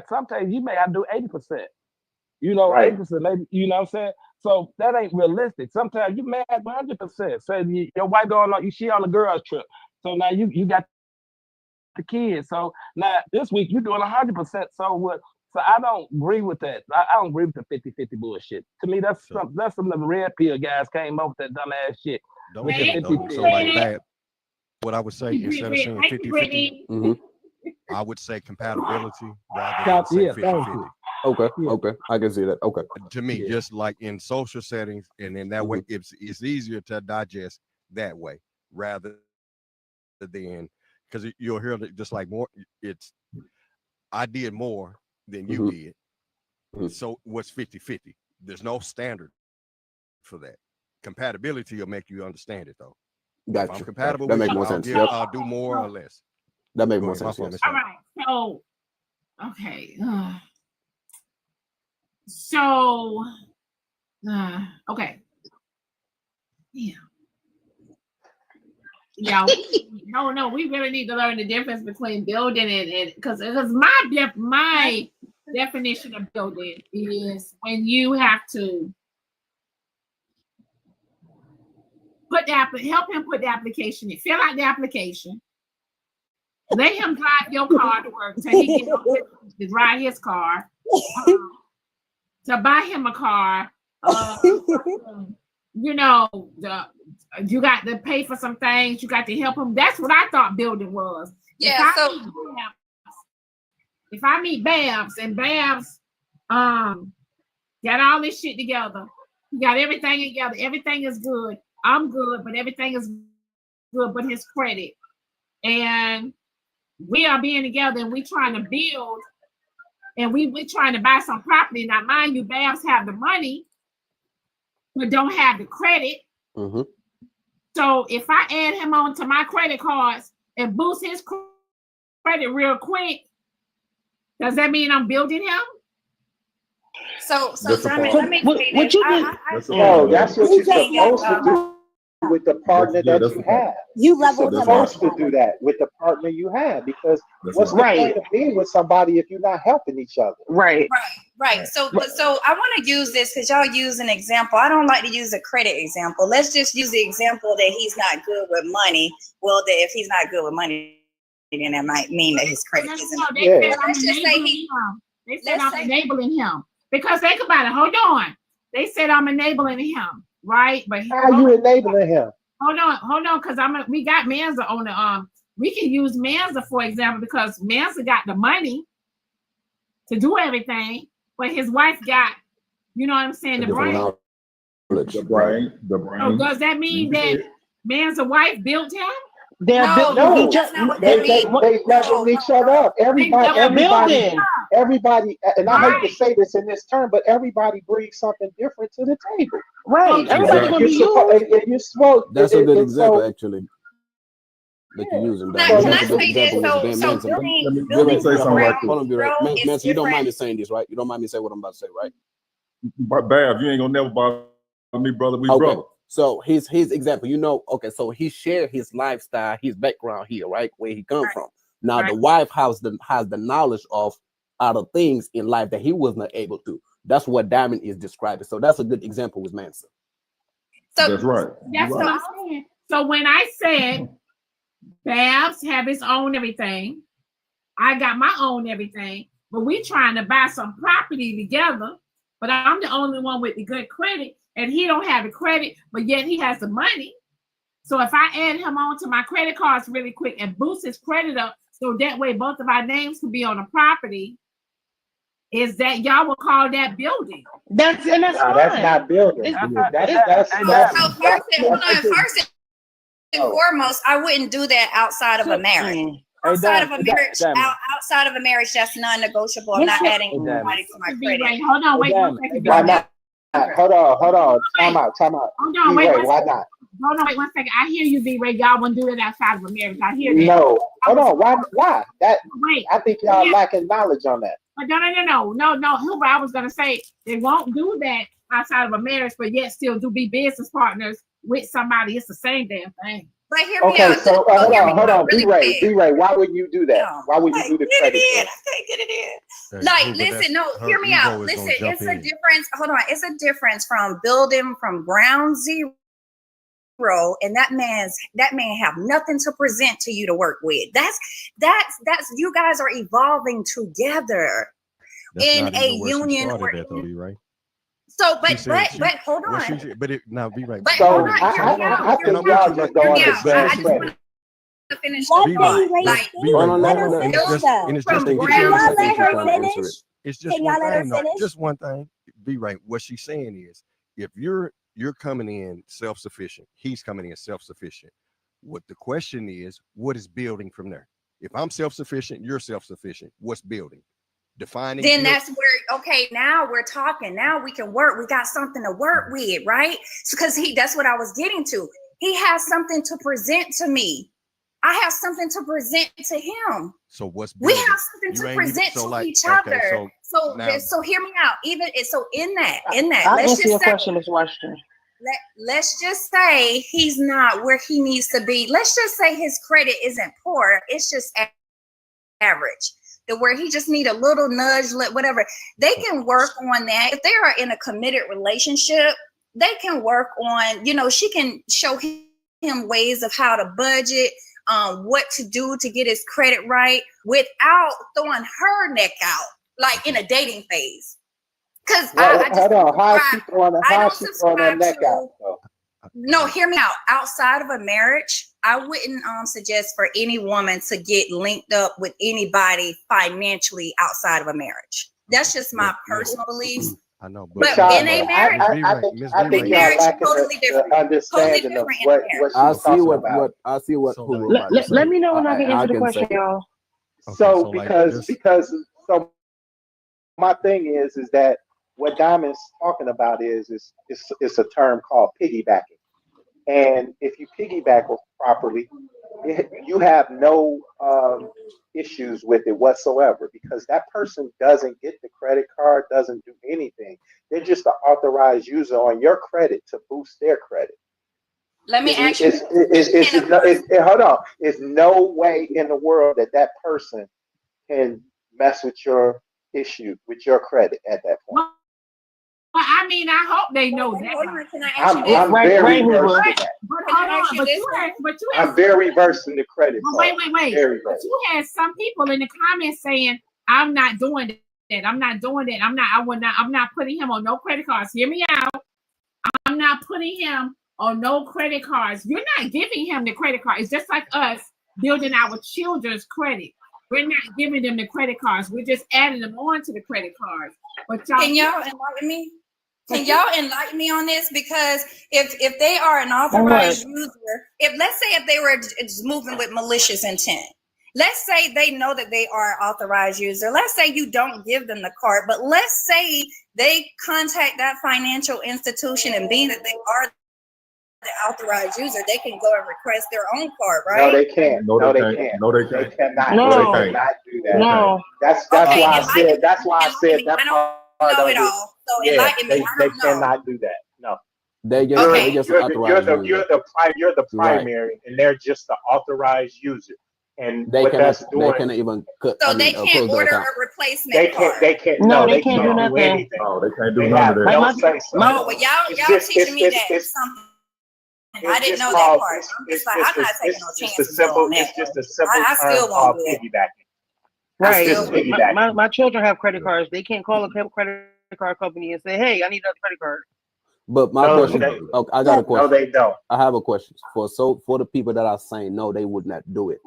sometimes you may have to do 80%. 80%, maybe, you know what I'm saying? So that ain't realistic. Sometimes you mad 100%. Say your wife going on, she on a girls trip. So now you got the kids. So now this week you're doing 100%. So what? So I don't agree with that. I don't agree with the 50-50 bullshit. To me, that's some of the red pill guys came up with that dumbass shit. Don't With get the it though. 50-50. So like that, what I would say instead of saying 50-50, I would say compatibility rather than say 50-50. Okay, okay, I can see that. Okay, to me, just like in social settings, and in that way, it's easier to digest that way rather than because you'll hear that just like more. It's I did more than you did, so what's 50-50? There's no standard for that. Compatibility will make you understand it though. If I'm compatible That with makes you, more sense. Yep. I'll do more or less. That makes Go more ahead, sense. my fault, Yes. Miss All right. So, okay. So, okay. Yeah. Yeah. No, we really need to learn the difference between building and because my definition of building is when you have to help him put the application in, fill out the application, let him drive your car to work till he get to drive his car, to buy him a car, you got to pay for some things, you got to help him. That's what I thought building was. Yeah. If I meet Babs and Babs got all this shit together, he got everything together, everything is good, I'm good, but everything is good but his credit, and we are being together and we trying to build and we trying to buy some property. Now mind you, Babs have the money but don't have the credit. So if I add him on to my credit cards and boost his credit real quick, does that mean I'm building him? So Diamond, let me say what this. you did? No, that's what you're supposed to do with the partner that you have. You You're leveled him supposed up. to do that with the partner you have because what's the point of being with somebody if you're not helping each other? Right. So I want to use this because y'all use an example. I don't like to use a credit example. Let's just use the example that he's not good with money. Well, that if he's not good with money, then that might mean that his credit isn't. Let's just say they said I'm enabling him. Because think about it. Hold on. They said I'm enabling him, right? But how are you enabling him? Hold on, because we got Manza on the we can use Manza for example because Manza got the money to do everything, but his wife got, you know what I'm saying, the brain. The brain. So does that mean that Manza's wife built him? They're building each other. They level each other up. Everybody, and I hate to say this in this term, but everybody brings something different to the table. Right. Everybody's gonna be you. That's a good example, actually. That you're using. Can I say this? So building say something right Hold on, be right. is Manson, you don't mind different. me saying this, right? You don't mind me saying what I'm about to say, right? But Bab, you ain't gonna never bother me, brother. We brother. So his example, okay, so he shared his lifestyle, his background here, right? Where he come from. Now the wife has the knowledge of other things in life that he was not able to. That's what Diamond is describing. So that's a good example with Manson. That's right. That's what I'm saying. So when I said Babs have his own everything, I got my own everything, but we trying to buy some property together, but I'm the only one with the good credit. And he don't have the credit, but yet he has the money. So if I add him on to my credit cards really quick and boost his credit up, so that way both of our names could be on the property, is that y'all will call that building? That's not building. First and foremost, I wouldn't do that outside of a marriage. Outside of a marriage, that's non-negotiable. I'm not adding anybody to my credit. Hold on, wait one second. Why not? Hold on. Time out. Hold on, wait why not? Hold on, wait 1 second. I hear you, B-Ray. Y'all wouldn't do that outside of a marriage. I hear that. No. Hold on. Why? I think y'all lacking knowledge on that. No. Hoover, I was gonna say they won't do that outside of a marriage, but yet still be business partners with somebody. It's the same damn thing. But hear me out. So hold on. B-Ray, why would you do that? Why would you do the credit? I can't get it in. Like, listen, no, hear me out. Listen, it's a difference. Hold on, it's a difference from building from ground zero and that man have nothing to present to you to work with. That's you guys are evolving together in a union or right? so but hold on. Now be right. But So hold on, I think y'all just go on the same credit. to finish Let the thought. Baby Ray Like finish. Let her finish though. And it's from just Can y'all ground let her zero. finish? It's just Can one y'all let her thing. No, finish? just one thing. Be right. What she's saying is, if you're coming in self-sufficient, he's coming in self-sufficient. What the question is, what is building from there? If I'm self-sufficient, you're self-sufficient. What's building? Defining. Then that's where, okay, now we're talking. Now we can work. We got something to work with, right? Because that's what I was getting to. He has something to present to me. I have something to present to him. So what's we building? have something to present to each other. So hear me out. Even so, in that, I'll let's answer your just say, question, Ms. Washington. let's just say he's not where he needs to be. Let's just say his credit isn't poor. It's just average. Where he just need a little nudge, whatever. They can work on that. If they are in a committed relationship, they can work on, she can show him ways of how to budget, what to do to get his credit right without throwing her neck out, like in a dating phase. Because hold on, how is she throwing that neck out? So. No, hear me out. Outside of a marriage, I wouldn't suggest for any woman to get linked up with anybody financially outside of a marriage. That's just my personal beliefs. I know, but in a marriage, I think y'all lacking the understanding of what she's talking about. I see what let me know when I can answer the question, y'all. So because so my thing is that what Diamond's talking about is a term called piggybacking. And if you piggyback properly, you have no issues with it whatsoever, because that person doesn't get the credit card, doesn't do anything. They're just an authorized user on your credit to boost their credit. Let me ask you. Hold on. There's no way in the world that person can mess with your issue, with your credit at that point. Well, I mean, I hope they know that. Can I ask you I'm very versed in that. I'm very versed in the credit. Wait. But you had some people in the comments saying, "I'm not doing that. I'm not doing that. I'm not putting him on no credit cards." Hear me out. I'm not putting him on no credit cards. You're not giving him the credit card. It's just like us building our children's credit. We're not giving them the credit cards. We're just adding them on to the credit cards. But can y'all enlighten me? Can y'all enlighten me on this? Because if they are an authorized user, let's say they were just moving with malicious intent, let's say they know that they are an authorized user. Let's say you don't give them the card, but let's say they contact that financial institution, and being that they are the authorized user, they can go and request their own card, right? No, they can't. No, they can't. No, they can't. They cannot. No, They cannot do that. No. That's Okay, why I said. That's why I said that part. Know it all. So enlighten me. They cannot do that. No. You're the primary, and they're just the authorized user. And they what that's doing, they can't even cut. So they can't order a replacement card. They can't. No, they can't do nothing. anything. No, they can't do none of that. Well, y'all teaching me that something. I didn't know that part. I'm just like, I'm not taking no chances on that. It's just a simple I still won't do it. Piggybacking. Right. My children have credit cards. They can't call a credit card company and say, "Hey, I need another credit card." But my question, I got a question. No, they don't. I have a question for the people that are saying no, they would not do it.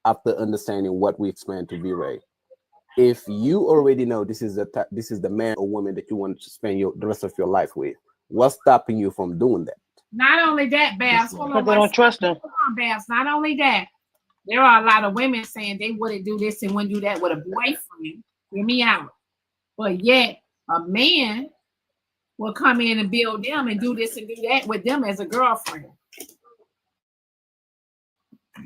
After understanding what we explained to V-Ray, if you already know this is the man or woman that you want to spend the rest of your life with, what's stopping you from doing that? Not only that, Babs. Because they don't trust them. Hold on, Babs. Not only that, there are a lot of women saying they wouldn't do this and wouldn't do that with a boyfriend. Hear me out. But yet, a man will come in and build them and do this and do that with them as a girlfriend.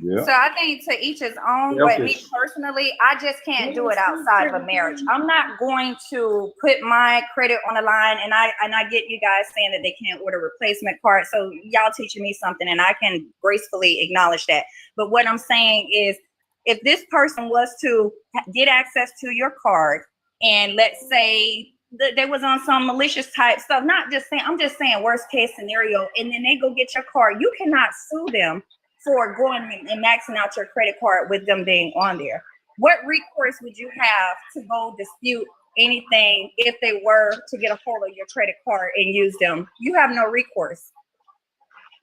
Yeah. So I think to each his own, but me personally, I just can't do it outside of a marriage. I'm not going to put my credit on the line, and I get you guys saying that they can't order replacement cards. So y'all teaching me something, and I can gracefully acknowledge that. But what I'm saying is, if this person was to get access to your card, and let's say they was on some malicious type stuff. Not just saying, I'm just saying worst case scenario, and then they go get your card. You cannot sue them for going and maxing out your credit card with them being on there. What recourse would you have to go dispute anything if they were to get a hold of your credit card and use them? You have no recourse.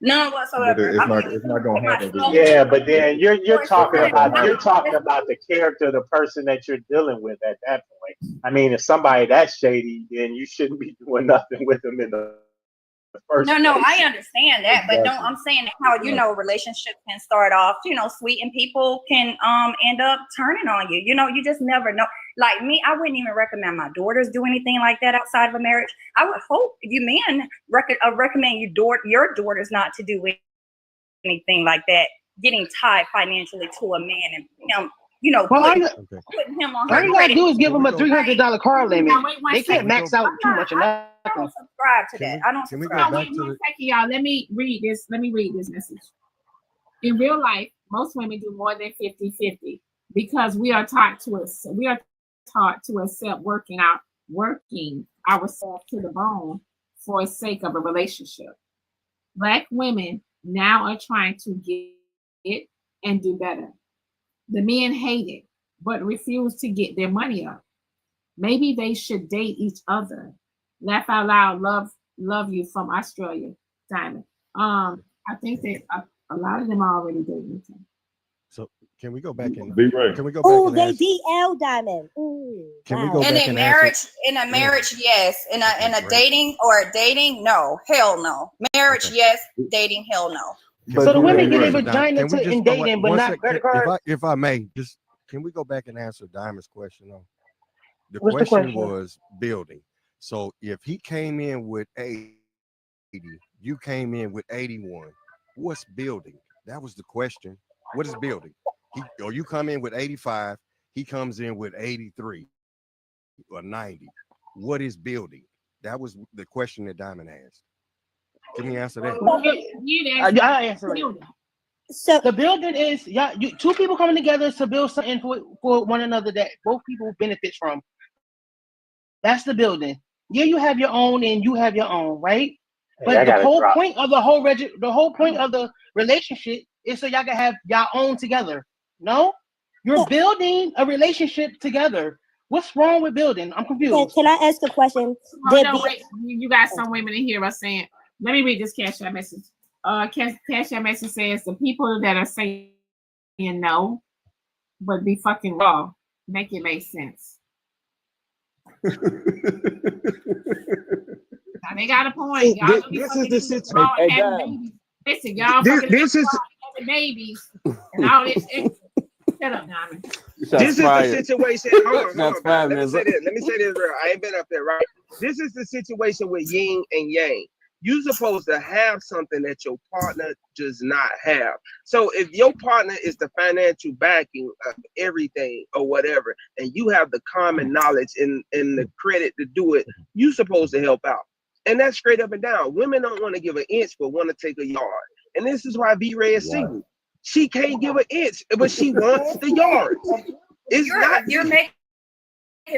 None whatsoever. It's not gonna happen. Yeah, but then you're talking about the character of the person that you're dealing with at that point. I mean, if somebody that's shady, then you shouldn't be doing nothing with them in the first No, place. I understand that, but Exactly. I'm saying how relationships can start off, sweet, and people can end up turning on you. You just never know. Like me, I wouldn't even recommend my daughters do anything like that outside of a marriage. I would hope you men recommend your daughters not to do anything like that, getting tied financially to a man and him. Putting him on. All you gotta do is give them a $300 car limit. They can't max out too much. I don't subscribe to that. I don't subscribe. Wait 1 second, y'all. Let me read this message. In real life, most women do more than 50-50 because we are taught to accept working ourselves to the bone for the sake of a relationship. Black women now are trying to get it and do better. The men hate it, but refuse to get their money up. Maybe they should date each other. Laugh out loud. Love you from Australia, Diamond. I think that a lot of them are already dating. So can we go back and Be right. Can we go back Oh, and they ask, DL Diamond. Ooh, Can we wow. go In back a and marriage, answer? yes. In a dating, no. Hell no. Marriage, yes. Dating, hell no. So the women get a Can vagina we in dating, but one not sec- credit cards. if I may, just can we go back and answer Diamond's question though? The What's the question question? was building. So if he came in with 80, you came in with 81, what's building? That was the question. What is building? Or you come in with 85, he comes in with 83 or 90. What is building? That was the question that Diamond asked. Can we answer that? I answer it. So the building is two people coming together to build something for one another that both people benefit from. That's the building. Yeah, you have your own and you have your own, right? But the whole point of the whole point of the relationship is so y'all can have y'all own together. No, you're building a relationship together. What's wrong with building? I'm confused. Can I ask a question? Wait. You got some women in here are saying. Let me read this Cash App message. Cash App message says the people that are saying no, but be fucking raw, make it make sense. Now they got a point. Y'all This is the situation. Listen, y'all This is having babies and all this. Shut up, Diamond. This is the situation. Hold on. Let me say this real. I ain't been up there, right? This is the situation with yin and yang. You're supposed to have something that your partner does not have. So if your partner is the financial backing of everything or whatever, and you have the common knowledge and the credit to do it, you're supposed to help out. And that's straight up and down. Women don't want to give an inch, but want to take a yard. And this is why V-Ray is single. She can't give an inch, but she wants the yards. You're making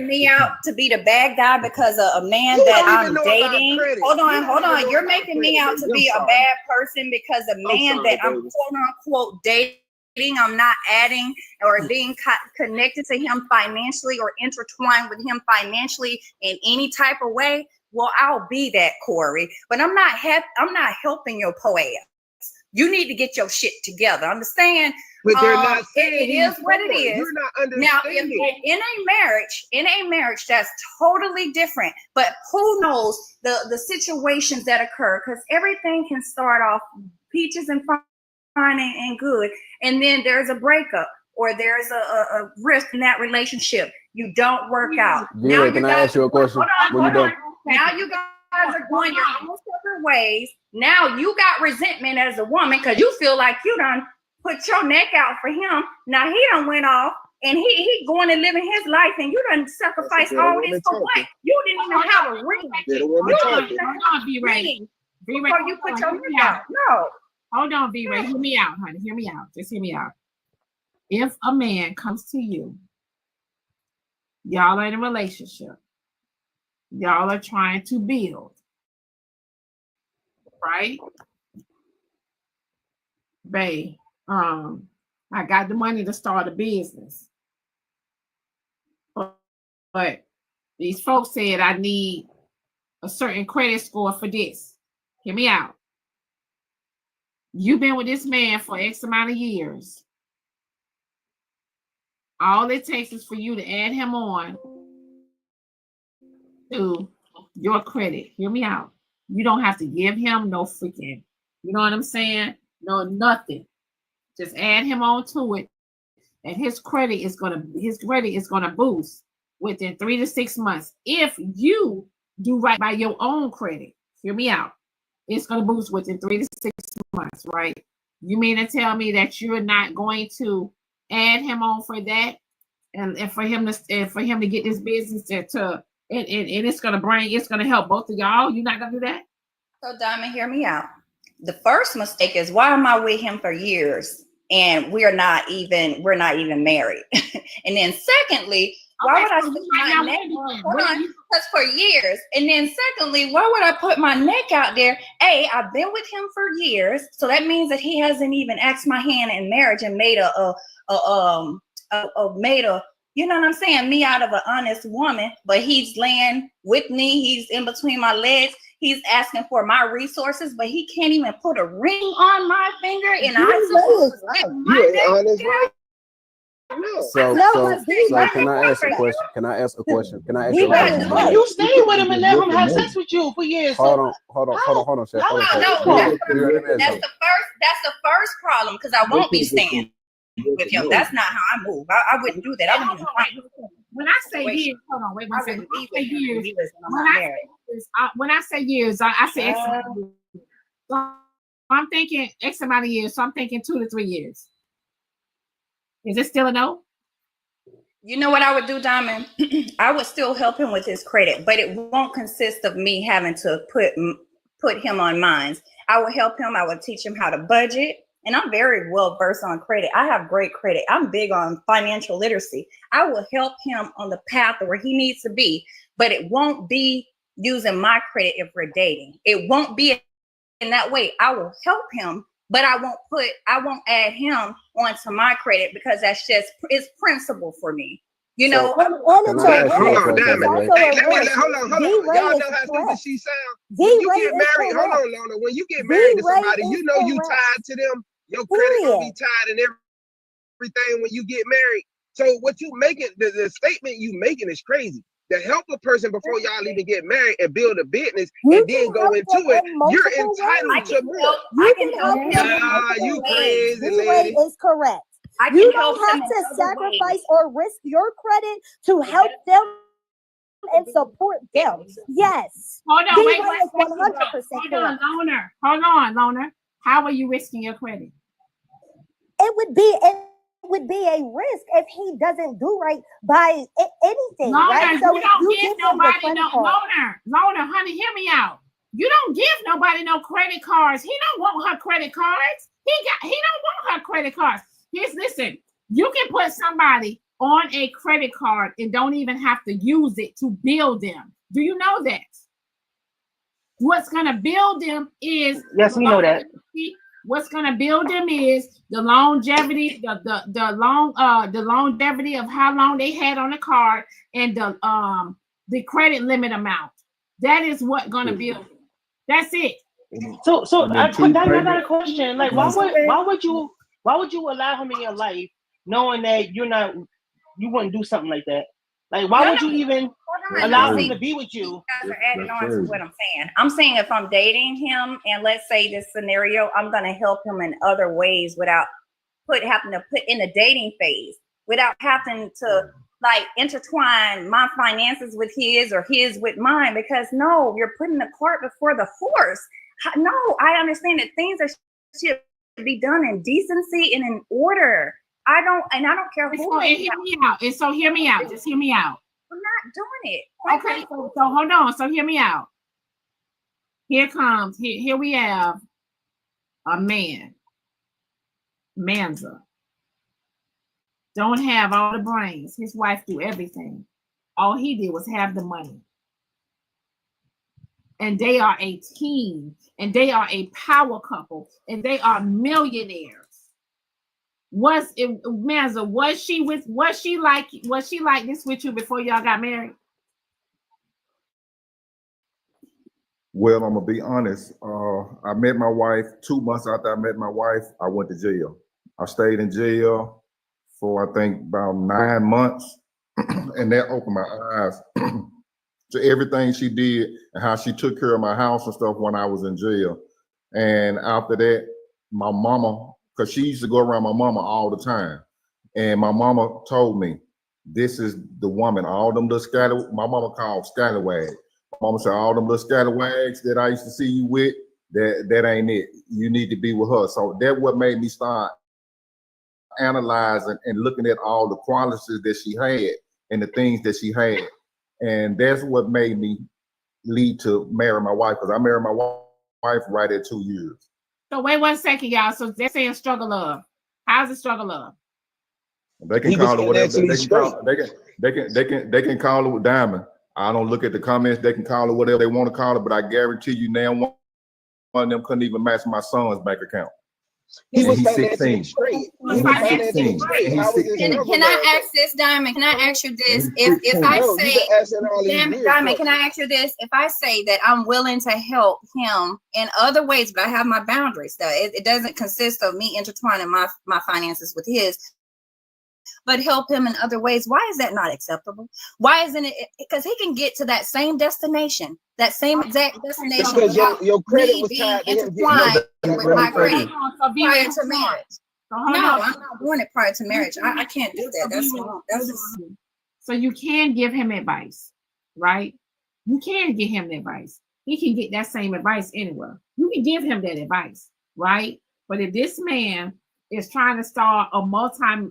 me out to be the bad guy because of a man that I'm dating. Hold on. You're making me out to be a bad person because a man that I'm quote unquote dating. I'm not adding or being connected to him financially or intertwined with him financially in any type of way. Well, I'll be that, Corey, but I'm not helping your poet. You need to get your shit together. Understand? But they're not it is what it is. You're not understanding. Now, in a marriage, that's totally different. But who knows the situations that occur? Because everything can start off peaches and fine and good, and then there's a breakup or there's a rift in that relationship. You don't work out. Vera, can I ask you a question? Hold on. Now you guys are going your own separate ways. Now you got resentment as a woman because you feel like you done put your neck out for him. Now he done went off and he going and living his life and you done sacrificed all this for what? You didn't even have a ring. Before you put your neck out. No. Hold on, V-Ray. Hear me out, honey. Hear me out. Just hear me out. If a man comes to you, y'all are in a relationship, Y'all are trying to build, right? Babe, I got the money to start a business. But these folks said I need a certain credit score for this. Hear me out. You've been with this man for X amount of years. All it takes is for you to add him on to your credit. Hear me out. You don't have to give him no freaking, you know what I'm saying? No, nothing. Just add him on to it, and his credit is gonna boost within 3 to 6 months. If you do right by your own credit, hear me out. It's gonna boost within 3 to 6 months, right? You mean to tell me that you're not going to add him on for that, and for him to get this business and it's gonna help both of y'all? You're not gonna do that? So Diamond, hear me out. The first mistake is, why am I with him for years and we're not even married? And then secondly, why would I put my neck? Hold on, that's for years. And then secondly, why would I put my neck out there? I've been with him for years, so that means that he hasn't even asked my hand in marriage and made you know what I'm saying, me out of an honest woman. But he's laying with me, he's in between my legs, he's asking for my resources, but he can't even put a ring on my finger, and I'm supposed to get my neck out. So can I ask a question? Can I ask a question? You stay with him and let him have sex with you for years. Hold on, Chef. That's the first problem, because I won't be staying with him. That's not how I move. I wouldn't do that. I wouldn't even fight. When I say years, hold on, wait one second. When I say years, I say X amount of years. So I'm thinking X amount of years, so I'm thinking 2 to 3 years. Is it still a no? You know what I would do, Diamond? I would still help him with his credit, but it won't consist of me having to put him on mine. I would help him. I would teach him how to budget. And I'm very well versed on credit. I have great credit. I'm big on financial literacy. I will help him on the path where he needs to be, but it won't be using my credit if we're dating. It won't be in that way. I will help him, but I won't add him onto my credit, because it's principle for me. You know, hold on, Diamond. Hey, hold on. Y'all know how stupid she sounds. When you get married, hold on, Lona. When you get married to somebody, you know you tied to them. Your credit gonna be tied in everything when you get married. So what you making, the statement you making is crazy. To help a person before y'all even get married and build a business and then go into it, you're entitled to more. You can help him. You crazy D-Ray is correct. You don't have to sacrifice or risk your credit to help them and support them. Yes. Hold on, wait, 100% correct. Hold on, Loner. How are you risking your credit? It would be a risk if he doesn't do right by anything, Loner, right? So you don't give nobody no Loner, honey, hear me out. You don't give nobody no credit cards. He don't want her credit cards. He don't want her credit cards. Listen, you can put somebody on a credit card and don't even have to use it to build them. Do you know that? What's gonna build them is we know that. What's gonna build them is the longevity, the longevity of how long they had on the card, and the credit limit amount. That is what gonna build them. That's it. So I got a question. Like, why would you allow him in your life knowing that you wouldn't do something like that? Like, why would you even allow him to be with you? You guys are adding on to what I'm saying. I'm saying if I'm dating him, and let's say this scenario, I'm gonna help him in other ways without having to put in the dating phase, without having to like intertwine my finances with his or his with mine, because no, you're putting the cart before the horse. No, I understand that things should be done in decency and in order. I don't care who. Hear me out. And so hear me out. Just hear me out. I'm not doing it. Okay, so hold on. So hear me out. Here we have a man. Manza. Don't have all the brains. His wife do everything. All he did was have the money. and they are a team, and they are a power couple, and they are millionaires. Was she like this with you before y'all got married? Well, I'm gonna be honest. I met my wife 2 months after I met my wife. I went to jail. I stayed in jail for I think about 9 months, and that opened my eyes to everything she did and how she took care of my house and stuff when I was in jail. And after that, my mama, because she used to go around my mama all the time, and my mama told me, "This is the woman." All them little my mama called scallywag. Mama said, all them little scallywags that I used to see you with, that ain't it. You need to be with her. So that what made me start analyzing and looking at all the qualities that she had and the things that she had. And that's what made me lead to marry my wife, because I married my wife right at 2 years. So wait 1 second, y'all. So they're saying struggle love. How's it struggle love? They can call it whatever. They can call it diamond. I don't look at the comments. They can call it whatever they want to call it, but I guarantee you now, one of them couldn't even match my son's bank account. He was he's financially 16. straight. He's 16. Can I ask this, Diamond? Can I ask you this? If I say, Diamond, can I ask you this? If I say that I'm willing to help him in other ways, but I have my boundaries, though it doesn't consist of me intertwining my finances with his, but help him in other ways. Why is that not acceptable? Why isn't it? Because he can get to that same destination, that same exact destination. Because your credit was tied to him intertwined with my credit prior to marriage. No, I'm not doing it prior to marriage. I can't do that. That's wrong. So you can give him advice, right? You can give him advice. He can get that same advice anywhere. You can give him that advice, right? But if this man is trying to start a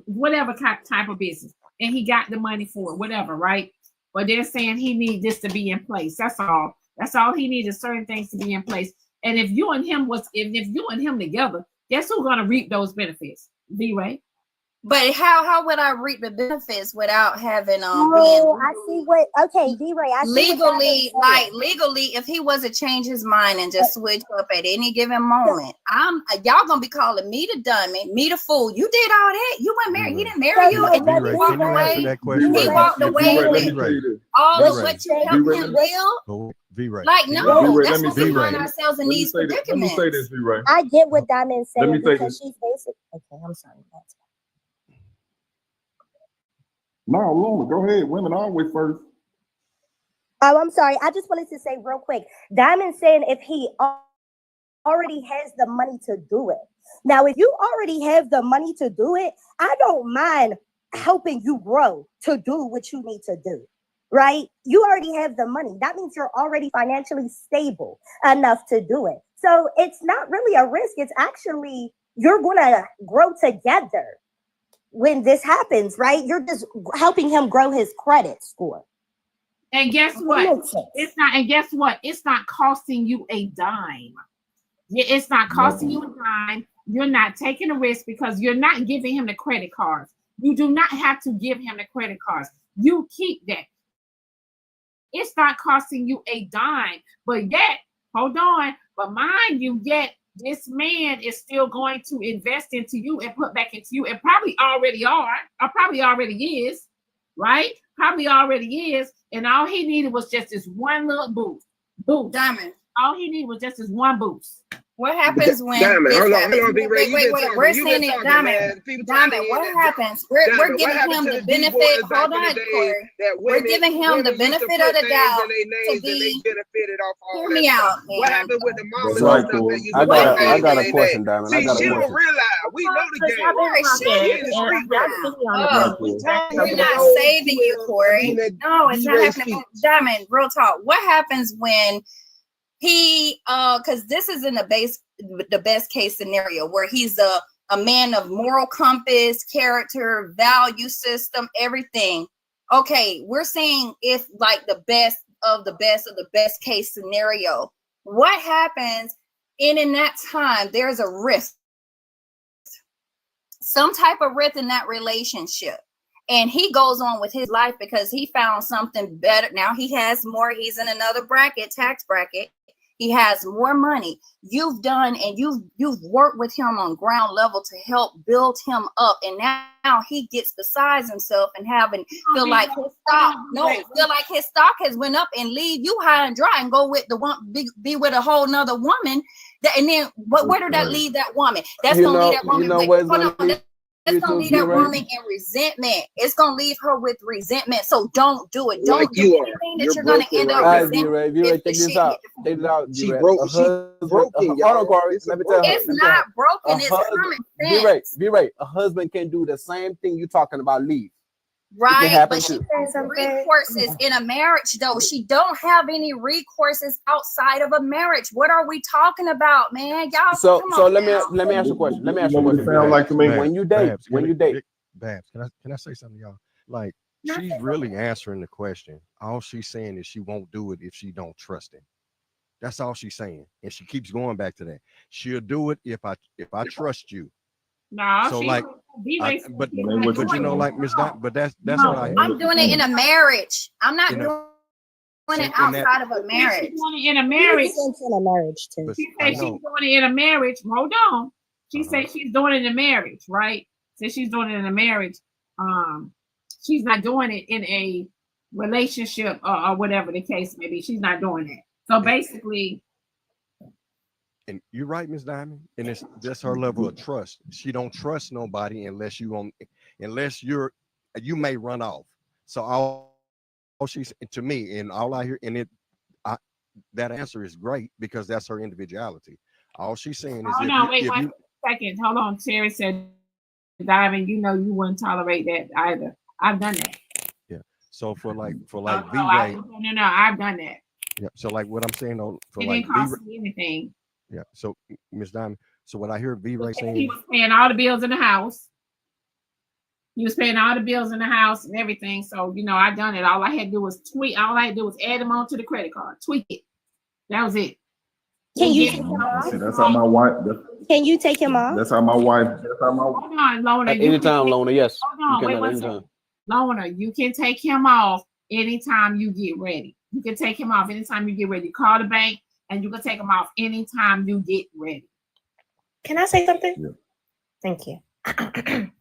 whatever type of business, and he got the money for it, whatever, right? But they're saying he needs this to be in place. That's all. That's all he needs, is certain things to be in place. And if you and him together, guess who's gonna reap those benefits? B-Ray. But how would I reap the benefits without having I see what D-Ray, I see legally, if he was to change his mind and just switch up at any given moment, y'all gonna be calling me the dummy, me the fool. You did all that. You weren't married. He didn't marry you, and then he walked away. He walked away with all of what you helped him build. V-Ray. Like, no, that's what we find ourselves in these predicaments. Let me say this, V-Ray. I get what Diamond's saying, because she's basic. Okay, I'm sorry. No, Luna, go ahead. Women always first. Oh, I'm sorry. I just wanted to say real quick. Diamond saying if he already has the money to do it. Now, if you already have the money to do it, I don't mind helping you grow to do what you need to do, right? You already have the money. That means you're already financially stable enough to do it. So it's not really a risk. It's actually, you're going to grow together. When this happens, right? You're just helping him grow his credit score. And guess what? It's not. And guess what? It's not costing you a dime. It's not costing you a dime. You're not taking a risk because you're not giving him the credit cards. You do not have to give him the credit cards. You keep that. It's not costing you a dime. But yet, hold on. But mind you, yet this man is still going to invest into you and put back into you, and probably already is, right? Probably already is. And all he needed was just this one little boost. Diamond. All he needed was just this one boost. What happens when Diamond, hold on, wait, we're saying it, Diamond. Diamond, what happens? We're giving him the benefit. Hold on, Corey. We're giving him the benefit of the doubt to be. Hear me out, man. What happened with the mom and stuff that used to I got a question, Diamond. See, she don't realize we know the game. We're not saving you, Corey. No, it's not happening. Diamond, real talk. What happens when he because this is in the best case scenario where he's a man of moral compass, character, value system, everything. Okay, we're saying if like the best of the best case scenario, what happens in that time? There's a risk, some type of risk in that relationship. and he goes on with his life because he found something better. Now he has more. He's in another bracket, tax bracket. He has more money. You've done and you've worked with him on ground level to help build him up, and now he gets besides himself and feel like his stock has went up and leave you high and dry and go with the one be with a whole nother woman. And then where did that leave that woman? That's gonna leave that woman. That's gonna leave that woman in resentment. It's gonna leave her with resentment. So don't do it. Don't do anything that you're gonna end up resenting. She broke. It's not broken. It's common sense. V-Ray, a husband can do the same thing you're talking about. Leave. Right, but she has recourses in a marriage, though. She don't have any recourses outside of a marriage. What are we talking about, man? Y'all. So let me ask you a question. When you date, Babs, can I say something, y'all? Like, she's really answering the question. All she's saying is she won't do it if she don't trust him. That's all she's saying, and she keeps going back to that. She'll do it if I trust you. No, so like, but you know, like Miss Dot, but that's what I. I'm doing it in a marriage. I'm not doing it outside of a marriage. She's doing it in a marriage. In a marriage too. She said she's doing it in a marriage. Hold on. She said she's doing it in a marriage, right? Said she's doing it in a marriage. She's not doing it in a relationship or whatever the case may be. She's not doing that. So basically. And you're right, Miss Diamond, and it's just her level of trust. She don't trust nobody unless you may run off. So all she's to me, and all I hear, and that answer is great because that's her individuality. All she's saying is, wait 1 second. Hold on. Terry said, Diamond, you know you wouldn't tolerate that either. I've done that. Yeah. So for V-Ray, no, I've done that. Yeah. So like what I'm saying for it like didn't cost me anything. Yeah. So Miss Diamond, so what I hear V-Ray saying, he was paying all the bills in the house. He was paying all the bills in the house and everything. So I done it. All I had to do was tweak. All I had to do was add them onto the credit card. Tweak it. That was it. Can you take him off? See, that's how my wife. Can you take him off? That's how my wife. Hold on, Lona. Anytime, Lona. Yes. Hold on. Wait 1 second. Lona, you can take him off anytime you get ready. You can take him off anytime you get ready. You call the bank. And you can take them off anytime you get ready. Can I say something? Yeah. Thank you. I'm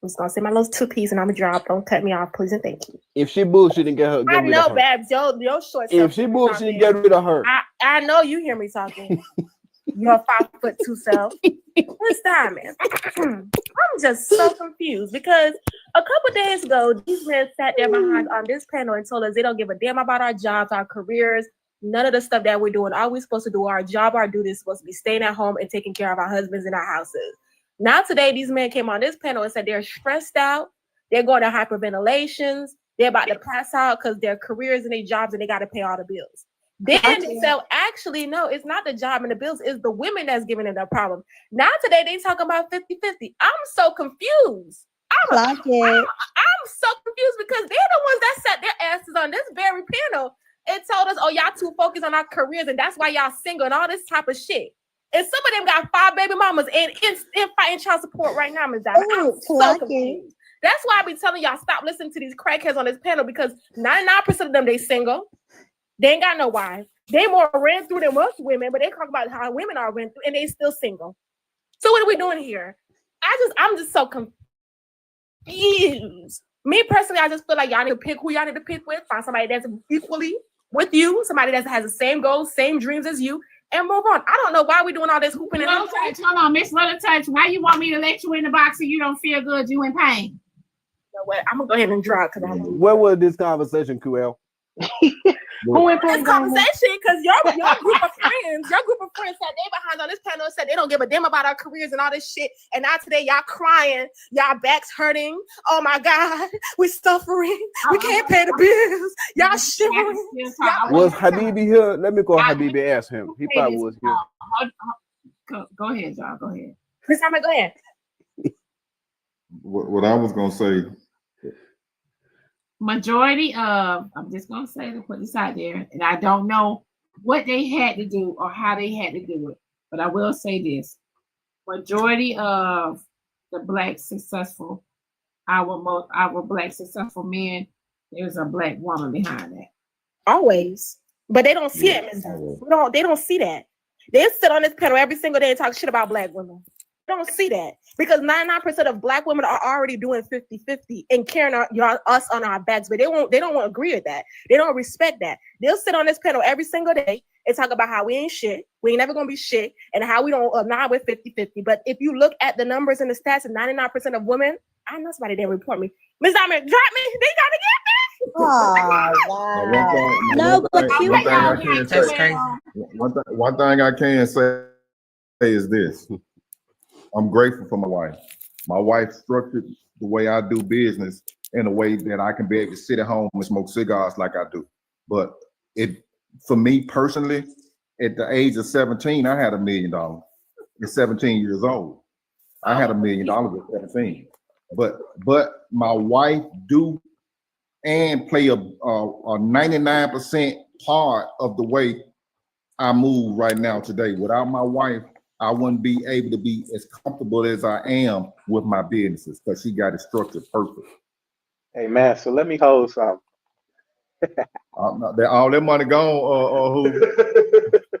just gonna say my little 2 piece and I'm gonna drop. Don't cut me off, please and thank you. If she bullshit and get rid of her. I know, Babs. Your short. If she bullshit and get rid of her. I know you hear me talking. Your 5'2" self. What's Diamond? I'm just so confused because a couple days ago, these men sat there behind on this panel and told us they don't give a damn about our jobs, our careers. None of the stuff that we're doing. All we're supposed to do, our job, our duty is supposed to be staying at home and taking care of our husbands in our houses. Now today, these men came on this panel and said they're stressed out. They're going to hyperventilations. They're about to pass out because their careers and their jobs and they got to pay all the bills. Then they said, actually, no, it's not the job and the bills. It's the women that's giving it a problem. Now today, they talk about 50-50. I'm so confused. I'm so confused because they're the ones that sat their asses on this very panel. It told us, oh, y'all too focused on our careers, and that's why y'all single and all this type of shit. And some of them got 5 baby mamas and fighting child support right now, Ms. Diamond. I'm so confused. That's why I be telling y'all stop listening to these crackheads on this panel because 99% of them they single. They ain't got no wife. They more ran through than most women, but they talk about how women are ran through and they still single. So what are we doing here? I'm just so confused. Me personally, I just feel like y'all need to pick who y'all need to pick with. Find somebody that's equally with you, somebody that has the same goals, same dreams as you, and move on. I don't know why we're doing all this hooping and Hold on, Miss Little Touch. Why you want me to let you in the box and you don't feel good? You in pain? You know what? I'm gonna go ahead and draw because Where was this conversation, QL? Who in this conversation? Because your group of friends said they behind on this panel and said they don't give a damn about our careers and all this shit. And now today y'all crying, y'all backs hurting. Oh my God, we're suffering. We can't pay the bills. Y'all shivering. Was Habibi here? Let me call Habibi. Ask him. He probably was here. Go ahead, y'all. Go ahead. Chris, I'm gonna go ahead. What I was gonna say. Majority of, I'm just gonna say to put this out there, and I don't know what they had to do or how they had to do it, but I will say this: majority of the Black successful our black successful men, there's a black woman behind that. Always. But they don't see it, Miss. They don't see that. They sit on this panel every single day and talk shit about black women. They don't see that because 99% of black women are already doing 50-50 and carrying us on our backs, but they don't agree with that. They don't respect that. They'll sit on this panel every single day and talk about how we ain't shit, we ain't never gonna be shit, and how we don't now we're 50-50. But if you look at the numbers and the stats, and 99% of women, I know somebody didn't report me. Miss Diamond, drop me. They gotta get me. Oh, wow. No, but you One thing I can say is this. I'm grateful for my wife. My wife structured the way I do business in a way that I can be able to sit at home and smoke cigars like I do. But for me personally, at the age of 17, I had $1 million. At 17 years old, I had $1 million at 17. But my wife do and play a 99% part of the way I move right now today. Without my wife, I wouldn't be able to be as comfortable as I am with my businesses because she got it structured perfect. Hey man, so let me hold something. All that money gone, who?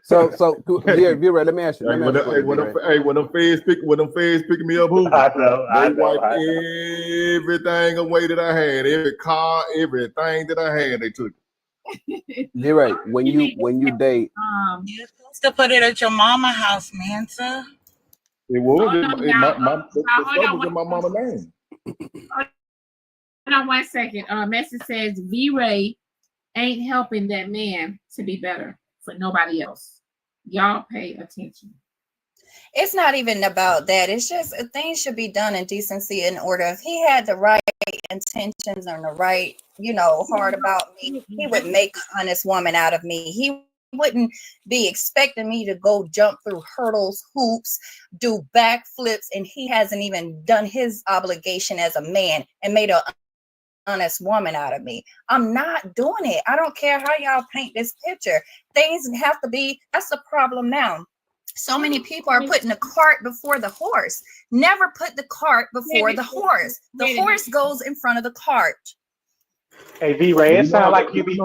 So V-Ray, let me ask you. When them feds picking me up, who? I know. Everything away that I had, every car, everything that I had, they took. V-Ray, when you date, you're supposed to put it at your mama house, Mansa. It was the stuff was in my mama's name. Hold on 1 second. Message says V-Ray ain't helping that man to be better for nobody else. Y'all pay attention. It's not even about that. It's just things should be done in decency and order. If he had the right intentions and the right, heart about me, he would make an honest woman out of me. He wouldn't be expecting me to go jump through hurdles, hoops, do backflips, and he hasn't even done his obligation as a man and made an honest woman out of me. I'm not doing it. I don't care how y'all paint this picture. Things have to be, that's the problem now. So many people are putting the cart before the horse. Never put the cart before the horse. The horse goes in front of the cart. Hey V-Ray, it sounds like you be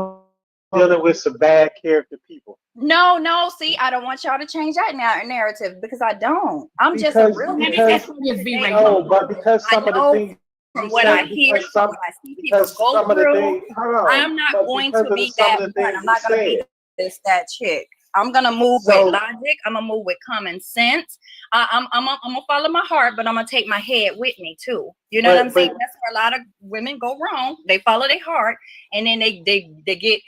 dealing with some bad character people. No, see, I don't want y'all to change that narrative because I don't. I'm just a real No, but because some of the things from what I hear, from what I see people go through, I'm not going to be that one. I'm not going to be that chick. I'm gonna move with logic. I'm gonna move with common sense. I'm gonna follow my heart, but I'm gonna take my head with me too. You know what I'm saying? That's where a lot of women go wrong. They follow their heart, and then they get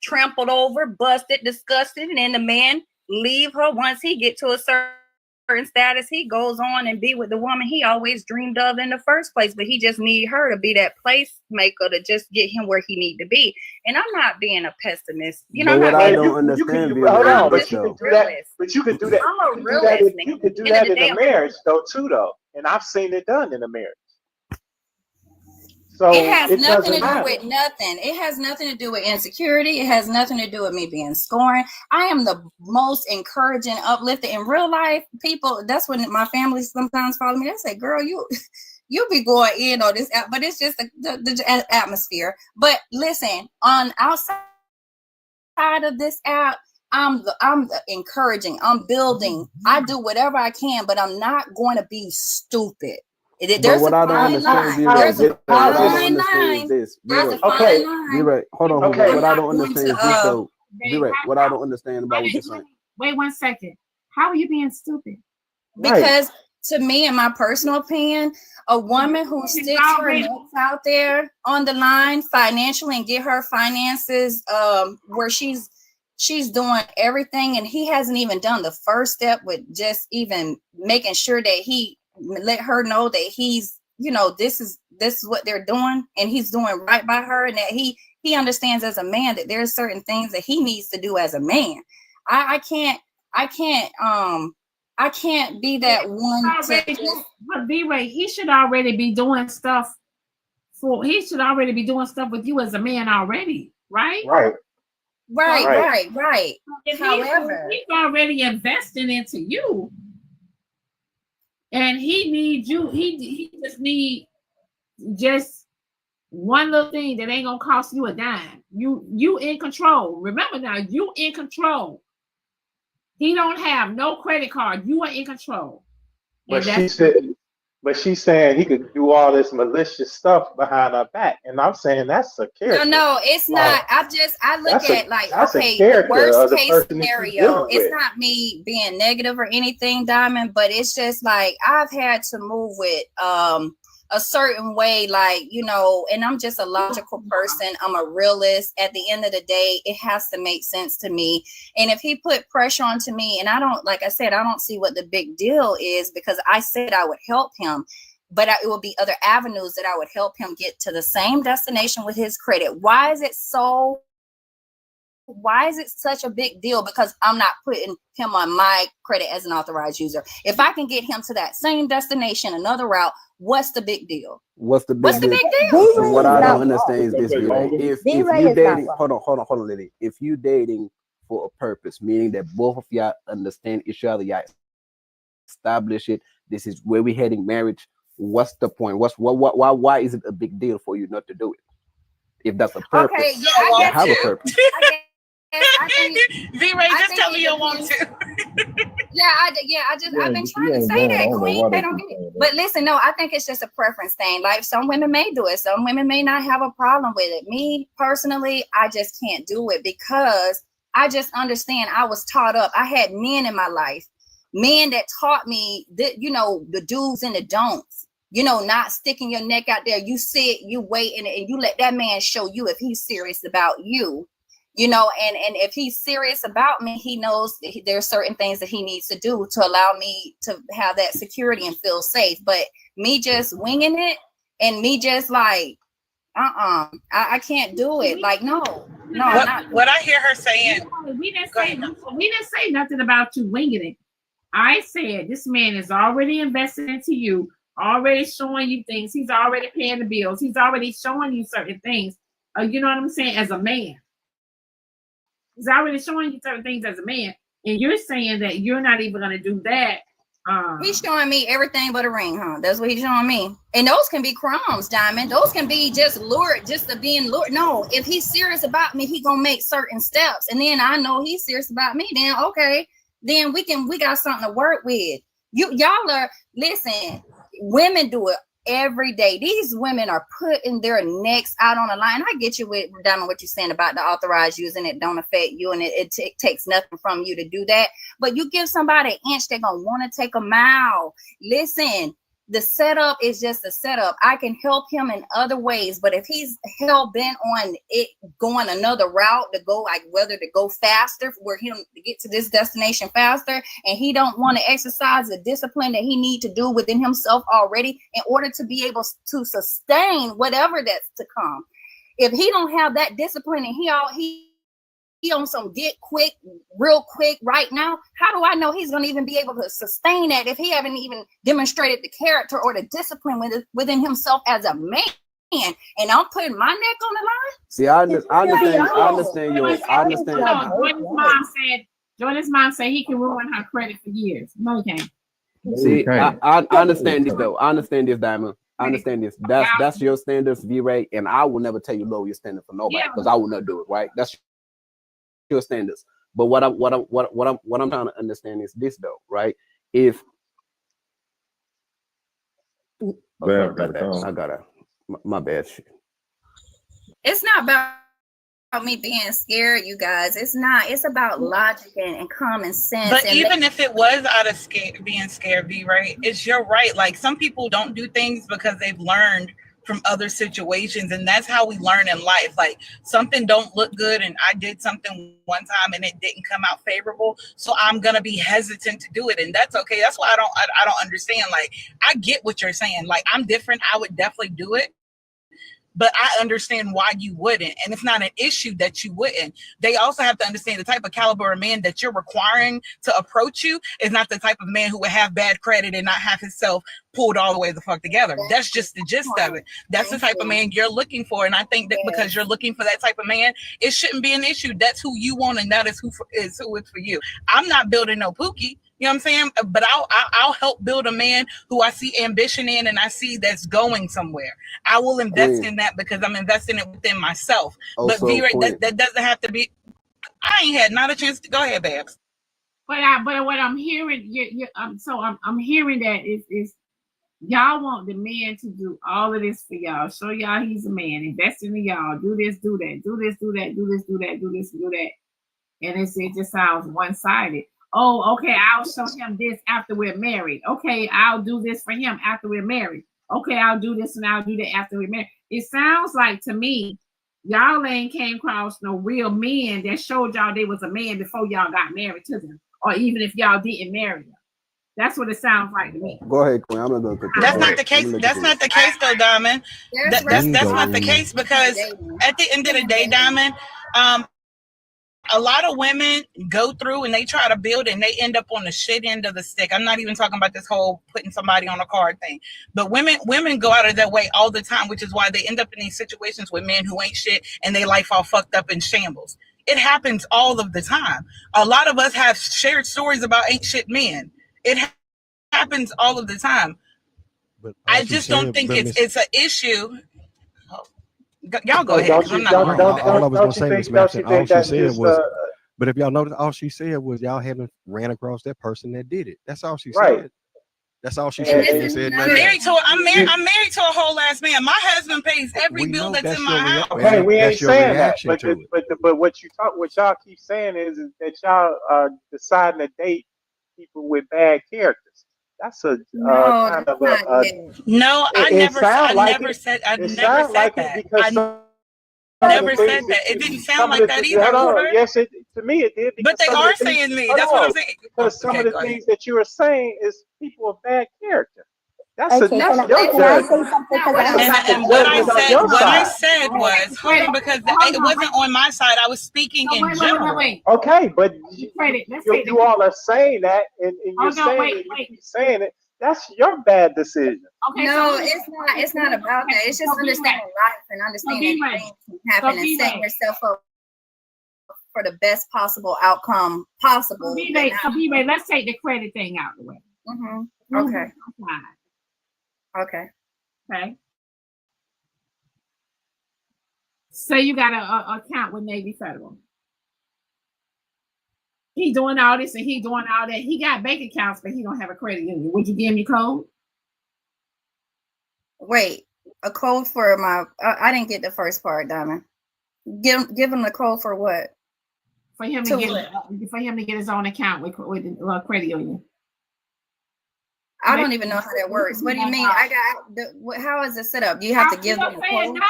trampled over, busted, disgusted, and then the man leave her once he get to a certain status. He goes on and be with the woman he always dreamed of in the first place, but he just need her to be that placemaker to just get him where he need to be. And I'm not being a pessimist, But what I don't understand, but you can do that. But you can do that. I'm a realist. You can do that in a marriage, though, and I've seen it done in a marriage. So it has nothing to do with nothing. It has nothing to do with insecurity. It has nothing to do with me being scorned. I am the most encouraging, uplifting in real life. People, that's when my family sometimes follow me. They say, "Girl, you be going in on this," but it's just the atmosphere. But listen, on outside of this app, I'm the encouraging. I'm building. I do whatever I can, but I'm not going to be stupid. There's a fine line. There's a fine line. There's a fine line. Right. Hold on. What I don't understand is this though. Right. What I don't understand about what you're saying. Wait 1 second. How are you being stupid? Because to me, in my personal opinion, a woman who sticks her necks out there on the line financially and get her finances where she's doing everything, and he hasn't even done the first step with just even making sure that he let her know that he's, this is what they're doing, and he's doing right by her, and that he understands as a man that there's certain things that he needs to do as a man. I can't be that one. But V-Ray, he should already be doing stuff with you as a man already, right? Right. However, he's already investing into you. And he needs you. He just need just one little thing that ain't gonna cost you a dime. You in control. Remember now, you in control. He don't have no credit card. You are in control. But she said, but she's saying he could do all this malicious stuff behind her back, and I'm saying that's a character. No, it's not. I look at like, okay, the worst case scenario. It's not me being negative or anything, Diamond, but it's just like I've had to move with a certain way, like, you know, and I'm just a logical person. I'm a realist. At the end of the day, it has to make sense to me. And if he put pressure onto me, and I don't, like I said, I don't see what the big deal is, because I said I would help him, but it will be other avenues that I would help him get to the same destination with his credit. Why is it such a big deal? Because I'm not putting him on my credit as an authorized user. If I can get him to that same destination, another route, what's the big deal? What's the big deal? So what I don't understand is this, right? If you dating, hold on, Lily. If you dating for a purpose, meaning that both of y'all understand each other, y'all establish it. This is where we're heading, marriage. What's the point? Why is it a big deal for you not to do it? If that's a purpose, okay, yeah, I have a purpose. V-Ray, just tell me you don't want to. I've been trying to say that, Queen. They don't get it. But listen, no, I think it's just a preference thing. Like, some women may do it, some women may not have a problem with it. Me personally, I just can't do it, because I just understand I was taught up. I had men in my life, men that taught me that, you know, the do's and the don'ts. You know, not sticking your neck out there. You sit, you wait, and you let that man show you if he's serious about you. You know, and if he's serious about me, he knows there are certain things that he needs to do to allow me to have that security and feel safe. But me just winging it and me just like, I can't do it. Like, no. What I hear her saying. We didn't say nothing about you winging it. I said this man is already invested into you, already showing you things. He's already paying the bills. He's already showing you certain things. You know what I'm saying? As a man. He's already showing you certain things as a man, and you're saying that you're not even going to do that. He's showing me everything but a ring, huh? That's what he's showing me. And those can be crumbs, Diamond. Those can be just lured, just to being lured. No, if he's serious about me, he gonna make certain steps, and then I know he's serious about me. Then okay, then we got something to work with. Y'all are, listen. Women do it every day. These women are putting their necks out on the line. I get you with Diamond, what you're saying about the authorized using it don't affect you, and it takes nothing from you to do that. But you give somebody an inch, they're gonna want to take a mile. Listen, the setup is just a setup. I can help him in other ways, but if he's hell bent on it going another route to go, like whether to go faster, where him to get to this destination faster, and he don't want to exercise the discipline that he need to do within himself already in order to be able to sustain whatever that's to come. If he don't have that discipline and he on some get quick, real quick right now, how do I know he's going to even be able to sustain that if he haven't even demonstrated the character or the discipline within himself as a man? And I'm putting my neck on the line. See, I understand. Jordan's mom said he can ruin her credit for years. No, he can't. See, I understand this though. I understand this, Diamond. I understand this. That's your standards, V-Ray, and I will never tell you lower your standard for nobody, because I will not do it. Right? That's your standards. But what I'm trying to understand is this though, right? If I got my bad shit. It's not about me being scared, you guys. It's not. It's about logic and common sense. But even if it was out of being scared, V-Ray, it's your right. Like, some people don't do things because they've learned from other situations, and that's how we learn in life. Like, something don't look good, and I did something one time and it didn't come out favorable, so I'm gonna be hesitant to do it, and that's okay. That's why I don't understand. Like, I get what you're saying. Like, I'm different. I would definitely do it, but I understand why you wouldn't, and it's not an issue that you wouldn't. They also have to understand the type of caliber of man that you're requiring to approach you is not the type of man who would have bad credit and not have himself pulled all the way the fuck together. That's just the gist of it. That's the type of man you're looking for, and I think that because you're looking for that type of man, it shouldn't be an issue. That's who you want, and that is who it's for you. I'm not building no Pookie. You know what I'm saying? But I'll help build a man who I see ambition in and I see that's going somewhere. I will invest in that because I'm investing it within myself. But V-Ray, that doesn't have to be. I ain't had not a chance to go ahead, Babs. But what I'm hearing, I'm hearing that is y'all want the man to do all of this for y'all. Show y'all he's a man. Invest in y'all. Do this, do that. Do this, do that. Do this, do that. Do this, do that. And it just sounds one-sided. Oh, okay, I'll show him this after we're married. Okay, I'll do this for him after we're married. Okay, I'll do this and I'll do that after we're married. It sounds like to me, y'all ain't came across no real men that showed y'all they was a man before y'all got married to them, or even if y'all didn't marry them. That's what it sounds like to me. Go ahead, Queen. I'm gonna go. That's not the case. That's not the case, though, Diamond. That's not the case because at the end of the day, Diamond, a lot of women go through and they try to build and they end up on the shit end of the stick. I'm not even talking about this whole putting somebody on a card thing, but women go out of their way all the time, which is why they end up in these situations with men who ain't shit and their life all fucked up in shambles. It happens all of the time. A lot of us have shared stories about ain't shit men. It happens all of the time. But I just don't think it's an issue. Y'all go ahead. I'm not going all I was going to say, Miss Matson, all she said just, was, but if y'all notice, all she said was y'all haven't ran across that person that did it. That's all she said. That's all she said. She said I'm married to a whole ass man. My husband pays every bill that's in my house. Okay, we ain't saying that, reaction but what y'all keep saying is that y'all are deciding to date people with bad characters. That's a kind of a no. I never said that. It didn't sound like that either. Yes, to me it did. But they are saying me. That's what I'm saying. Because some of the things that you are saying is people of bad character. That's Okay, your can I say judgment. something? And what I said was, hold on, because it wasn't on my side. I was speaking in general. Okay, but you all are saying that, and you're saying it, you keep saying it. That's your bad decision. Okay, no, it's not about that. It's just understanding life and understanding things can happen and setting yourself up for the best possible outcome possible. So B-Ray, let's take the credit thing out of the way. Mm-hmm. Okay. Okay. Say you got a account with Navy Federal. He doing all this and he doing all that. He got bank accounts, but he don't have a credit union. Would you give him your code? Wait, a code for my? I didn't get the first part, Diamond. Give him the code for what? For him to get his own account with credit union. I don't even know how that works. What do you mean? How is it set up? Do you have to give them a code? No.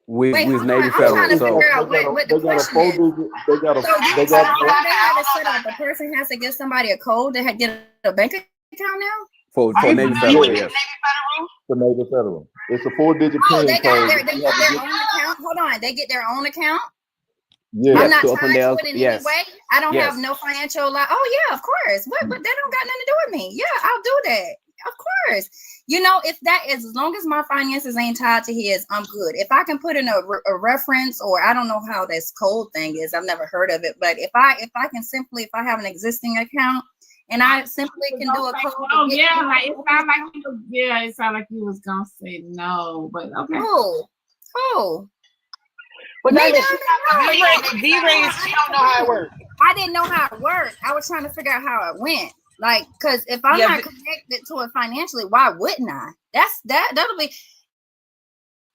With Navy I'm Federal. trying to figure out what the question is. They have it set up. The person has to give somebody a code to get a bank account now? For Navy Federal, yes. For Navy Federal. It's a 4-digit PIN they code. get their own account? Hold on. They get their own account? Yeah. I'm not tied to it in any way. I don't have no financial oh yeah, of course. But that don't got nothing to do with me. Yeah, I'll do that. Of course. You know, if as long as my finances ain't tied to his, I'm good. If I can put in a reference, or I don't know how this code thing is, I've never heard of it. But if I have an existing account and I simply can do a code. Oh yeah, it sounded like you was gonna say no, but okay. Oh. But V-Ray, she don't know how it works. I didn't know how it worked. I was trying to figure out how it went. Like, because if I'm not connected to it financially, why wouldn't I? That'll be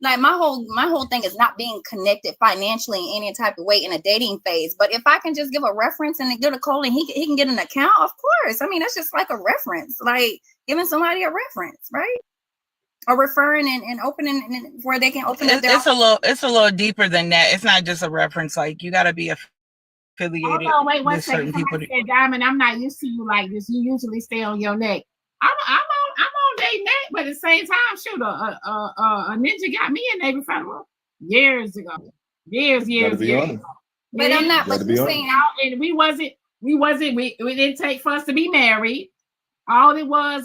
like my whole thing is not being connected financially in any type of way in a dating phase. But if I can just give a reference and get a code and he can get an account, of course. I mean, that's just like a reference, like giving somebody a reference, right? Or referring and opening where they can open up their. It's a little deeper than that. It's not just a reference. Like you got to be affiliated. Oh, wait one with second. certain people. Said, Diamond, I'm not used to you like this. You usually stay on your neck. I'm on their neck, but at the same time, shoot, a ninja got me in Navy Federal years ago. Years ago. But I'm not. But you're saying, and we didn't take for us to be married. All it was,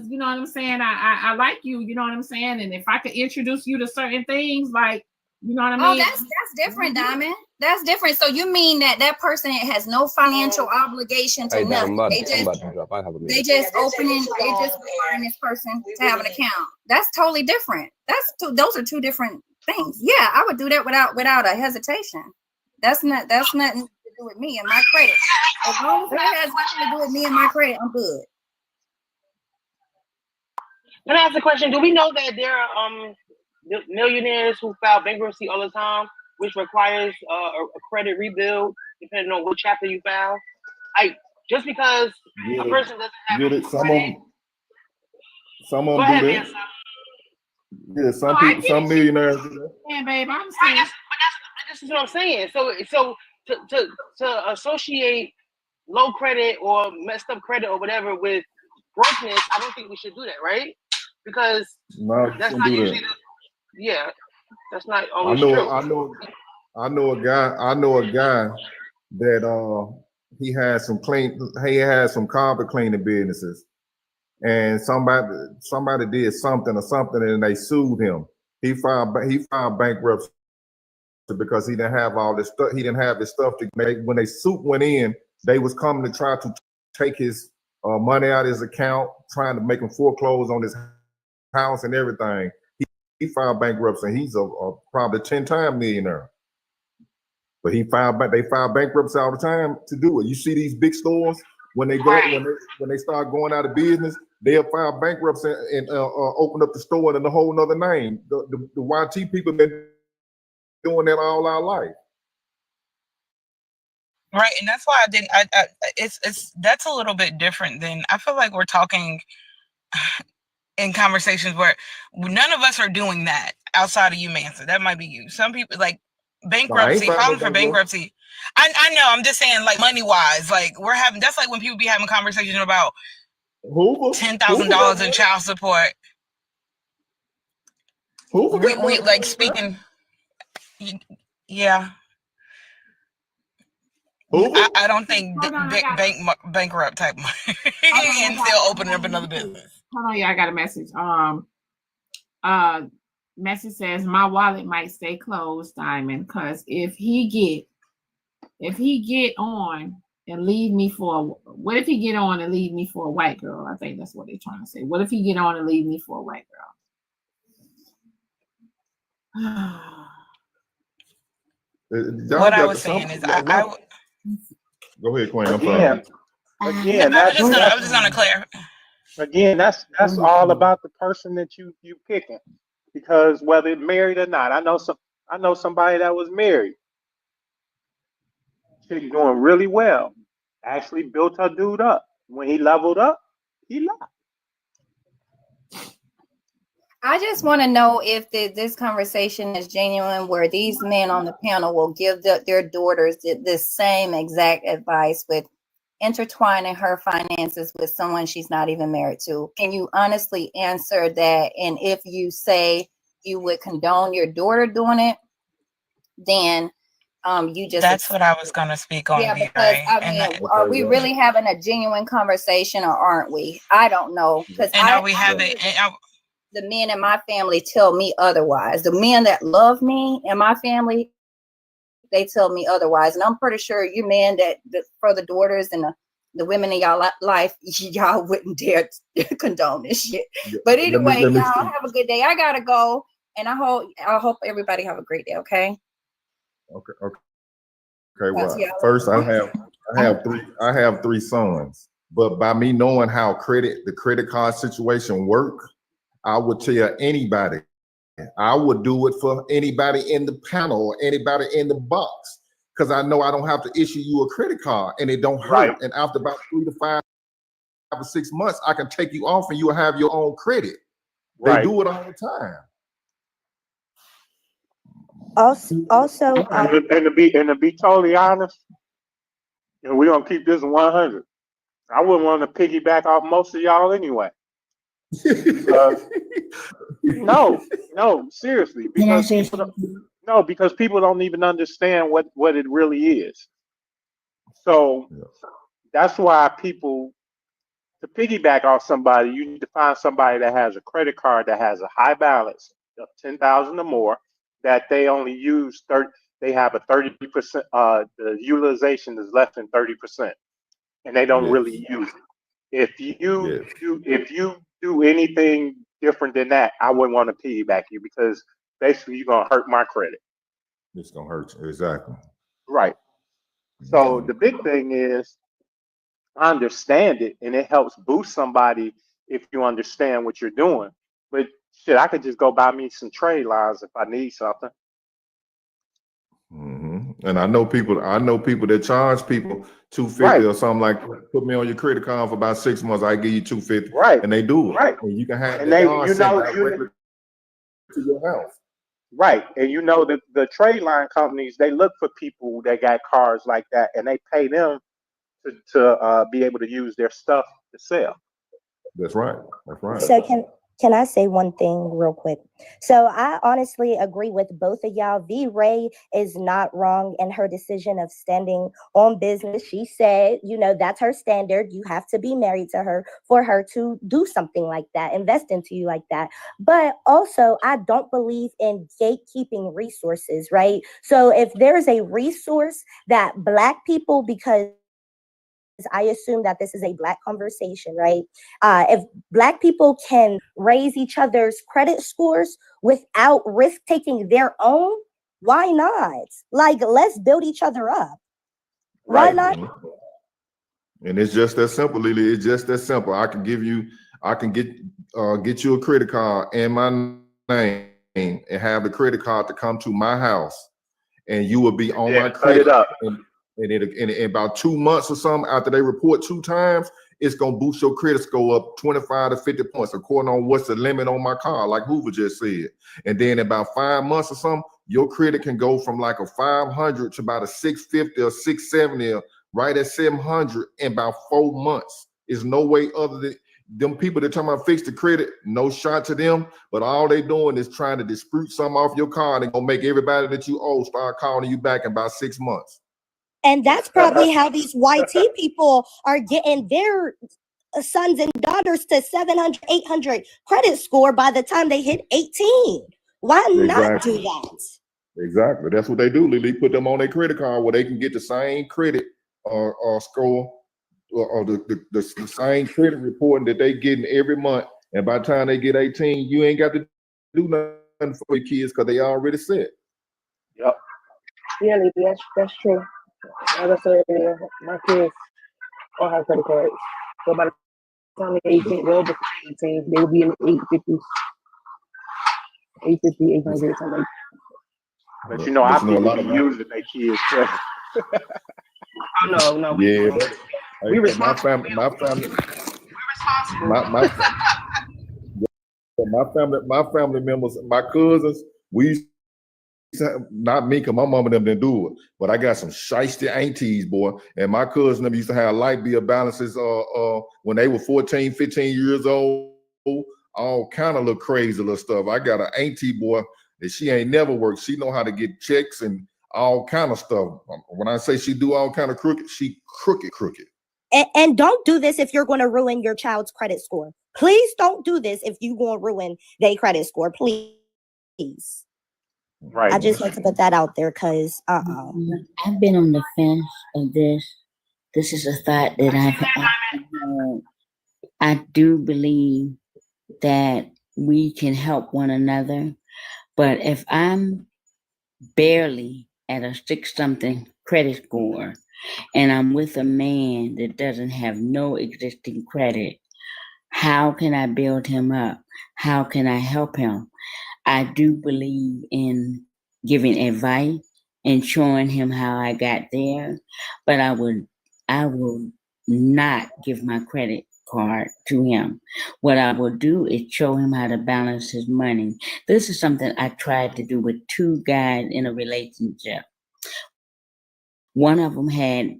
you know what I'm saying? I like you, you know what I'm saying? And if I could introduce you to certain things, like You know what I Oh, mean? that's different, Diamond. That's different. So you mean that person has no financial obligation to Hey, Dom, nothing. I'm about to drop. I have a They minute. just requiring this person to have an account. That's totally different. Those are two different things. Yeah, I would do that without a hesitation. That's nothing to do with me and my credit. As long as it has nothing to do with me and my credit, I'm good. Can I ask a question? Do we know that there are millionaires who file bankruptcy all the time, which requires a credit rebuild depending on what chapter you file? Just because a person doesn't have any credit. Some of Go them ahead, do man. that. Yeah, some people, some millionaires do that. Yeah, babe, I'm Right, this is what I'm saying. So to associate low credit or messed up credit or whatever with brokenness, I don't think we should do that, right? Because No, you that's shouldn't not do usually that. that's not I always know, true. I know a guy that he has some carpet cleaning businesses, and somebody did something and they sued him. He filed bankruptcy because he didn't have all this stuff. He didn't have his stuff to make. When they suit went in, they was coming to try to take his money out of his account, trying to make him foreclose on his house and everything. He filed bankruptcy. And he's a probably 10-time millionaire. But they file bankruptcy all the time to do it. You see these big stores when they start going out of business, they'll file bankruptcy and open up the store in a whole nother name. The YT people been doing that all our life. Right, and that's why I didn't. It's that's a little bit different than I feel like we're talking in conversations where none of us are doing that outside of you, Mansa. That might be you. Some people like bankruptcy, filing for bankruptcy. I know. I'm just saying, like money wise, like we're having. That's like when people be having conversations about $10,000 in child support. We like speaking. Yeah. I don't think bankrupt type money and still opening up another business. Hold on, yeah, I got a message. Message says my wallet might stay closed, Diamond, because if he get on and leave me for what if he get on and leave me for a white girl? I think that's what they're trying to say. What if he get on and leave me for a white girl? What I was saying is, go ahead, Queen. I'm Again, I was just gonna clarify. Again, that's all about the person that you picking, because whether married or not, I know somebody that was married. She's doing really well. Actually built her dude up. When he leveled up, he left. I just want to know if this conversation is genuine, where these men on the panel will give their daughters the same exact advice with intertwining her finances with someone she's not even married to. Can you honestly answer that? And if you say you would condone your daughter doing it, then you just that's what I was gonna speak on. Yeah, because are we really having a genuine conversation, or aren't we? I don't know, because the men in my family tell me otherwise. The men that love me in my family, they tell me otherwise, and I'm pretty sure you men that for the daughters and the women in y'all life, y'all wouldn't dare condone this shit. But anyway, y'all have a good day. I gotta go, and I hope everybody have a great day. Okay. Okay. Well, first I have three sons, but by me knowing how the credit card situation work, I would tell anybody. I would do it for anybody in the panel or anybody in the box, because I know I don't have to issue you a credit card and it don't hurt. Right. And after about 3 to 5 or 6 months, I can take you off and you will have your own credit. They do it all the time. Also, and to be totally honest, and we're gonna keep this 100. I wouldn't want to piggyback off most of y'all anyway. No, seriously, because people don't even understand what it really is. So that's why to piggyback off somebody, you need to find somebody that has a credit card that has a high balance of $10,000 or more, that they only use 30. They have a 30%. The utilization is less than 30%, and they don't Yes. really use it. Yes. If you do anything different than that, I wouldn't want to piggyback you because basically you're gonna hurt my credit. It's gonna hurt you. Exactly. Right. So the big thing is I understand it and it helps boost somebody if you understand what you're doing. But shit, I could just go buy me some trade lines if I need something. And I know people that charge people $250 Right. or something like that. Put me on your credit card for about 6 months. I give you $250, Right. and they do it. Right. And you can have And the they, yard you sent know, directly to your house. right. And you know that the trade line companies, they look for people that got cars like that and they pay them to be able to use their stuff to sell. That's right. That's right. So can I say one thing real quick? So I honestly agree with both of y'all. V Ray is not wrong in her decision of standing on business. She said, that's her standard. You have to be married to her for her to do something like that, invest into you like that. But also, I don't believe in gatekeeping resources, right? So if there's a resource that Black people, because I assume that this is a Black conversation, right? If Black people can raise each other's credit scores without risk taking their own, why not? Like, let's build each other up. Why not? And it's just that simple, Lily. It's just that simple. I can get you a credit card and my name and have the credit card to come to my house, and you will be on my credit. And in about 2 months or something, after they report 2 times, it's gonna boost your credit score up 25 to 50 points, according on what's the limit on my car, like Hoover just said. And then about 5 months or something, your credit can go from like a 500 to about a 650 or 670, or right at 700 in about 4 months. There's no way other than them people that talking about fix the credit, no shot to them, but all they doing is trying to dispute something off your card and gonna make everybody that you owe start calling you back in about 6 months. And that's probably how these YT people are getting their sons and daughters to 700, 800 credit score by the time they hit 18. Why not do that? Exactly. That's what they do. They put them on their credit card where they can get the same credit or score or the same credit reporting that they getting every month. And by the time they get 18, you ain't got to do nothing for your kids because they already set. Yep. Yeah, Lily, that's true. As I said earlier, my kids all have credit cards. So by the time they're 18, well before 18, they will be in the 850s, 850, 800, something like that. But you know, our people be using their kids' credit. Oh, no. Yeah. We responsible. My family members, my cousins, we used to, not me, because my mom and them didn't do it, but I got some shiesty aunties, boy, and my cousin them used to have light bill balances when they were 14, 15 years old, all kind of little crazy little stuff. I got an auntie, boy, that she ain't never worked. She know how to get checks and all kind of stuff. When I say she do all kind of crooked, she crooked. And don't do this if you're going to ruin your child's credit score. Please don't do this if you're going to ruin their credit score. Please. Right. I just want to put that out there because I've been on the fence of this. This is a thought that I've had. I do believe that we can help one another. But if I'm barely at a 6-something credit score and I'm with a man that doesn't have no existing credit, how can I build him up? How can I help him? I do believe in giving advice and showing him how I got there, but I will not give my credit card to him. What I will do is show him how to balance his money. This is something I tried to do with 2 guys in a relationship. One of them had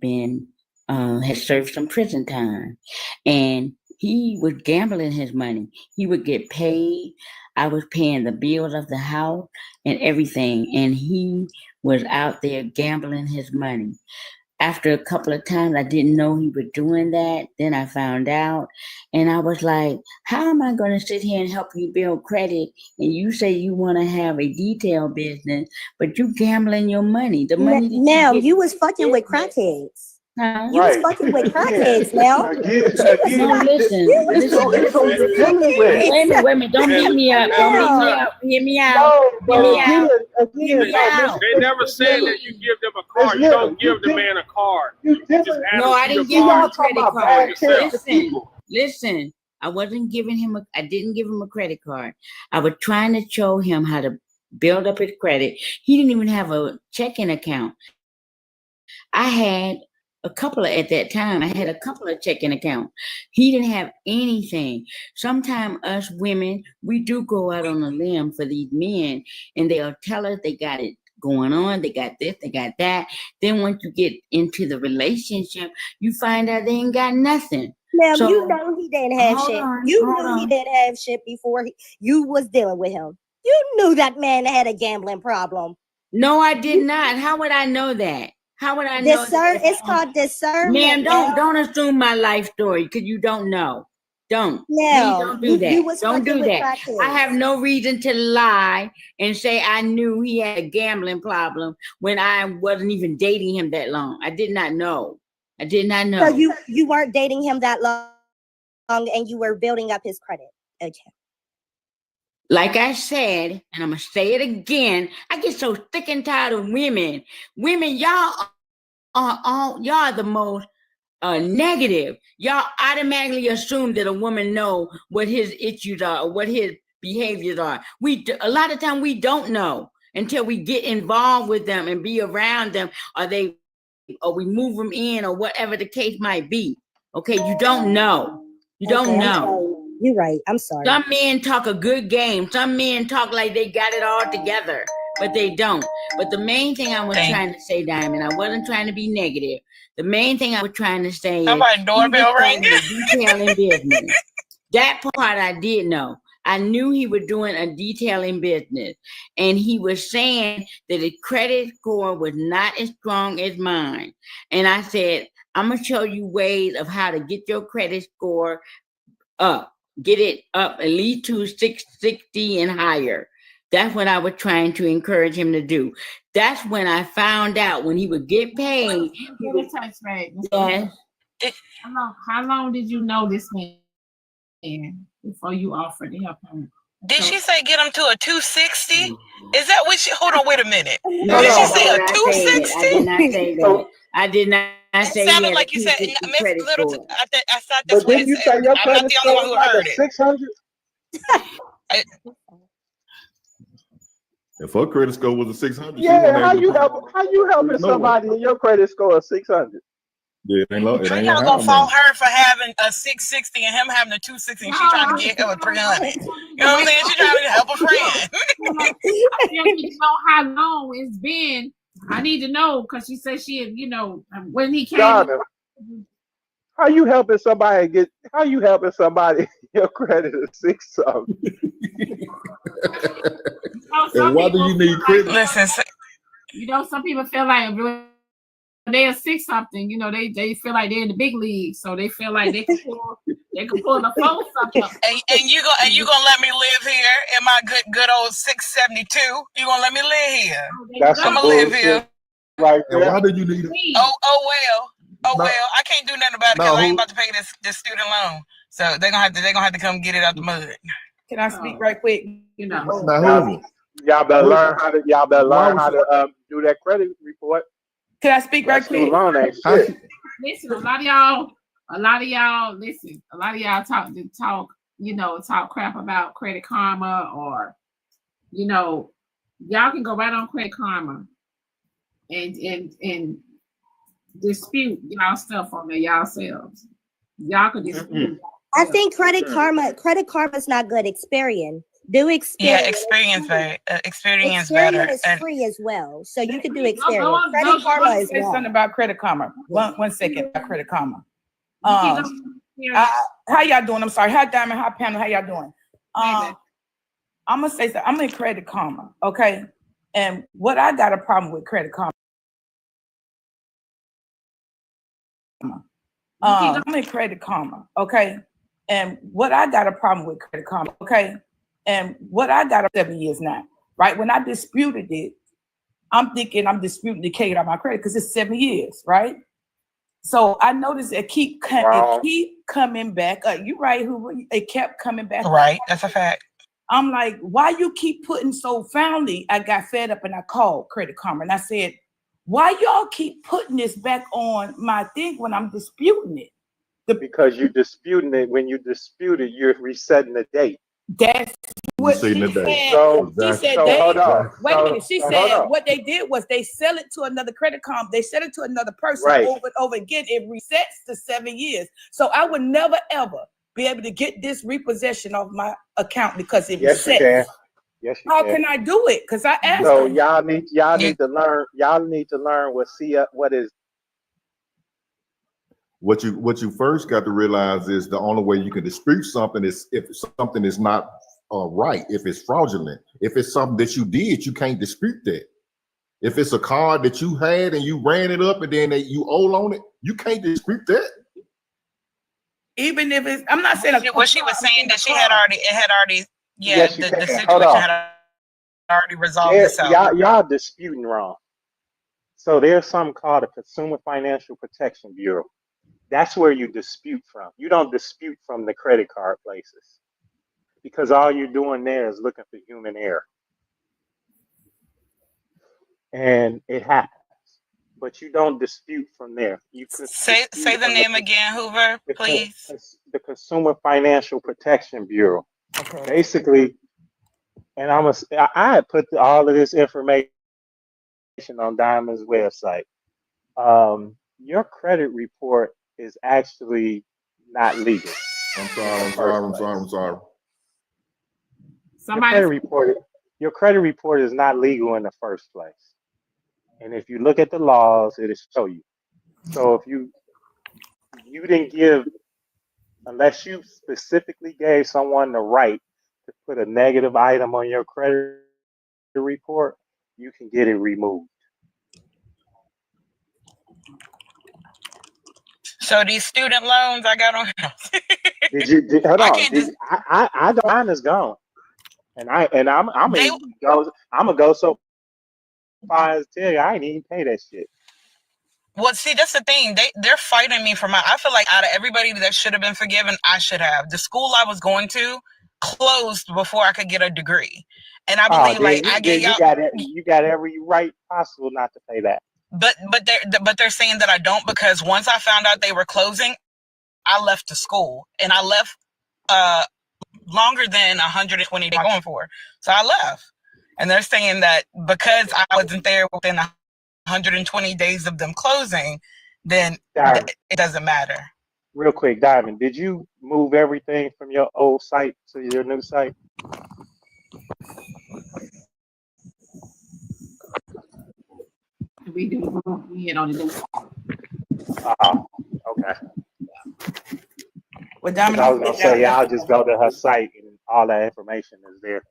served some prison time, and he was gambling his money. He would get paid. I was paying the bills of the house and everything, and he was out there gambling his money. after a couple of times, I didn't know he was doing that. Then I found out, and I was like, how am I going to sit here and help you build credit? And you say you want to have a detail business, but you gambling your money. The money that Ma'am, you you get was in fucking with business. crackheads. Huh? You was Right. fucking with Again, crackheads now. again, She was again. No, fuck- listen, you was It's who fucking it's with who these you dealing with. Wait a crackheads. minute. Don't beat me up. Don't beat me Ma'am. up. Hear me out. No, Hear but me out. again, Hear me no, out. They never said that you give them a card. You don't give the man a card. You just add No, them I to your didn't give him card a credit for card. yourself. Listen. I wasn't giving him I didn't give him a credit card. I was trying to show him how to build up his credit. He didn't even have a checking account. I had at that time, I had a couple of checking accounts. He didn't have anything. Sometimes us women, we do go out on a limb for these men, and they'll tell us they got it going on, they got this, they got that. Then once you get into the relationship, you find out they ain't got nothing. Ma'am, So you know he didn't have hold shit. on, You hold knew on. he didn't have shit before you was dealing with him. You knew that man had a gambling problem. No, I did not. How would I know that? How would I know that? It's called discernment. Ma'am, don't assume my life story because you don't know. Don't. Please Now, don't do that. you was Don't fucking do with that. crackheads. I have no reason to lie and say I knew he had a gambling problem when I wasn't even dating him that long. I did not know. I did not know. So you weren't dating him that long and you were building up his credit. Okay. Like I said, and I'm gonna say it again, I get so sick and tired of women. Women, y'all are the most negative. Y'all automatically assume that a woman know what his issues are or what his behaviors are. A lot of time we don't know until we get involved with them and be around them, or we move them in, or whatever the case might be. Okay, you don't know. You don't Okay, I'm know. sorry. You're right. I'm sorry. Some men talk a good game. Some men talk like they got it all together, but they don't. But the main thing I was trying to say, Diamond, I wasn't trying to be negative. The main thing I was trying to say is Somebody he doorbell was ring. starting a detailing business. That part I did know. I knew he was doing a detailing business, and he was saying that his credit score was not as strong as mine. And I said, I'm gonna show you ways of how to get your credit score up, get it up at least to 660 and higher. That's what I was trying to encourage him to do. That's when I found out when he would get paid. Yes. How long did you know this man before you offered to help him? Did she say get him to a 260? Is that what she? Hold on, wait a minute. No, Did she that's say not a what I said. 260? I did not say that. I did not It say he sounded had a like you said, 260 Miss credit Littleton. score. I thought that's But what didn't it you said. say your I'm not credit the score only one was who like a heard it. 600? If her credit score was a 600, she Yeah, wouldn't how have you no help? How you helping no way. somebody and your credit score is 600? Yeah, it ain't low. It How ain't y'all gonna gonna happen fault now. her for having a 660 and him having a 260 and she trying to get him a 300? You know what I'm saying? She trying to help a friend. I still need to know how long it's been. I need to know because she said she had, when he came. Donna, how you helping somebody get? How you helping somebody? Your credit is 6 something. And why do you need credit? Listen, Some people feel like they're 6 something. They feel like they're in the big league, so they feel like they can pull the 4 something. and you gonna let me live here in my good old 672? You gonna let me live here? That's I'm some gonna live here. bullshit right And there. why do you need it? Oh well. I can't do nothing about it because I ain't about to pay this student loan. So they're gonna have to come get it out the mud. Can I speak right quick? Now who? Y'all better learn how to. Y'all better Why learn was how to do that credit report. Can I speak right That student quick? loan ain't shit. Listen, a lot of y'all talk crap about Credit Karma, or y'all can go right on Credit Karma and dispute y'all stuff on there yourselves. Y'all could dispute. I think Credit Karma is not good. Experian. Do Experian. Yeah, experience better. Experience better. Experian is free as well. So you can do Go Experian. on, Credit Karma say is something wrong. about Credit Karma. One second about Credit Karma. How y'all doing? I'm sorry. Hi, Diamond. Hi, Pamela. How y'all doing? I'm gonna say something. I'm in Credit Karma, okay? And what I got a problem with Credit Karma I'm in Credit Karma, okay? And what I got a problem with Credit Karma, okay? And what I got 7 years now, right? When I disputed it, I'm thinking I'm disputing the K on my credit because it's 7 years, right? So I noticed it keep coming back. You right, who it kept coming back. Right, that's a fact. I'm like, why you keep putting so finally? I got fed up and I called Credit Karma and I said, why y'all keep putting this back on my thing when I'm disputing it? Because you're disputing it. When you dispute it, you're resetting the date. That's what she said. She said hold on. Wait a minute. She said what they did was they sell it to another credit card. They sell it to another person over and over again. It resets to 7 years. So I would never ever be able to get this repossession off my account because it resets. You can. Yes, you How can. can I do it? Because I asked So them. y'all need to learn. Y'all need to learn what is. What you first got to realize is the only way you can dispute something is if something is not right, if it's fraudulent. If it's something that you did, you can't dispute that. If it's a card that you had and you ran it up and then you owe on it, you can't dispute that. Even if it's, I'm not saying what she was saying that the situation had already resolved itself. Y'all disputing wrong. So there's something called a Consumer Financial Protection Bureau. That's where you dispute from. You don't dispute from the credit card places because all you're doing there is looking for human error. And it happens. But you don't dispute from there. You could say the name again, Hoover, please. The Consumer Financial Protection Bureau. Okay. Basically, and I had put all of this information on Diamond's website. Your credit report is actually not legal. I'm sorry. Your credit report is not legal in the first place. And if you look at the laws, it'll show you. So if you didn't give, unless you specifically gave someone the right to put a negative item on your credit report, you can get it removed. So these student loans I got on house. Hold on. I don't. Mine is gone, and I'm gonna go so far as to tell you I ain't even pay that shit. Well, see, that's the thing. They're fighting me for I feel like out of everybody that should have been forgiven, I should have. The school I was going to closed before I could get a degree, and I believe you got every right possible not to pay that. But they're saying that I don't because once I found out they were closing, I left the school and I left longer than 120 days going for. So I left, and they're saying that because I wasn't there within 120 days of them closing, then it doesn't matter. Real quick, Diamond, did you move everything from your old site to your new site? We do. We on the new. Okay. Well, I was gonna say I'll just go to her site and all that information is there.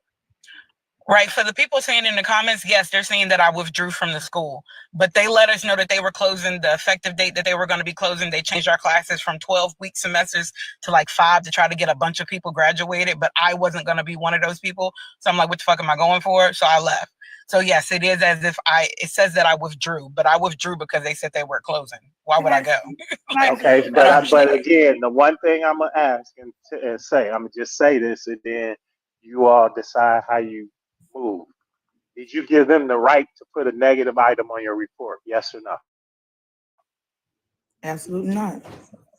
Right. For the people saying in the comments, yes, they're saying that I withdrew from the school, but they let us know that they were closing the effective date that they were going to be closing. They changed our classes from 12-week semesters to like 5 to try to get a bunch of people graduated, but I wasn't going to be one of those people. So I'm like, what the fuck am I going for? So I left. So yes, it is as if it says that I withdrew, but I withdrew because they said they were closing. Why would I go? Okay, but again, the one thing I'm gonna ask and say, I'm gonna just say this, and then you all decide how you move. Did you give them the right to put a negative item on your report? Yes or no? Absolutely not.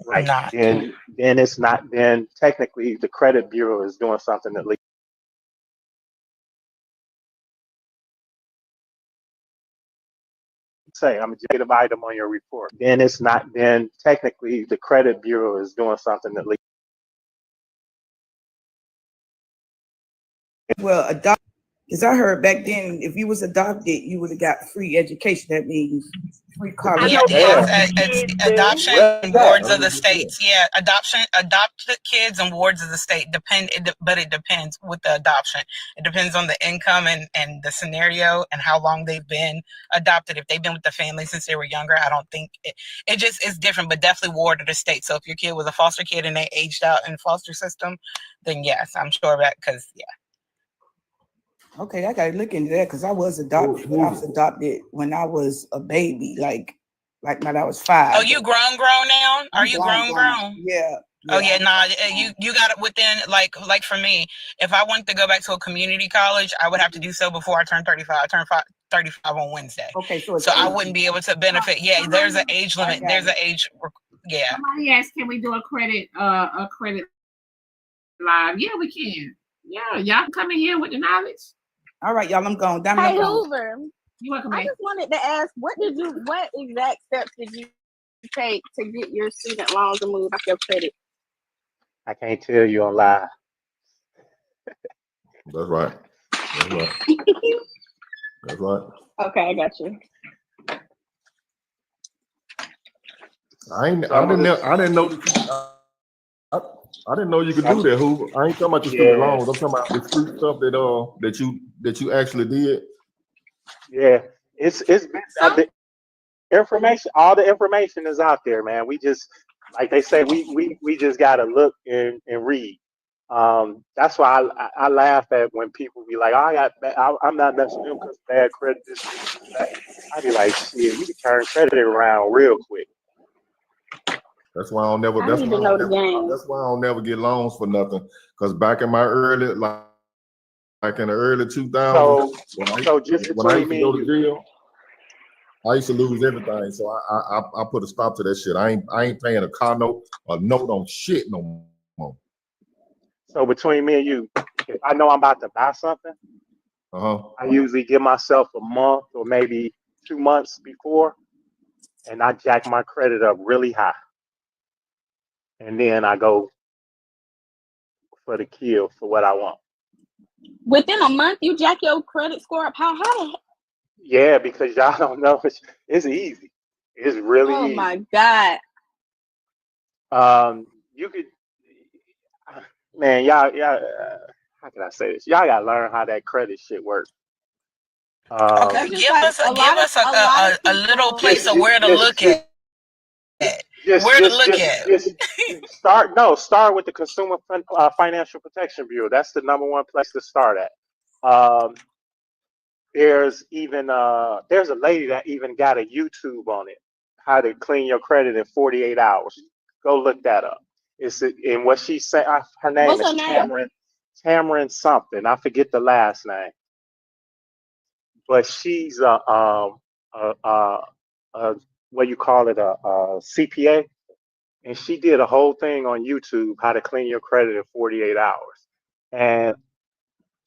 Right. Then it's not. Then technically, the credit bureau is doing something that legal. Say I'm a negative item on your report. Then it's not. Then technically, the credit bureau is doing something that legal. Well, Because I heard back then, if you was adopted, you would have got free education. That means free college. Yeah, yes, adoption and wards of the Well, states. Yeah, adopted kids and wards of the state but it depends with the adoption. It depends on the income and the scenario and how long they've been adopted. If they've been with the family since they were younger, I don't think it just is different, but definitely ward of the state. So if your kid was a foster kid and they aged out in the foster system, then yes, I'm sure that because yeah. Okay, I gotta look into that because I was adopted. But I was adopted when I was a baby, like when I was 5. Oh, you grown now? Are you grown? Yeah. Oh yeah, nah. You got it within like for me. If I wanted to go back to a community college, I would have to do so before I turn 35. I turn 35 on Wednesday. Okay, so I wouldn't be able to benefit. Yeah, there's an age limit. There's an age. Yeah. Somebody asked, can we do a credit live? Yeah, we can. Yeah, y'all can come in here with the knowledge. All right, y'all, I'm going. Hey, Hoover. You welcome. I just wanted to ask, what exact steps did you take to get your student loans removed off your credit? I can't tell you on live. That's right. That's right. That's right. Okay, I got you. I didn't know I didn't know you could do that, Hoover. I ain't talking about the student loans. I'm talking about the street stuff that you actually did. Yeah, it's been the information. All the information is out there, man. We just, like they say, we just gotta look and read. That's why I laugh at when people be like, "Oh, I'm not messing with them because bad credit." I be like, "Shit, you can turn credit around real quick." That's why I don't never. I That's need why to know the game. That's why I don't never get loans for nothing. Because back in my early, like in the early 2000s, when I used to go to jail, I used to lose everything. So I put a stop to that shit. I ain't paying a car note or note on shit no more. So between me and you, if I know I'm about to buy something, I usually give myself a month or maybe 2 months before, and I jack my credit up really high. And then I go for the kill for what I want. Within a month, you jack your credit score up. How high? Yeah, because y'all don't know. It's easy. It's really easy. Oh my God. You could, man, y'all. How can I say this? Y'all gotta learn how that credit shit works. Okay, give us a little place of where to look at. Start with the Consumer Financial Protection Bureau. That's the #1 place to start at. There's a lady that even got a YouTube on it, how to clean your credit in 48 hours. Go look that up. And what she said, her name is Tamron something. I forget the last name, but she's what you call it, a CPA. And she did a whole thing on YouTube, how to clean your credit in 48 hours. And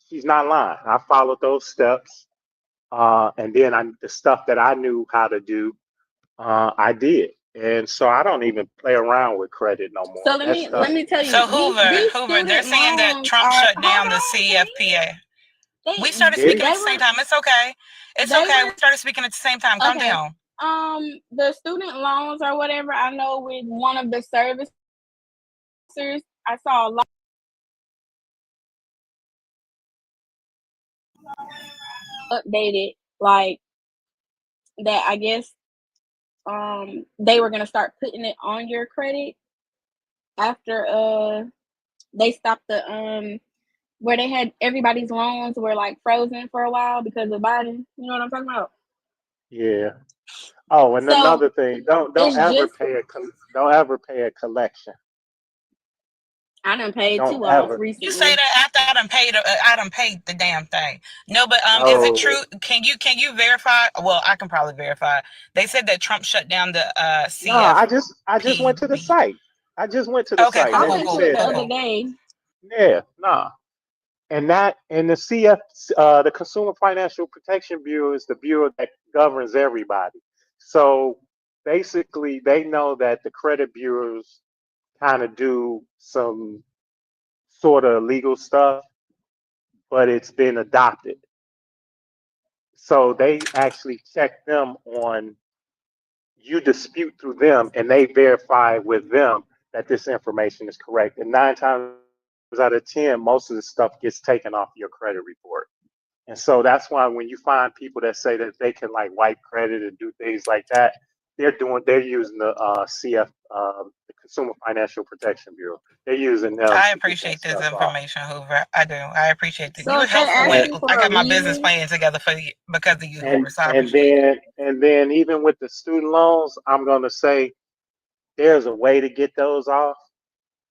she's not lying. I followed those steps. And then the stuff that I knew how to do, I did. And so I don't even play around with credit no more. So let me tell you. So Hoover, they're saying that Trump shut down the CFPA. We started speaking at the same time. It's okay. It's okay. We started speaking at the same time. Calm down. The student loans or whatever, I know with one of the servicers, I saw a lot updated, like that. I guess they were gonna start putting it on your credit after they stopped the where they had everybody's loans were like frozen for a while because of Biden. You know what I'm talking about? Yeah. Oh, and another thing, don't ever pay a collection. I done paid 2 off recently. You say that after I done paid the damn thing. No, but is it true? Can you verify? Well, I can probably verify. They said that Trump shut down the CF. No, I just went to the site. I just went to the site. I went to it the other day. Yeah, nah. And the the Consumer Financial Protection Bureau is the bureau that governs everybody. So basically, they know that the credit bureaus kind of do some sort of legal stuff, but it's been adopted. So they actually check them on, you dispute through them, and they verify with them that this information is correct. And 9 times out of 10, most of the stuff gets taken off your credit report. And so that's why when you find people that say that they can like wipe credit and do things like that, they're using the the Consumer Financial Protection Bureau. They're using them I to get appreciate that this stuff off. information, Hoover. I do. I appreciate it. You So were if they helpful ask with. And you for I a got my business reason, plan together for you because of you, and Hoover. So I and appreciate it. then even with the student loans, I'm gonna say there's a way to get those off,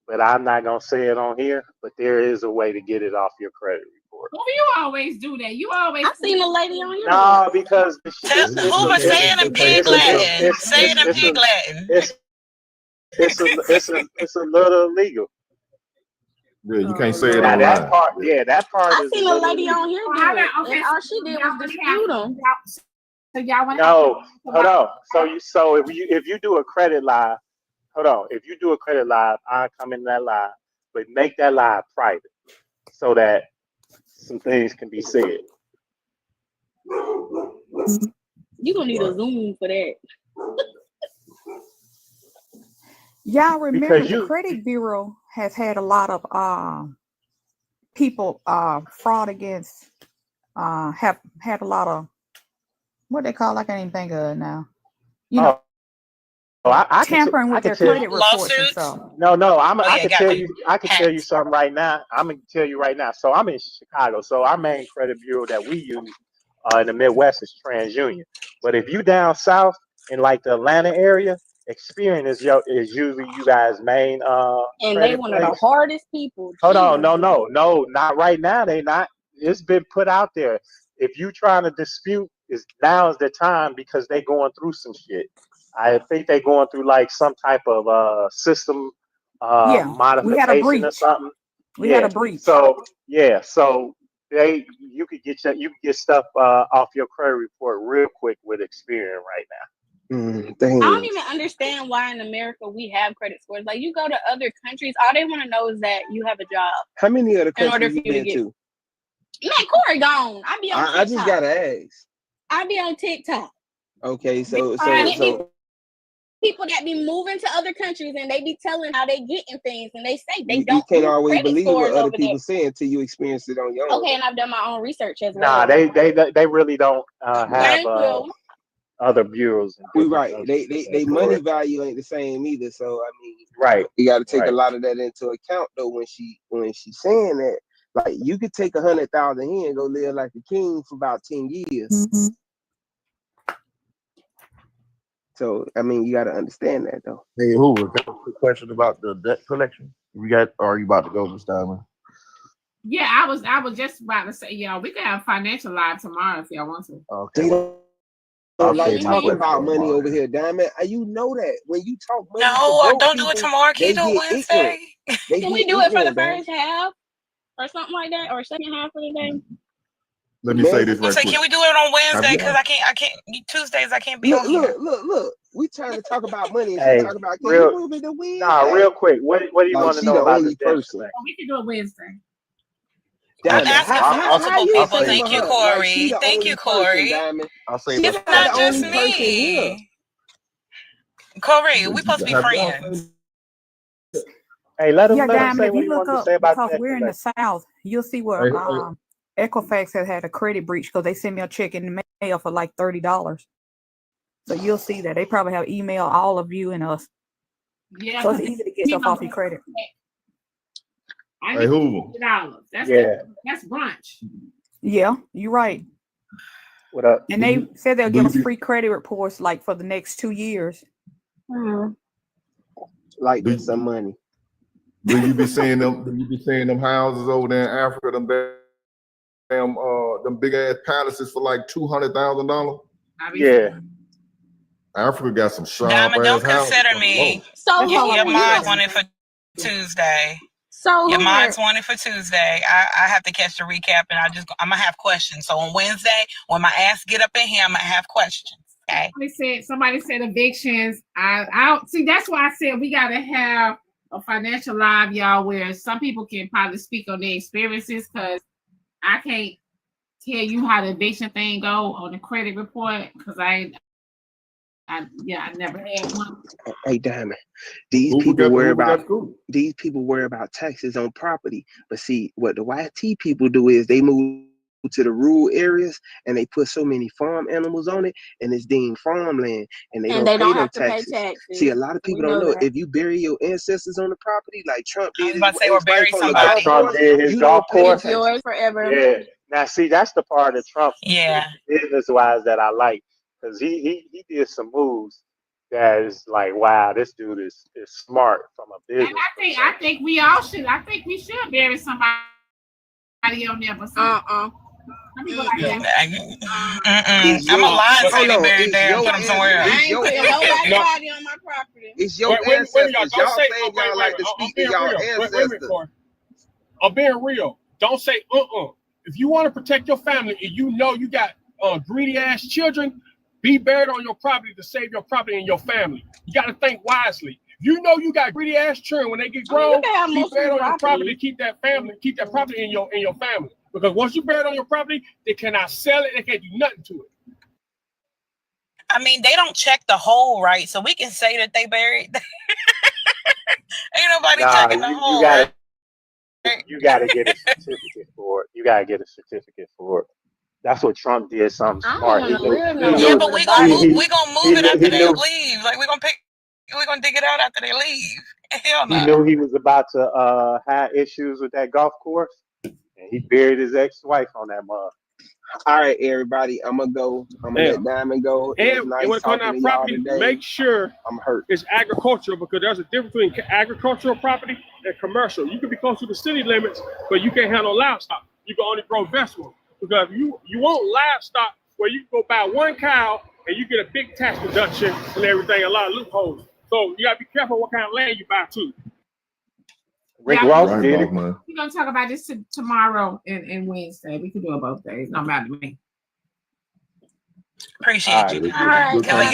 but I'm not gonna say it on here. But there is a way to get it off your credit report. Well, you always do that. You always. I seen a lady on here. No, because Tell Hoover, say it in pig Latin. Say it in pig Latin. it's a little illegal. Yeah, you can't say it Now that online. part, yeah, that part I is a seen a little lady illegal. on here Well, do how it, about okay? and all she did was dispute them. So y'all want No, hold on. So if you do a credit live, hold on. If you do a credit live, I come in that live, but make that live private so that some things can be said. You gonna need a Zoom for that. Y'all remember Because the you, credit bureau has had a lot of people fraud against have had a lot of what they call, I can't even think of it now. You know, I tampering with can their tell credit reports and stuff. No, Oh, I yeah, can got tell you. you, something right now. I'm gonna tell you right now. So I'm in Chicago. So our main credit bureau that we use in the Midwest is TransUnion. But if you down south in like the Atlanta area, Experian is usually you guys' main And they credit one of the place. hardest people. Hold on, Jesus. no, not right now. They not. It's been put out there. If you trying to dispute, now is the time because they going through some shit. I think they going through like some type of system Yeah, we had a modification or breach. something. We had Yeah. a breach. So you could get stuff off your credit report real quick with Experian right now. I Dang. don't even understand why in America we have credit scores. Like you go to other countries, all they want to know is that you have a job How many other in order countries for you you to been get. to? Man, Corey gone. I be on I just TikTok. gotta ask. I be on TikTok. Okay, so And it be people that be moving to other countries and they be telling how they getting things and they say they you don't can't do always credit believe what scores other over there. people say until you experience it on your own. Okay, and I've done my own research as Nah, well. they really don't have Thank you. other bureaus. We right. They money value ain't the same either. So I mean, Right. you got to take Right. a lot of that into account though when she's saying that. Like you could take 100,000 here and go live like a king for about 10 years. Mm-hmm. So I mean, you got to understand that though. Hey, Hoover, got a quick question about the debt collection. Are you about to go, Mr. Diamond? Yeah, I was just about to say, y'all, we can have financial live tomorrow if y'all want to. Okay. They don't like talking about money over here, Diamond. You know that when you talk money to No, broke don't do people, it tomorrow. Can they you do it get Wednesday? ignorant. Can we do it for the first half or something like that, or second half of the day? Let me say this I'm right saying, quick. can we do it on Wednesday? Have Because you- I can't. Tuesdays I can't be on here. Look. We trying to talk about money and Hey, she talking about can you move it to Wednesday? real quick. What do you Like want to she know the about only the debt person. collection? We can do it Wednesday. I'm Diamond, asking for how multiple you people. favor Thank you, her like she Corey. the Thank only you, person, Corey. Diamond? I'll say She's It's not not the just only person here. me. Corey, we supposed to be Have y'all friends. Hey, let him Diamond, say if what you he look wanted to up, say about because debt we're in the collection. South, you'll see where Equifax has had a credit breach because they sent me a check in the mail for like $30. So you'll see that they probably have emailed all of you and us. Yeah, So it's easy to get stuff off your credit. I Hey, need Hoover. $50. That's brunch. Yeah, you're right. What up? And they said they'll give us you- free credit reports like for the next 2 years. Like there's some money. Do you be seeing them? Do you be seeing them houses over there in Africa? Them big ass palaces for like $200,000. Yeah. Africa got some sharp Diamond, ass don't houses. consider me. So Your Hoover, mods want it for Tuesday. So Your Hoover, mods want it for Tuesday. I have to catch the recap, and I'm gonna have questions. So on Wednesday, when my ass get up in here, I'm gonna have questions. Okay. Somebody said evictions. I don't see. That's why I said we gotta have a financial live, y'all, where some people can probably speak on their experiences, because I can't tell you how the eviction thing go on the credit report? Because I never had one. Hey, Diamond, these people worry about taxes on property. But see, what the YT people do is they move to the rural areas and they put so many farm animals on it and it's deemed farmland and they don't pay them have to pay taxes. taxes. See, a lot of people We don't know know that. if you bury your ancestors on the property like Trump I was did about to say, or his bury wife on the somebody. golf Trump course, did his you golf don't pay course. It's yours forever. Yeah. Now, see, that's the part of Trump Yeah. business-wise that I like, because he did some moves that is like, wow, this dude is smart from a business. And I think we all should. I think we should bury somebody on there. But some people like that. I'm a line say hold they on, buried there and put them somewhere else. I ain't putting nobody's body on my property. It's your Wait, ancestors. y'all. Y'all Don't say. saying Wait, y'all like to I'm speak to being y'all real. Wait a minute, ancestors. Corey. I'm being real. Don't say If you want to protect your family and you know you got greedy ass children, be buried on your property to save your property and your family. You got to think wisely. You know you got greedy ass children when they get grown. Be buried on your property to keep that property in your family. Because once you bury it on your property, they cannot sell it. They can't do nothing to it. I mean, they don't check the hole right, so we can say that they buried. Ain't nobody checking the hole. You gotta get a certificate for it. You gotta get a certificate for it. That's what Trump did. Something smart. He knew. Yeah, but we gonna move it after they leave. Like we're gonna dig it out after they leave. Hell no. He knew he was about to have issues with that golf course, and he buried his ex-wife on that mug. All right, everybody, I'm gonna go. I'm gonna let Diamond go. It was And nice when it comes talking to to y'all property, today. make sure I'm hurt. It's agricultural, because there's a difference between agricultural property and commercial. You can be close to the city limits, but you can't handle livestock. You can only grow vegetables, because you want livestock where you can go buy one cow and you get a big tax deduction and everything, a lot of loopholes. So you gotta be careful what kind of land you buy too. Rick Ross did it. We're gonna talk about this tomorrow and Wednesday. We can do it both days. No matter to me. Appreciate you. Kelly.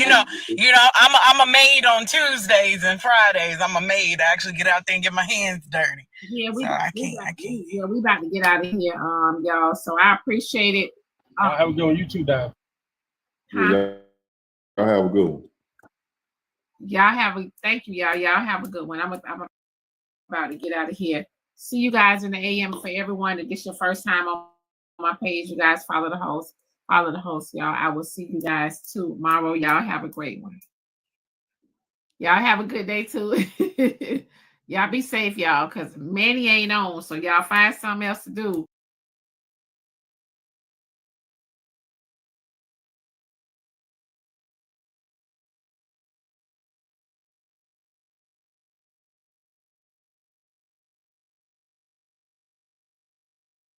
You know, I'm a maid on Tuesdays and Fridays. I'm a maid. I actually get out there and get my hands dirty. Yeah, we can't. Yeah, we about to get out of here, y'all. So I appreciate it. I'll have a good one. You too, Dime. Yeah, y'all have a good one. Thank you, y'all. Y'all have a good one. I'm about to get out of here. See you guys in the AM. For everyone that gets your first time on my page, you guys follow the host. Follow the host, y'all. I will see you guys tomorrow. Y'all have a great one. Y'all have a good day too. Y'all be safe, y'all, because Manny ain't on. So y'all find something else to do.